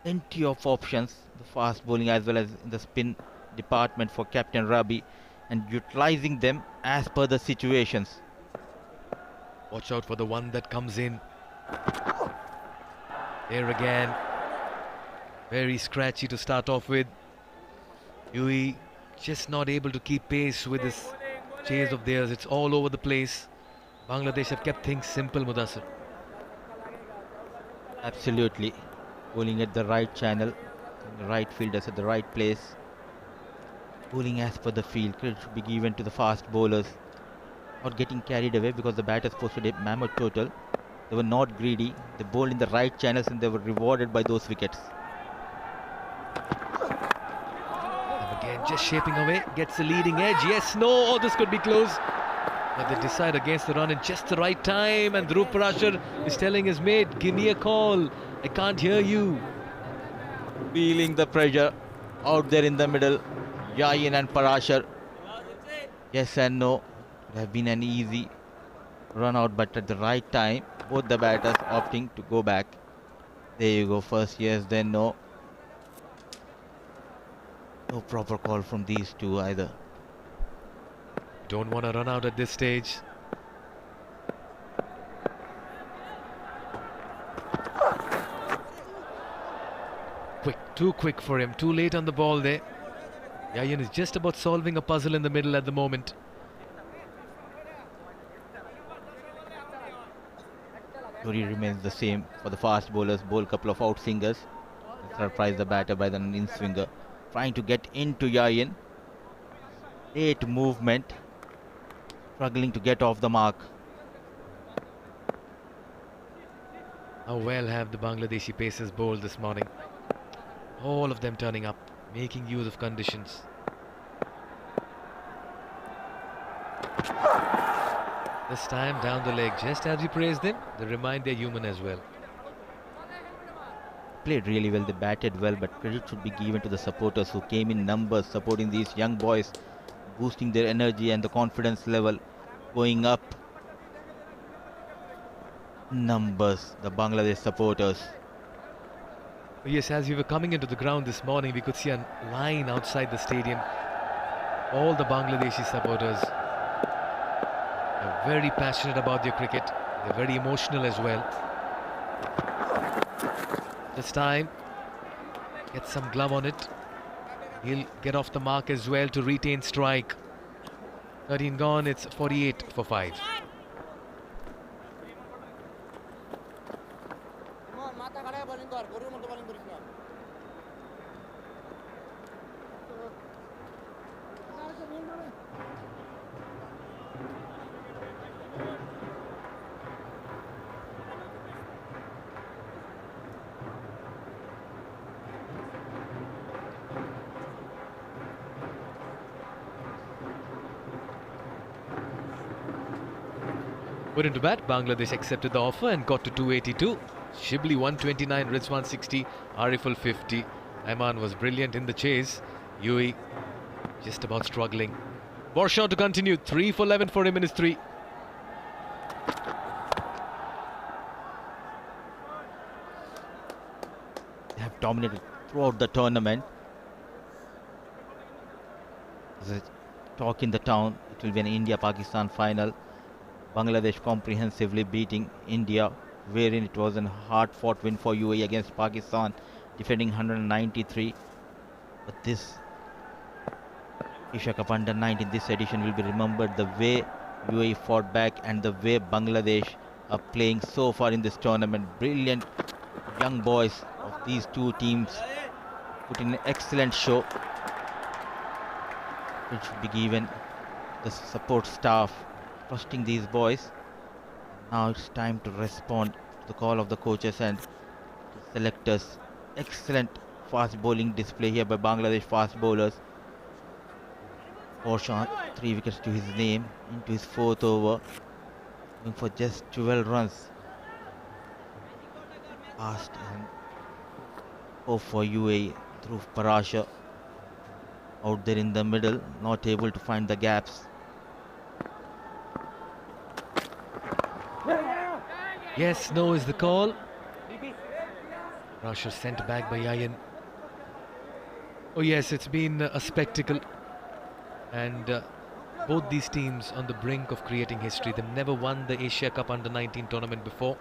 Plenty of options, the fast bowling as well as in the spin department for Captain Rabi, and utilizing them as per the situations. Watch out for the one that comes in. There again. Very scratchy to start off with. UAE just not able to keep pace with this chase of theirs. It's all over the place. Bangladesh have kept things simple, Mudassir. Absolutely. Bowling at the right channel, the right fielders at the right place. Bowling as per the field. Credit should be given to the fast bowlers. Not getting carried away because the batters posted a mammoth total. They were not greedy. They bowled in the right channels and they were rewarded by those wickets. And again, just shaping away. Gets the leading edge. Yes, no. Oh, this could be close. But they decide against the run in just the right time. And Dhruv Parashar is telling his mate, give me a call. I can't hear you. Feeling the pressure out there in the middle. Yayin and Parashar. Yes and no. Would have been an easy run out, but at the right time, both the batters opting to go back. There you go. First yes, then no. No proper call from these two either. Don't want to run out at this stage. Quick, too quick for him. Too late on the ball there. Yayin is just about solving a puzzle in the middle at the moment. Story remains the same for the fast bowlers. Bowl couple of out singers. Surprise the batter by the in-swinger. Trying to get into Yayin. Late movement. Struggling to get off the mark. How well have the Bangladeshi pacers bowled this morning? All of them turning up, making use of conditions. This time down the leg, just as we praised them, they remind they're human as well. Played really well, they batted well, but credit should be given to the supporters who came in numbers supporting these young boys, boosting their energy and the confidence level going up. Numbers, the Bangladesh supporters. Yes, as we were coming into the ground this morning, we could see a line outside the stadium. All the Bangladeshi supporters are very passionate about their cricket. They're very emotional as well. This time, get some glove on it. He'll get off the mark as well to retain strike. 13 gone, it's 48 for 5. Put into bat, Bangladesh accepted the offer and got to 282. Shibli 129, Rizwan 60, Ariful 50. Ayman was brilliant in the chase. UAE just about struggling. Borshaw to continue, 3 for 11 for him in his 3. They have dominated throughout the tournament. There's a talk in the town, it will be an India-Pakistan final. Bangladesh comprehensively beating India, wherein it was a hard-fought win for UAE against Pakistan, defending 193. But this Asia Cup Under-19, this edition will be remembered the way UAE fought back and the way Bangladesh are playing so far in this tournament. Brilliant young boys of these two teams put in an excellent show. It should be given the support staff trusting these boys. Now it's time to respond to the call of the coaches and the selectors. Excellent fast bowling display here by Bangladesh fast bowlers. Borshaw, 3 wickets to his name into his 4th over, going for just 12 runs. Fast and hope for UAE through Parashar out there in the middle, not able to find the gaps. Yes, no is the call. Parashar sent back by Yayin. Oh yes, it's been a spectacle. And both these teams on the brink of creating history. They've never won the Asia Cup Under-19 tournament before.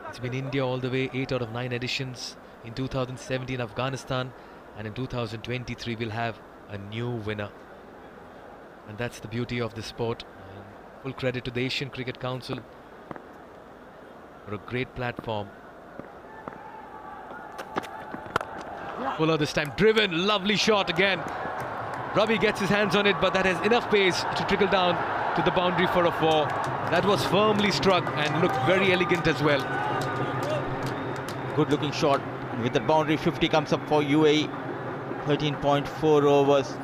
It's been India all the way, 8 out of 9 editions. In 2017, Afghanistan. And in 2023, we'll have a new winner. And that's the beauty of the sport. And full credit to the Asian Cricket Council for a great platform. Fuller this time, driven, lovely shot again. Ravi gets his hands on it, but that has enough pace to trickle down to the boundary for a 4. That was firmly struck and looked very elegant as well. Good looking shot. And with the boundary, 50 comes up for UAE. 13.4 overs.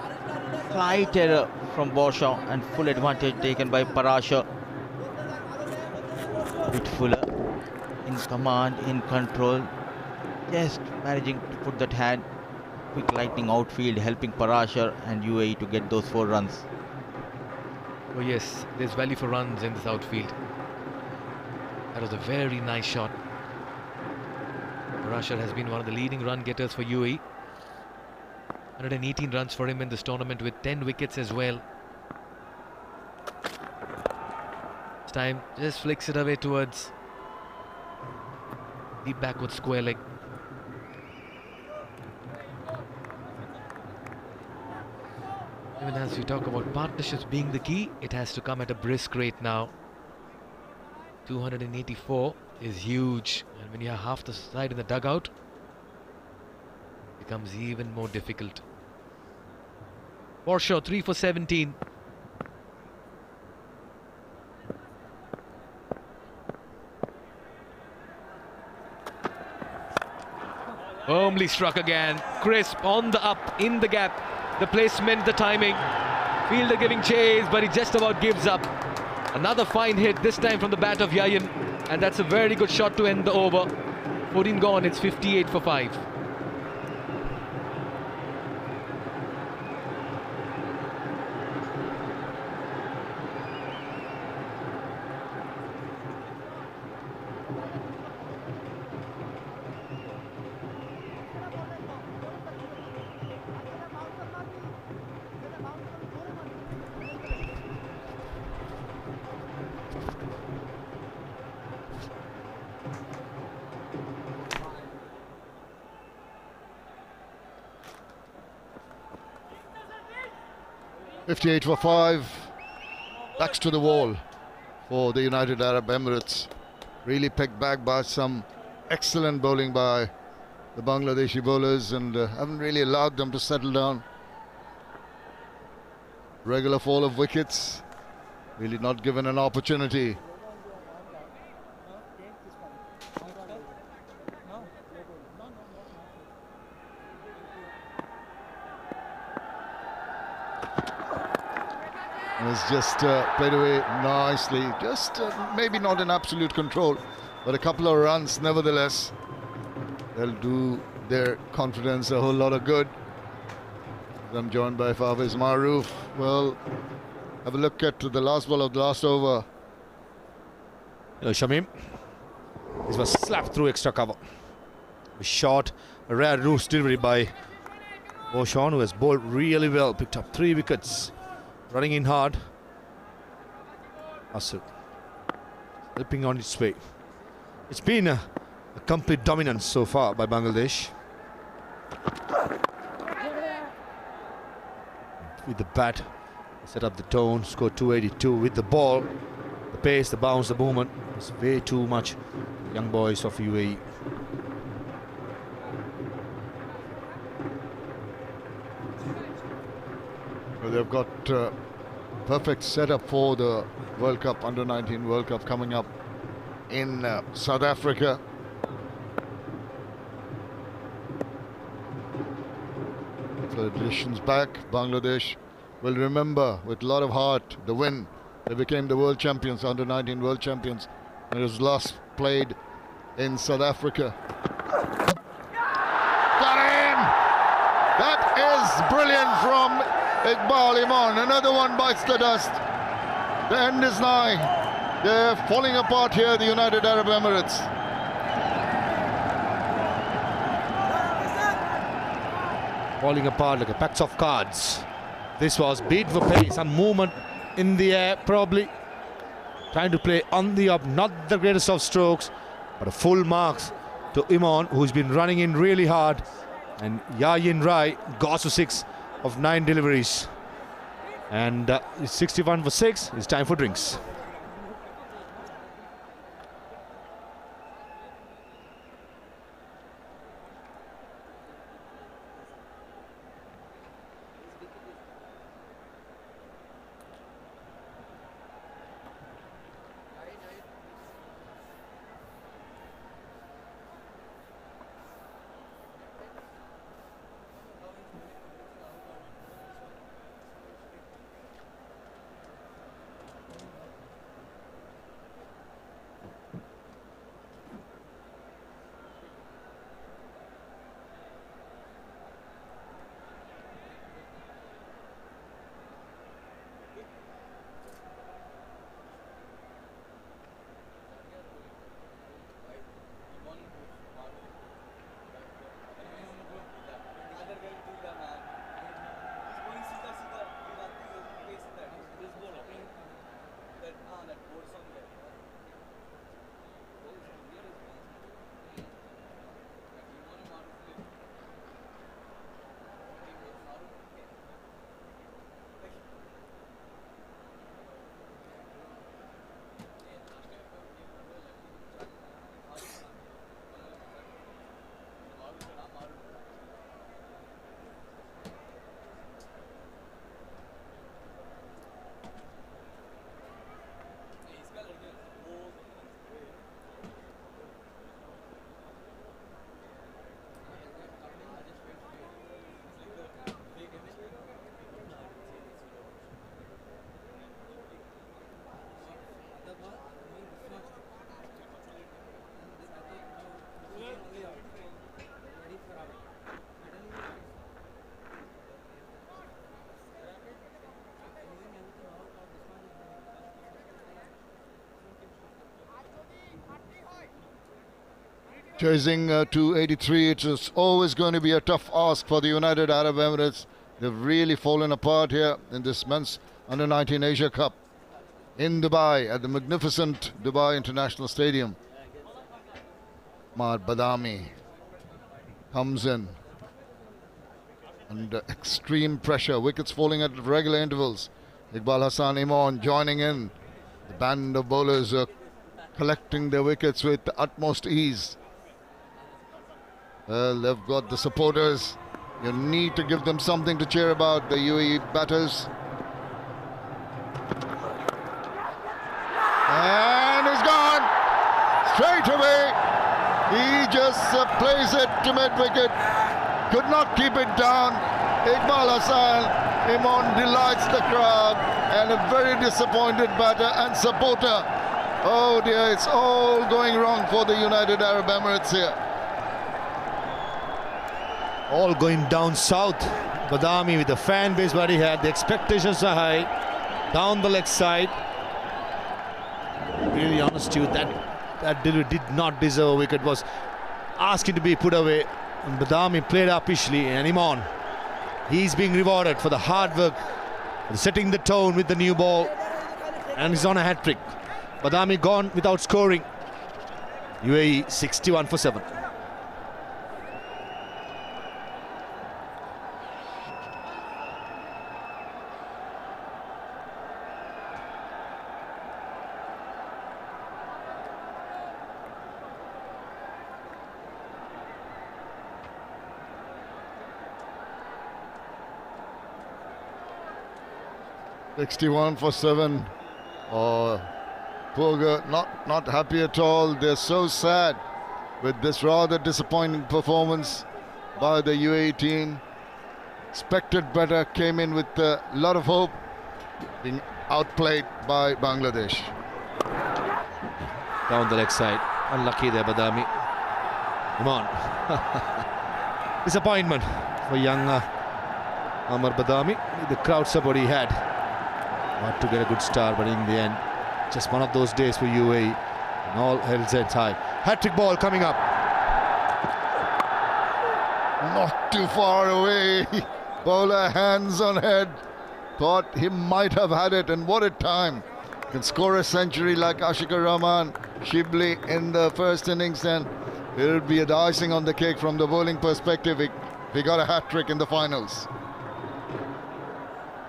Slight error from Borshaw and full advantage taken by Parashar. Bit Fuller in command, in control. Just managing to put that hand. Quick lightning outfield helping Parashar and UAE to get those 4 runs. Oh yes, there's value for runs in this outfield. That was a very nice shot. Parashar has been one of the leading run getters for UAE. 118 runs for him in this tournament with 10 wickets as well. This time just flicks it away towards deep backward square leg. Even as we talk about partnerships being the key, it has to come at a brisk rate now. 284 is huge, and when you have half the side in the dugout, it becomes even more difficult. Borshaw 3 for 17. Firmly struck again. Crisp on the up, in the gap. The placement, the timing. Fielder giving chase, but he just about gives up. Another fine hit, this time from the bat of Yayin. And that's a very good shot to end the over. 14 gone, it's 58 for 5. .58 for 5. Backs to the wall for the United Arab Emirates. Really picked back by some excellent bowling by the Bangladeshi bowlers, and haven't really allowed them to settle down. Regular fall of wickets. Really not given an opportunity. And it's just played away nicely. Just maybe not in absolute control, but a couple of runs nevertheless. They'll do their confidence a whole lot of good. I'm joined by Fawaz Maroof. Well, have a look at the last ball of the last over. Shamim. This was slapped through extra cover. A shot, a rare loose delivery by Boshan, who has bowled really well. Picked up 3 wickets. Running in hard. Asad helping on its way. It's been a complete dominance so far by Bangladesh. With the bat, set up the tone, scored 282. With the ball, the pace, the bounce, the movement, it's way too much. Young boys of UAE. Well, they've got perfect setup for the World Cup, Under-19 World Cup coming up in South Africa. Traditions back. Bangladesh will remember with a lot of heart the win. They became the world champions, Under-19 world champions. And it was last played in South Africa. Got him! That is brilliant from Iqbal Iman. Another one bites the dust. The end is nigh. They're falling apart here, the United Arab Emirates. Falling apart like a pack of cards. This was beat for pace, some movement in the air, probably trying to play on the up, not the greatest of strokes, but a full marks to Iman, who's been running in really hard, and Yayin Rai got to 6 of 9 deliveries, and it's 61 for 6. It's time for drinks. Chasing 283, it is always going to be a tough ask for the United Arab Emirates. They've really fallen apart here in this men's Under-19 Asia Cup in Dubai at the magnificent Dubai International Stadium. Ahmad Badami comes in under extreme pressure, wickets falling at regular intervals. Iqbal Hassan Imon joining in. The band of bowlers are collecting their wickets with the utmost ease. Well, they've got the supporters. You need to give them something to cheer about, the UAE batters. And he's gone straight away. He just plays it to mid-wicket. Could not keep it down. Iqbal Hassan Imon delights the crowd, and a very disappointed batter and supporter. Oh dear, it's all going wrong for the United Arab Emirates here. All going down south. Badami with the fan base what he had, the expectations are high. Down the leg side. Really honest to you, that did not deserve a wicket, was asking to be put away. And Badami played uppishly, and Imon, he's being rewarded for the hard work, for setting the tone with the new ball, and he's on a hat-trick. Badami gone without scoring. UAE 61 for 7. $61 for 7. Oh, Purga not happy at all. They're so sad with this rather disappointing performance by the UAE team. Expected better, came in with a lot of hope, being outplayed by Bangladesh. Down the leg side, unlucky there Badami. Imon. Disappointment for young Amar Badami. The crowd support he had. Not to get a good start, but in the end, just one of those days for UAE. And all hell's high. Hat-trick ball coming up. Not too far away. Bowler hands on head. Thought he might have had it, and what a time. Can score a century like Ashiqur Rahman, Shibli in the first innings, and it'll be the icing on the cake from the bowling perspective. He got a hat-trick in the finals.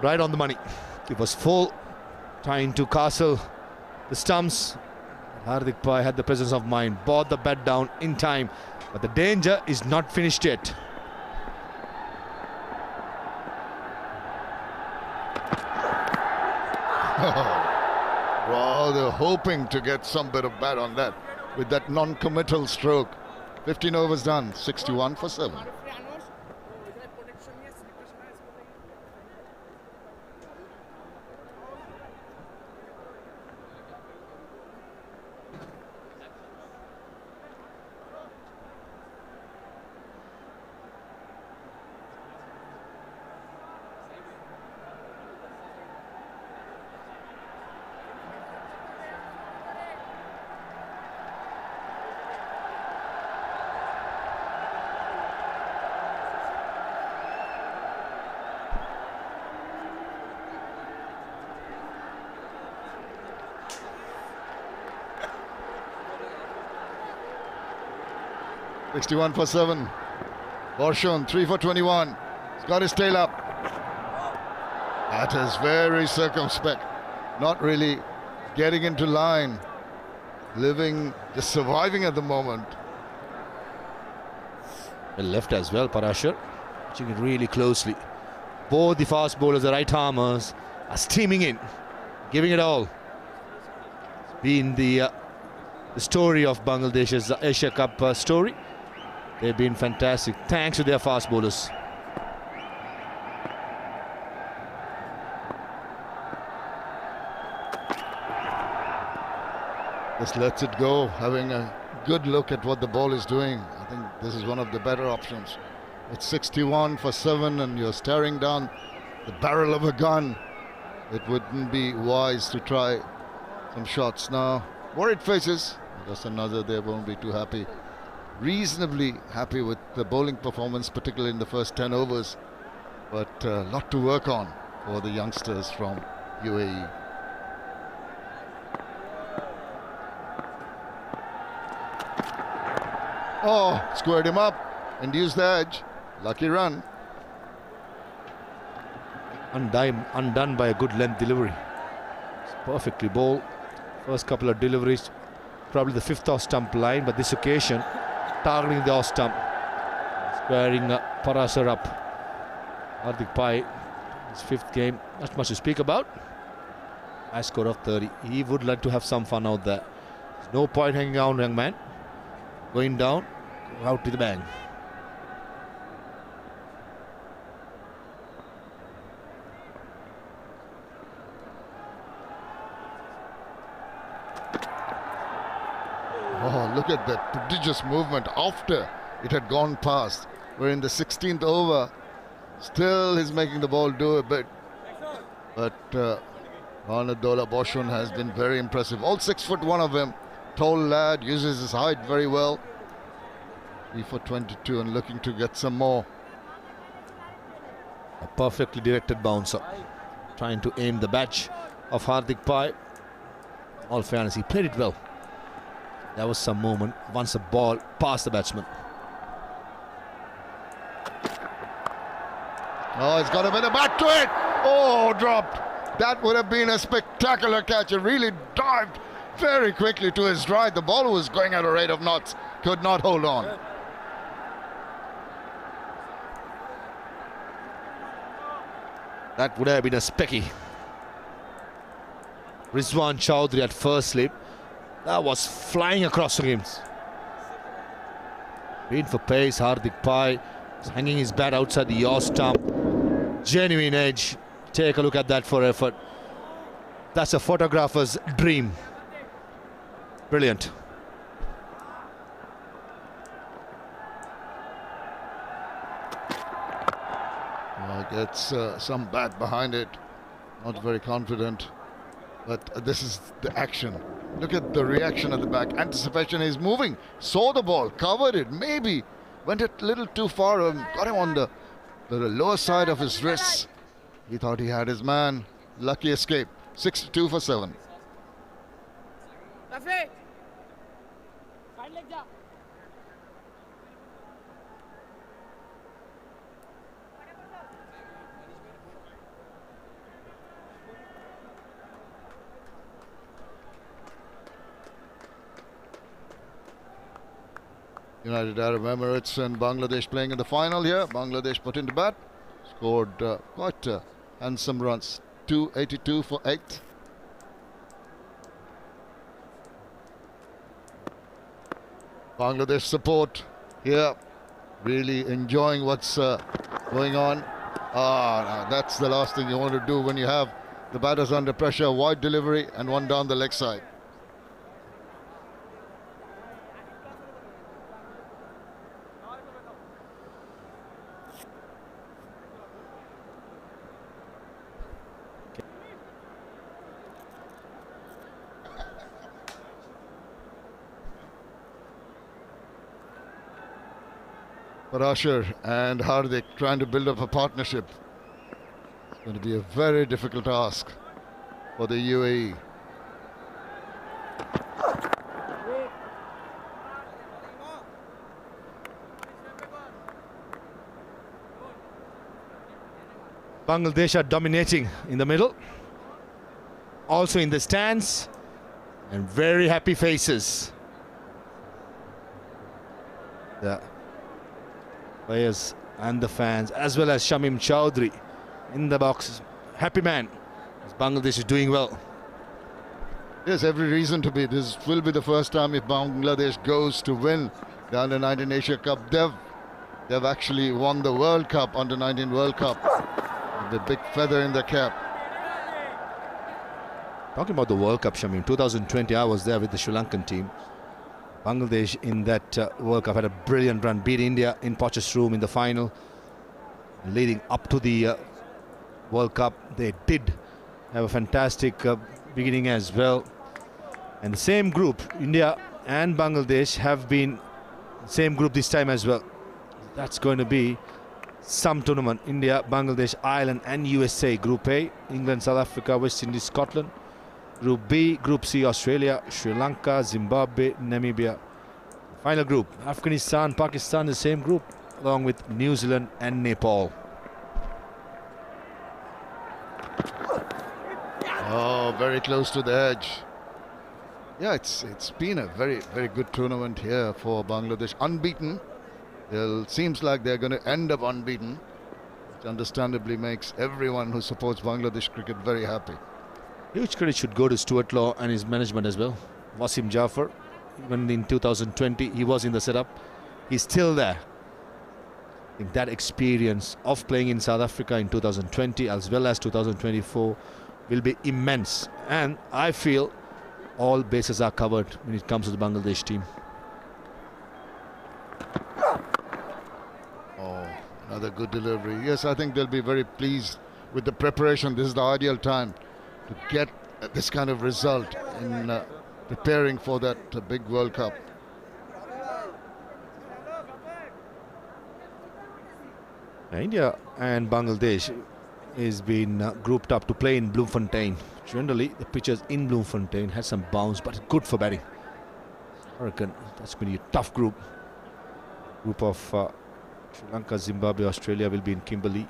Right on the money. It was full, trying to castle the stumps. Hardik Pai had the presence of mind, brought the bat down in time, but the danger is not finished yet. Rather hoping to get some bit of bat on that with that non-committal stroke. 15 overs done, 61 for 7. $61 for 7. Borshon 3 for 21. He's got his tail up. That is very circumspect. Not really getting into line. Just surviving at the moment. Well left as well, Parashar. Watching it really closely. Both the fast bowlers, the right armers, are steaming in, giving it all. It's been the story of Bangladesh's Asia Cup story. They've been fantastic, thanks to their fast bowlers. Just lets it go, having a good look at what the ball is doing. I think this is one of the better options. It's 61 for 7 and you're staring down the barrel of a gun. It wouldn't be wise to try some shots now. Worried faces. Just another, they won't be too happy reasonably happy with the bowling performance, particularly in the first 10 overs. But a lot to work on for the youngsters from UAE. Oh, squared him up, induced the edge. Lucky run. Undone by a good length delivery. It's perfectly bowled. First couple of deliveries, probably the fifth off stump line, but this occasion targeting the off stump, squaring Parasar up. Hardik Pai, his fifth game, not much to speak about. High score of 30. He would like to have some fun out there. There's no point hanging on, young man. Going down, out to the bang. Oh, look at that prodigious movement after it had gone past. We're in the 16th over. Still he's making the ball do a bit. But Dola Boshun has been very impressive. All 6'1" of him. Tall lad, uses his height very well. 3 for 22 and looking to get some more. A perfectly directed bouncer. Trying to aim the batch of Hardik Pai. All fairness, he played it well. There was some moment once the ball passed the batsman. Oh, he's got a bit of bat to it. Oh, dropped. That would have been a spectacular catch. It really dived very quickly to his stride. The ball was going at a rate of knots. Could not hold on. That would have been a specky. Rizwan Chowdhury at first slip. That was flying across the games. Been for pace, Hardik Pai is hanging his bat outside the yaw stump. Genuine edge. Take a look at that for effort. That's a photographer's dream. Brilliant. Gets some bat behind it. Not very confident. But this is the action. Look at the reaction at the back. Anticipation is moving. Saw the ball, covered it, maybe. Went a little too far and got him on the lower side of his wrists. He thought he had his man. Lucky escape. 62 for 7. United Arab Emirates and Bangladesh playing in the final here. Bangladesh put into bat. Scored quite handsome runs. 282 for 8. Bangladesh support here. Really enjoying what's going on. No, that's the last thing you want to do when you have the batters under pressure. Wide delivery and one down the leg side. Parashar and Hardik trying to build up a partnership. It's going to be a very difficult task for the UAE. Bangladesh are dominating in the middle. Also in the stands. And very happy faces. The players and the fans, as well as Shamim Chowdhury in the box. Happy man. Bangladesh is doing well. There's every reason to be. This will be the first time if Bangladesh goes to win the Under-19 Asia Cup. They've actually won the World Cup, Under-19 World Cup. The big feather in the cap. Talking about the World Cup, Shamim, 2020 I was there with the Sri Lankan team. Bangladesh in that World Cup had a brilliant run, beat India in Potchefstroom in the final. Leading up to the World Cup, they did have a fantastic beginning as well. And the same group, India and Bangladesh, have been Same group this time as well. That's going to be some tournament. India, Bangladesh, Ireland and USA. Group A, England, South Africa, West Indies, Scotland. Group B, Group C, Australia, Sri Lanka, Zimbabwe, Namibia. Final group, Afghanistan, Pakistan, the same group, along with New Zealand and Nepal. Oh, very close to the edge. Yeah, it's been a very, very good tournament here for Bangladesh. Unbeaten. Seems like they're going to end up unbeaten, which understandably makes everyone who supports Bangladesh cricket very happy. Huge credit should go to Stuart Law and his management as well. Wasim Jafar, even in 2020, he was in the setup. He's still there. I think that experience of playing in South Africa in 2020 as well as 2024 will be immense. And I feel all bases are covered when it comes to the Bangladesh team. Oh, another good delivery. Yes, I think they'll be very pleased with the preparation. This is the ideal time to get this kind of result in preparing for that big World Cup. India and Bangladesh is been grouped up to play in Bloemfontein. Generally, the pitches in Bloemfontein has some bounce, but good for batting. I reckon that's going to be a tough group. Group of Sri Lanka, Zimbabwe, Australia will be in Kimberley.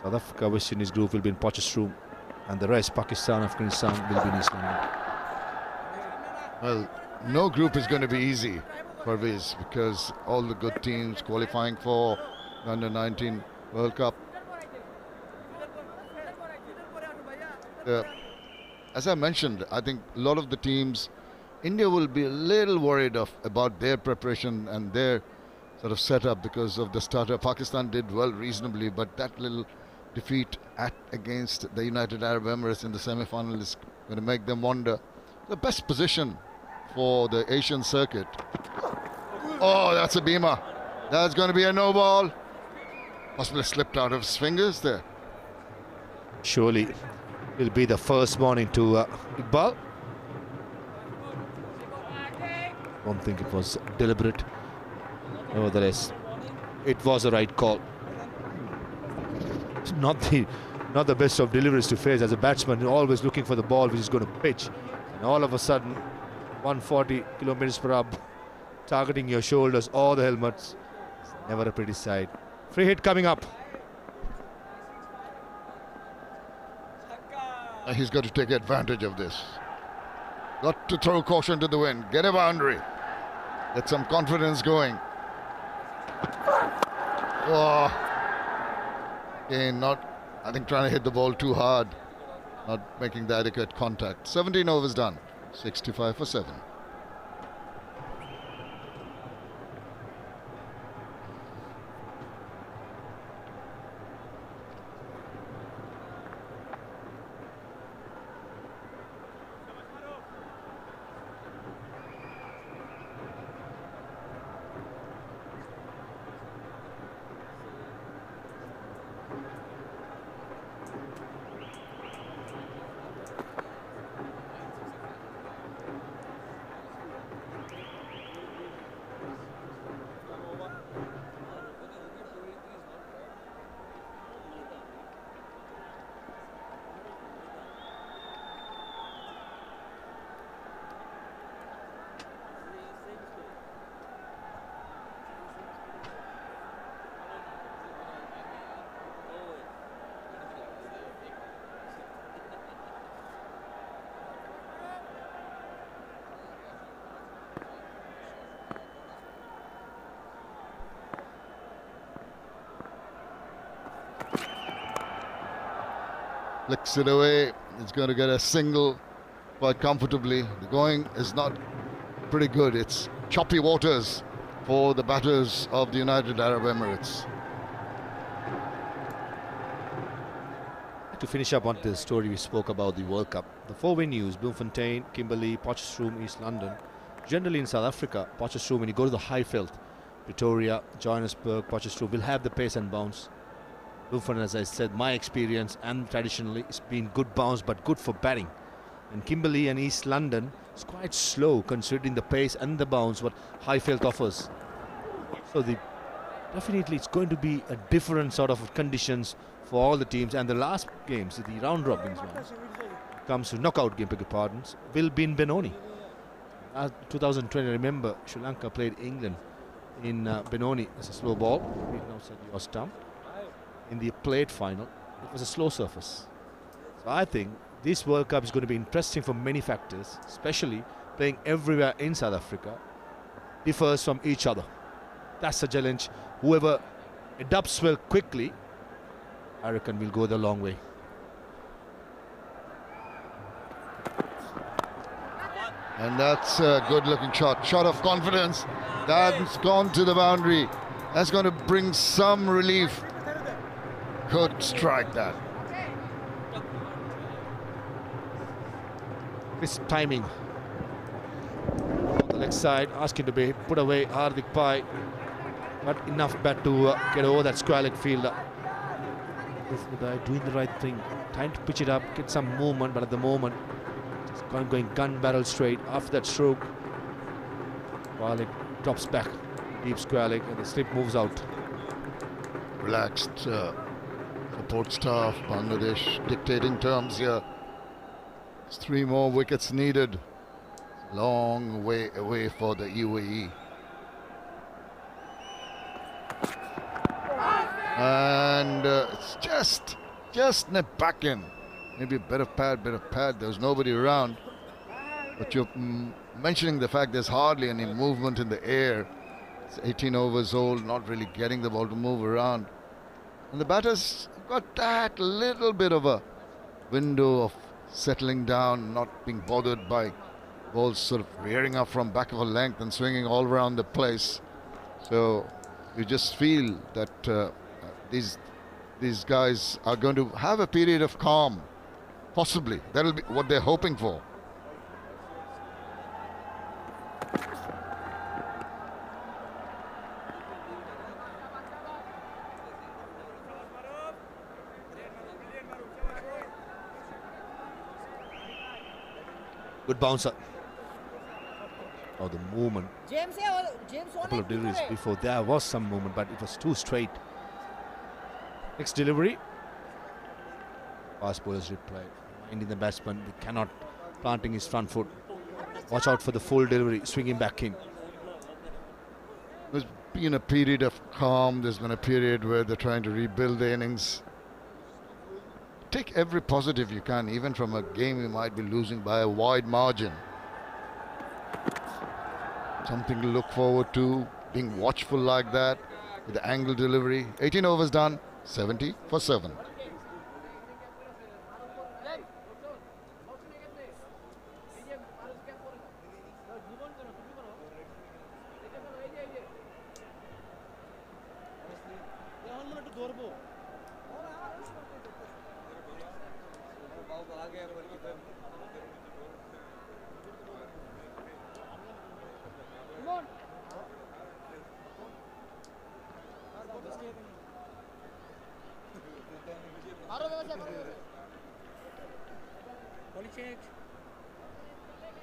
South Africa, West Indies group will be in Potchefstroom, and the rest, Pakistan, Afghanistan, will be in East London. Well, no group is going to be easy for Viz, because all the good teams qualifying for the Under-19 World Cup. As I mentioned, I think a lot of the teams, India will be a little worried about their preparation and their sort of setup because of the starter. Pakistan did well reasonably, but that little defeat against the United Arab Emirates in the semi-final is going to make them wonder. The best position for the Asian circuit. Oh, that's a beamer. That's going to be a no ball. Possibly slipped out of his fingers there. Surely will be the first one into Iqbal. Don't think it was deliberate. Nevertheless, it was a right call. It's not the best of deliveries to face as a batsman. You're always looking for the ball which is going to pitch, and all of a sudden 140 kilometers per hour targeting your shoulders or the helmets. It's never a pretty sight. Free hit coming up. He's got to take advantage of this. Got to throw caution to the wind. Get a boundary. Get some confidence going. Oh. Again, I think trying to hit the ball too hard. Not making the adequate contact. 17 overs done. 65 for 7. Flicks it away. It's going to get a single quite comfortably. The going is not pretty good. It's choppy waters for the batters of the United Arab Emirates. To finish up on the story we spoke about the World Cup, the 4 venues, Bloemfontein, Kimberley, Potchefstroom, East London. Generally in South Africa, Potchefstroom, when you go to the Highveld, Pretoria, Johannesburg, Potchefstroom will have the pace and bounce. Bloemfontein, as I said, my experience and traditionally it's been good bounce but good for batting. And Kimberley and East London It's quite slow considering the pace and the bounce what Highfield offers. So definitely it's going to be a different sort of conditions for all the teams. And the last games, the round robins ones, comes to knockout game, beg your pardons, will be in Benoni. 2020, remember, Sri Lanka played England in Benoni as a slow ball. We now said you are stumped. In the plate final, it was a slow surface. So I think this World Cup is going to be interesting for many factors, especially playing everywhere in South Africa, differs from each other. That's the challenge. Whoever adapts well quickly, I reckon will go the long way. And that's a good looking shot. Shot of confidence. That's gone to the boundary. That's going to bring some relief. Could strike that. This timing. On the leg side, asking to be put away Hardik Pai. Not enough bat to get over that square leg fielder. This guy doing the right thing. Trying to pitch it up, get some movement, but at the moment, going gun barrel straight after that stroke. While it drops back, deep square leg, and the slip moves out. Relaxed support staff, Bangladesh dictating terms here. There's 3 more wickets needed. Long way away for the UAE. And it's just nipped back in. Maybe a bit of pad. There's nobody around. But you're mentioning the fact there's hardly any movement in the air. It's 18 overs old, not really getting the ball to move around. And the batters got that little bit of a window of settling down, not being bothered by balls sort of rearing up from back of a length and swinging all around the place. So you just feel that these guys are going to have a period of calm. Possibly. That'll be what they're hoping for. Good bouncer. Oh, the movement. A couple of deliveries before there was some movement, but it was too straight. Next delivery. Fast bowlers reply. Minding the batsman, they cannot planting his front foot. Watch out for the full delivery, swinging back in. There's been a period of calm. There's been a period where they're trying to rebuild the innings. Take every positive you can, even from a game you might be losing by a wide margin. Something to look forward to, being watchful like that, with the angle delivery. 18 overs done, 70 for 7.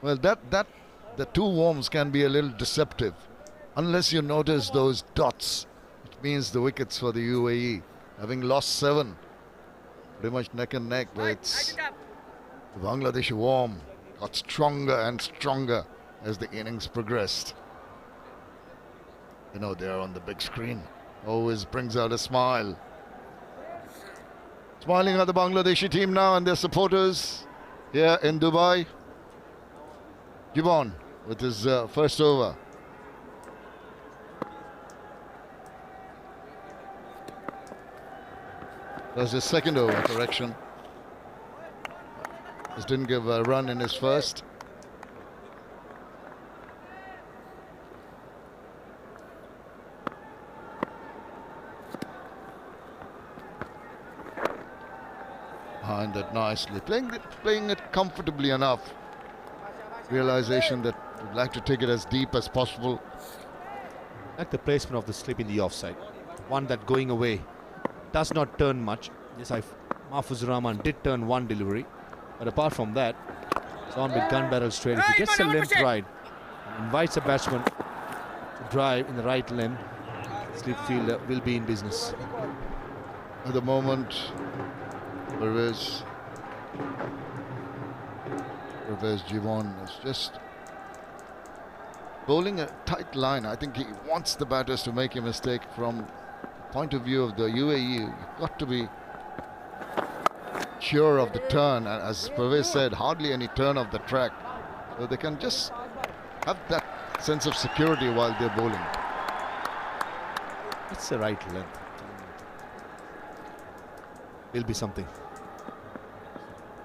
Well, the 2 worms can be a little deceptive, unless you notice those dots, which means the wickets for the UAE, having lost 7, pretty much neck and neck. But it's the Bangladeshi worm got stronger and stronger as the innings progressed. You know, they're on the big screen. Always brings out a smile. Smiling at the Bangladeshi team now and their supporters here in Dubai. Gibbon with his first over. That's his second over, correction. Just didn't give a run in his first. Behind that nicely, playing it comfortably enough. Realization that we'd like to take it as deep as possible. Like the placement of the slip in the offside. One that going away does not turn much. Yes, Mahfuz Rahman did turn one delivery, but apart from that, He's on with gun barrel straight. If he gets a length right, invites a batsman to drive in the right length, slip fielder will be in business. At the moment, Pervez Jivon is just bowling a tight line. I think he wants the batters to make a mistake. From the point of view of the UAE, you've got to be sure of the turn, and as Pervez said, hardly any turn of the track, so they can just have that sense of security while they're bowling. It's the right length. Will be something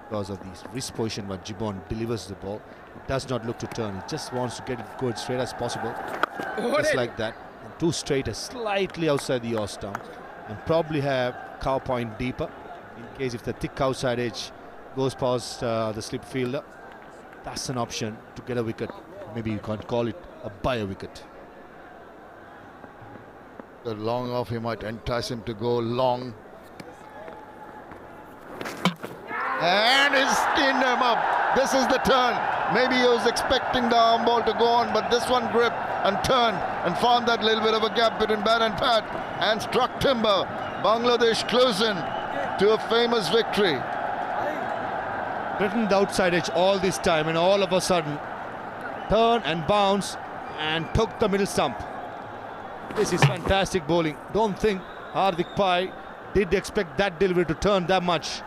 because of the wrist position where Gibbon delivers the ball. It does not look to turn. He just wants to get it good straight as possible, just like that. And two straight, slightly outside the yaw stump, and probably have cow point deeper in case if the thick outside edge goes past the slip fielder. That's an option to get a wicket. Maybe you can't call it a buy a wicket. The long off, he might entice him to go long. And he's steamed him up. This is the turn. Maybe he was expecting the arm ball to go on, but this one gripped and turned and found that little bit of a gap between bat and pad and struck timber. Bangladesh close in to a famous victory. Written the outside edge all this time, and all of a sudden turn and bounce and took the middle stump. This is fantastic bowling. Don't think Hardik Pai did expect that delivery to turn that much.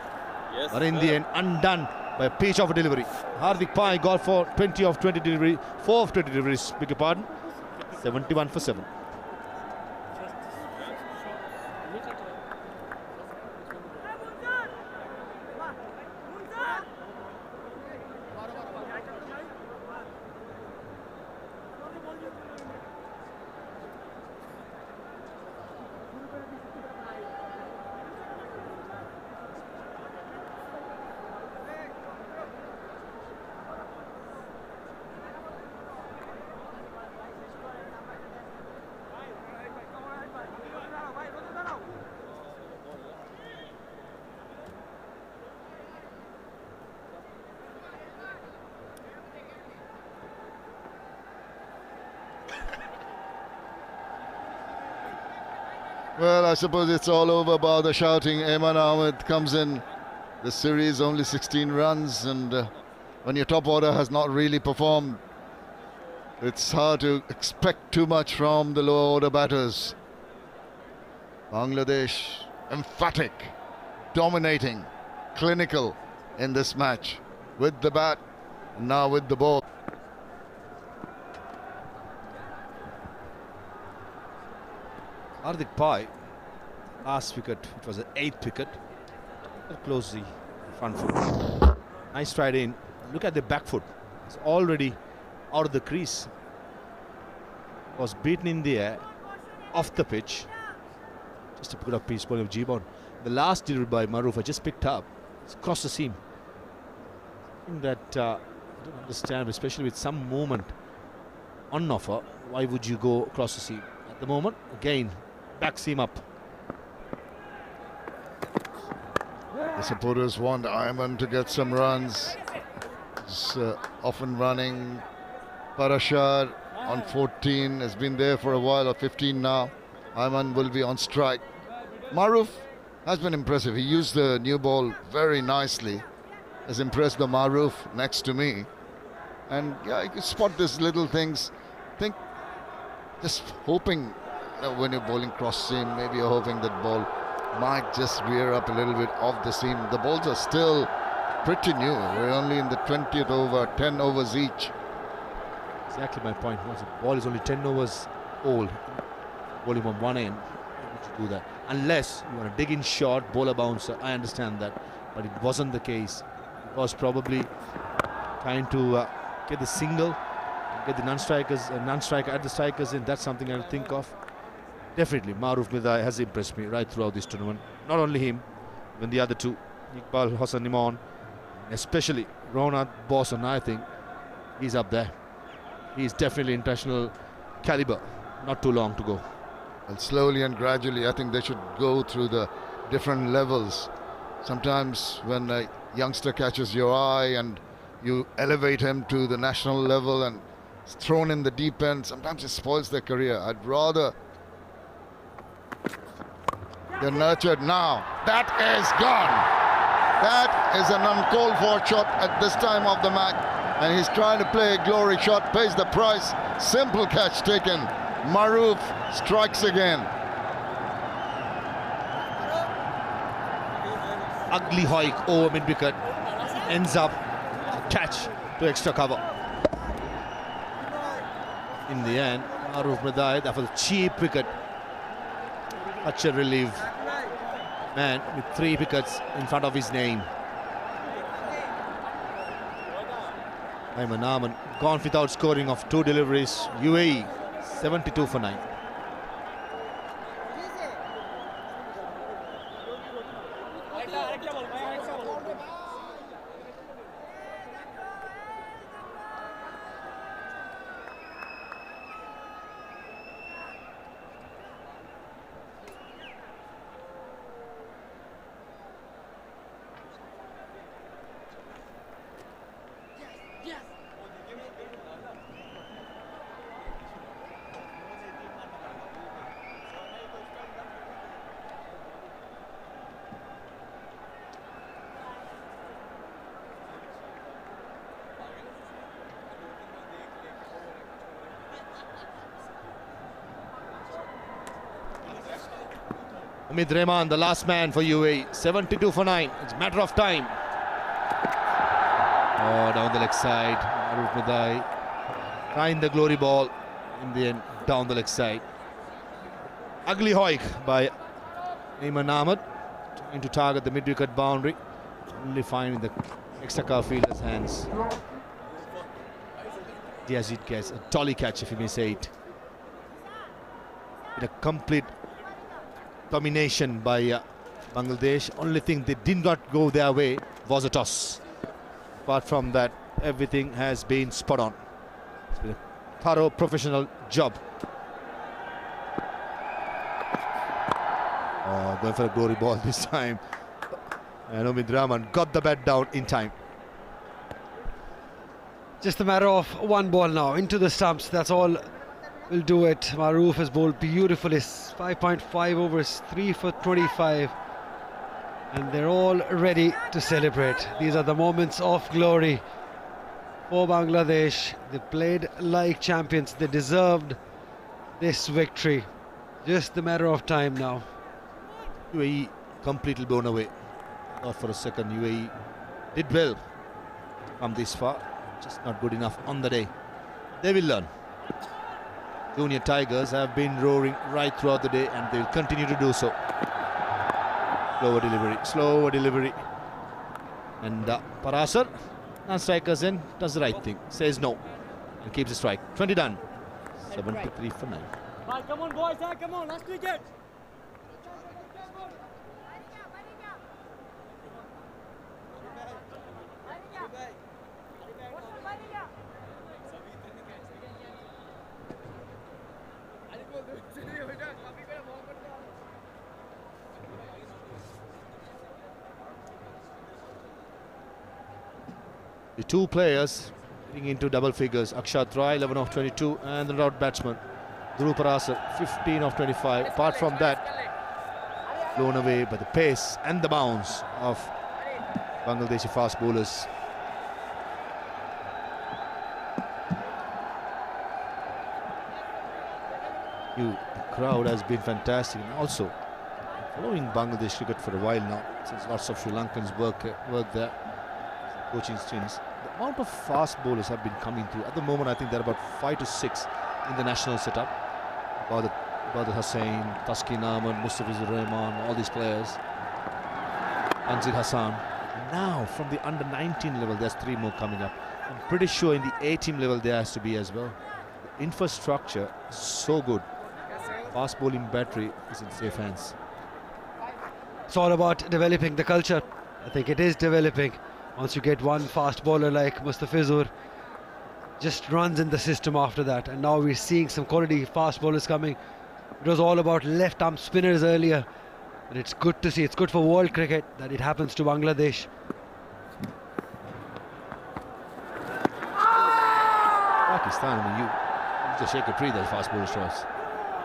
Yes, but in the end, undone by a peach of a delivery. Hardik Pai got for 20 of 20 delivery, 4 of 20 deliveries, beg your pardon, 71 for 7. Well, I suppose it's all over by the shouting. Ayman Ahmed comes in. The series only 16 runs, and when your top order has not really performed, it's hard to expect too much from the lower order batters. Bangladesh emphatic, dominating, clinical in this match with the bat and now with the ball. Hardik Pai, last wicket, it was an 8th wicket. Close the front foot. Nice stride in. Look at the back foot. It's already out of the crease. Was beaten in the air, off the pitch. Just a good up piece ball of Gibbon. The last delivery by Maruf I just picked up. It's across the seam. Something that I don't understand, especially with some movement on offer. Why would you go across the seam? At the moment, again, back seam up. The supporters want Ayman to get some runs. He's often running. Parashar on 14 has been there for a while, or 15 now. Ayman will be on strike. Maruf has been impressive. He used the new ball very nicely. Has impressed the Maruf next to me. And yeah, you can spot these little things. Think, just hoping when you're bowling cross seam, maybe you're hoping that ball might just rear up a little bit off the seam. The balls are still pretty new. We're only in the 20th over, 10 overs each. Exactly my point. Once the ball is only 10 overs old, bowling on one end, you do that. Unless you want to dig in short, bowl a bouncer, I understand that. But it wasn't the case. It was probably trying to get the single, get the non-striker at the strikers in. That's something I think of. Definitely, Maruf Midai has impressed me right throughout this tournament. Not only him, even the other two, Iqbal Hassan Imam, especially Ronald Bosson. I think he's up there. He's definitely international caliber. Not too long to go. And slowly and gradually, I think they should go through the different levels. Sometimes when a youngster catches your eye and you elevate him to the national level and is thrown in the deep end, sometimes it spoils their career. I'd rather they're nurtured now. That is gone. That is an uncalled for shot at this time of the match, and he's trying to play a glory shot, pays the price. Simple catch taken. Maroof strikes again. Ugly hoik over mid-wicket, ends up a catch to extra cover. In the end, Maroof Madai, that was a cheap wicket. Such a relief. Man with 3 wickets in front of his name. Ayman Aman gone without scoring of 2 deliveries. UAE 72 for 9. Umid Rehman, the last man for UAE, 72 for 9. It's a matter of time. Oh, down the leg side. Maroof Madai trying the glory ball. In the end, down the leg side. Ugly hoik by Ayman Ahmed, trying to target the mid-wicket boundary. Only finding the extra cover fielder's hands. Yazid gets a dolly catch, if you may say it. With a complete domination by Bangladesh. Only thing they did not go their way was a toss. Apart from that, everything has been spot on. It's been a thorough professional job. Oh, going for a glory ball this time. And Umid Rahman got the bat down in time. Just a matter of 1 ball now into the stumps. That's all will do it. Maroof has bowled beautifully. 5.5 overs, 3 for 25. And they're all ready to celebrate. These are the moments of glory for Bangladesh. They played like champions. They deserved this victory. Just a matter of time now. UAE completely blown away. Not for a second. UAE did well from this far. Just not good enough on the day. They will learn. Junior Tigers have been roaring right throughout the day, and they will continue to do so. Slower delivery. And Parasar, non-strikers in, does the right thing. Says no and keeps the strike. 20 done. 73 for 9. Come on, boys, come on, last wicket. The 2 players getting into double figures. Akshat Rai, 11 of 22, and the out batsman Dhruv Parasar, 15 of 25. Apart from that, blown away by the pace and the bounce of Bangladeshi fast bowlers. The crowd has been fantastic, and also following Bangladesh cricket for a while now, since lots of Sri Lankans work there, coaching stints. The amount of fast bowlers have been coming through. At the moment, I think there are about 5 to 6 in the national setup. Badr Hussain, Taskin Ahmed, Mustafizur Rahman, all these players. Anzir Hassan. Now, from the under-19 level, there's 3 more coming up. I'm pretty sure in the A-team level there has to be as well. The infrastructure is so good. Fast bowling battery is in safe hands. It's all about developing the culture. I think it is developing. Once you get one fast bowler like Mustafizur, just runs in the system after that. And now we're seeing some quality fast bowlers coming. It was all about left arm spinners earlier. And it's good to see. It's good for world cricket that it happens to Bangladesh. Pakistan, I mean, you just shake a tree, that fast bowler choice.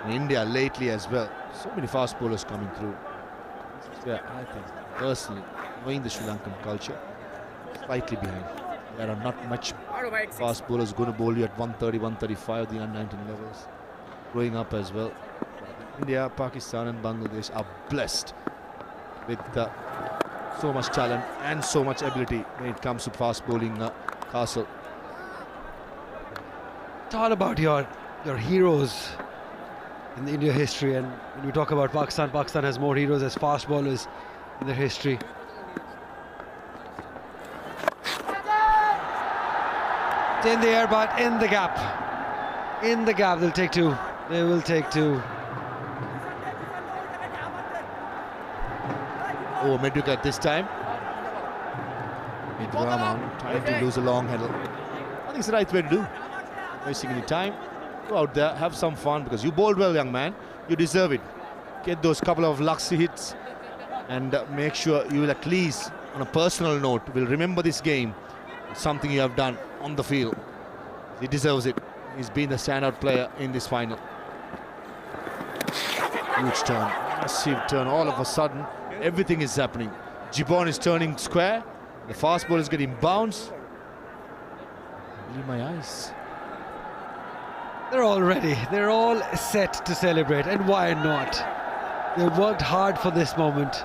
In India lately as well, so many fast bowlers coming through. This is where I think, personally, knowing the Sri Lankan culture, slightly behind. There are not much fast bowlers going to bowl you at 130, 135 the under-19 levels. Growing up as well. India, Pakistan and Bangladesh are blessed with so much talent and so much ability when it comes to fast bowling castle. It's all about your heroes in the India history, and when we talk about Pakistan, Pakistan has more heroes as fast bowlers in their history. It's in the air, but in the gap. In the gap, they'll take two. They will take two. Oh, mid-wicket this time. Rahman trying to lose a long handle. I think it's the right way to do. Wasting any time. Go out there, have some fun, because you bowled well, young man. You deserve it. Get those couple of luxury hits and make sure you will, at least on a personal note, will remember this game. Something you have done on the field. He deserves it. He's been the standout player in this final. Huge turn, massive turn. All of a sudden, everything is happening. Gibbon is turning square. The fast ball is getting bounced. Believe my eyes. They're all ready. They're all set to celebrate, and why not? They worked hard for this moment.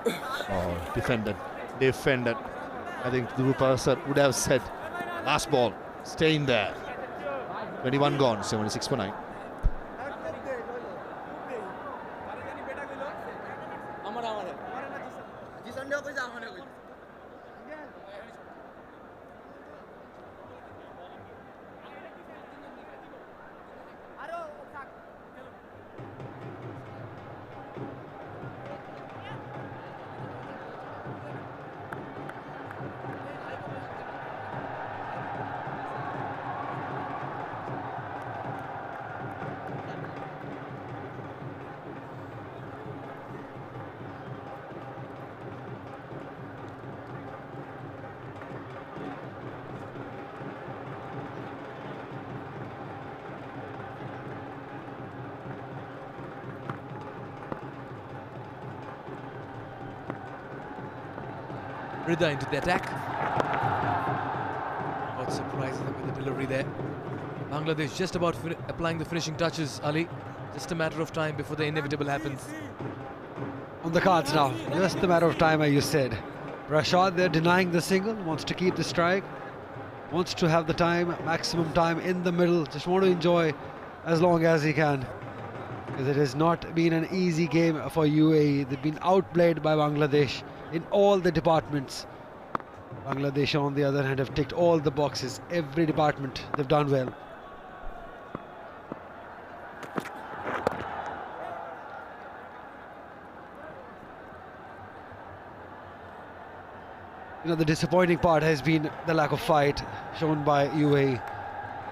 Oh, defended. I think Dhruv sir would have said, last ball, stay in there. 21 gone, 76 for 9. Rida into the attack. What surprises them with the delivery there. Bangladesh just about applying the finishing touches, Ali. Just a matter of time before the inevitable happens. On the cards now, just a matter of time, as you said. Rashad, they're denying the single, wants to keep the strike, wants to have the time, maximum time in the middle, just want to enjoy as long as he can. Because it has not been an easy game for UAE. They've been outplayed by Bangladesh in all the departments. Bangladesh, on the other hand, have ticked all the boxes. Every department, they've done well. You know, the disappointing part has been the lack of fight shown by UAE.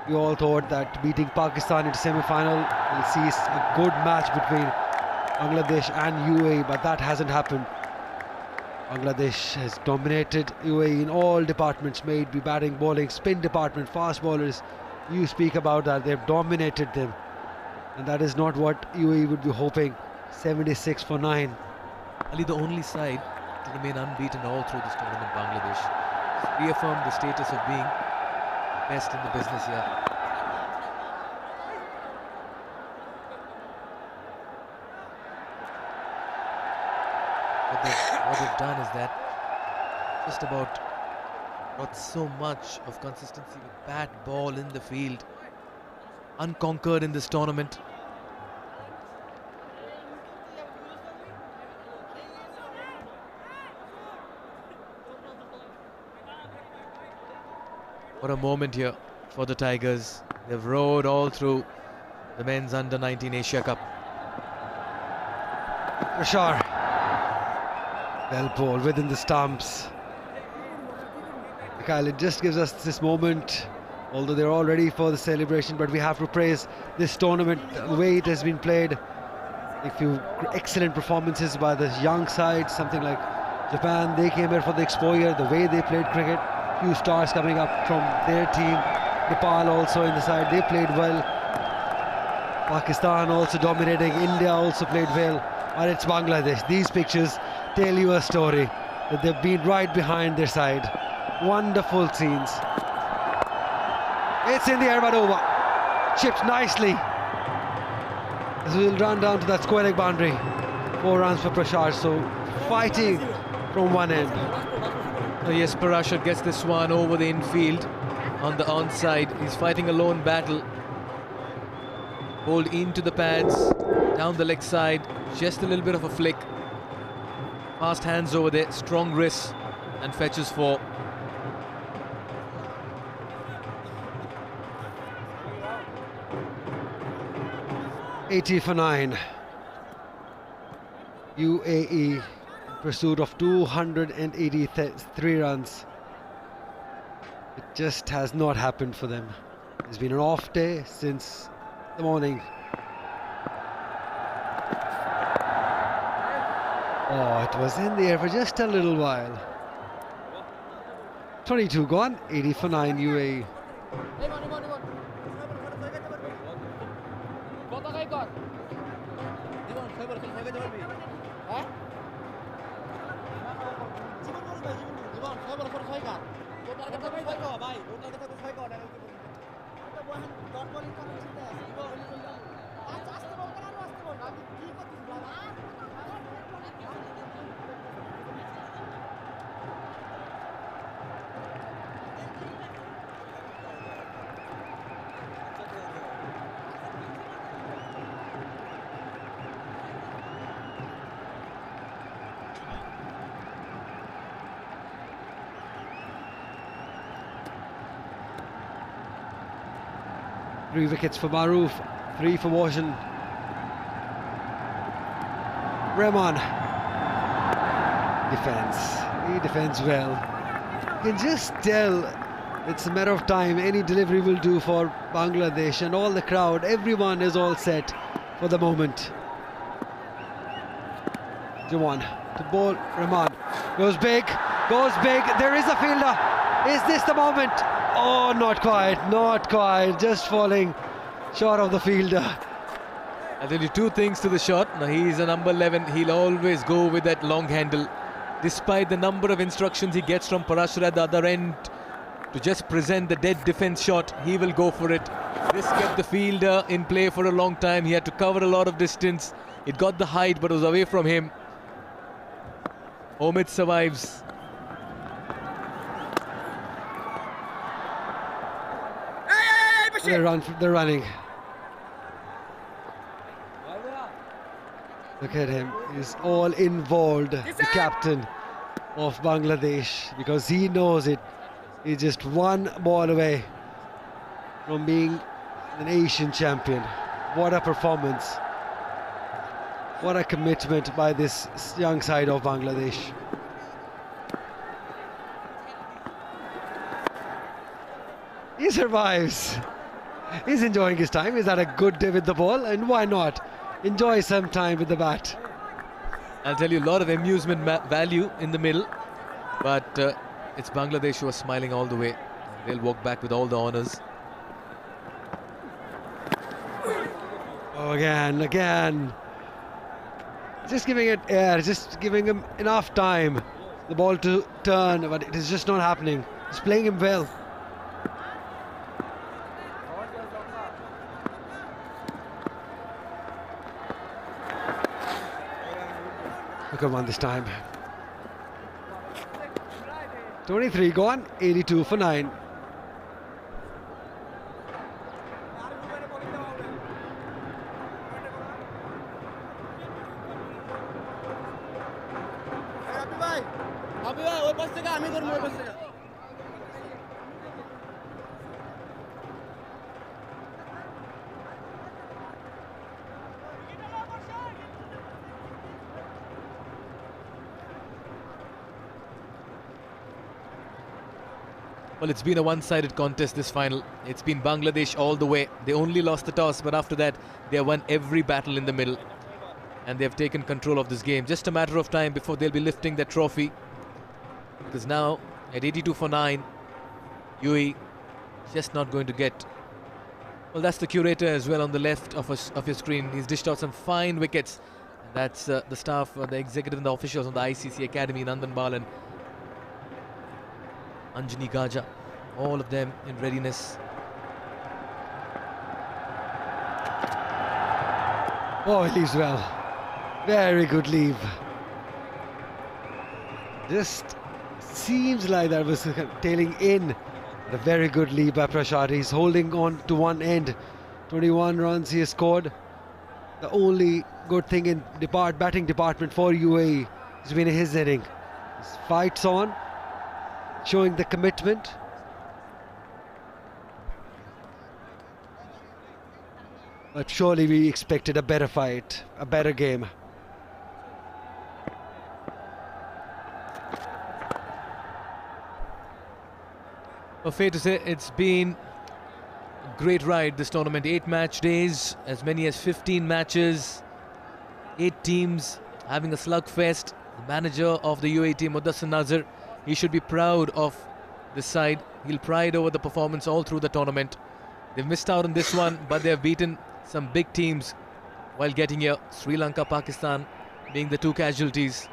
We all thought that beating Pakistan in semi-final will see a good match between Bangladesh and UAE, but that hasn't happened. Bangladesh has dominated UAE in all departments, may it be batting, bowling, spin department, fast bowlers. You speak about that, they've dominated them. And that is not what UAE would be hoping. 76 for 9. Ali, the only side to remain unbeaten all through this tournament, Bangladesh, reaffirmed the status of being best in the business here. What they've done is that just about not so much of consistency with bat, ball in the field, unconquered in this tournament. What a moment here for the Tigers. They've rode all through the men's under-19 Asia Cup. Rashar. Well bowled within the stumps. Kyle, it just gives us this moment, although they're all ready for the celebration, but we have to praise this tournament, the way it has been played. A few excellent performances by the young side, something like Japan. They came here for the exposure, the way they played cricket. Few stars coming up from their team. Nepal also in the side, they played well. Pakistan also dominating, India also played well. And it's Bangladesh. These pictures tell you a story, that they've been right behind their side. Wonderful scenes. It's in the air but over. Chipped nicely. This will run down to that square leg boundary. 4 runs for Prashad, so fighting from one end. Oh yes, Parashar gets this one over the infield on the onside. He's fighting a lone battle. Bowled into the pads, down the leg side, just a little bit of a flick. Fast hands over there, strong wrists, and fetches for. $80 for 9. UAE in pursuit of 283 runs. It just has not happened for them. It's been an off day since the morning. Oh, it was in the air for just a little while. 22 gone, 80 for 9 UAE. Three wickets for Maroof, 3 for Washington. Rahman defends. He defends well. You can just tell it's a matter of time. Any delivery will do for Bangladesh, and all the crowd, everyone is all set for the moment. Jawan to bowl. Rahman goes big, goes big. There is a fielder. Is this the moment? Oh, not quite, just falling short of the fielder. I'll tell you two things to the shot. Now he's a number 11, he'll always go with that long handle. Despite the number of instructions he gets from Parashar at the other end to just present the dead defense shot, he will go for it. This kept the fielder in play for a long time. He had to cover a lot of distance. It got the height but was away from him. Omid survives. They're running. Look at him, he's all involved, the captain of Bangladesh, because he knows it. He's just one ball away from being an Asian champion. What a performance. What a commitment by this young side of Bangladesh. He survives. He's enjoying his time. He's had a good day with the ball, and why not enjoy some time with the bat? I'll tell you, a lot of amusement value in the middle, but it's Bangladesh who are smiling all the way. They'll walk back with all the honours. Oh, again. Just giving it air, just giving him enough time, the ball to turn, but it is just not happening. He's playing him well. Look at one this time. 23 gone, 82 for 9. Well, it's been a one-sided contest, this final. It's been Bangladesh all the way. They only lost the toss, but after that, they have won every battle in the middle. And they have taken control of this game. Just a matter of time before they'll be lifting their trophy. Because now, at 82 for 9, UAE just not going to get. Well, that's the curator as well on the left of your screen. He's dished out some fine wickets. And that's the staff, the executive and the officials on the ICC Academy, Nandan Bal and Anjani Gaja. All of them in readiness. Oh, he leaves well. Very good leave. Just seems like that was tailing in. A very good lead by Prashad. He's holding on to one end. 21 runs he has scored. The only good thing in batting department for UAE has been his inning. He fights on, showing the commitment. But surely we expected a better fight, a better game. Well, fair to say it's been a great ride this tournament. 8 match days, as many as 15 matches, 8 teams having a slugfest. The manager of the UAE team, Mudassir Nazir, he should be proud of this side. He'll pride over the performance all through the tournament. They've missed out on this one, but they've beaten some big teams while getting here. Sri Lanka, Pakistan being the 2 casualties.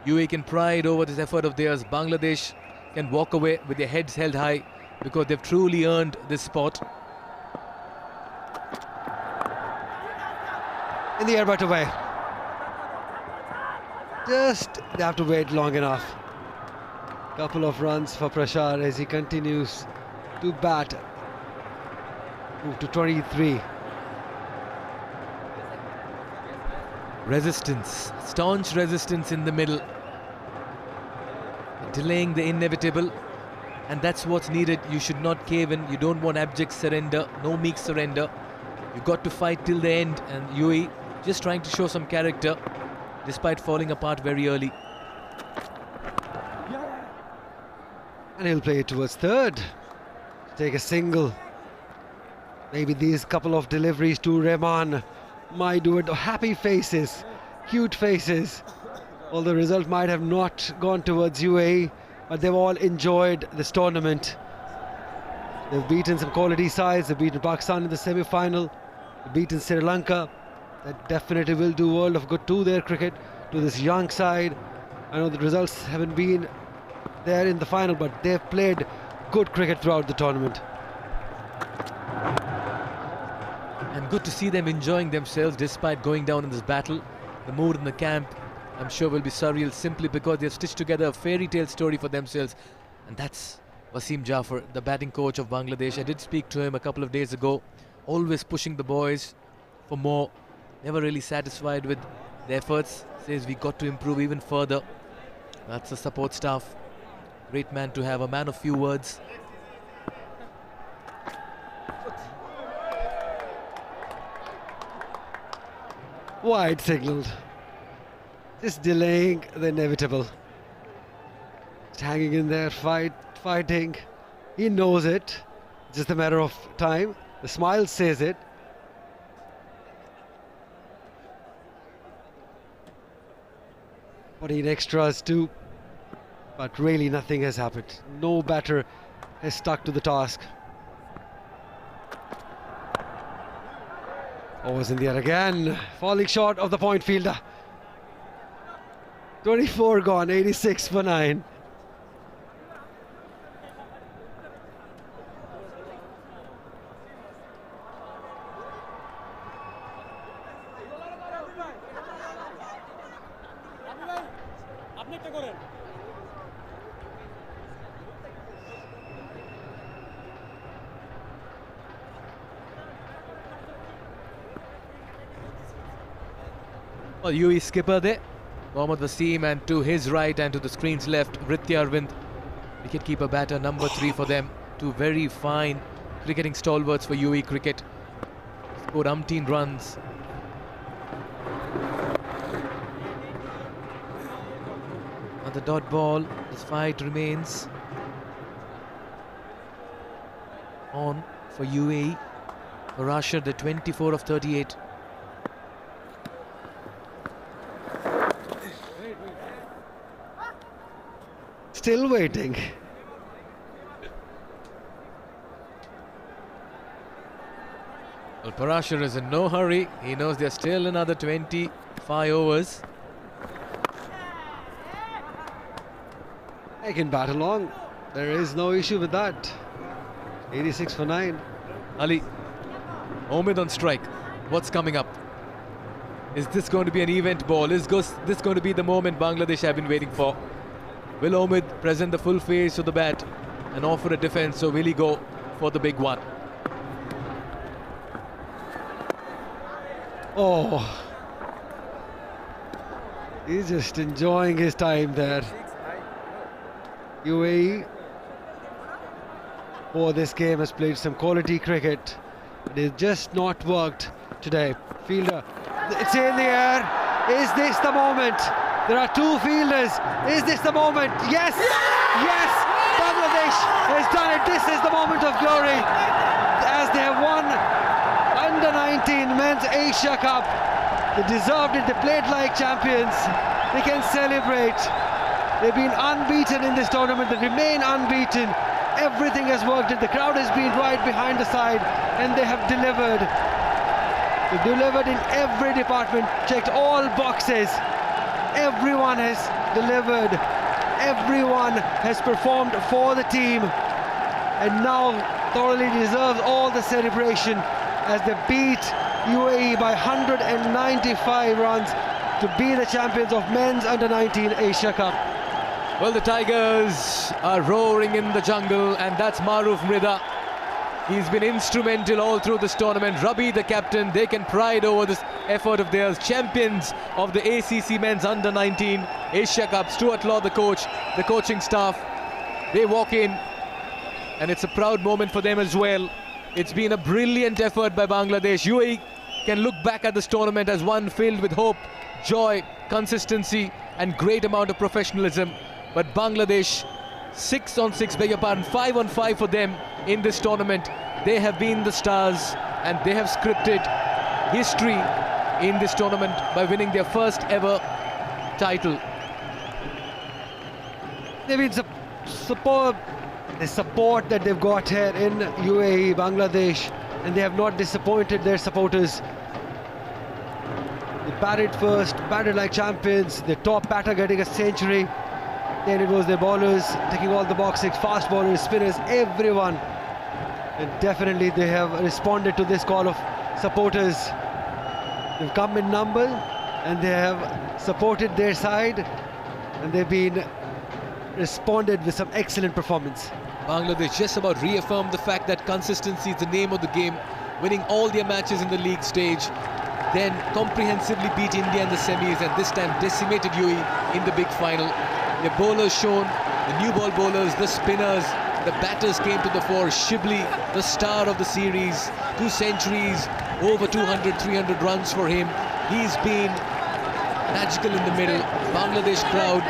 UAE can pride over this effort of theirs. Bangladesh can walk away with their heads held high because they've truly earned this spot. In the air but away. Just they have to wait long enough. Couple of runs for Prashad as he continues to bat. Move to 23. Resistance, staunch resistance in the middle, delaying the inevitable, and that's what's needed. You should not cave in. You don't want abject surrender, no meek surrender. You got to fight till the end, and UAE just trying to show some character despite falling apart very early. And he'll play it towards third. Take a single. Maybe these couple of deliveries to Rahman might do it. Happy faces, cute faces. Well, the result might have not gone towards UAE, but they've all enjoyed this tournament. They've beaten some quality sides. They've beaten Pakistan in the semi-final. They've beaten Sri Lanka. That definitely will do world of good to their cricket, to this young side. I know the results haven't been there in the final, but they've played good cricket throughout the tournament. And good to see them enjoying themselves despite going down in this battle. The mood in the camp, I'm sure, will be surreal simply because they've stitched together a fairy tale story for themselves. And that's Wasim Jafar, the batting coach of Bangladesh. I did speak to him a couple of days ago. Always pushing the boys for more. Never really satisfied with the efforts. Says we got to improve even further. That's the support staff. Great man to have, a man of few words. Wide signalled. Just delaying the inevitable. Just hanging in there, fighting. He knows it. It's just a matter of time. The smile says it. Putting in extras too. But really nothing has happened. No batter has stuck to the task. Overs in the air again. Falling short of the point fielder. 24 gone, 86 for 9. Well, UAE skipper there, Mohammad Wasim, and to his right and to the screen's left, Vritti Arvind, wicketkeeper batter number 3 for them. 2 very fine cricketing stalwarts for UAE cricket. Scored umpteen runs. And the dot ball, this fight remains on for UAE. For Rashid, the 24 of 38. Still waiting. Well, Parashar is in no hurry. He knows there's still another 25 overs. They can bat along. There is no issue with that. 86 for 9. Ali, Omid on strike. What's coming up? Is this going to be an event ball? Is this going to be the moment Bangladesh have been waiting for? Will Omid present the full face to the bat and offer a defense, or will he go for the big one? Oh, he's just enjoying his time there. UAE for this game has played some quality cricket. It has just not worked today. Fielder, it's in the air. Is this the moment? There are two fielders. Is this the moment? Yes! Yes! Bangladesh has done it. This is the moment of glory as they have won Under-19 Men's Asia Cup. They deserved it. They played like champions. They can celebrate. They've been unbeaten in this tournament. They remain unbeaten. Everything has worked. The crowd has been right behind the side, and they have delivered. They delivered in every department, checked all boxes. Everyone has delivered. Everyone has performed for the team, and now thoroughly deserves all the celebration as they beat UAE by 195 runs to be the champions of Men's Under-19 Asia Cup. Well, the Tigers are roaring in the jungle, and that's Maruf Mrida. He's been instrumental all through this tournament. Rabi, the captain, they can pride over this effort of theirs. Champions of the ACC Men's Under-19 Asia Cup. Stuart Law, the coach, the coaching staff, they walk in, and it's a proud moment for them as well. It's been a brilliant effort by Bangladesh. UAE can look back at this tournament as one filled with hope, joy, consistency, and great amount of professionalism. But Bangladesh, 6 on 6, beg your pardon, 5 on 5 for them in this tournament. They have been the stars, and they have scripted history in this tournament by winning their first ever title. They've been superb. The support that they've got here in UAE, Bangladesh, and they have not disappointed their supporters. They batted first, batted like champions. The top batter getting a century. Then it was their bowlers taking all the boxes, fast bowlers, spinners, everyone. And definitely they have responded to this call of supporters. They've come in number and they have supported their side, and they've been responded with some excellent performance. Bangladesh just about reaffirmed the fact that consistency is the name of the game, winning all their matches in the league stage, then comprehensively beat India in the semis, and this time decimated UAE in the big final. The bowlers shown, the new ball bowlers, the spinners, the batters came to the fore. Shibli, the star of the series, 2 centuries, over 200, 300 runs for him. He's been magical in the middle. Bangladesh crowd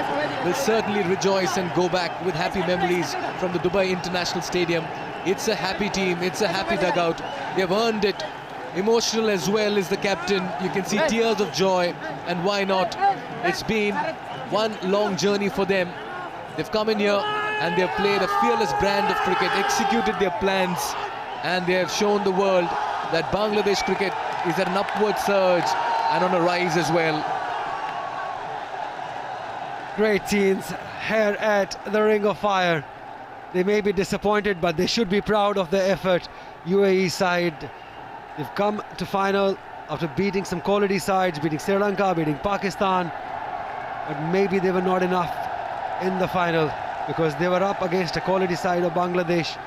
will certainly rejoice and go back with happy memories from the Dubai International Stadium. It's a happy team, it's a happy dugout. They've earned it. Emotional as well is the captain. You can see tears of joy, and why not? It's been one long journey for them. They've come in here and they've played a fearless brand of cricket, executed their plans, and they have shown the world that Bangladesh cricket is at an upward surge and on a rise as well. Great scenes here at the Ring of Fire. They may be disappointed, but they should be proud of their effort. UAE side, they've come to final after beating some quality sides, beating Sri Lanka, beating Pakistan, but maybe they were not enough in the final because they were up against a quality side of Bangladesh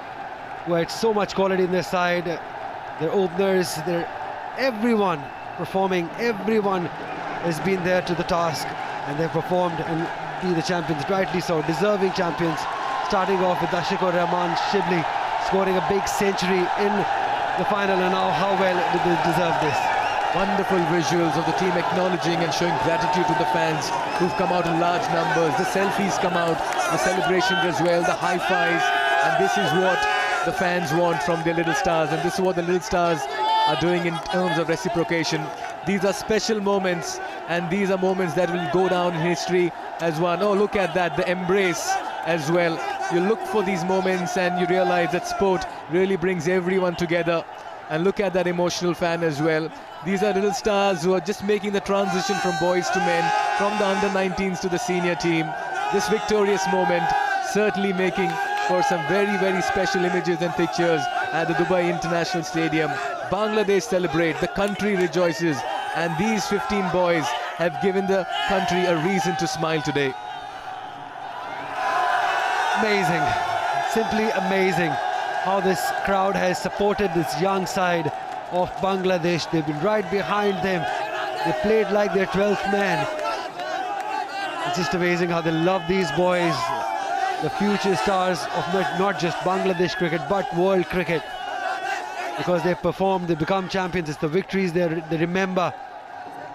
who had so much quality in their side. Their openers, everyone performing, everyone has been there to the task, and they've performed and be the champions, rightly so, deserving champions. Starting off with Ashik Rahman Shibli scoring a big century in the final, and now how well did they deserve this? Wonderful visuals of the team acknowledging and showing gratitude to the fans who've come out in large numbers. The selfies come out, the celebrations as well, the high fives, and this is what the fans want from their little stars, and this is what the little stars are doing in terms of reciprocation. These are special moments, and these are moments that will go down in history as one. Oh, look at that, the embrace as well. You look for these moments and you realize that sport really brings everyone together. And look at that emotional fan as well. These are little stars who are just making the transition from boys to men, from the under-19s to the senior team. This victorious moment certainly making for some very, very special images and pictures at the Dubai International Stadium. Bangladesh celebrate, the country rejoices, and these 15 boys have given the country a reason to smile today. Amazing, simply amazing how this crowd has supported this young side of Bangladesh. They've been right behind them. They played like their 12th man. It's just amazing how they love these boys, the future stars of not just Bangladesh cricket but world cricket, because they perform, they become champions. It's the victories they remember.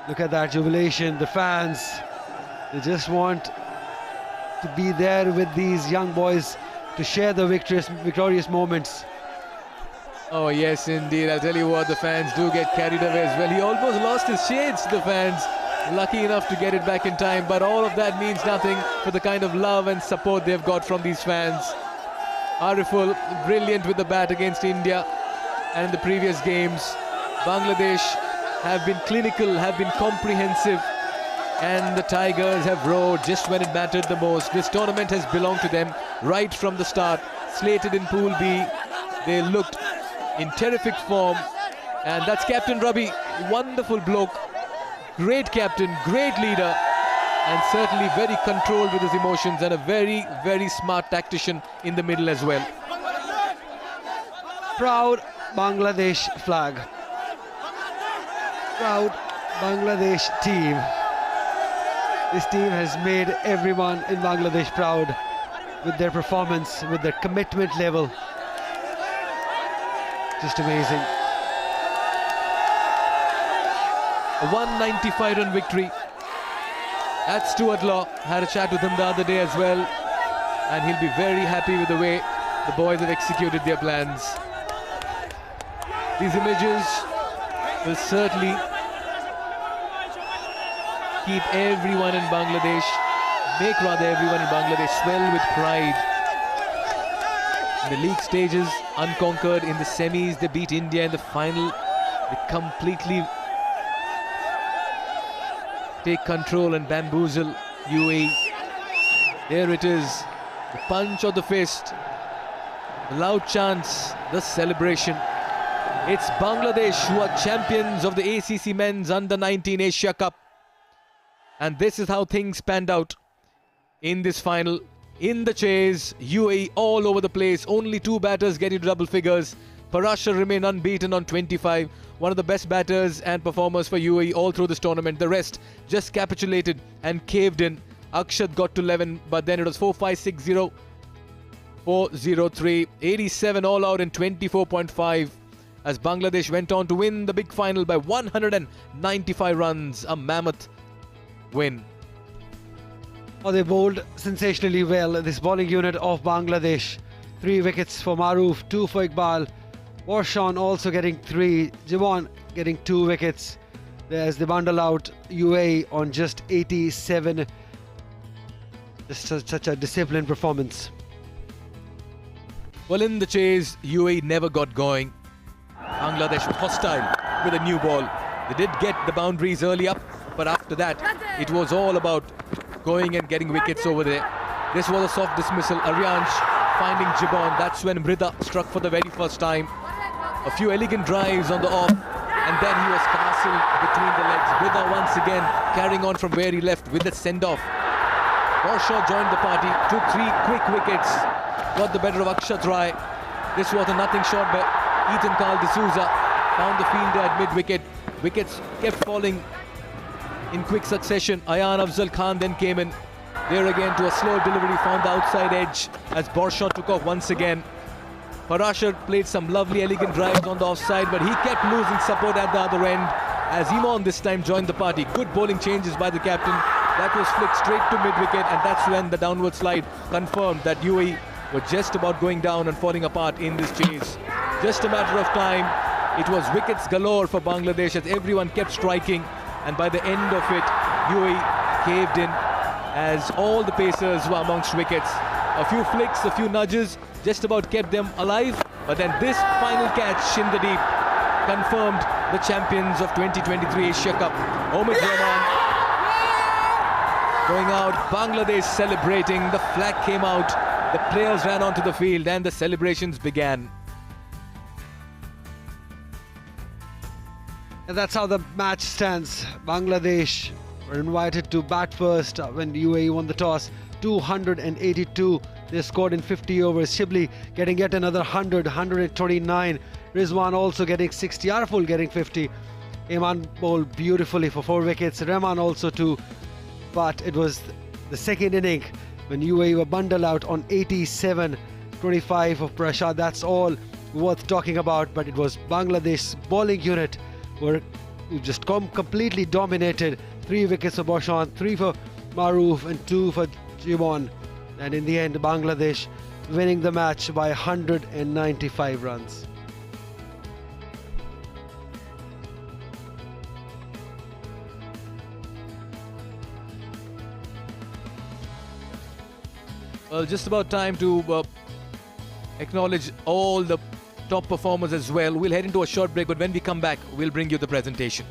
Look at that jubilation, the fans, they just want to be there with these young boys to share the victorious moments. Oh yes, indeed. I'll tell you what, the fans do get carried away as well. He almost lost his shades, the fans. Lucky enough to get it back in time, but all of that means nothing for the kind of love and support they've got from these fans. Ariful, brilliant with the bat against India, and in the previous games, Bangladesh have been clinical, have been comprehensive, and the Tigers have roared just when it mattered the most. This tournament has belonged to them right from the start. Slated in Pool B, they looked in terrific form, and that's Captain Rabi, wonderful bloke, great captain, great leader, and certainly very controlled with his emotions, and a very, very smart tactician in the middle as well. Proud Bangladesh flag. Proud Bangladesh team. This team has made everyone in Bangladesh proud with their performance, with their commitment level. Just amazing. A 195-run victory at Stuart Law. Had a chat with him the other day as well, and he'll be very happy with the way the boys have executed their plans. These images will certainly keep everyone in Bangladesh, make rather everyone in Bangladesh swell with pride. In the league stages, unconquered. In the semis, they beat India. In the final, they completely take control and bamboozle UAE. There it is, the punch of the fist, the loud chants, the celebration. It's Bangladesh who are champions of the ACC Men's Under-19 Asia Cup. And this is how things panned out in this final. In the chase, UAE all over the place. Only 2 batters getting to double figures. Parashar remained unbeaten on 25. One of the best batters and performers for UAE all through this tournament. The rest just capitulated and caved in. Akshat got to 11, but then it was 4-5-6-0, 4-0-3, 87 all out in 24.5 as Bangladesh went on to win the big final by 195 runs. A mammoth win. Oh, they bowled sensationally well, this bowling unit of Bangladesh. 3 wickets for Maroof, 2 for Iqbal. Warshawn also getting 3. Jibon getting 2 wickets as they bundle out UAE on just 87. Just such a disciplined performance. Well, in the chase, UAE never got going. Bangladesh hostile with a new ball. They did get the boundaries early up, but after that, it was all about going and getting wickets over there. This was a soft dismissal. Aryansh finding Jibon. That's when Mrida struck for the very first time. A few elegant drives on the off, and then he was castled between the legs. Mrida once again carrying on from where he left with the send-off. Borshaw joined the party, took 3 quick wickets, got the better of Akshat Rai. This was a nothing shot by Ethan Carl D'Souza. Found the fielder at mid-wicket. Wickets kept falling in quick succession. Ayan Afzal Khan then came in. There again to a slow delivery, found the outside edge as Borshaw took off once again. Parashar played some lovely elegant drives on the offside, but he kept losing support at the other end as Imon this time joined the party. Good bowling changes by the captain. That was flicked straight to mid-wicket, and that's when the downward slide confirmed that UAE were just about going down and falling apart in this chase. Just a matter of time. It was wickets galore for Bangladesh as everyone kept striking, and by the end of it, UAE caved in as all the pacers were amongst wickets. A few flicks, a few nudges just about kept them alive, but then this final catch in the deep confirmed the champions of 2023 Asia Cup. Omid Rahman going out, Bangladesh celebrating, the flag came out, the players ran onto the field and the celebrations began. And that's how the match stands. Bangladesh were invited to bat first when UAE won the toss. 282 they scored in 50 overs. Shibli getting yet another 129. Rizwan also getting 60. Arful getting 50. Iman bowled beautifully for 4 wickets. Rahman also 2. But it was the second inning when UAE were bundled out on 87-25 of Prashad. That's all worth talking about. But it was Bangladesh's bowling unit who just completely dominated. 3 wickets for Boshan, 3 for Maroof and 2 for Jimon. And in the end, Bangladesh winning the match by 195 runs. Well, just about time to acknowledge all the top performers as well. We'll head into a short break, but when we come back, we'll bring you the presentation.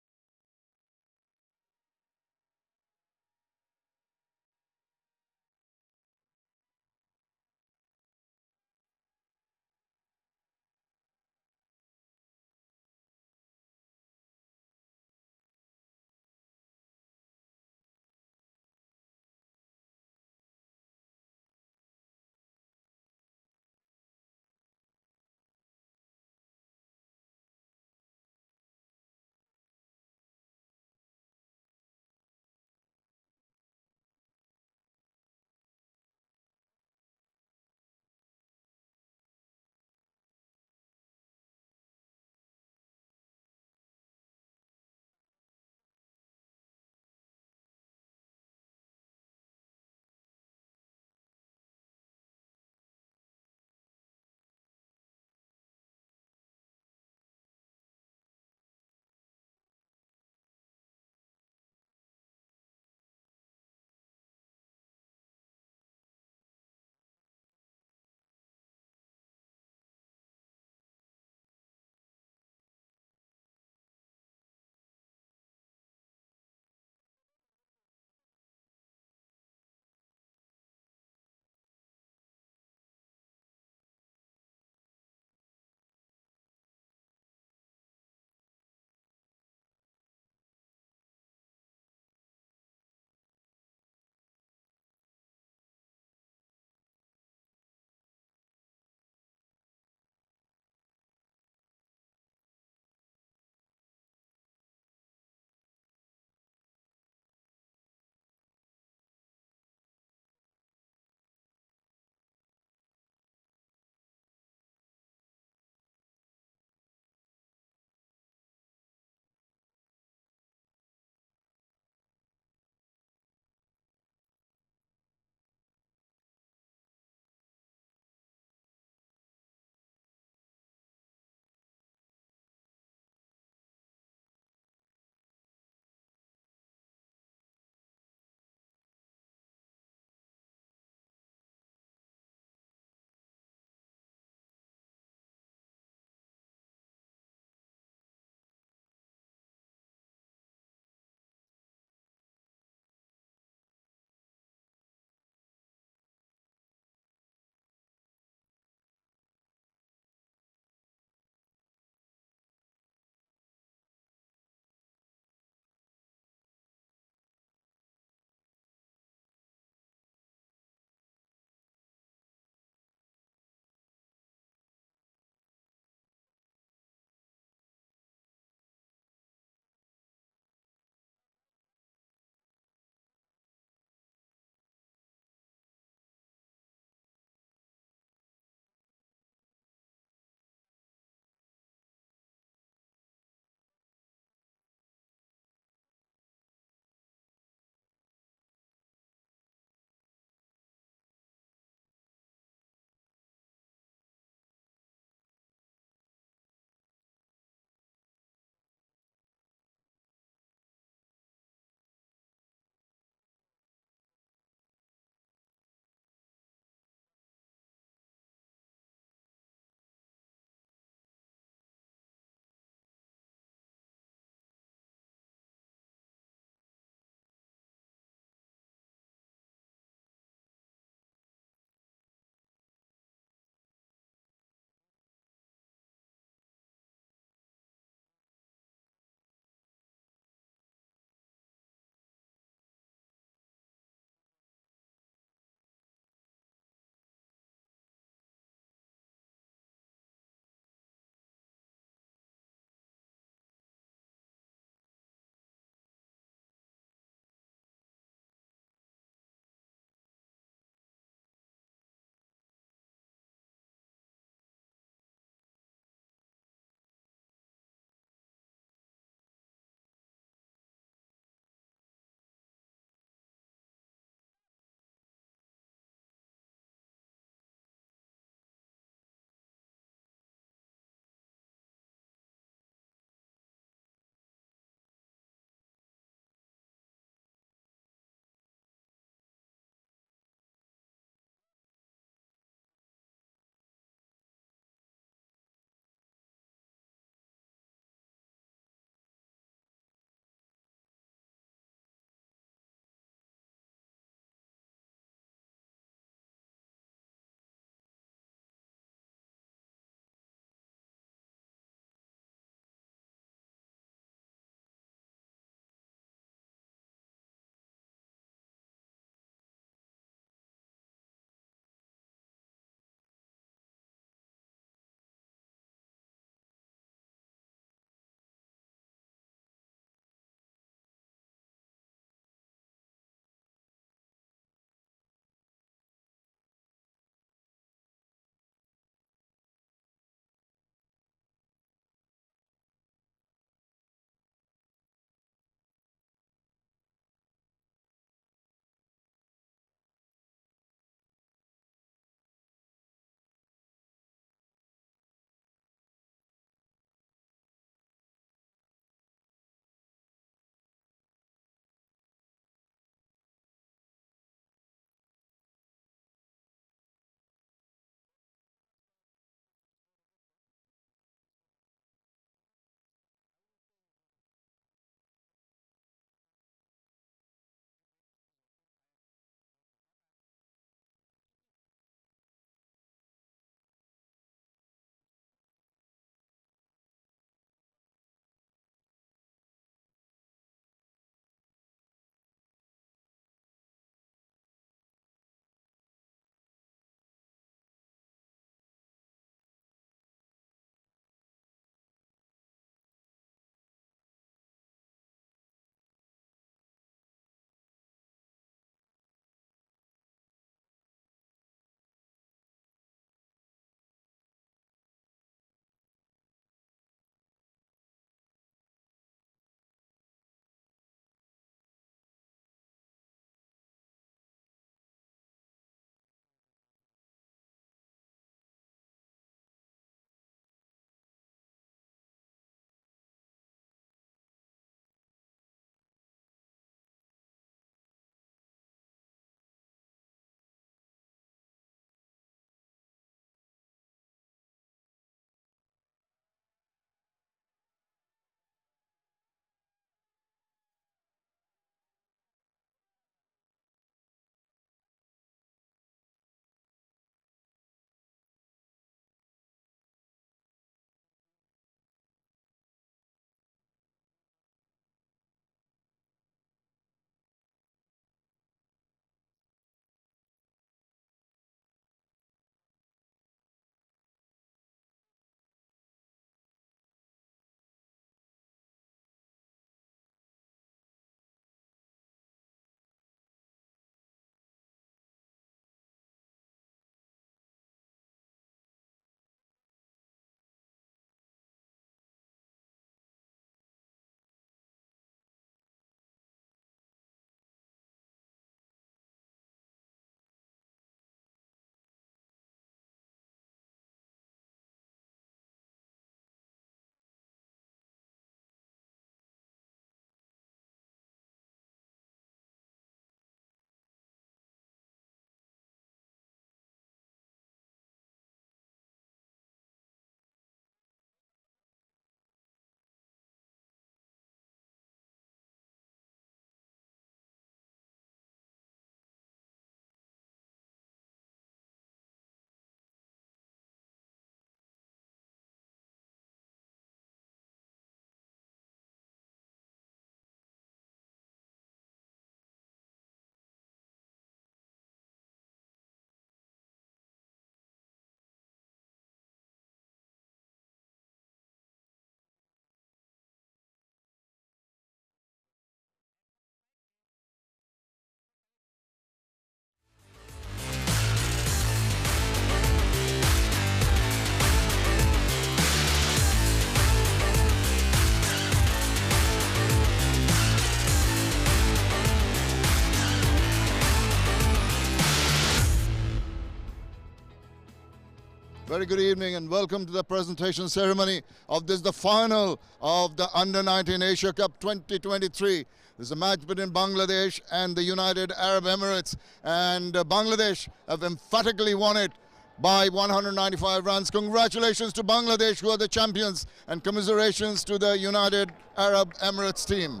Very good evening and welcome to the presentation ceremony of this, the final of the Under-19 Asia Cup 2023. This is a match between Bangladesh and the United Arab Emirates, and Bangladesh have emphatically won it by 195 runs. Congratulations to Bangladesh, who are the champions, and commiserations to the United Arab Emirates team.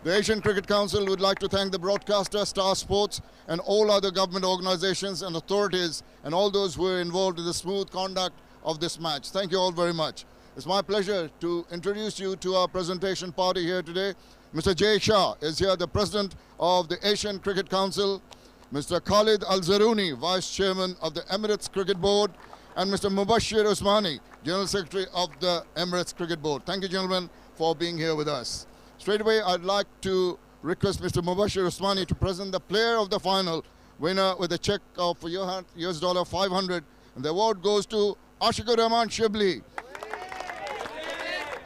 The Asian Cricket Council would like to thank the broadcaster, Star Sports, and all other government organizations and authorities and all those who were involved in the smooth conduct of this match. Thank you all very much. It's my pleasure to introduce you to our presentation party here today. Mr. Jay Shah is here, the President of the Asian Cricket Council, Mr. Khalid Al-Zaruni, Vice Chairman of the Emirates Cricket Board, and Mr. Mubashir Usmani, General Secretary of the Emirates Cricket Board. Thank you, gentlemen, for being here with us. Straight away, I'd like to request Mr. Mubashir Usmani to present the player of the final, winner with a check of US$ 500. And the award goes to Ashikur Rahman Shibli.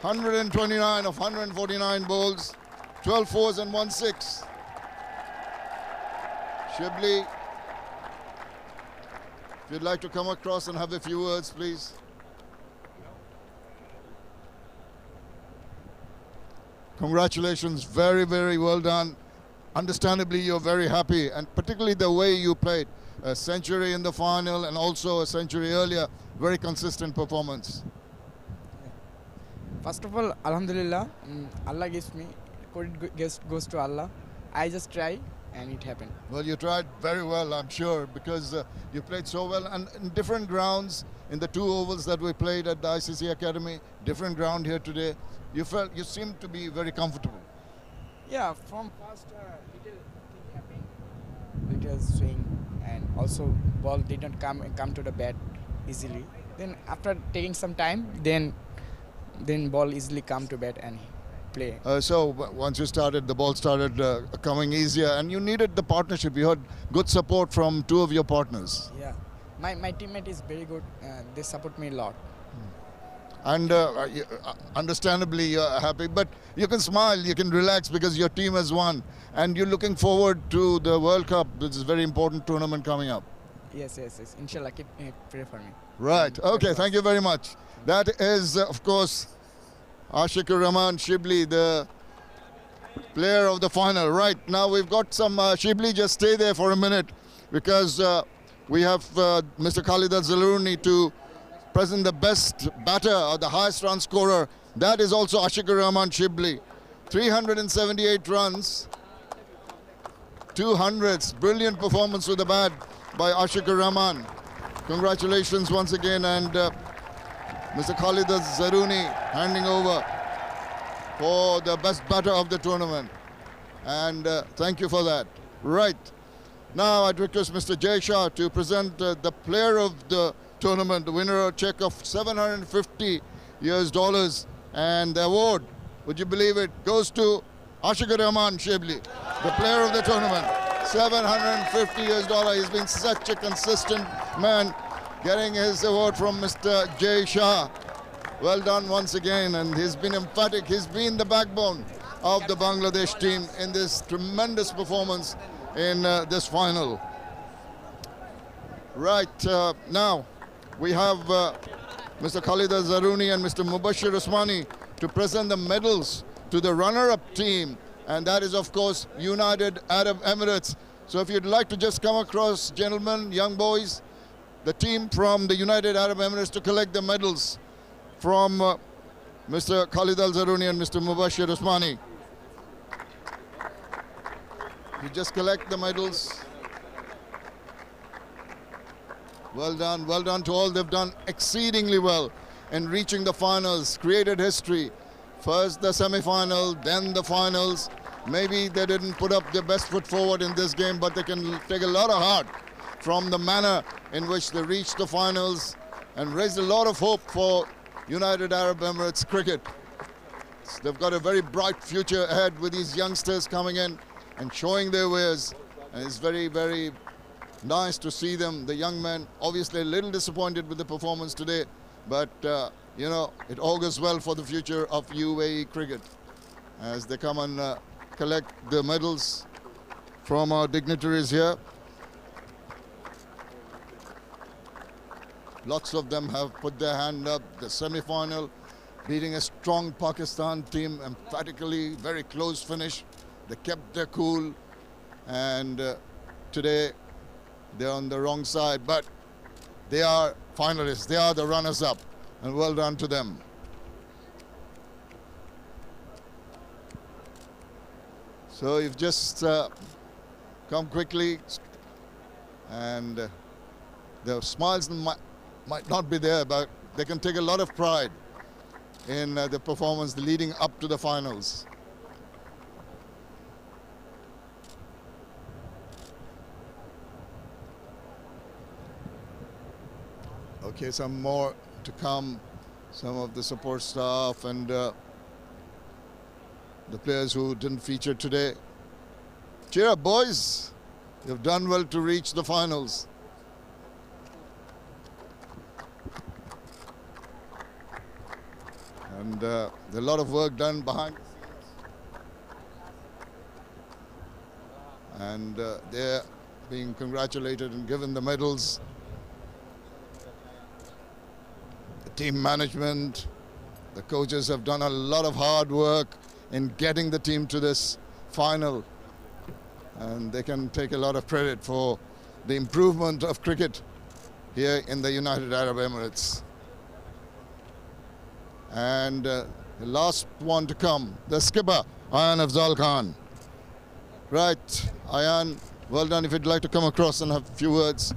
129 of 149 balls, 12 fours and 1 6. Shibli, if you'd like to come across and have a few words, please. Congratulations, very, very well done. Understandably, you're very happy, and particularly the way you played. A century in the final and also a century earlier. Very consistent performance. First of all, Alhamdulillah, Allah gives me, credit goes to Allah. I just try and it happened. Well, you tried very well, I'm sure, because you played so well, and in different grounds, in the 2 ovals that we played at the ICC Academy, different ground here today. You seemed to be very comfortable. Yeah, from first little thing happened, little swing, and also ball didn't come to the bat easily. Then after taking some time, then ball easily come to bat and play. So once you started, the ball started coming easier, and you needed the partnership. You had good support from 2 of your partners. Yeah, my teammate is very good. They support me a lot. And understandably, you're happy, but you can smile, you can relax because your team has won, and you're looking forward to the World Cup. This is a very important tournament coming up. Yes. Inshallah, pray for me. Right. Okay. Thank you very much. That is, of course, Ashikur Rahman Shibli, the player of the final. Right. Now we've got some Shibli. Just stay there for a minute because we have Mr. Khalid Al-Zaruni to present the best batter or the highest run scorer. That is also Ashikur Rahman Shibli. 378 runs, 200s. Brilliant performance with the bat by Ashikur Rahman. Congratulations once again, and Mr. Khalid Al-Zaruni handing over for the best batter of the tournament. And thank you for that. Right. Now I'd request Mr. Jay Shah to present the player of the tournament, the winner, a check of $750 and the award, would you believe it, goes to Ashikur Rahman Shibli, the player of the tournament. $750. He's been such a consistent man, getting his award from Mr. Jay Shah. Well done once again, and he's been emphatic. He's been the backbone of the Bangladesh team in this tremendous performance in this final. Right, now we have Mr. Khalid Al-Zaruni and Mr. Mubashir Usmani to present the medals to the runner-up team, and that is, of course, United Arab Emirates. So if you'd like to just come across, gentlemen, young boys, the team from the United Arab Emirates to collect the medals from Mr. Khalid Al-Zaruni and Mr. Mubashir Usmani. You just collect the medals. Well done to all. They've done exceedingly well in reaching the finals, created history. First the semi-final, then the finals. Maybe they didn't put up their best foot forward in this game, but they can take a lot of heart from the manner in which they reached the finals and raised a lot of hope for United Arab Emirates cricket. They've got a very bright future ahead with these youngsters coming in and showing their wares. And it's very, very nice to see them, the young men. Obviously a little disappointed with the performance today, but you know, it augurs well for the future of UAE cricket as they come and collect the medals from our dignitaries here. Lots of them have put their hand up. The semi-final, beating a strong Pakistan team emphatically, very close finish. They kept their cool, and today they're on the wrong side, but they are finalists. They are the runners-up, and well done to them. So you've just come quickly, and the smiles might not be there, but they can take a lot of pride in the performance leading up to the finals. Okay, some more to come. Some of the support staff and the players who didn't feature today. Cheer up, boys. You've done well to reach the finals. And there's a lot of work done behind the scenes. And they're being congratulated and given the medals. The team management, the coaches have done a lot of hard work in getting the team to this final. And they can take a lot of credit for the improvement of cricket here in the United Arab Emirates. And the last one to come, the skipper, Ayan Afzal Khan. Right, Ayan, well done. If you'd like to come across and have a few words.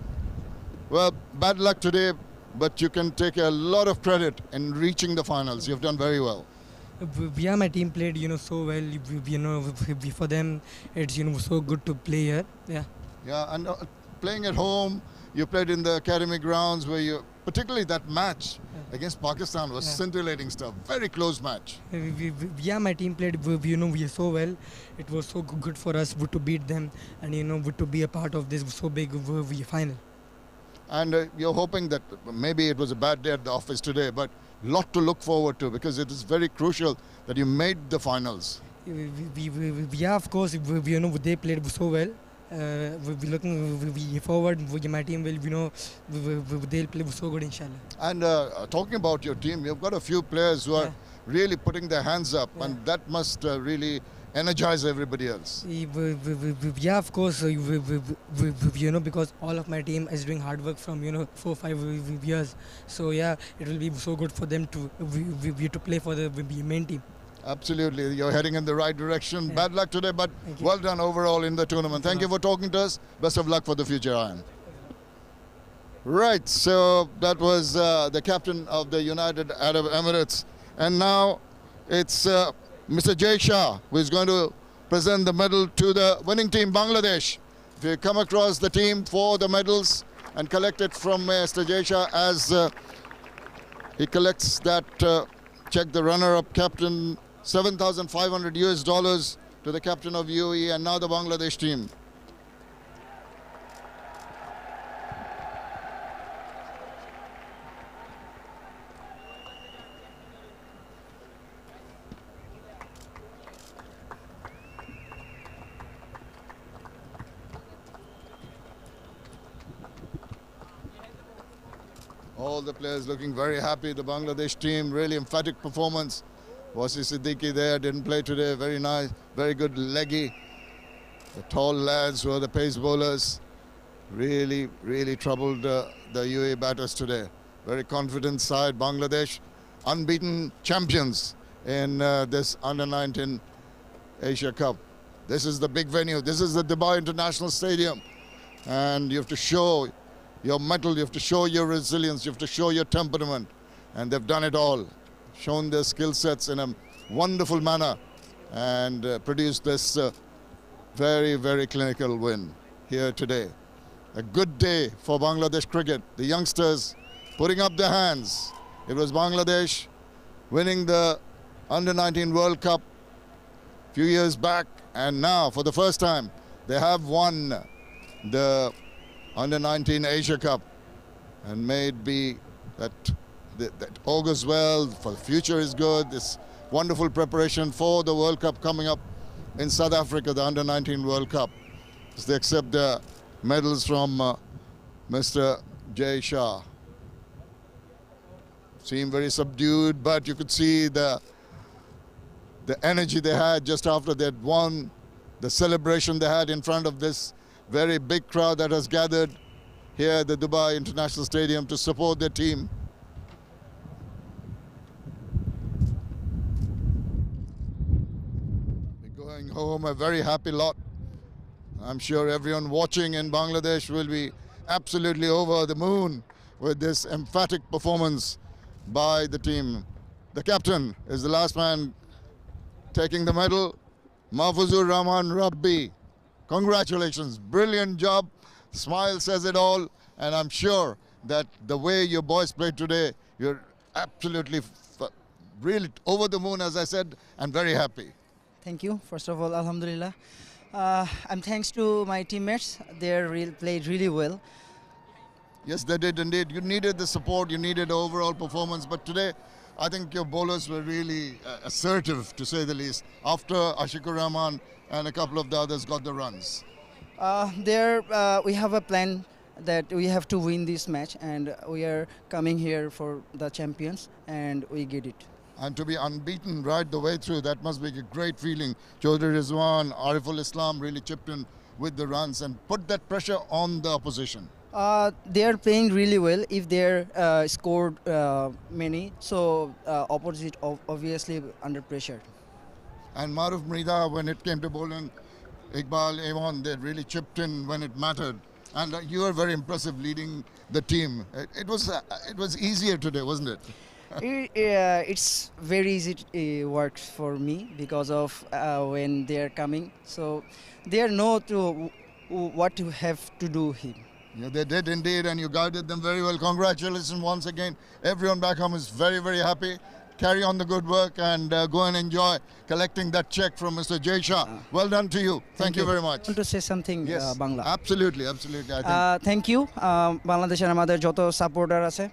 Well, bad luck today, but you can take a lot of credit in reaching the finals. You've done very well. Yeah, my team played, so well. For them, it's, so good to play here. Yeah. Yeah, and playing at home, you played in the academy grounds where you, particularly that match against Pakistan was scintillating stuff. Very close match. Yeah, my team played, so well. It was so good for us to beat them and, to be a part of this so big final. And you're hoping that maybe it was a bad day at the office today, but lot to look forward to because it is very crucial that you made the finals. Yeah, of course, they played so well. We're looking forward. My team will, they'll play so good, inshallah. And talking about your team, you've got a few players who are really putting their hands up, and that must really energize everybody else. Yeah, of course, because all of my team is doing hard work from 4-5 years. So yeah, it will be so good for them to play for the main team. Absolutely, you're heading in the right direction. Bad luck today, but well done overall in the tournament. Thank you for talking to us. Best of luck for the future, Ayan. Right, so that was the captain of the United Arab Emirates, and now it's Mr. Jay Shah, who is going to present the medal to the winning team, Bangladesh. If you come across the team for the medals and collect it from Mr. Jay Shah as he collects that check, the runner-up captain, $7,500 to the captain of UAE, and now the Bangladesh team. All the players looking very happy. The Bangladesh team, really emphatic performance. Wasi Siddiqui there, didn't play today. Very nice, very good leggy. The tall lads who are the pace bowlers really troubled the UAE batters today. Very confident side, Bangladesh. Unbeaten champions in this Under-19 Asia Cup. This is the big venue. This is the Dubai International Stadium. And you have to show your mettle, you have to show your resilience, you have to show your temperament. And they've done it all. Shown their skill sets in a wonderful manner and produced this very clinical win here today. A good day for Bangladesh cricket. The youngsters putting up their hands. It was Bangladesh winning the Under-19 World Cup a few years back, and now for the first time they have won the Under-19 Asia Cup, and may it be that augurs well, for the future is good. This wonderful preparation for the World Cup coming up in South Africa, the Under-19 World Cup, as they accept the medals from Mr. Jay Shah. seemed very subdued, but you could see the energy they had just after they'd won, the celebration they had in front of this very big crowd that has gathered here at the Dubai International Stadium to support their team. We're going home a very happy lot. I'm sure everyone watching in Bangladesh will be absolutely over the moon with this emphatic performance by the team. The captain is the last man taking the medal, Mahfuzur Rahman Rabbi. Congratulations, brilliant job. Smile says it all, and I'm sure that the way your boys played today, you're absolutely really over the moon, as I said, and very happy. Thank you. First of all, Alhamdulillah. I'm thanks to my teammates. They played really well. Yes, they did indeed. You needed the support, you needed overall performance, but today I think your bowlers were really assertive, to say the least, after Ashikur Rahman and a couple of the others got the runs. We have a plan that we have to win this match, and we are coming here for the champions, and we get it. And to be unbeaten right the way through, that must be a great feeling. Chaudhry Rizwan, Ariful Islam really chipped in with the runs and put that pressure on the opposition. They are playing really well. If they scored many, so opposite obviously under pressure. And Maruf Mrida, when it came to bowling, Iqbal, Avon, they really chipped in when it mattered. And you were very impressive leading the team. It was easier today, wasn't it? It's very easy work for me because of when they are coming. So they know what you have to do here. Yeah, they did indeed, and you guided them very well. Congratulations once again. Everyone back home is very, very happy. Carry on the good work and go and enjoy collecting that check from Mr. Jay Shah. Well done to you. Thank you very much. I want to say something, yes, Bangla. Absolutely, absolutely. I think. Thank you. বাংলাদেশের আমাদের যত supporter আছে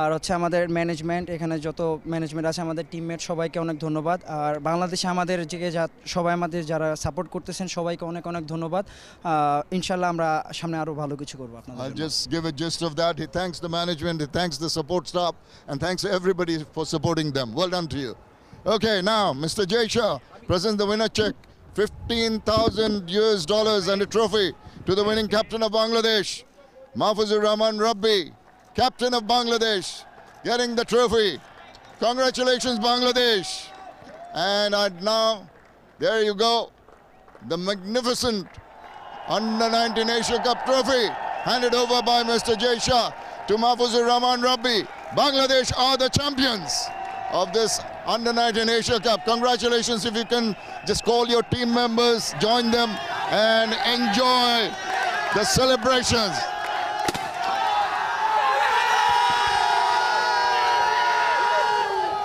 আর হচ্ছে আমাদের management, এখানে যত management আছে, আমাদের টিমমেট, সবাইকে অনেক ধন্যবাদ। আর বাংলাদেশে আমাদের যে সবাই আমাদের যারা সাপোর্ট করতেছেন সবাইকে অনেক অনেক ধন্যবাদ। ইনশাআল্লাহ আমরা সামনে আরো ভালো কিছু করব আপনাদের। I'll just give a gist of that. He thanks the management, he thanks the support staff, and thanks everybody for supporting them. Well done to you. Okay, now Mr. Jay Shah presents the winner check, $15,000 and a trophy to the winning captain of Bangladesh, Mahfuzur Rahman Rabbi. Captain of Bangladesh, getting the trophy. Congratulations, Bangladesh. And now, there you go, the magnificent Under-19 Asia Cup trophy, handed over by Mr. Jay Shah to Mahfuzur Rahman Rabbi. Bangladesh are the champions of this Under-19 Asia Cup. Congratulations. If you can just call your team members, join them and enjoy the celebrations.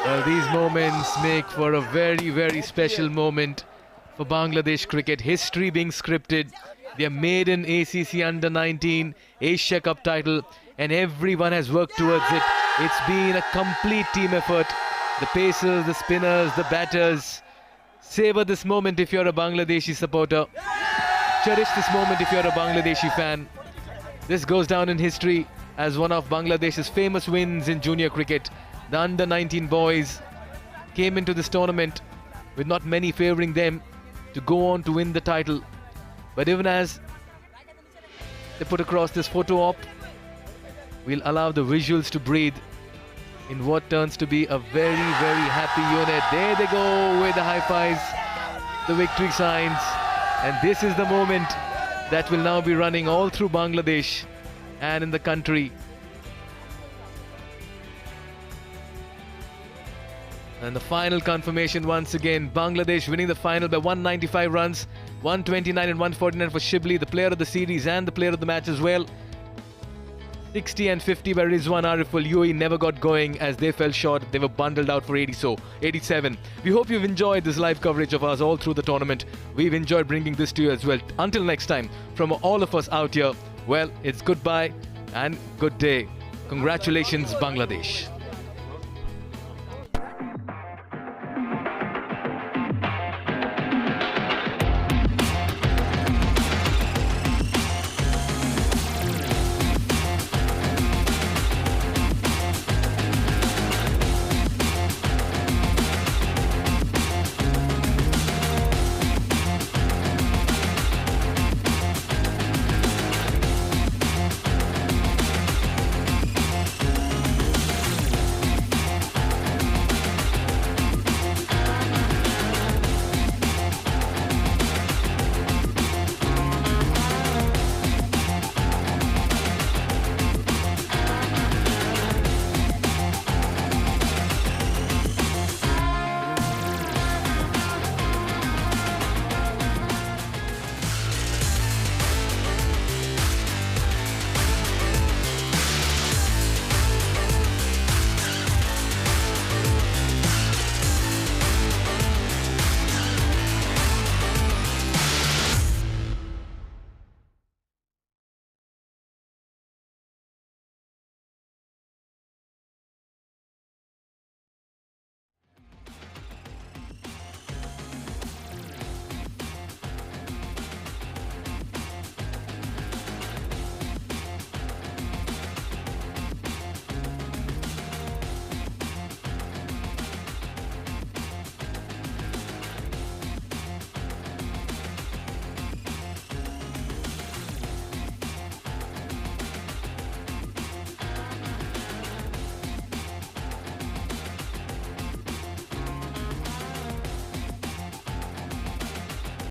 Well, these moments make for a very, very special moment for Bangladesh cricket. History being scripted, their maiden ACC Under-19 Asia Cup title, and everyone has worked towards it. It's been a complete team effort. The pacers, the spinners, the batters. Savor this moment if you're a Bangladeshi supporter. Cherish this moment if you're a Bangladeshi fan. This goes down in history as one of Bangladesh's famous wins in junior cricket. The Under-19 boys came into this tournament with not many favouring them to go on to win the title. But even as they put across this photo op, we'll allow the visuals to breathe in what turns to be a very, very happy unit. There they go with the high fives, the victory signs. And this is the moment that will now be running all through Bangladesh and in the country. And the final confirmation once again, Bangladesh winning the final by 195 runs, 129 and 149 for Shibli, the player of the series and the player of the match as well. 60 and 50 by Rizwan Ariful. UAE never got going as they fell short. They were bundled out for 87. We hope you've enjoyed this live coverage of us all through the tournament. We've enjoyed bringing this to you as well. Until next time, from all of us out here, well, it's goodbye and good day. Congratulations, Bangladesh.